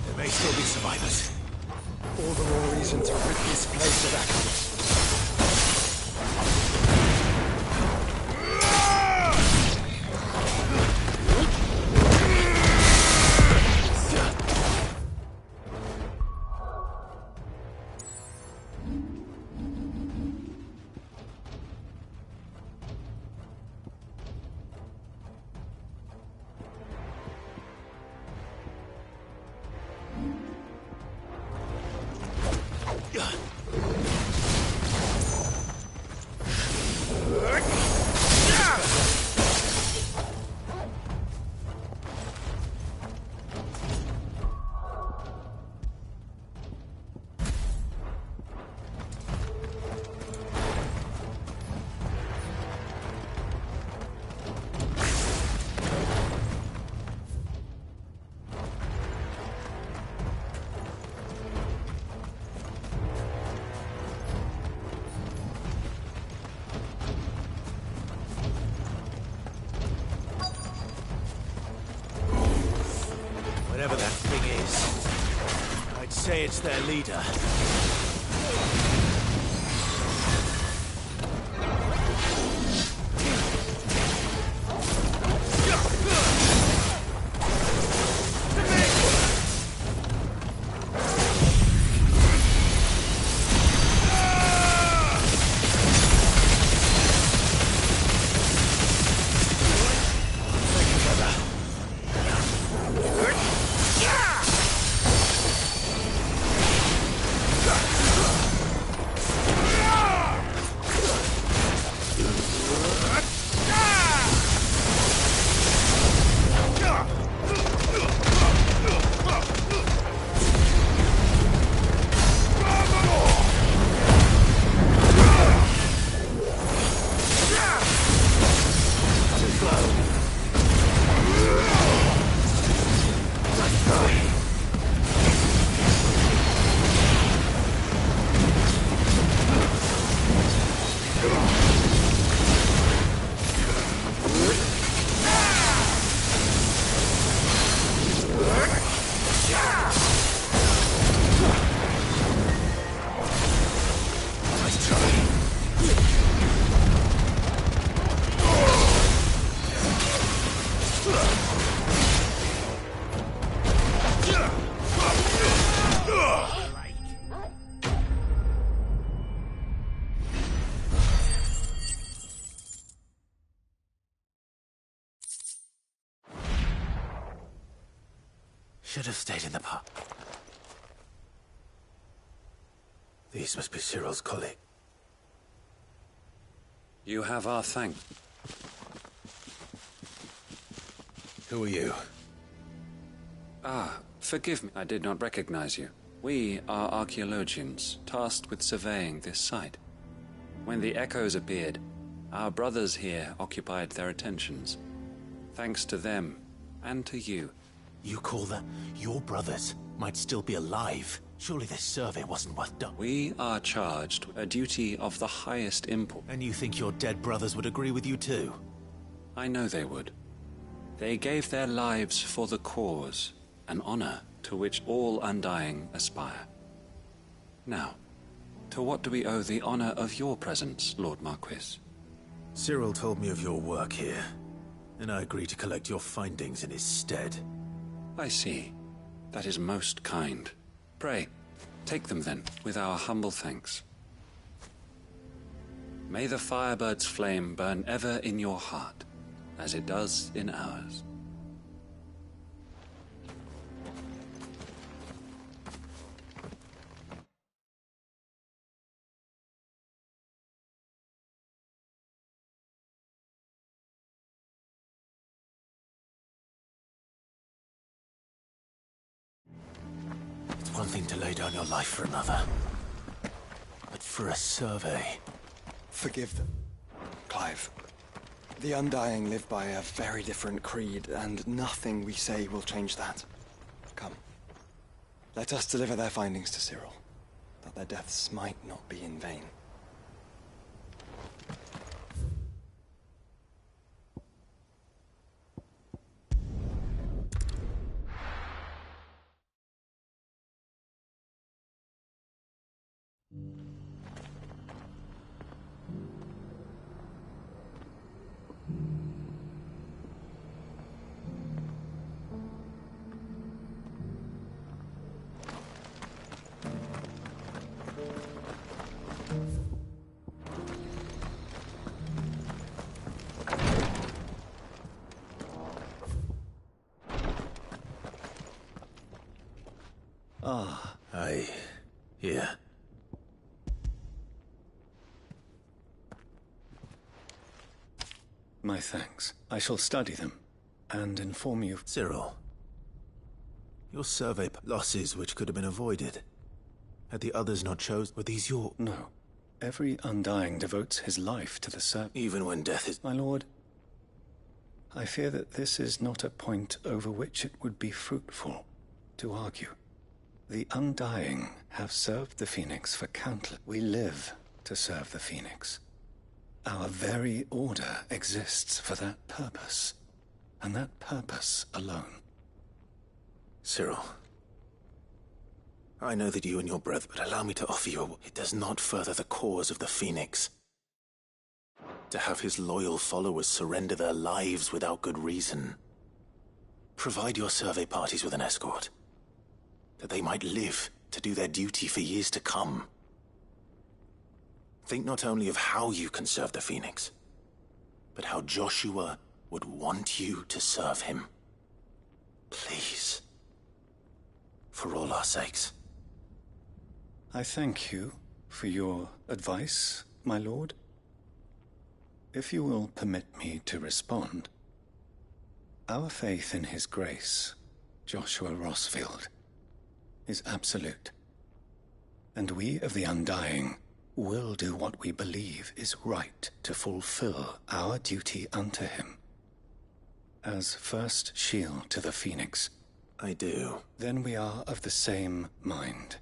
There may still be survivors. All the more reason to rid this place of Ackles. say it's their leader. Should have stayed in the pub. These must be Cyril's colleagues. You have our thanks. Who are you? Ah, forgive me, I did not recognize you. We are archaeologians, tasked with surveying this site. When the echoes appeared, our brothers here occupied their attentions. Thanks to them, and to you. You call that your brothers might still be alive? Surely this survey wasn't worth done. We are charged a duty of the highest import. And you think your dead brothers would agree with you too? I know they would. They gave their lives for the cause, an honor to which all Undying aspire. Now, to what do we owe the honor of your presence, Lord Marquis? Cyril told me of your work here, and I agreed to collect your findings in his stead. I see. That is most kind. Pray, take them then, with our humble thanks. May the Firebird's flame burn ever in your heart, as it does in ours. It's one thing to lay down your life for another, but for a survey... Forgive them, Clive. The Undying live by a very different creed, and nothing we say will change that. Come. Let us deliver their findings to Cyril, that their deaths might not be in vain. Ah, here. My thanks. I shall study them and inform you. Cyril, your survey losses which could have been avoided. Had the others not chosen, were these your... No. Every Undying devotes his life to the service. Even when death is... My lord, I fear that this is not a point over which it would be fruitful to argue. The Undying have served the Phoenix for countless... We live to serve the Phoenix. Our very order exists for that purpose, and that purpose alone. Cyril, I know that you and your brother, but allow me to offer you it does not further the cause of the Phoenix. To have his loyal followers surrender their lives without good reason. Provide your survey parties with an escort, that they might live to do their duty for years to come. Think not only of how you can serve the Phoenix, but how Joshua would want you to serve him. Please. For all our sakes. I thank you for your advice, my lord. If you will permit me to respond, our faith in his grace, Joshua Rossfield, is absolute. And we of the Undying will do what we believe is right to fulfill our duty unto him. As first shield to the Phoenix. I do. Then we are of the same mind.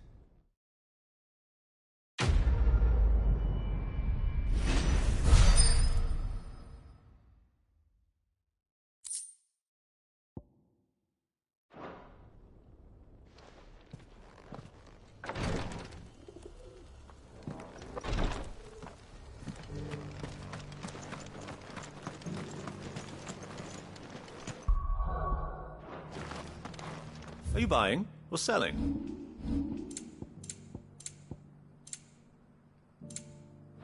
Are you buying or selling?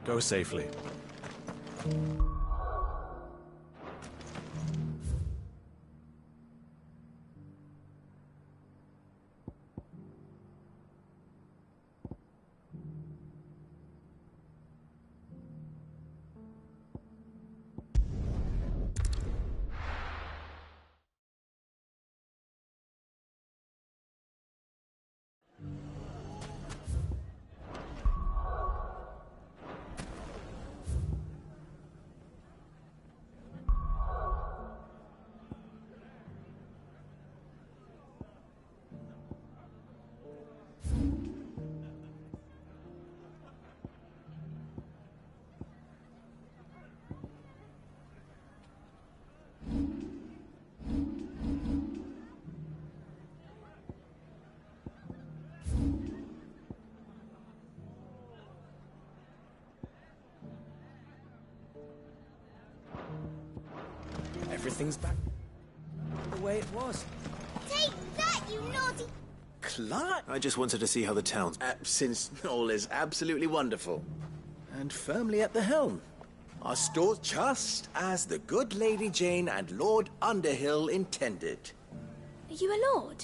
Go safely. Everything's back the way it was. Take that, you naughty... Clark! I just wanted to see how the town's... Since Noel is absolutely wonderful. And firmly at the helm. Our store's just as the good Lady Jane and Lord Underhill intended. Are you a lord?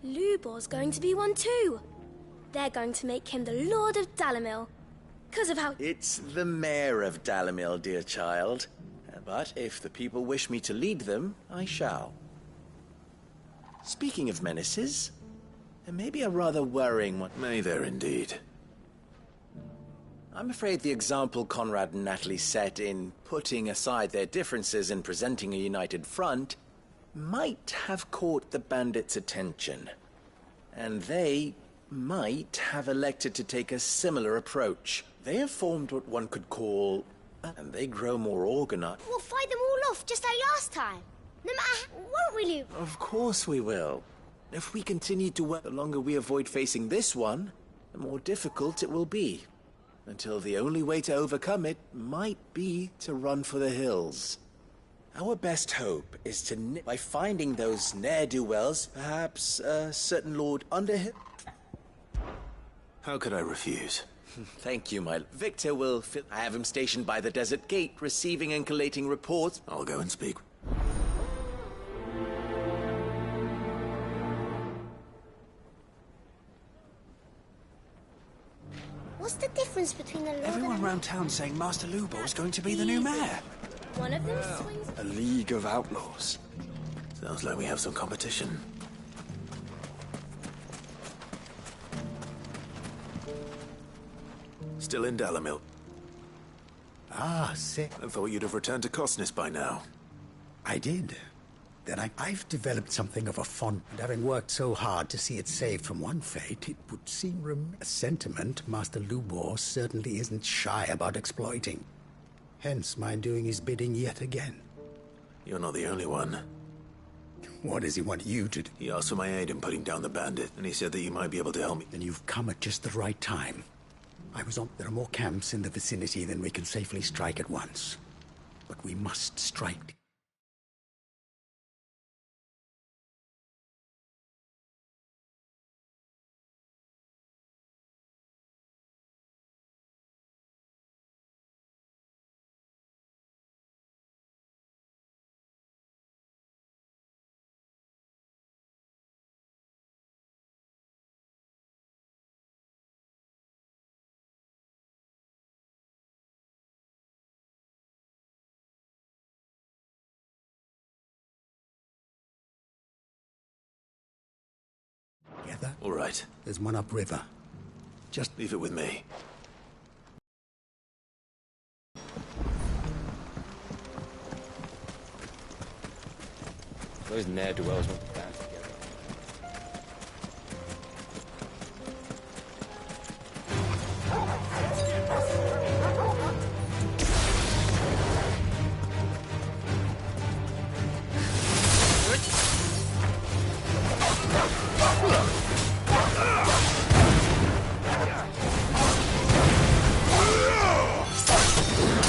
Lubor's going to be one too. They're going to make him the Lord of Dalamil. Because of how... It's the Mayor of Dalamil, dear child. But if the people wish me to lead them, I shall. Speaking of menaces, there may be a rather worrying one. May there indeed. I'm afraid the example Conrad and Natalie set in putting aside their differences and presenting a united front might have caught the bandits' attention. And they might have elected to take a similar approach. They have formed what one could call... and they grow more organized. We'll fight them all off just like last time. No matter, won't we, Luke? Of course we will. If we continue to work, the longer we avoid facing this one, the more difficult it will be. Until the only way to overcome it might be to run for the hills. Our best hope is to by finding those ne'er-do-wells, perhaps a certain Lord Underhill. How could I refuse? Thank you, my... Victor will... I have him stationed by the desert gate, receiving and collating reports. I'll go and speak. What's the difference between the Lord Everyone and... around town saying Master Lubo is going to be the new mayor. One of them swings... A league of outlaws. Sounds like we have some competition. Still in Dalamil. Ah, sick. I thought you'd have returned to Cosnes by now. I did. Then I've developed something of a fond, and having worked so hard to see it saved from one fate, it would seem a sentiment Master Lubor certainly isn't shy about exploiting. Hence my doing his bidding yet again. You're not the only one. What does he want you to do? He asked for my aid in putting down the bandit, and he said that you might be able to help me. Then you've come at just the right time. There are more camps in the vicinity than we can safely strike at once. But we must strike. Together? All right. There's one upriver. Just leave it with me. Those ne'er-do-wells want to band together.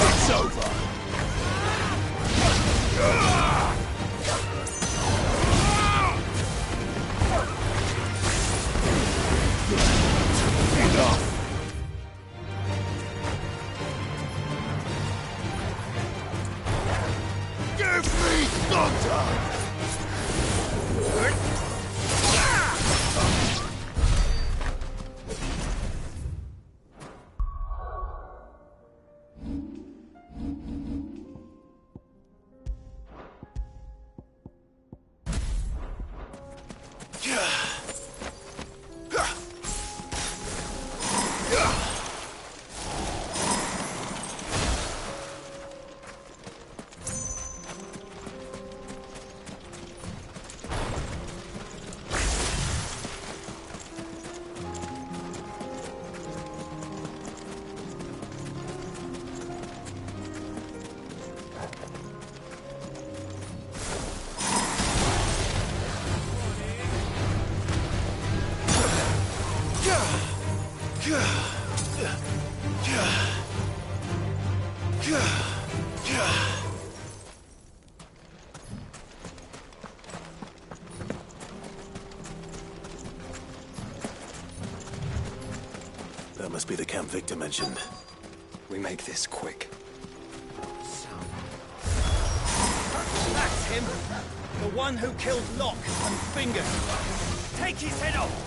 It's over. That must be the camp Victor mentioned. We make this quick. That's him! The one who killed Locke and Finger. Take his head off!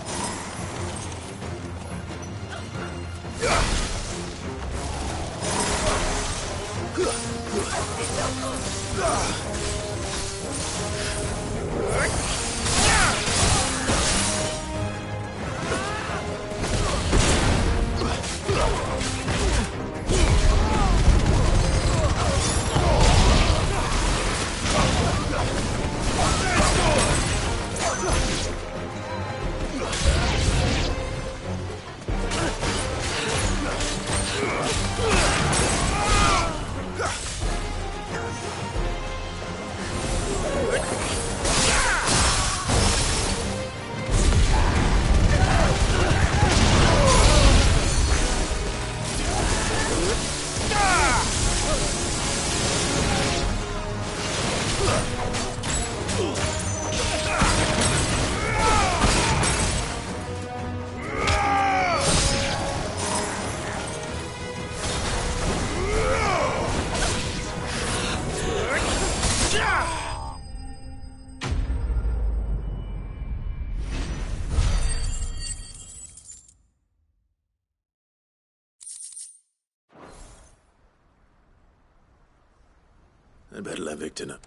I'd better let Victor know.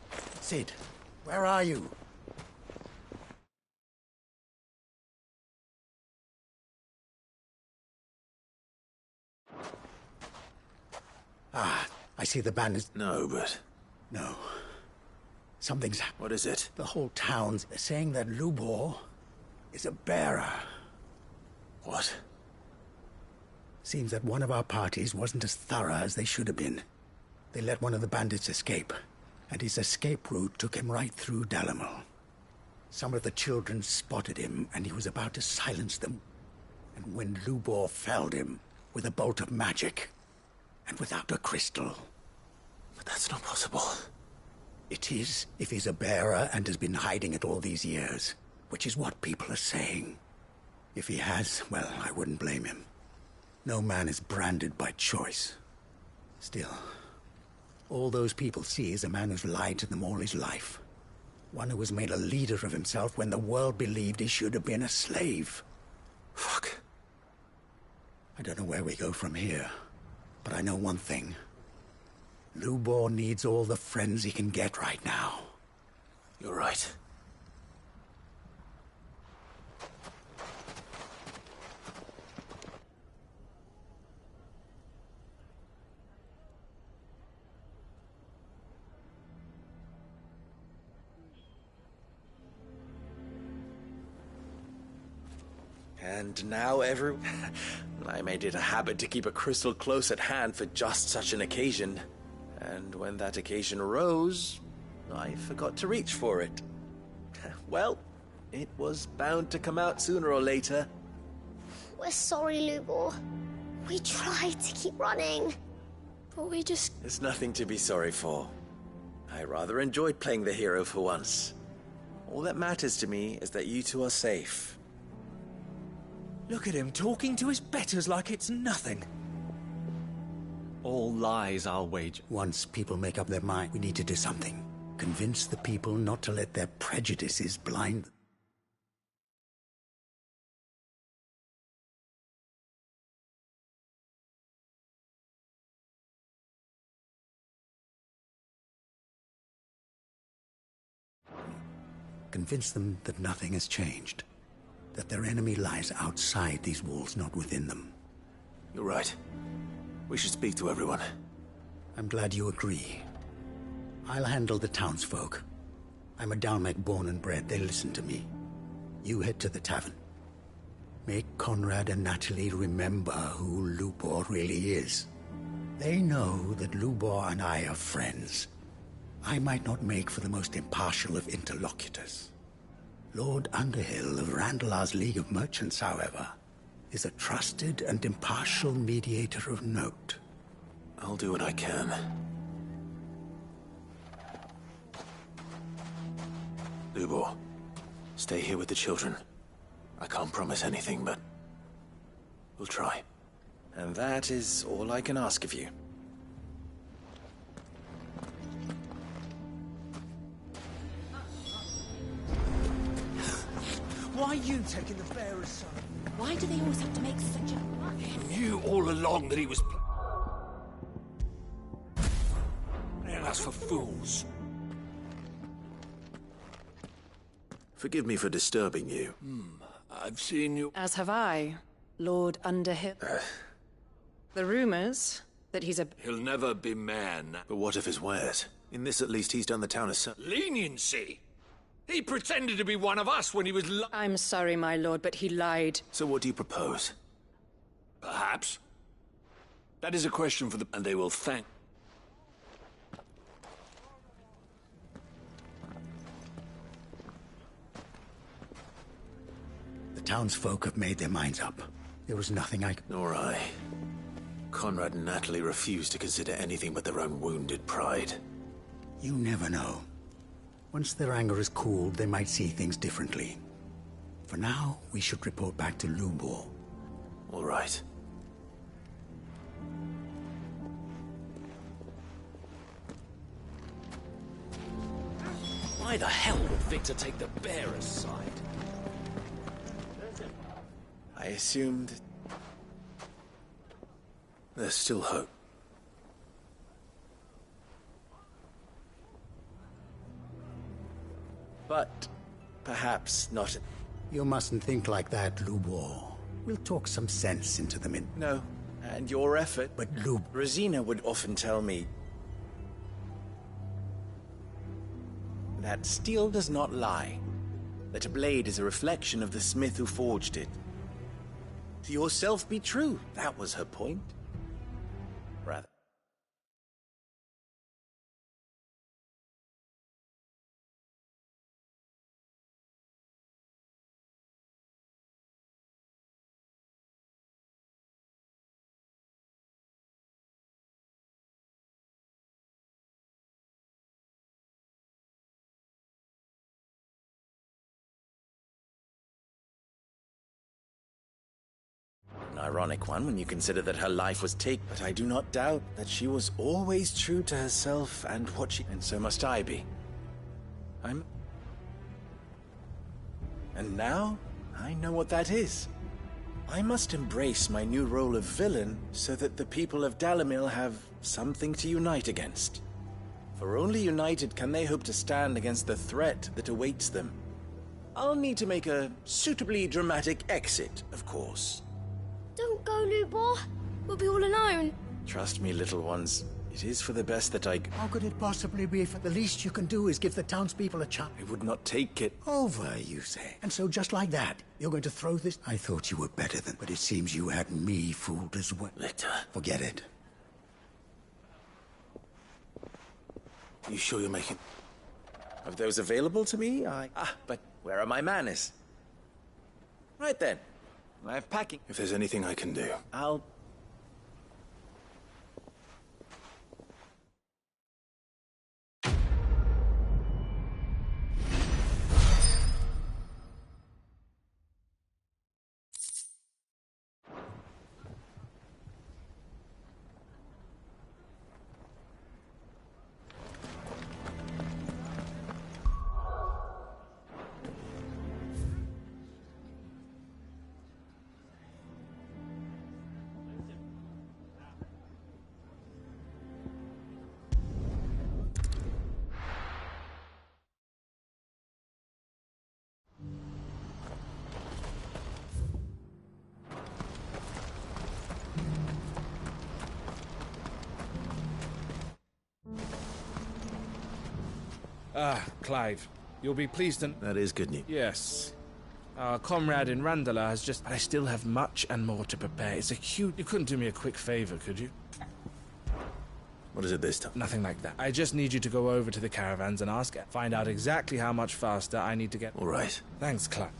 Sid, where are you? Ah, I see the bandits. No, but... No. Something's... What is it? The whole town's saying that Lubor is a bearer. What? Seems that one of our parties wasn't as thorough as they should have been. They let one of the bandits escape, and his escape route took him right through Dalamil. Some of the children spotted him, and he was about to silence them. And when Lubor felled him with a bolt of magic, and without a crystal. But that's not possible. It is, if he's a bearer and has been hiding it all these years, which is what people are saying. If he has, well, I wouldn't blame him. No man is branded by choice. Still, all those people see is a man who's lied to them all his life. One who was made a leader of himself when the world believed he should have been a slave. Fuck. I don't know where we go from here, but I know one thing. Lubor needs all the friends he can get right now. You're right. And now I made it a habit to keep a crystal close at hand for just such an occasion. And when that occasion arose, I forgot to reach for it. Well, it was bound to come out sooner or later. We're sorry, Lubor. We tried to keep running, but we just... There's nothing to be sorry for. I rather enjoyed playing the hero for once. All that matters to me is that you two are safe. Look at him talking to his betters like it's nothing. All lies, I'll wager. Once people make up their mind, we need to do something. Convince the people not to let their prejudices blind them. Convince them that nothing has changed. That their enemy lies outside these walls, not within them. You're right. We should speak to everyone. I'm glad you agree. I'll handle the townsfolk. I'm a Dalmec born and bred. They listen to me. You head to the tavern. Make Conrad and Natalie remember who Lubor really is. They know that Lubor and I are friends. I might not make for the most impartial of interlocutors. Lord Underhill of Randalar's League of Merchants, however, is a trusted and impartial mediator of note. I'll do what I can. Lubor, stay here with the children. I can't promise anything, but we'll try. And that is all I can ask of you. Why are you taking the bearer's side? Why do they always have to make such a... He knew all along that he was... playing us for fools. Forgive me for disturbing you. I've seen you... As have I, Lord Underhill. The rumors that he's a... He'll never be man. But what of his wares? In this, at least, he's done the town a... Leniency? He pretended to be one of us when he was... I'm sorry, my lord, but he lied. So what do you propose? Perhaps. That is a question for the... And they will thank... The townsfolk have made their minds up. There was nothing I could... Nor I. Conrad and Natalie refuse to consider anything but their own wounded pride. You never know. Once their anger is cooled, they might see things differently. For now, we should report back to Lubor. All right. Why the hell would Victor take the bearer's side? I assumed... There's still hope. But perhaps not... You mustn't think like that, Lubor. We'll talk some sense into them in... No, and your effort... But Rosina would often tell me that steel does not lie. That a blade is a reflection of the smith who forged it. To yourself be true, that was her point. Rather. An ironic one when you consider that her life was taken. But I do not doubt that she was always true to herself and what she... And so must I be. And now, I know what that is. I must embrace my new role of villain so that the people of Dalimil have something to unite against. For only united can they hope to stand against the threat that awaits them. I'll need to make a suitably dramatic exit, of course. Don't go, Lubor. We'll be all alone. Trust me, little ones. It is for the best that I... How could it possibly be if the least you can do is give the townspeople a chance? I would not take it. Over, you say. And so just like that, you're going to throw this? I thought you were better than... But it seems you had me fooled as well. Victor. Forget it. You sure you're making... Of those available to me, but where are my manners? Right then. I'm packing. If there's anything I can do... I'll... Clive, you'll be pleased to... That is good news. Yes. Our comrade in Randala has just... But I still have much and more to prepare. It's a huge... You couldn't do me a quick favor, could you? What is it this time? Nothing like that. I just need you to go over to the caravans and ask it. Find out exactly how much faster I need to get... All right. Thanks, Clive.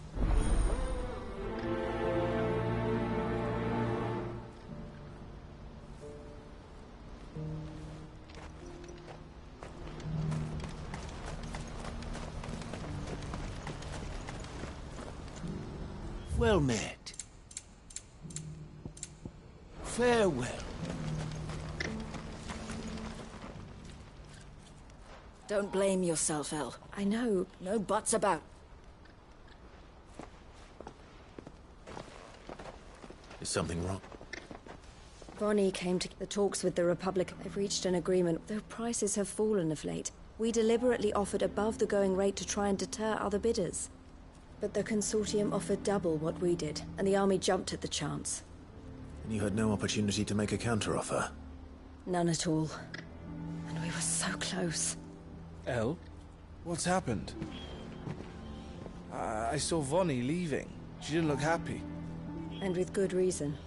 Well met. Farewell. Don't blame yourself, El. I know. No buts about. Is something wrong? Bonnie came to the talks with the Republic. They've reached an agreement, though prices have fallen of late. We deliberately offered above the going rate to try and deter other bidders. But the consortium offered double what we did, and the army jumped at the chance. And you had no opportunity to make a counteroffer? None at all. And we were so close. El? What's happened? I saw Vonnie leaving. She didn't look happy. And with good reason.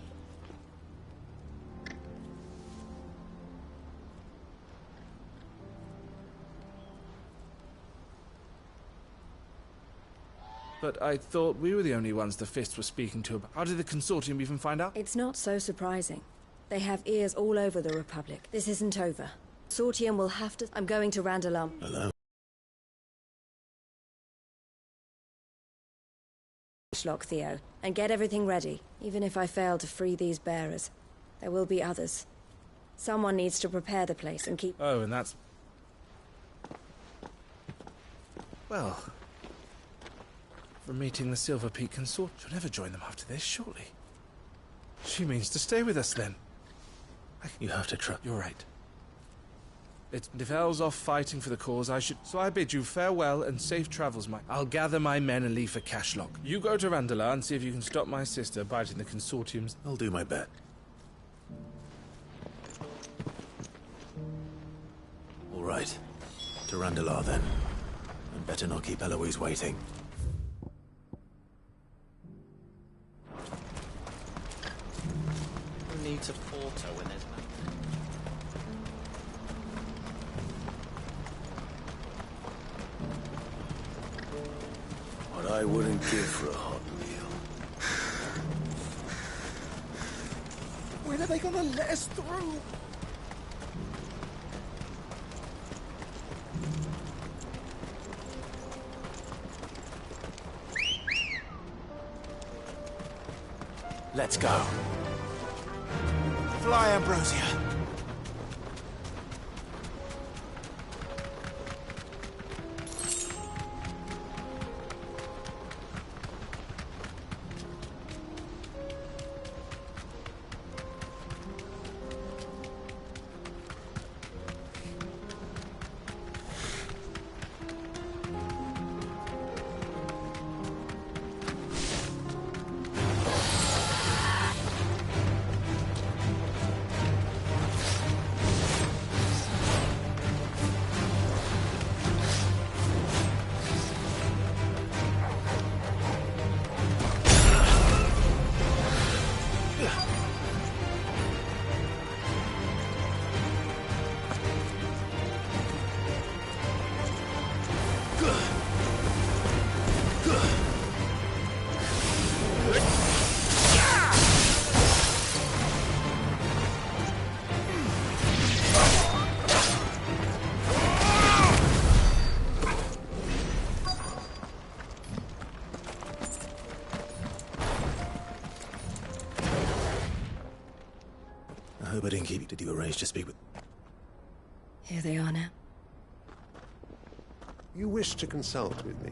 But I thought we were the only ones the Fist were speaking to about. How did the Consortium even find out? It's not so surprising. They have ears all over the Republic. This isn't over. Consortium will have to... I'm going to Randalam. Hello? Lock Theo, and get everything ready. Even if I fail to free these bearers, there will be others. Someone needs to prepare the place and keep... Oh, and that's... Well... From meeting the Silver Peak Consort, she'll never join them after this, surely. She means to stay with us, then. You have to try. You're right. If El's off fighting for the cause, I should... So I bid you farewell and safe travels, Mike. I'll gather my men and leave for Cashlock. You go to Randala and see if you can stop my sister biting the Consortium's... I'll do my best. All right. To Randala, then. And better not keep Eloise waiting. Who needs a porter when there's nothing? What I wouldn't give for a hot meal. When are they gonna let us through? Let's go. Fly, Ambrosia. I hope I didn't keep you. Did you arrange to speak with... Here they are now. You wish to consult with me?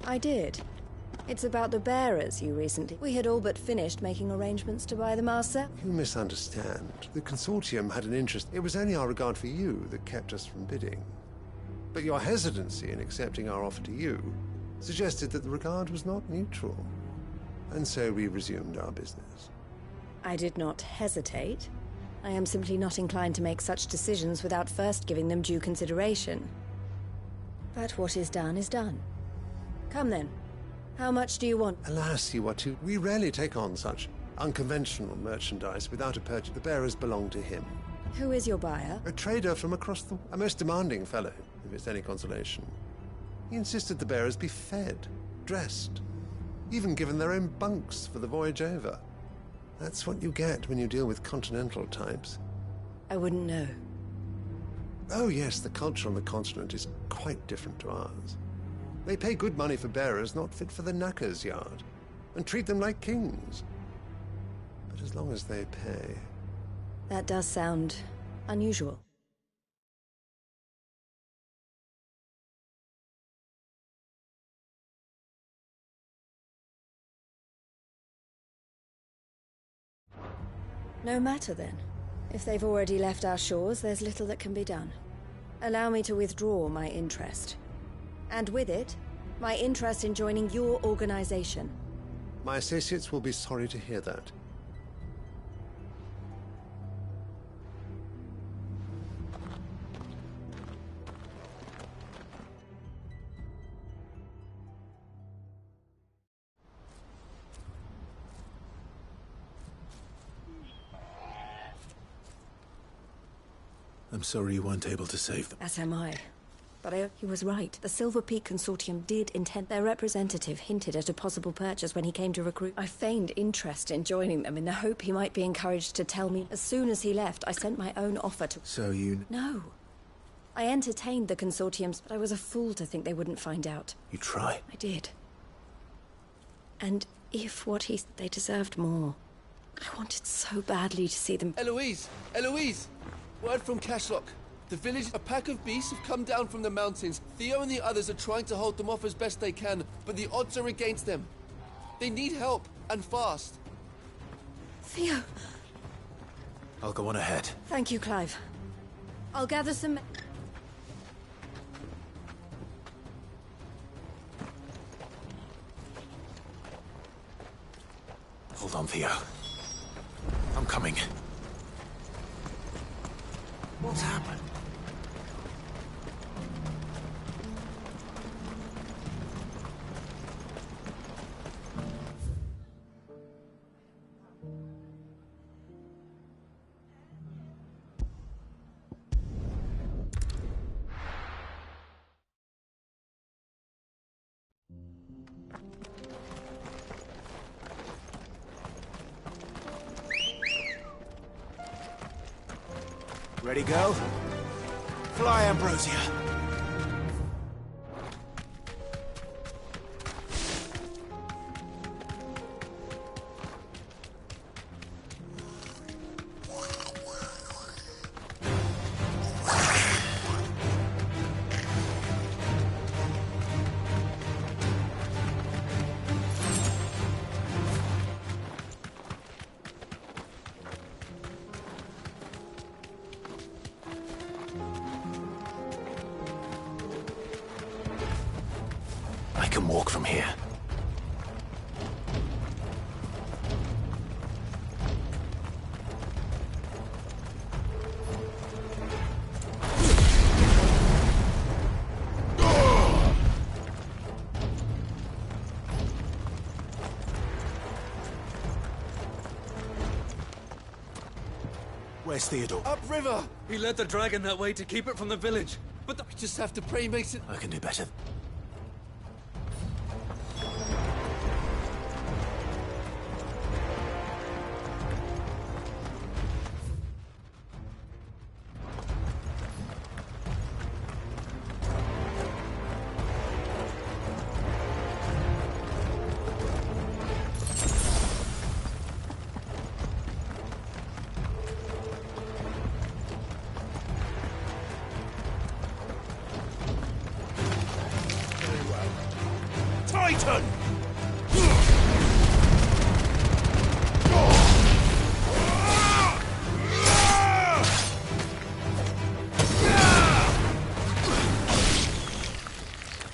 I did. It's about the bearers you recently... We had all but finished making arrangements to buy them ourselves. You misunderstand. The consortium had an interest. It was only our regard for you that kept us from bidding. But your hesitancy in accepting our offer to you suggested that the regard was not mutual. And so we resumed our business. I did not hesitate. I am simply not inclined to make such decisions without first giving them due consideration. But what is done is done. Come then. How much do you want? Alas, you are too... We rarely take on such unconventional merchandise without a purchase. The bearers belong to him. Who is your buyer? A trader from across the... A most demanding fellow, if it's any consolation. He insisted the bearers be fed, dressed, even given their own bunks for the voyage over. That's what you get when you deal with continental types. I wouldn't know. Oh yes, the culture on the continent is quite different to ours. They pay good money for bearers not fit for the knacker's yard, and treat them like kings. But as long as they pay... That does sound unusual. No matter then. If they've already left our shores, there's little that can be done. Allow me to withdraw my interest. And with it, my interest in joining your organization. My associates will be sorry to hear that. I'm sorry you weren't able to save them. As am I. But he was right. The Silver Peak Consortium did intend... Their representative hinted at a possible purchase when he came to recruit. I feigned interest in joining them in the hope he might be encouraged to tell me. As soon as he left, I sent my own offer to... So you... No. I entertained the consortiums, but I was a fool to think they wouldn't find out. You try. I did. And if what he... They deserved more. I wanted so badly to see them... Eloise! Eloise! Word from Cashlock. The village, a pack of beasts have come down from the mountains. Theo and the others are trying to hold them off as best they can, but the odds are against them. They need help, and fast. Theo! I'll go on ahead. Thank you, Clive. I'll gather some... Hold on, Theo. I'm coming. What's happened? Ready, go? Fly, Ambrosia. can walk from here. Where's Theodore? Upriver! He led the dragon that way to keep it from the village. But we just have to pray he makes it... I can do better. Titan!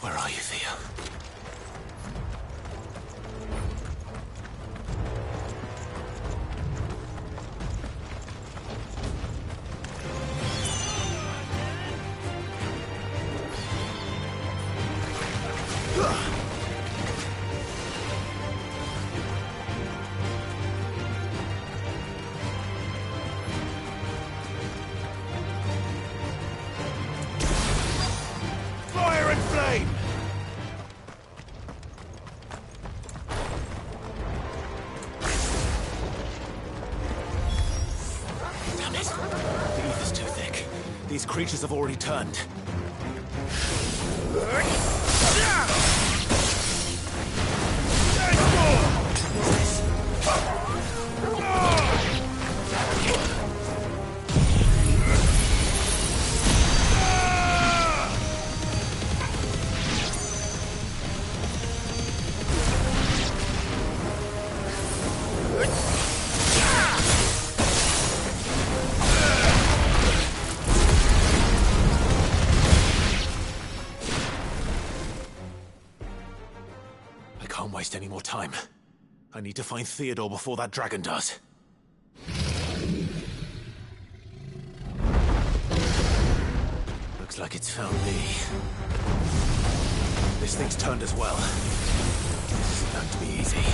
Where are you, Theo? Fire and flame! Damn it! The ether's too thick. These creatures have already turned. I can't waste any more time. I need to find Theodore before that dragon does. Looks like it's found me. This thing's turned as well. This isn't going to be easy.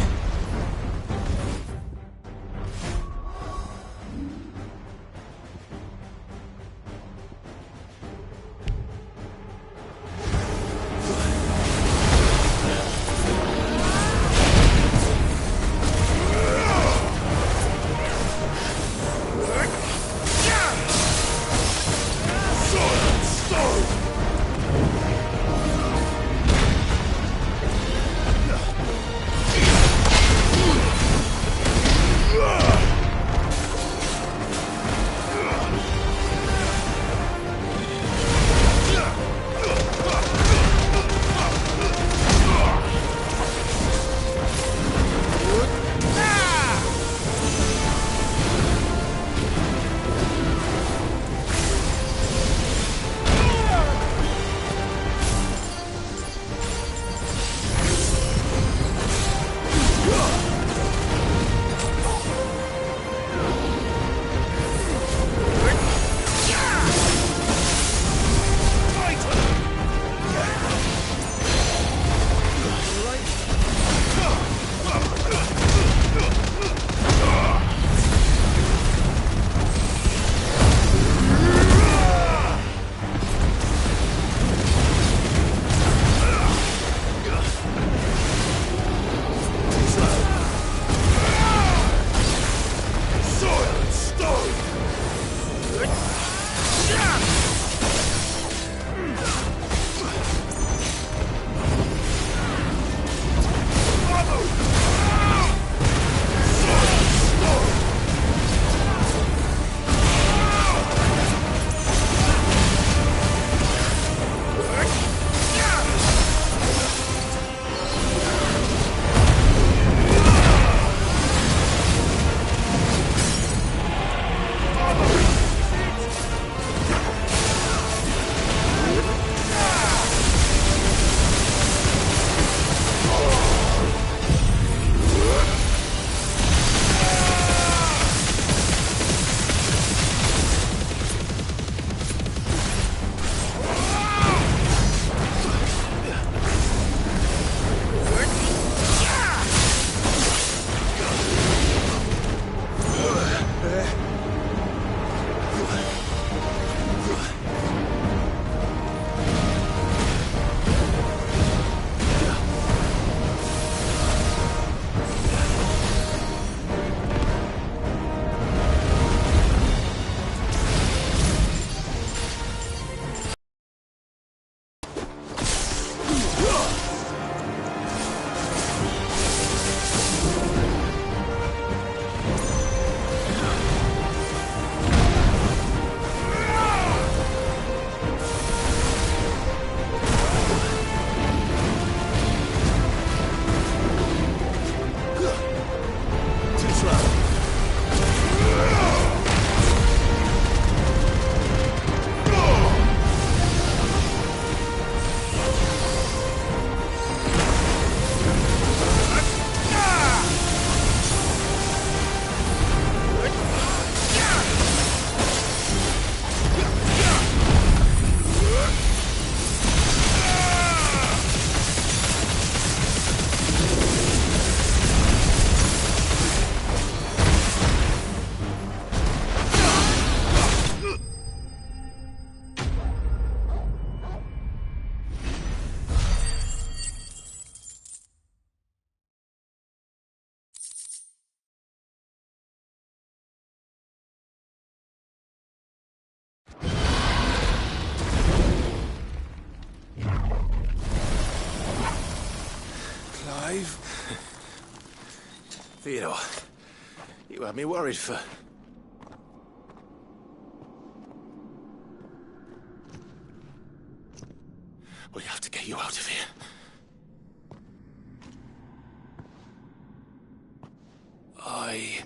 Clive? Theodore, you had me worried for... We have to get you out of here. I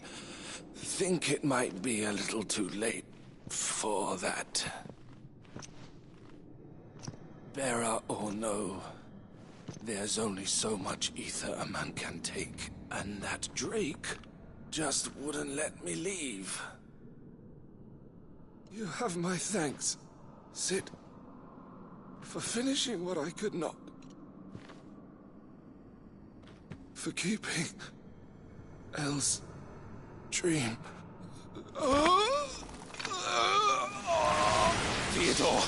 think it might be a little too late for that. Bearer or no, there's only so much ether a man can take, and that Drake just wouldn't let me leave. You have my thanks, Sid, for finishing what I could not. For keeping Elle's dream. Theodore!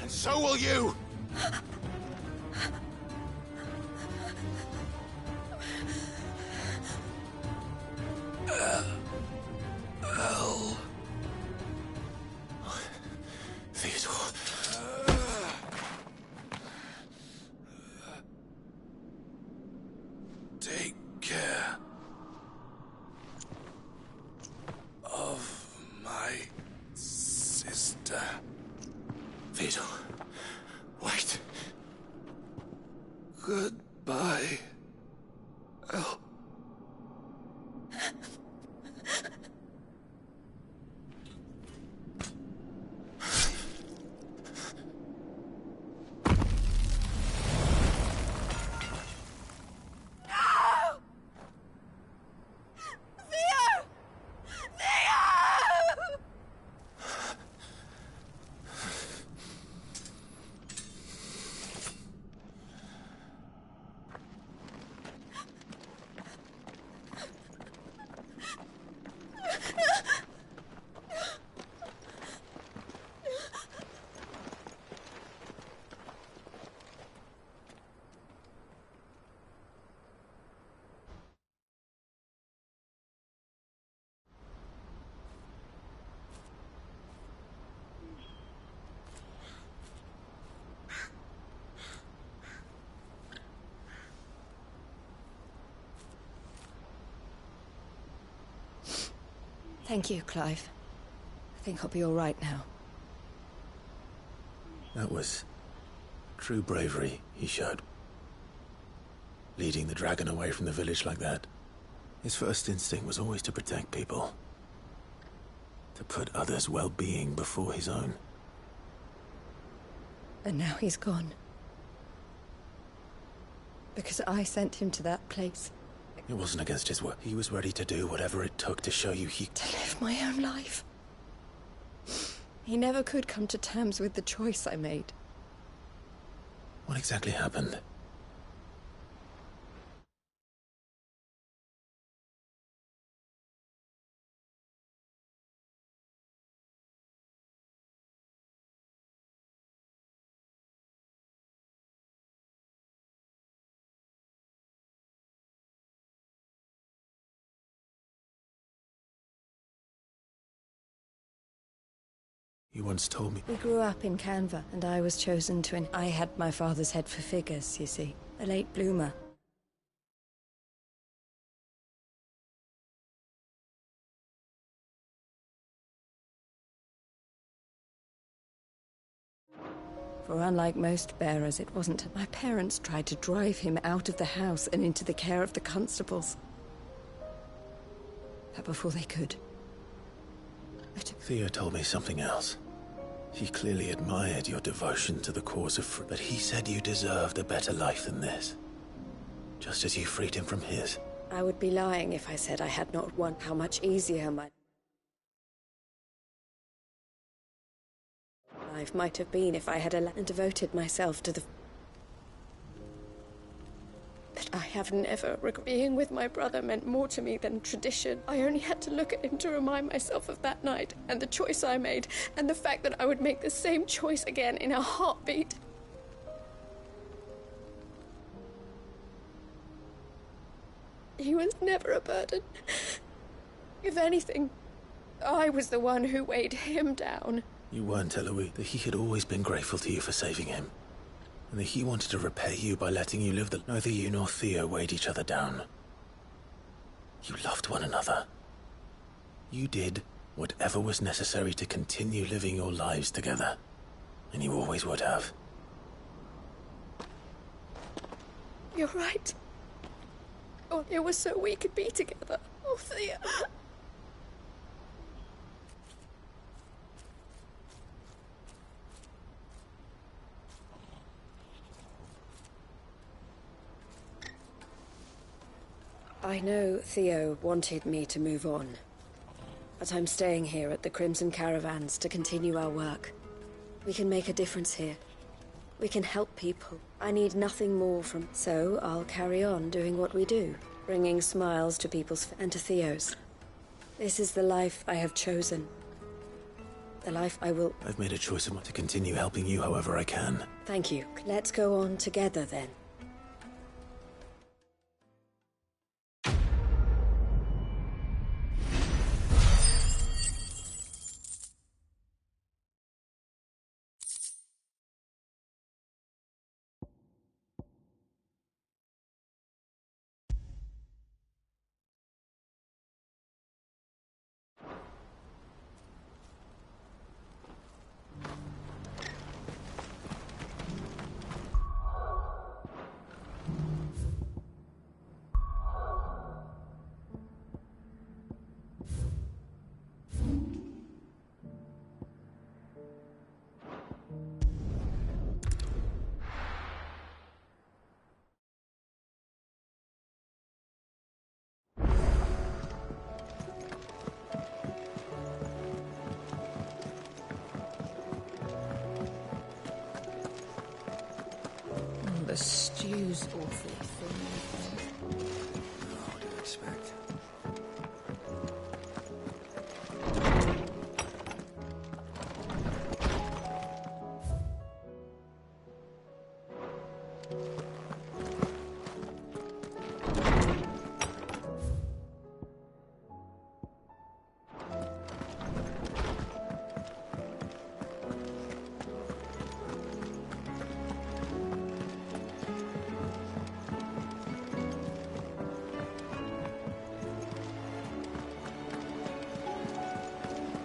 And so will you! Elle. Theodore. Take care of my sister. Theodore, wait. Goodbye, Elle. Thank you, Clive. I think I'll be all right now. That was true bravery he showed. Leading the dragon away from the village like that. His first instinct was always to protect people. To put others' well-being before his own. And now he's gone. Because I sent him to that place. It wasn't against his word. He was ready to do whatever it took to show you he... To live my own life. He never could come to terms with the choice I made. What exactly happened? You once told me... We grew up in Canva, and I was chosen to... I had my father's head for figures, you see. A late bloomer. For unlike most bearers, it wasn't... My parents tried to drive him out of the house and into the care of the constables. But before they could. Theo told me something else. He clearly admired your devotion to the cause of freedom, but he said you deserved a better life than this. Just as you freed him from his. I would be lying if I said I had not won how much easier my... life might have been if I had and devoted myself to the... But I have never... Being with my brother meant more to me than tradition. I only had to look at him to remind myself of that night, and the choice I made, and the fact that I would make the same choice again in a heartbeat. He was never a burden. If anything, I was the one who weighed him down. You weren't, Eloise. That he had always been grateful to you for saving him. And that he wanted to repay you by letting you live the... Neither you nor Theo weighed each other down. You loved one another. You did whatever was necessary to continue living your lives together. And you always would have. You're right. Oh, it was so we could be together. Oh, Theo. I know Theo wanted me to move on, but I'm staying here at the Crimson Caravans to continue our work. We can make a difference here. We can help people. I need nothing more from... So I'll carry on doing what we do, bringing smiles to people's and to Theo's. This is the life I have chosen. The life I will... I've made a choice to continue helping you however I can. Thank you. Let's go on together then. The stew's awfully thin. What do you expect?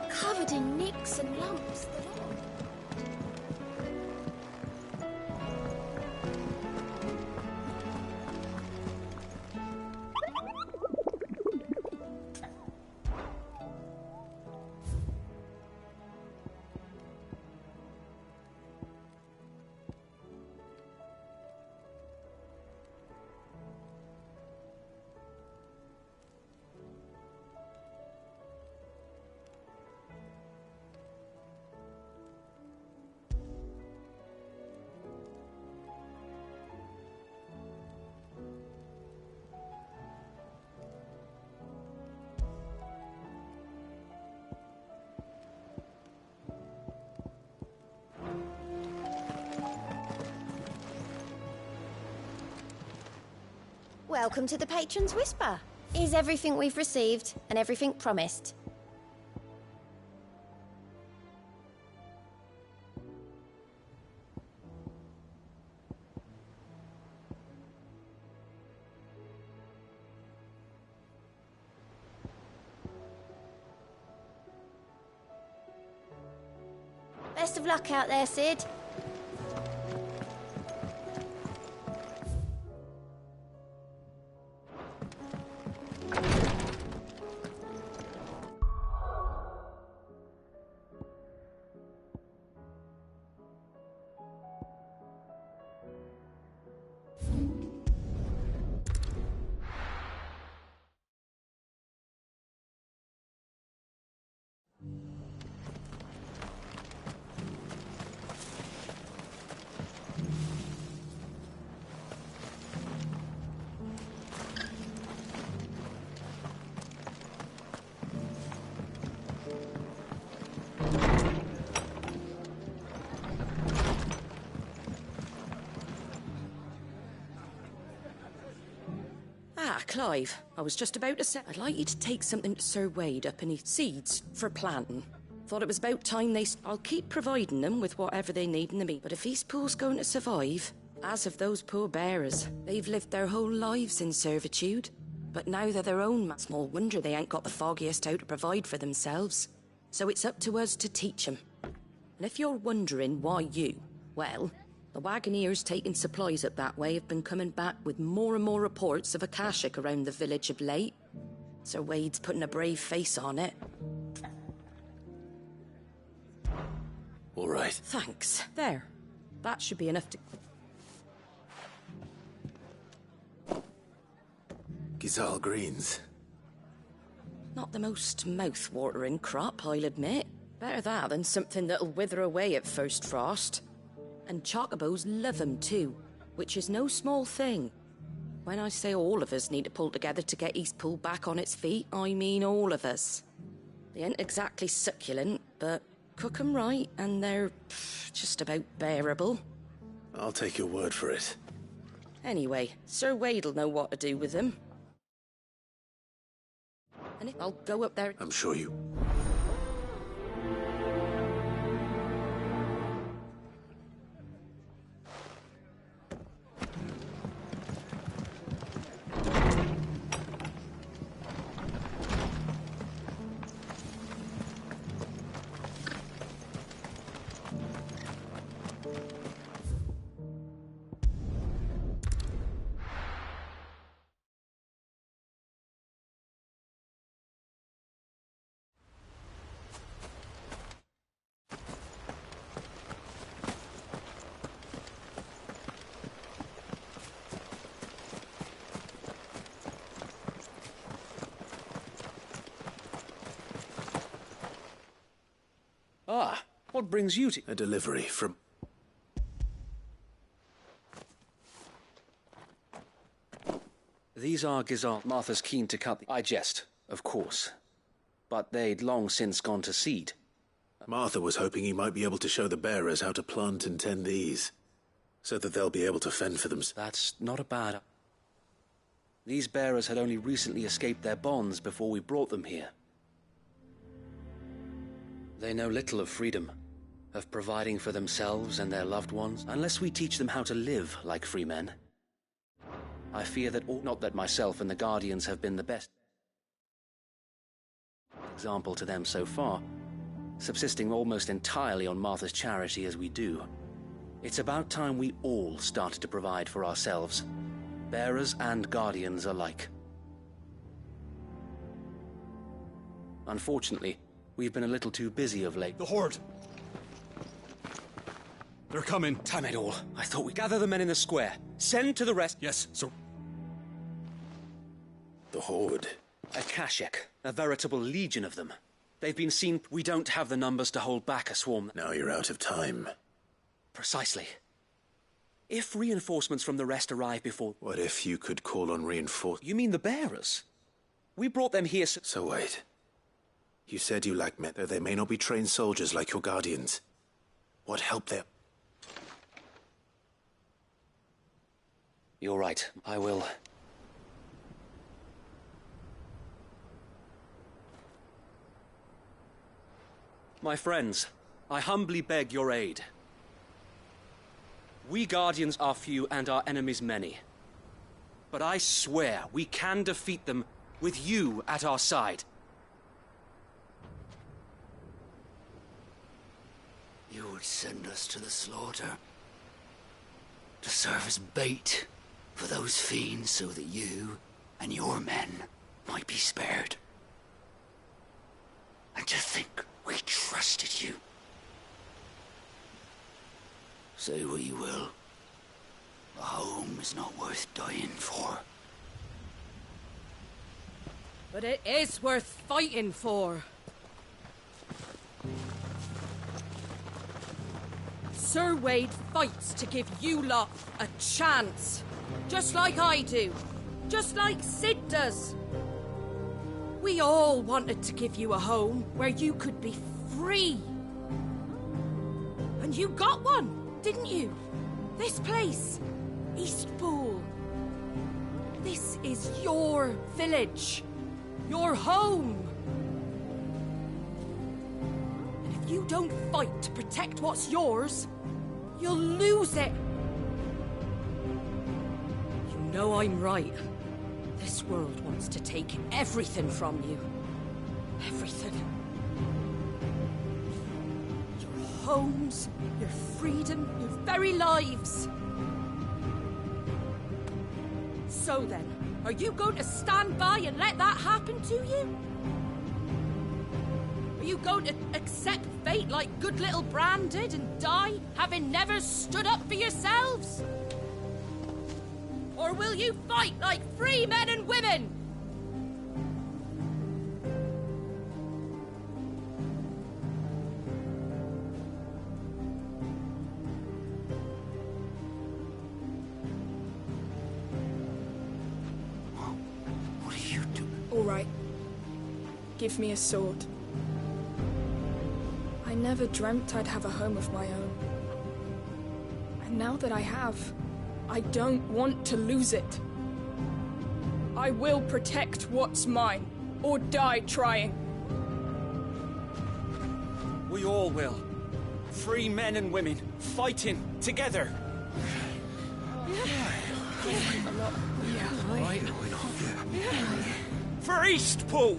Covered in nicks and lumps. Welcome to the Patron's Whisper. Is everything we've received and everything promised? Best of luck out there, Sid. Clive. I was just about to say, I'd like you to take something to Sir Wade up in his seeds for planting. Thought it was about time I'll keep providing them with whatever they need in the meat. But if these pool's going to survive, as of those poor bearers, they've lived their whole lives in servitude. But now they're their own man. Small wonder they ain't got the foggiest how to provide for themselves. So it's up to us to teach them. And if you're wondering why well, the Wagoneers taking supplies up that way have been coming back with more and more reports of Akashic around the village of late. Sir Wade's putting a brave face on it. All right. Thanks. There. That should be enough to... Gizal greens. Not the most mouth-watering crop, I'll admit. Better that than something that'll wither away at first frost. And chocobos love 'em too, which is no small thing. When I say all of us need to pull together to get East Pool back on its feet, I mean all of us. They ain't exactly succulent, but cook 'em right and they're just about bearable. I'll take your word for it. Anyway, Sir Wade'll know what to do with them. And I'll go up there... I'm sure you... Ah, what brings you to... A delivery from... These are Gizal. Martha's keen to cut the... I jest, of course. But they'd long since gone to seed. Martha was hoping he might be able to show the bearers how to plant and tend these, so that they'll be able to fend for themselves. That's not a bad... These bearers had only recently escaped their bonds before we brought them here. They know little of freedom, of providing for themselves and their loved ones, unless we teach them how to live like free men. I fear that not that myself and the Guardians have been the best example to them so far, subsisting almost entirely on Martha's charity as we do. It's about time we all started to provide for ourselves, bearers and Guardians alike. Unfortunately, we've been a little too busy of late. The Horde! They're coming. Damn it all. I thought we'd gather the men in the square. Send to the rest... Yes, sir. The Horde. Akashic. A veritable legion of them. They've been seen... We don't have the numbers to hold back a swarm. Now you're out of time. Precisely. If reinforcements from the rest arrive before... What if you could call on reinforcements? You mean the bearers? We brought them here So wait. You said you lack men, though they may not be trained soldiers like your Guardians. What help them? You're right. I will. My friends, I humbly beg your aid. We Guardians are few and our enemies many. But I swear we can defeat them with you at our side. You would send us to the slaughter, to serve as bait for those fiends so that you and your men might be spared. And to think we trusted you. Say what you will, a home is not worth dying for. But it is worth fighting for. Sir Wade fights to give you lot a chance. Just like I do. Just like Sid does. We all wanted to give you a home where you could be free. And you got one, didn't you? This place, East Pool. This is your village. Your home. And if you don't fight to protect what's yours, you'll lose it. You know I'm right. This world wants to take everything from you. Everything. Your homes, your freedom, your very lives. So then, are you going to stand by and let that happen to you? Are you going to accept fate like good little Bran did and die, having never stood up for yourselves? Or will you fight like free men and women? What are you doing? All right. Give me a sword. I never dreamt I'd have a home of my own. And now that I have, I don't want to lose it. I will protect what's mine, or die trying. We all will. Free men and women, fighting together. For Eastpool!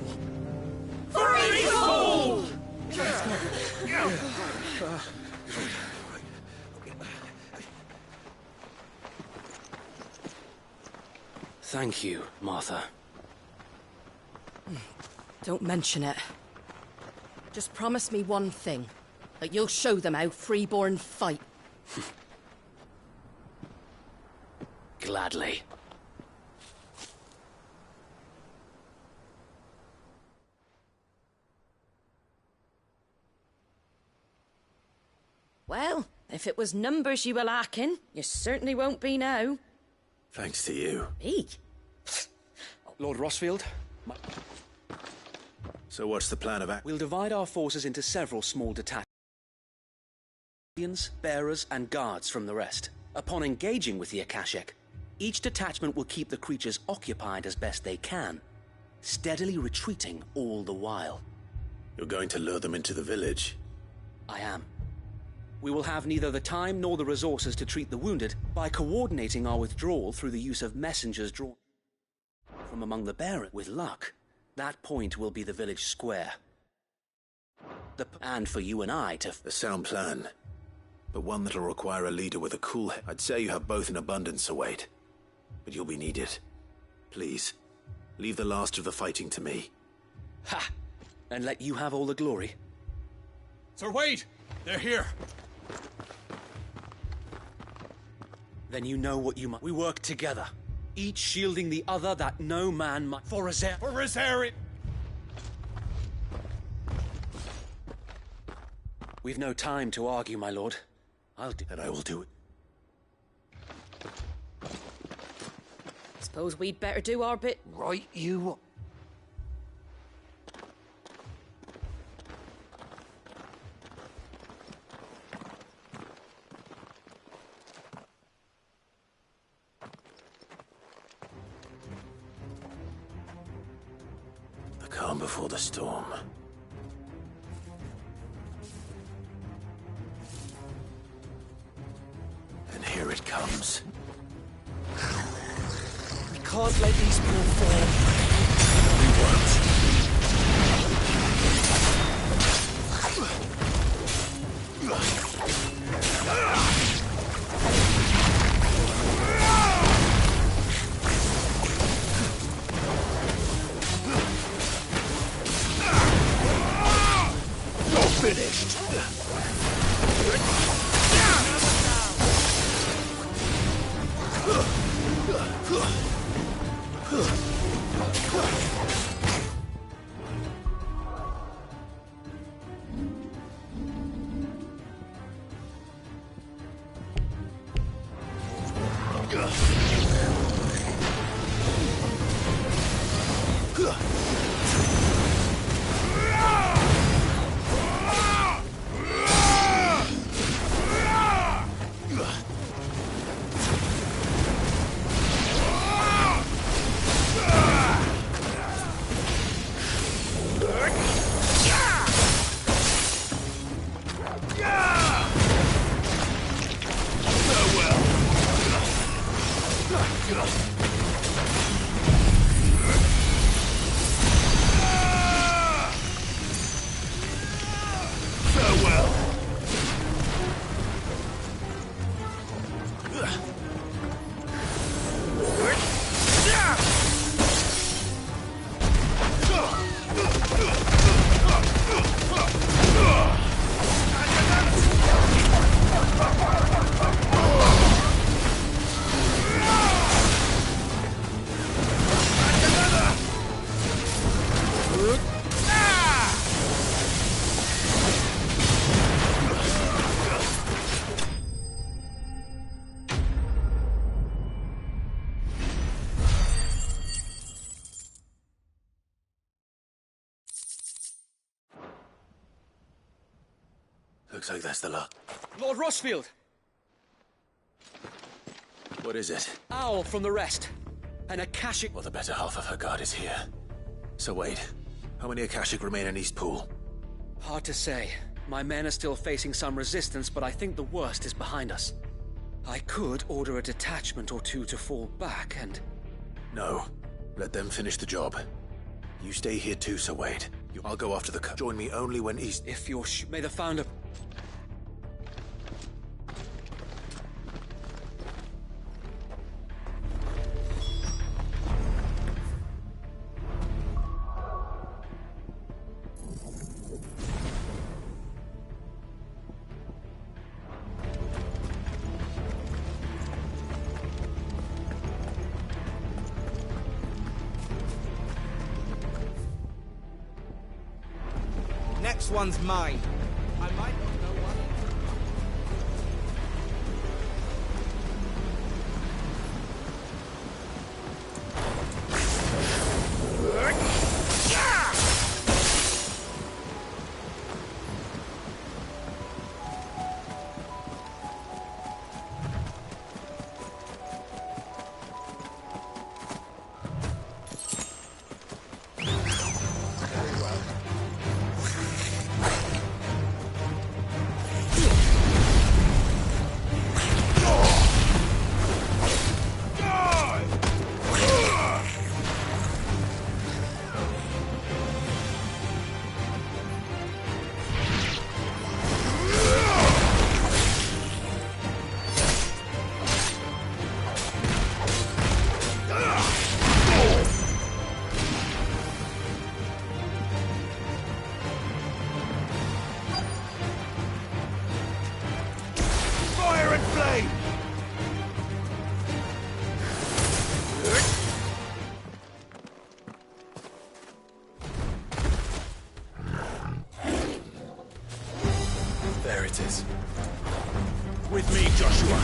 For Eastpool! Thank you, Martha. Don't mention it. Just promise me one thing. That you'll show them how freeborn fight. Gladly. Well, if it was numbers you were lacking, you certainly won't be now. Thanks to you. Me? Lord Rossfield? So what's the plan of action? We'll divide our forces into several small detachments. Bearers and guards from the rest. Upon engaging with the Akashic, each detachment will keep the creatures occupied as best they can, steadily retreating all the while. You're going to lure them into the village? I am. We will have neither the time nor the resources to treat the wounded by coordinating our withdrawal through the use of messengers drawn from among the bearers. With luck, that point will be the village square. And for you and I to... A sound plan, but one that'll require a leader with a cool head. I'd say you have both in abundance, Sir Wade, but you'll be needed. Please, leave the last of the fighting to me. Ha! And let you have all the glory. Sir Wade! They're here! Then you know what you must. We work together, each shielding the other that no man might. For Rosaria! We've no time to argue, my lord. And I will do it. Suppose we'd better do our bit. Right, you. The calm before the storm. And here it comes. We can't let these people fall. We won't. You're finished. Looks like that's the lot. Lord Rossfield! What is it? Owl from the rest. An Akashic... Well, the better half of her guard is here. So wait, how many Akashic remain in Eastpool? Hard to say. My men are still facing some resistance, but I think the worst is behind us. I could order a detachment or two to fall back and... No. Let them finish the job. You stay here too, Sir Wade. I'll go after the Join me only when East... If you're may the Founder... Next one's mine. I might not know what. There it is. With me, Joshua.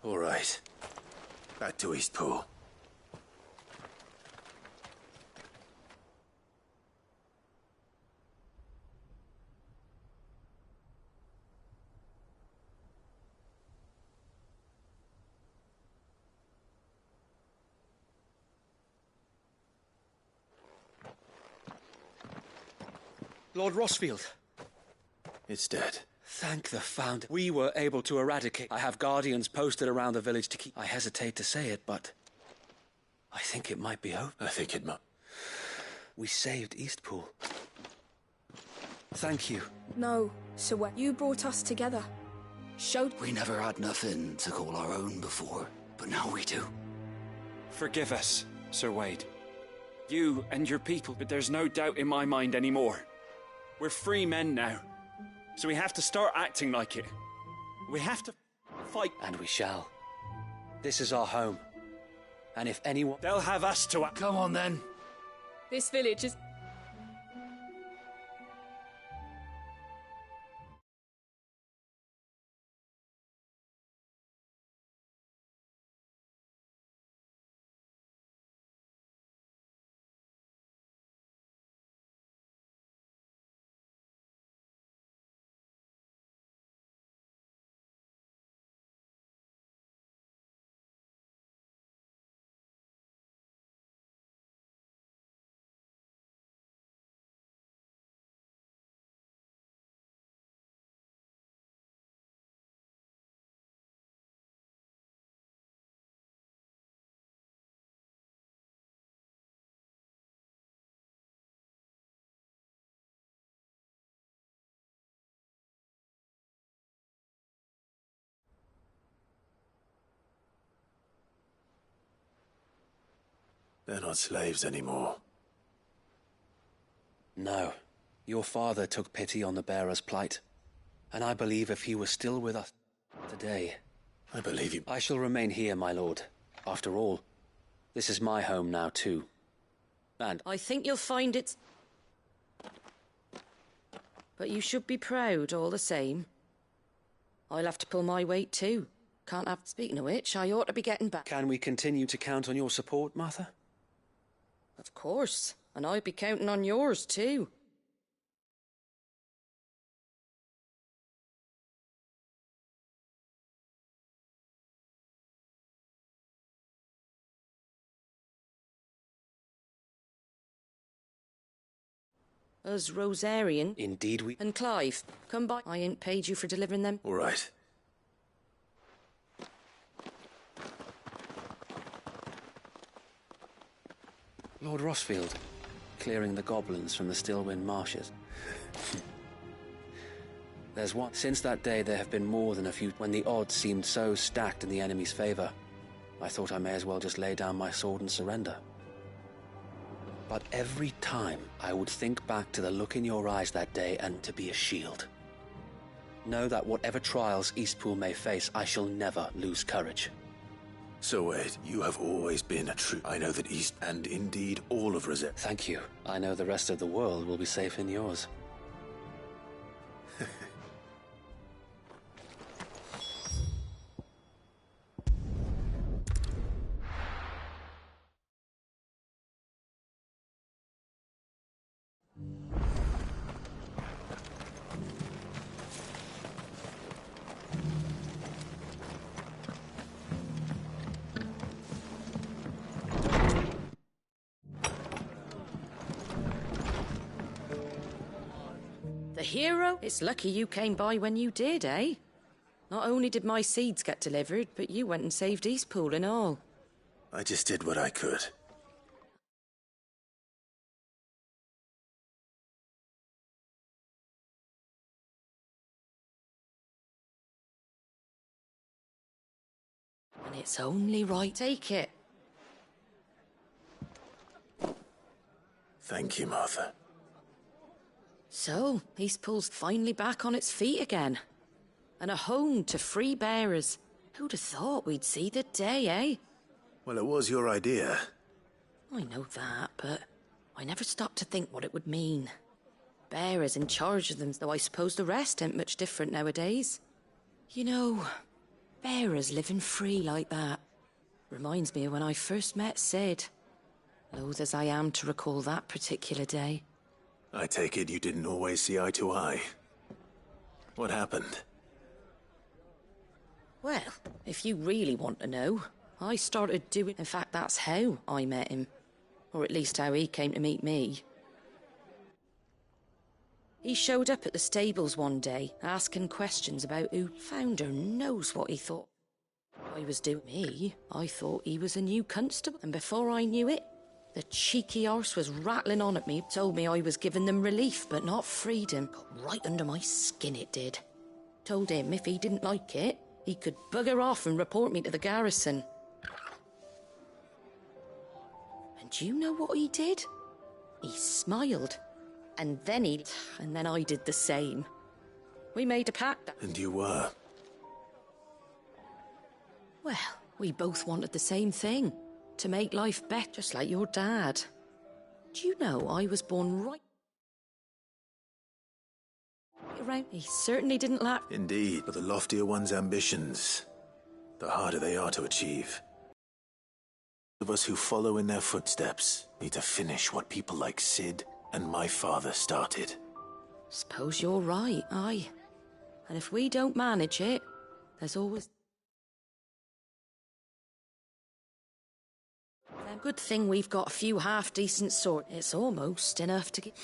All right. Back to Eastpool. Lord Rossfield. It's dead. Thank the Founder. We were able to eradicate. I have guardians posted around the village to keep... I hesitate to say it, but... I think it might be over. I think it might. We saved Eastpool. Thank you. No, Sir Wade. You brought us together. Showed... We never had nothing to call our own before, but now we do. Forgive us, Sir Wade. You and your people, but there's no doubt in my mind anymore. We're free men now. So we have to start acting like it. We have to fight. And we shall. This is our home. And if anyone... They'll have us to... Come on, then. This village is... They're not slaves anymore. No. Your father took pity on the bearer's plight. And I believe if he was still with us today... I believe you. I shall remain here, my lord. After all, this is my home now, too. And... I think you'll find it's... But you should be proud, all the same. I'll have to pull my weight, too. Can't have... Speaking of which, I ought to be getting back. Can we continue to count on your support, Martha? Of course. And I'll be counting on yours, too. Us Rosarian. Indeed we... And Clive, come by. I ain't paid you for delivering them. All right. Lord Rossfield, clearing the goblins from the Stillwind marshes. There's one. Since that day, there have been more than a few. When the odds seemed so stacked in the enemy's favor, I thought I may as well just lay down my sword and surrender. But every time, I would think back to the look in your eyes that day and to be a shield. Know that whatever trials Eastpool may face, I shall never lose courage. So wait, you have always been a true... I know that East, and indeed all of Rosette... Thank you. I know the rest of the world will be safe in yours. The hero? It's lucky you came by when you did, eh? Not only did my seeds get delivered, but you went and saved Eastpool and all. I just did what I could. And it's only right. Take it. Thank you, Martha. So, Eastpool's finally back on its feet again. And a home to free bearers. Who'd have thought we'd see the day, eh? Well, it was your idea. I know that, but I never stopped to think what it would mean. Bearers in charge of them, though I suppose the rest ain't much different nowadays. You know, bearers living free like that reminds me of when I first met Sid. Loath as I am to recall that particular day. I take it you didn't always see eye to eye. What happened? Well, if you really want to know, I started doing... In fact, that's how I met him. Or at least how he came to meet me. He showed up at the stables one day, asking questions about who founder knows what he thought I was doing. Me, I thought he was a new constable, and before I knew it, the cheeky arse was rattling on at me, told me I was giving them relief but not freedom. Got right under my skin it did. Told him if he didn't like it, he could bugger off and report me to the garrison. And do you know what he did? He smiled. And then I did the same. We made a pact. And you were? Well, We both wanted the same thing. To make life better, just like your dad. Do you know I was born right around? He certainly didn't lack. Indeed, but the loftier one's ambitions, the harder they are to achieve. Those of us who follow in their footsteps need to finish what people like Sid and my father started. Suppose you're right, aye. And if we don't manage it, there's always... Good thing we've got a few half-decent swords. It's almost enough to get...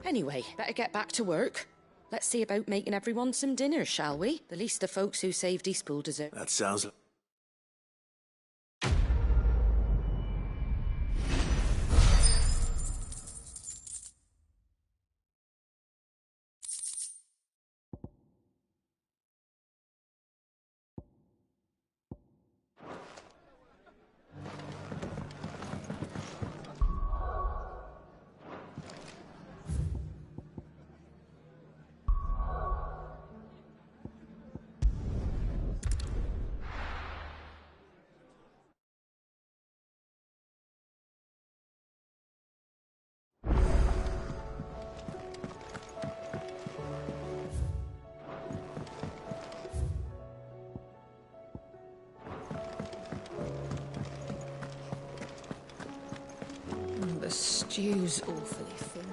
Anyway, better get back to work. Let's see about making everyone some dinner, shall we? The least the folks who saved Eastpool deserve. That sounds... The stew's awfully thin.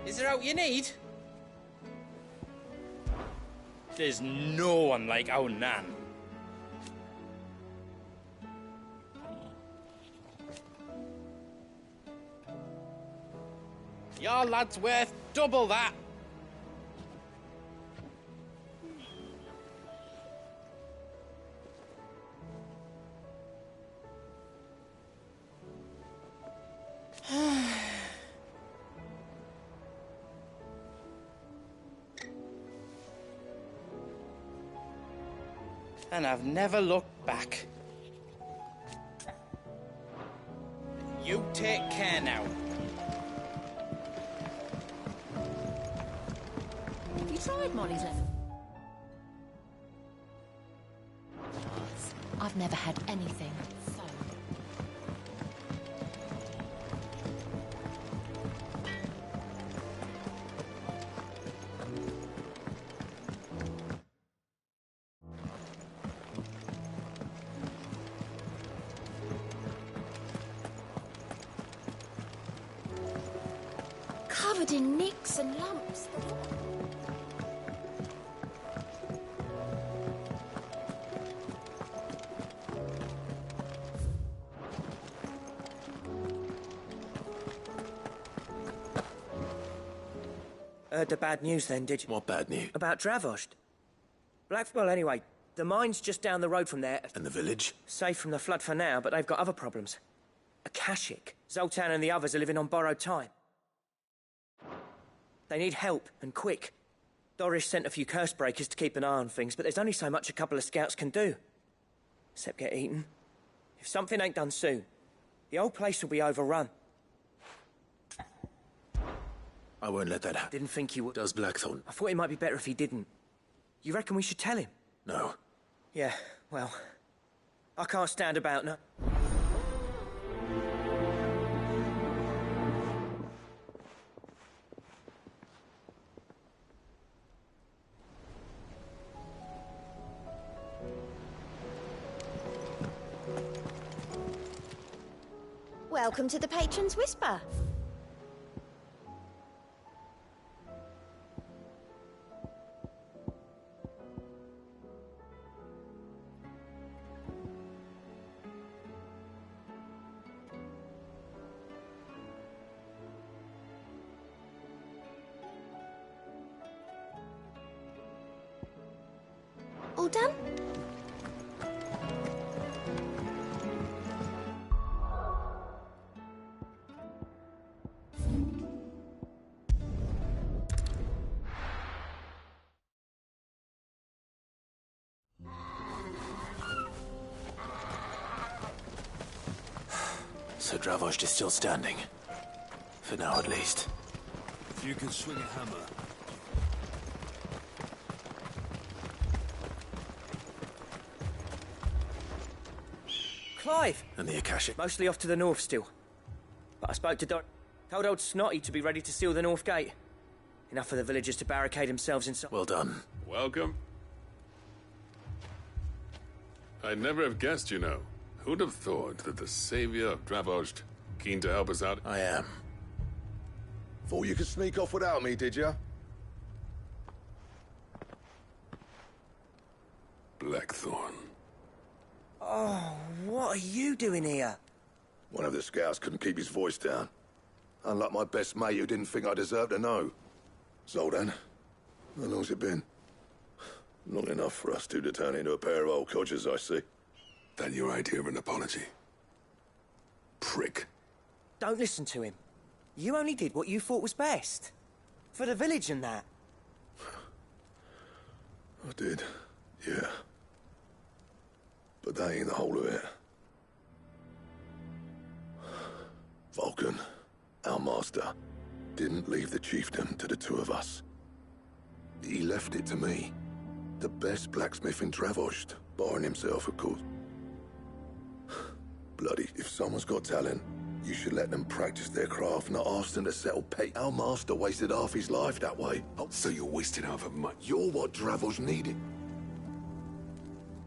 Is there out you need? There's no one like our Nan. Your lad's worth double that. And I've never looked back. You take care now. Have you tried Molly's lemon? I've never had anything so... Covered in nicks and lumps. Heard the bad news then, did you? What bad news? About Dravost. Well, anyway, the mine's just down the road from there. And the village? Safe from the flood for now, but they've got other problems. Akashic. Zoltan and the others are living on borrowed time. They need help, and quick. Doris sent a few curse breakers to keep an eye on things, but there's only so much a couple of scouts can do. Except get eaten. If something ain't done soon, the whole place will be overrun. I won't let that happen. Didn't think you would. Does Blackthorn? I thought it might be better if he didn't. You reckon we should tell him? No. Yeah, well, I can't stand about no... Welcome to the Patron's Whisper. all done? So Dravost is still standing. For now, at least. If you can swing a hammer. Clive! And the Akashic. Mostly off to the north still. But I spoke to Doc. Told old Snotty to be ready to seal the north gate. Enough for the villagers to barricade themselves inside. Well done. Welcome. I'd never have guessed, you know. Who'd have thought that the savior of Dravost, keen to help us out? I am. Thought you could sneak off without me, did you? Blackthorn. Oh, what are you doing here? One of the scouts couldn't keep his voice down. Unlike my best mate who didn't think I deserved to know. Zoldan, how long's it been? Long enough for us two to turn into a pair of old codgers, I see. That your idea of an apology? Prick. Don't listen to him. You only did what you thought was best. For the village and that. I did, yeah. But that ain't the whole of it. Vulcan, our master, didn't leave the chiefdom to the two of us. He left it to me. The best blacksmith in Dravost, barring himself, of course. Bloody, if someone's got talent, you should let them practice their craft, not ask them to settle pay. Our master wasted half his life that way. Oh, so you wasted half of mine? You're what Dravost needed.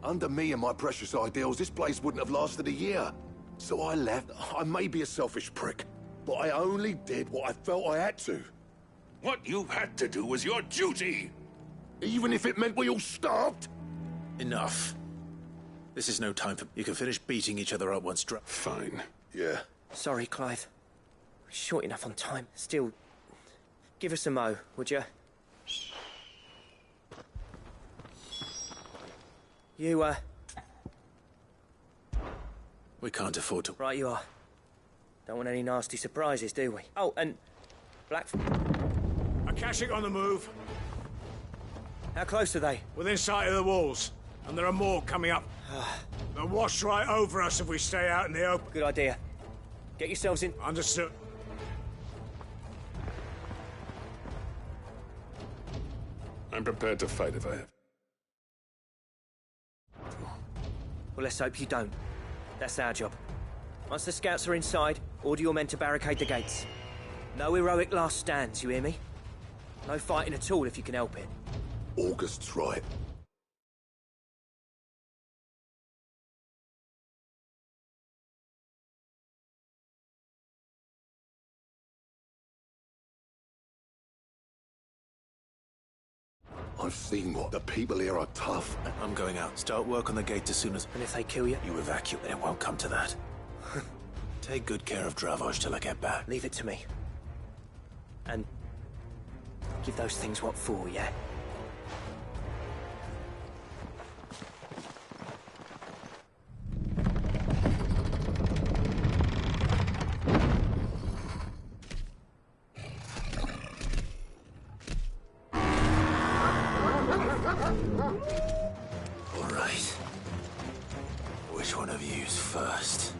Under me and my precious ideals, this place wouldn't have lasted a year. So I left. I may be a selfish prick, but I only did what I felt I had to. What you had to do was your duty! Even if it meant we all starved? Enough. This is no time for... You can finish beating each other up once... Fine. Yeah. Sorry, Clive. Short enough on time. Still, give us a mo, would you? You, We can't afford to... Right you are. Don't want any nasty surprises, do we? Oh, and... Black... Akashic on the move. How close are they? Within sight of the walls. And there are more coming up. They'll wash right over us if we stay out in the open. Good idea. Get yourselves in. Understood. I'm prepared to fight if I have. Well, let's hope you don't. That's our job. Once the scouts are inside, order your men to barricade the gates. No heroic last stands, you hear me? No fighting at all if you can help it. August's right. I've seen what the people here are tough. I'm going out. Start work on the gate as soon as... And if they kill you? You evacuate. It won't come to that. Take good care of Dravost till I get back. Leave it to me. And... give those things what for, yeah? All right. Which one of you's first?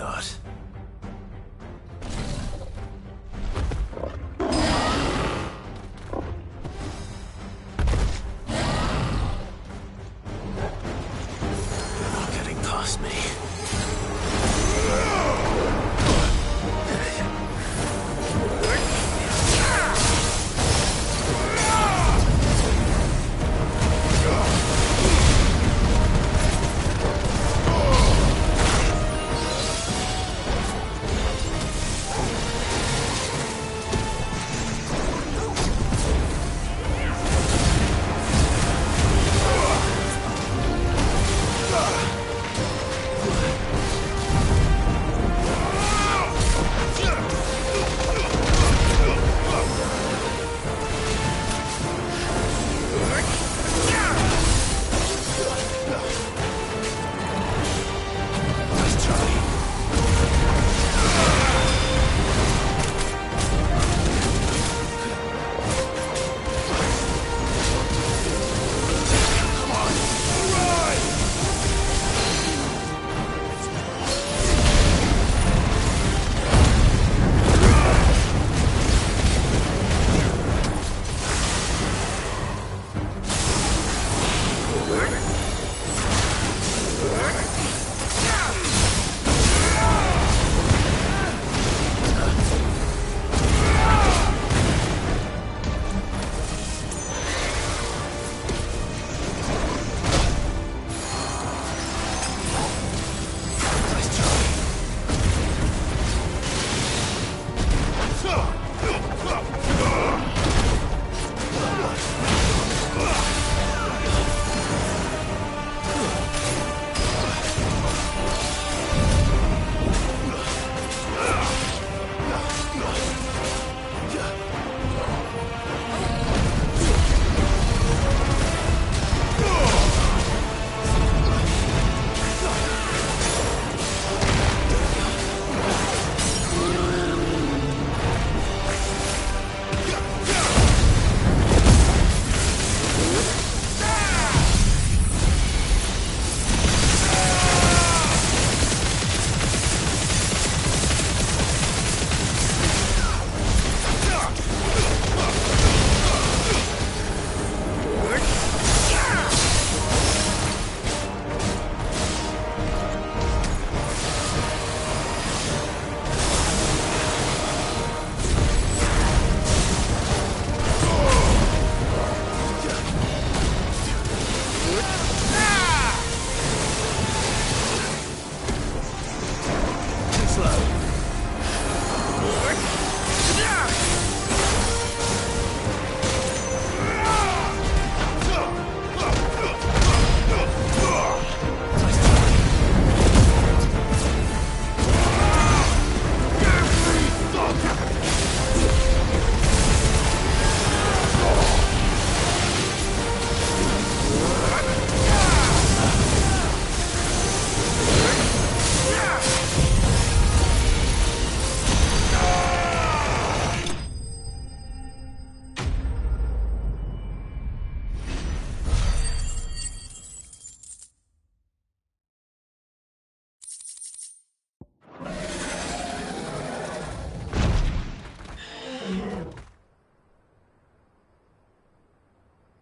start. You're not getting past me.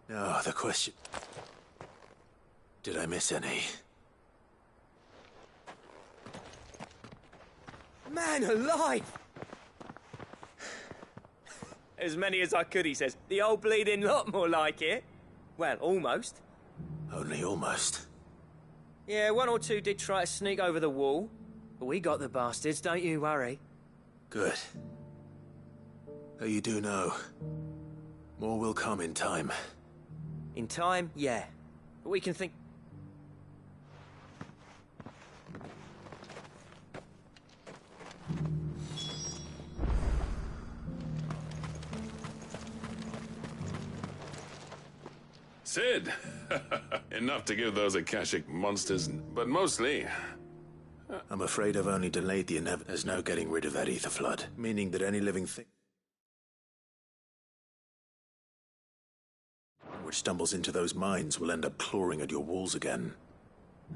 Now, the question... Did I miss any? Man alive! As many as I could, he says. The old bleeding lot, more like it. Well, almost. Only almost. Yeah, one or two did try to sneak over the wall. But we got the bastards, don't you worry. Good. Though you do know, more will come in time. In time, yeah. But we can think... Sid! Enough to give those Akashic monsters, but mostly... I'm afraid I've only delayed the inevitable. There's no getting rid of that ether flood, meaning that any living thing which stumbles into those mines will end up clawing at your walls again.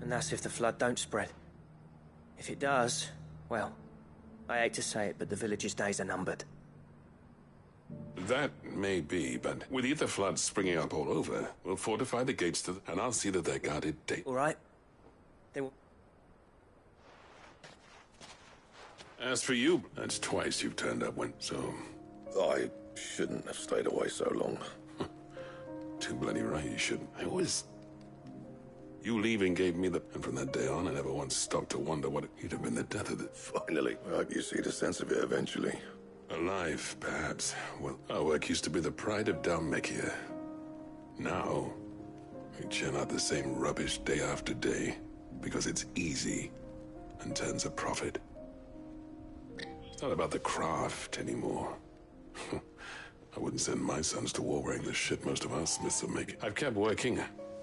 And that's if the flood don't spread. If it does, Well, I hate to say it, but the village's days are numbered. That may be, but with ether floods springing up all over, we'll fortify the gates to and I'll see that they're guarded daily. All right. Then As for you, that's twice you've turned up when, so... I shouldn't have stayed away so long. Too bloody right you shouldn't. I always... You leaving gave me the... And from that day on, I never once stopped to wonder what you'd have been the death of it. Finally. I hope you see the sense of it eventually. Alive, perhaps. Well, our work used to be the pride of Dalmekia. Now, we churn out the same rubbish day after day because it's easy and turns a profit. It's not about the craft anymore. I wouldn't send my sons to war wearing the shit most of our smiths are making. I've kept working,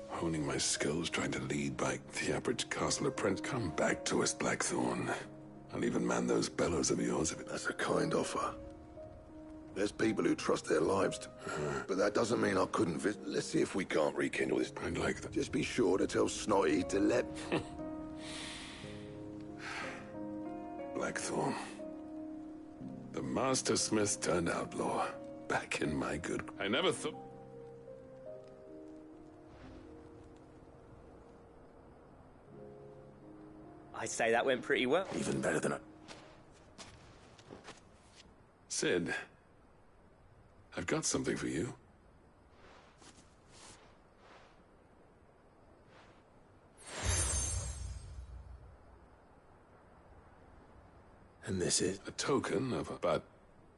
honing my skills, trying to lead by the average castle apprentice. Come back to us, Blackthorn. I'll even man those bellows of yours if it... That's a kind offer. There's people who trust their lives to... But that doesn't mean I couldn't visit. Let's see if we can't rekindle this. I'd like that. Just be sure to tell Snotty to let... Blackthorn. The Master Smith turned outlaw. Back in my good... I never thought... I'd say that went pretty well. Even better than I... Sid, I've got something for you. And this is... A token of a... But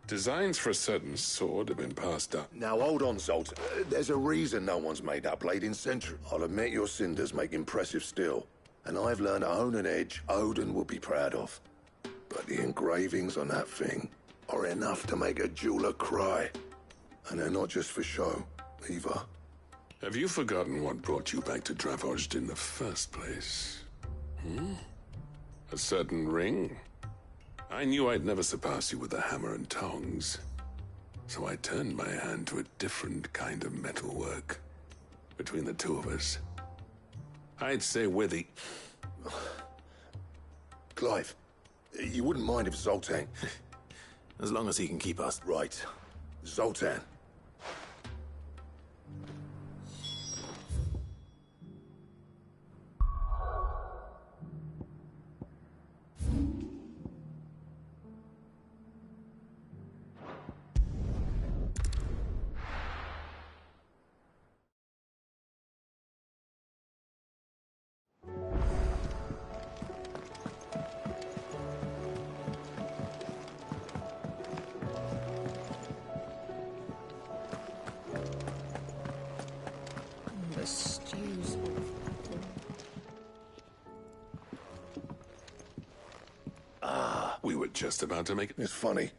designs for a certain sword have been passed down. Now hold on, Zolt. There's a reason no one's made that blade in centuries. I'll admit your cinders make impressive steel. And I've learned to own an edge Odin will be proud of. But the engravings on that thing are enough to make a jeweler cry. And they're not just for show, either. Have you forgotten what brought you back to Dravozd in the first place? A certain ring? I knew I'd never surpass you with the hammer and tongs. So I turned my hand to a different kind of metalwork. Between the two of us, I'd say we're the... Clive, you wouldn't mind if Zoltan... As long as he can keep us... Right. Zoltan. We were just about to make it. It's funny.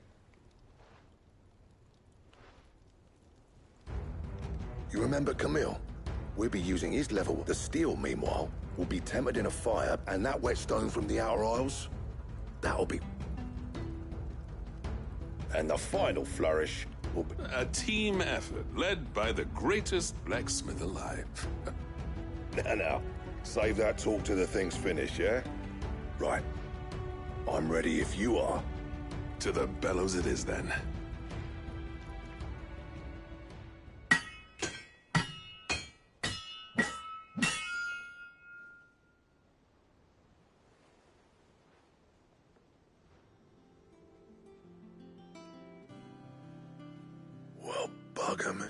You remember Camille? We'll be using his level. The steel, meanwhile, will be tempered in a fire, and that whetstone from the Outer Isles, that'll be... And the final flourish will be... A team effort, led by the greatest blacksmith alive. Now, save that talk till the thing's finished, yeah? Right. I'm ready if you are. To the bellows it is, then. Well, bugger me.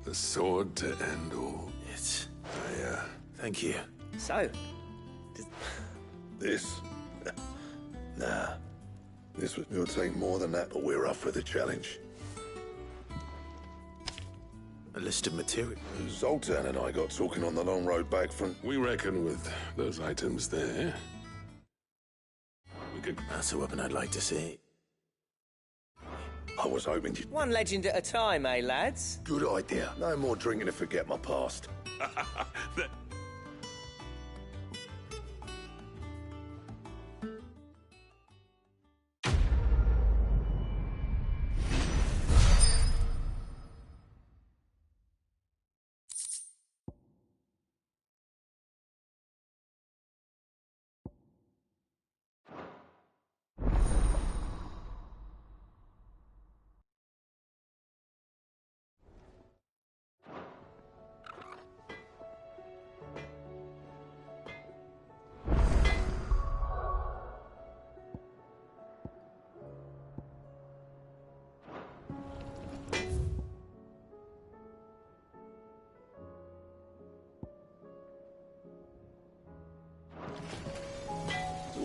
The sword to end all. It's... Thank you. So... This? Nah. It'll take more than that, but we're up for the challenge. A list of material. Zoltan and I got talking on the long road back from... We reckon with those items there, we could... That's a weapon I'd like to see. I was hoping you... One legend at a time, eh, lads? Good idea. No more drinking to forget my past.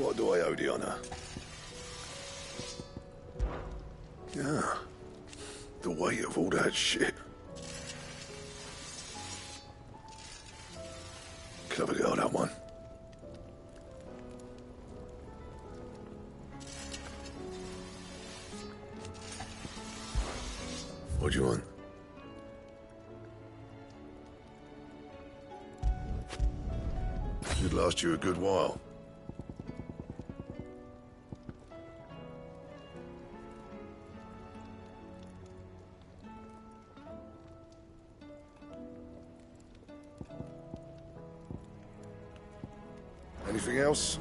What do I owe the honor? Yeah. The weight of all that shit. Clever girl, that one. What do you want? Should last you a good while. Anything else?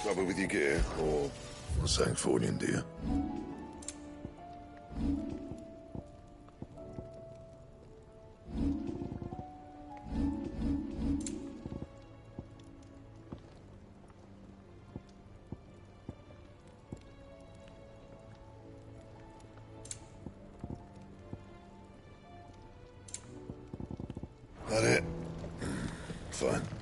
Trouble with your gear, or something for you, dear? That it? Fine.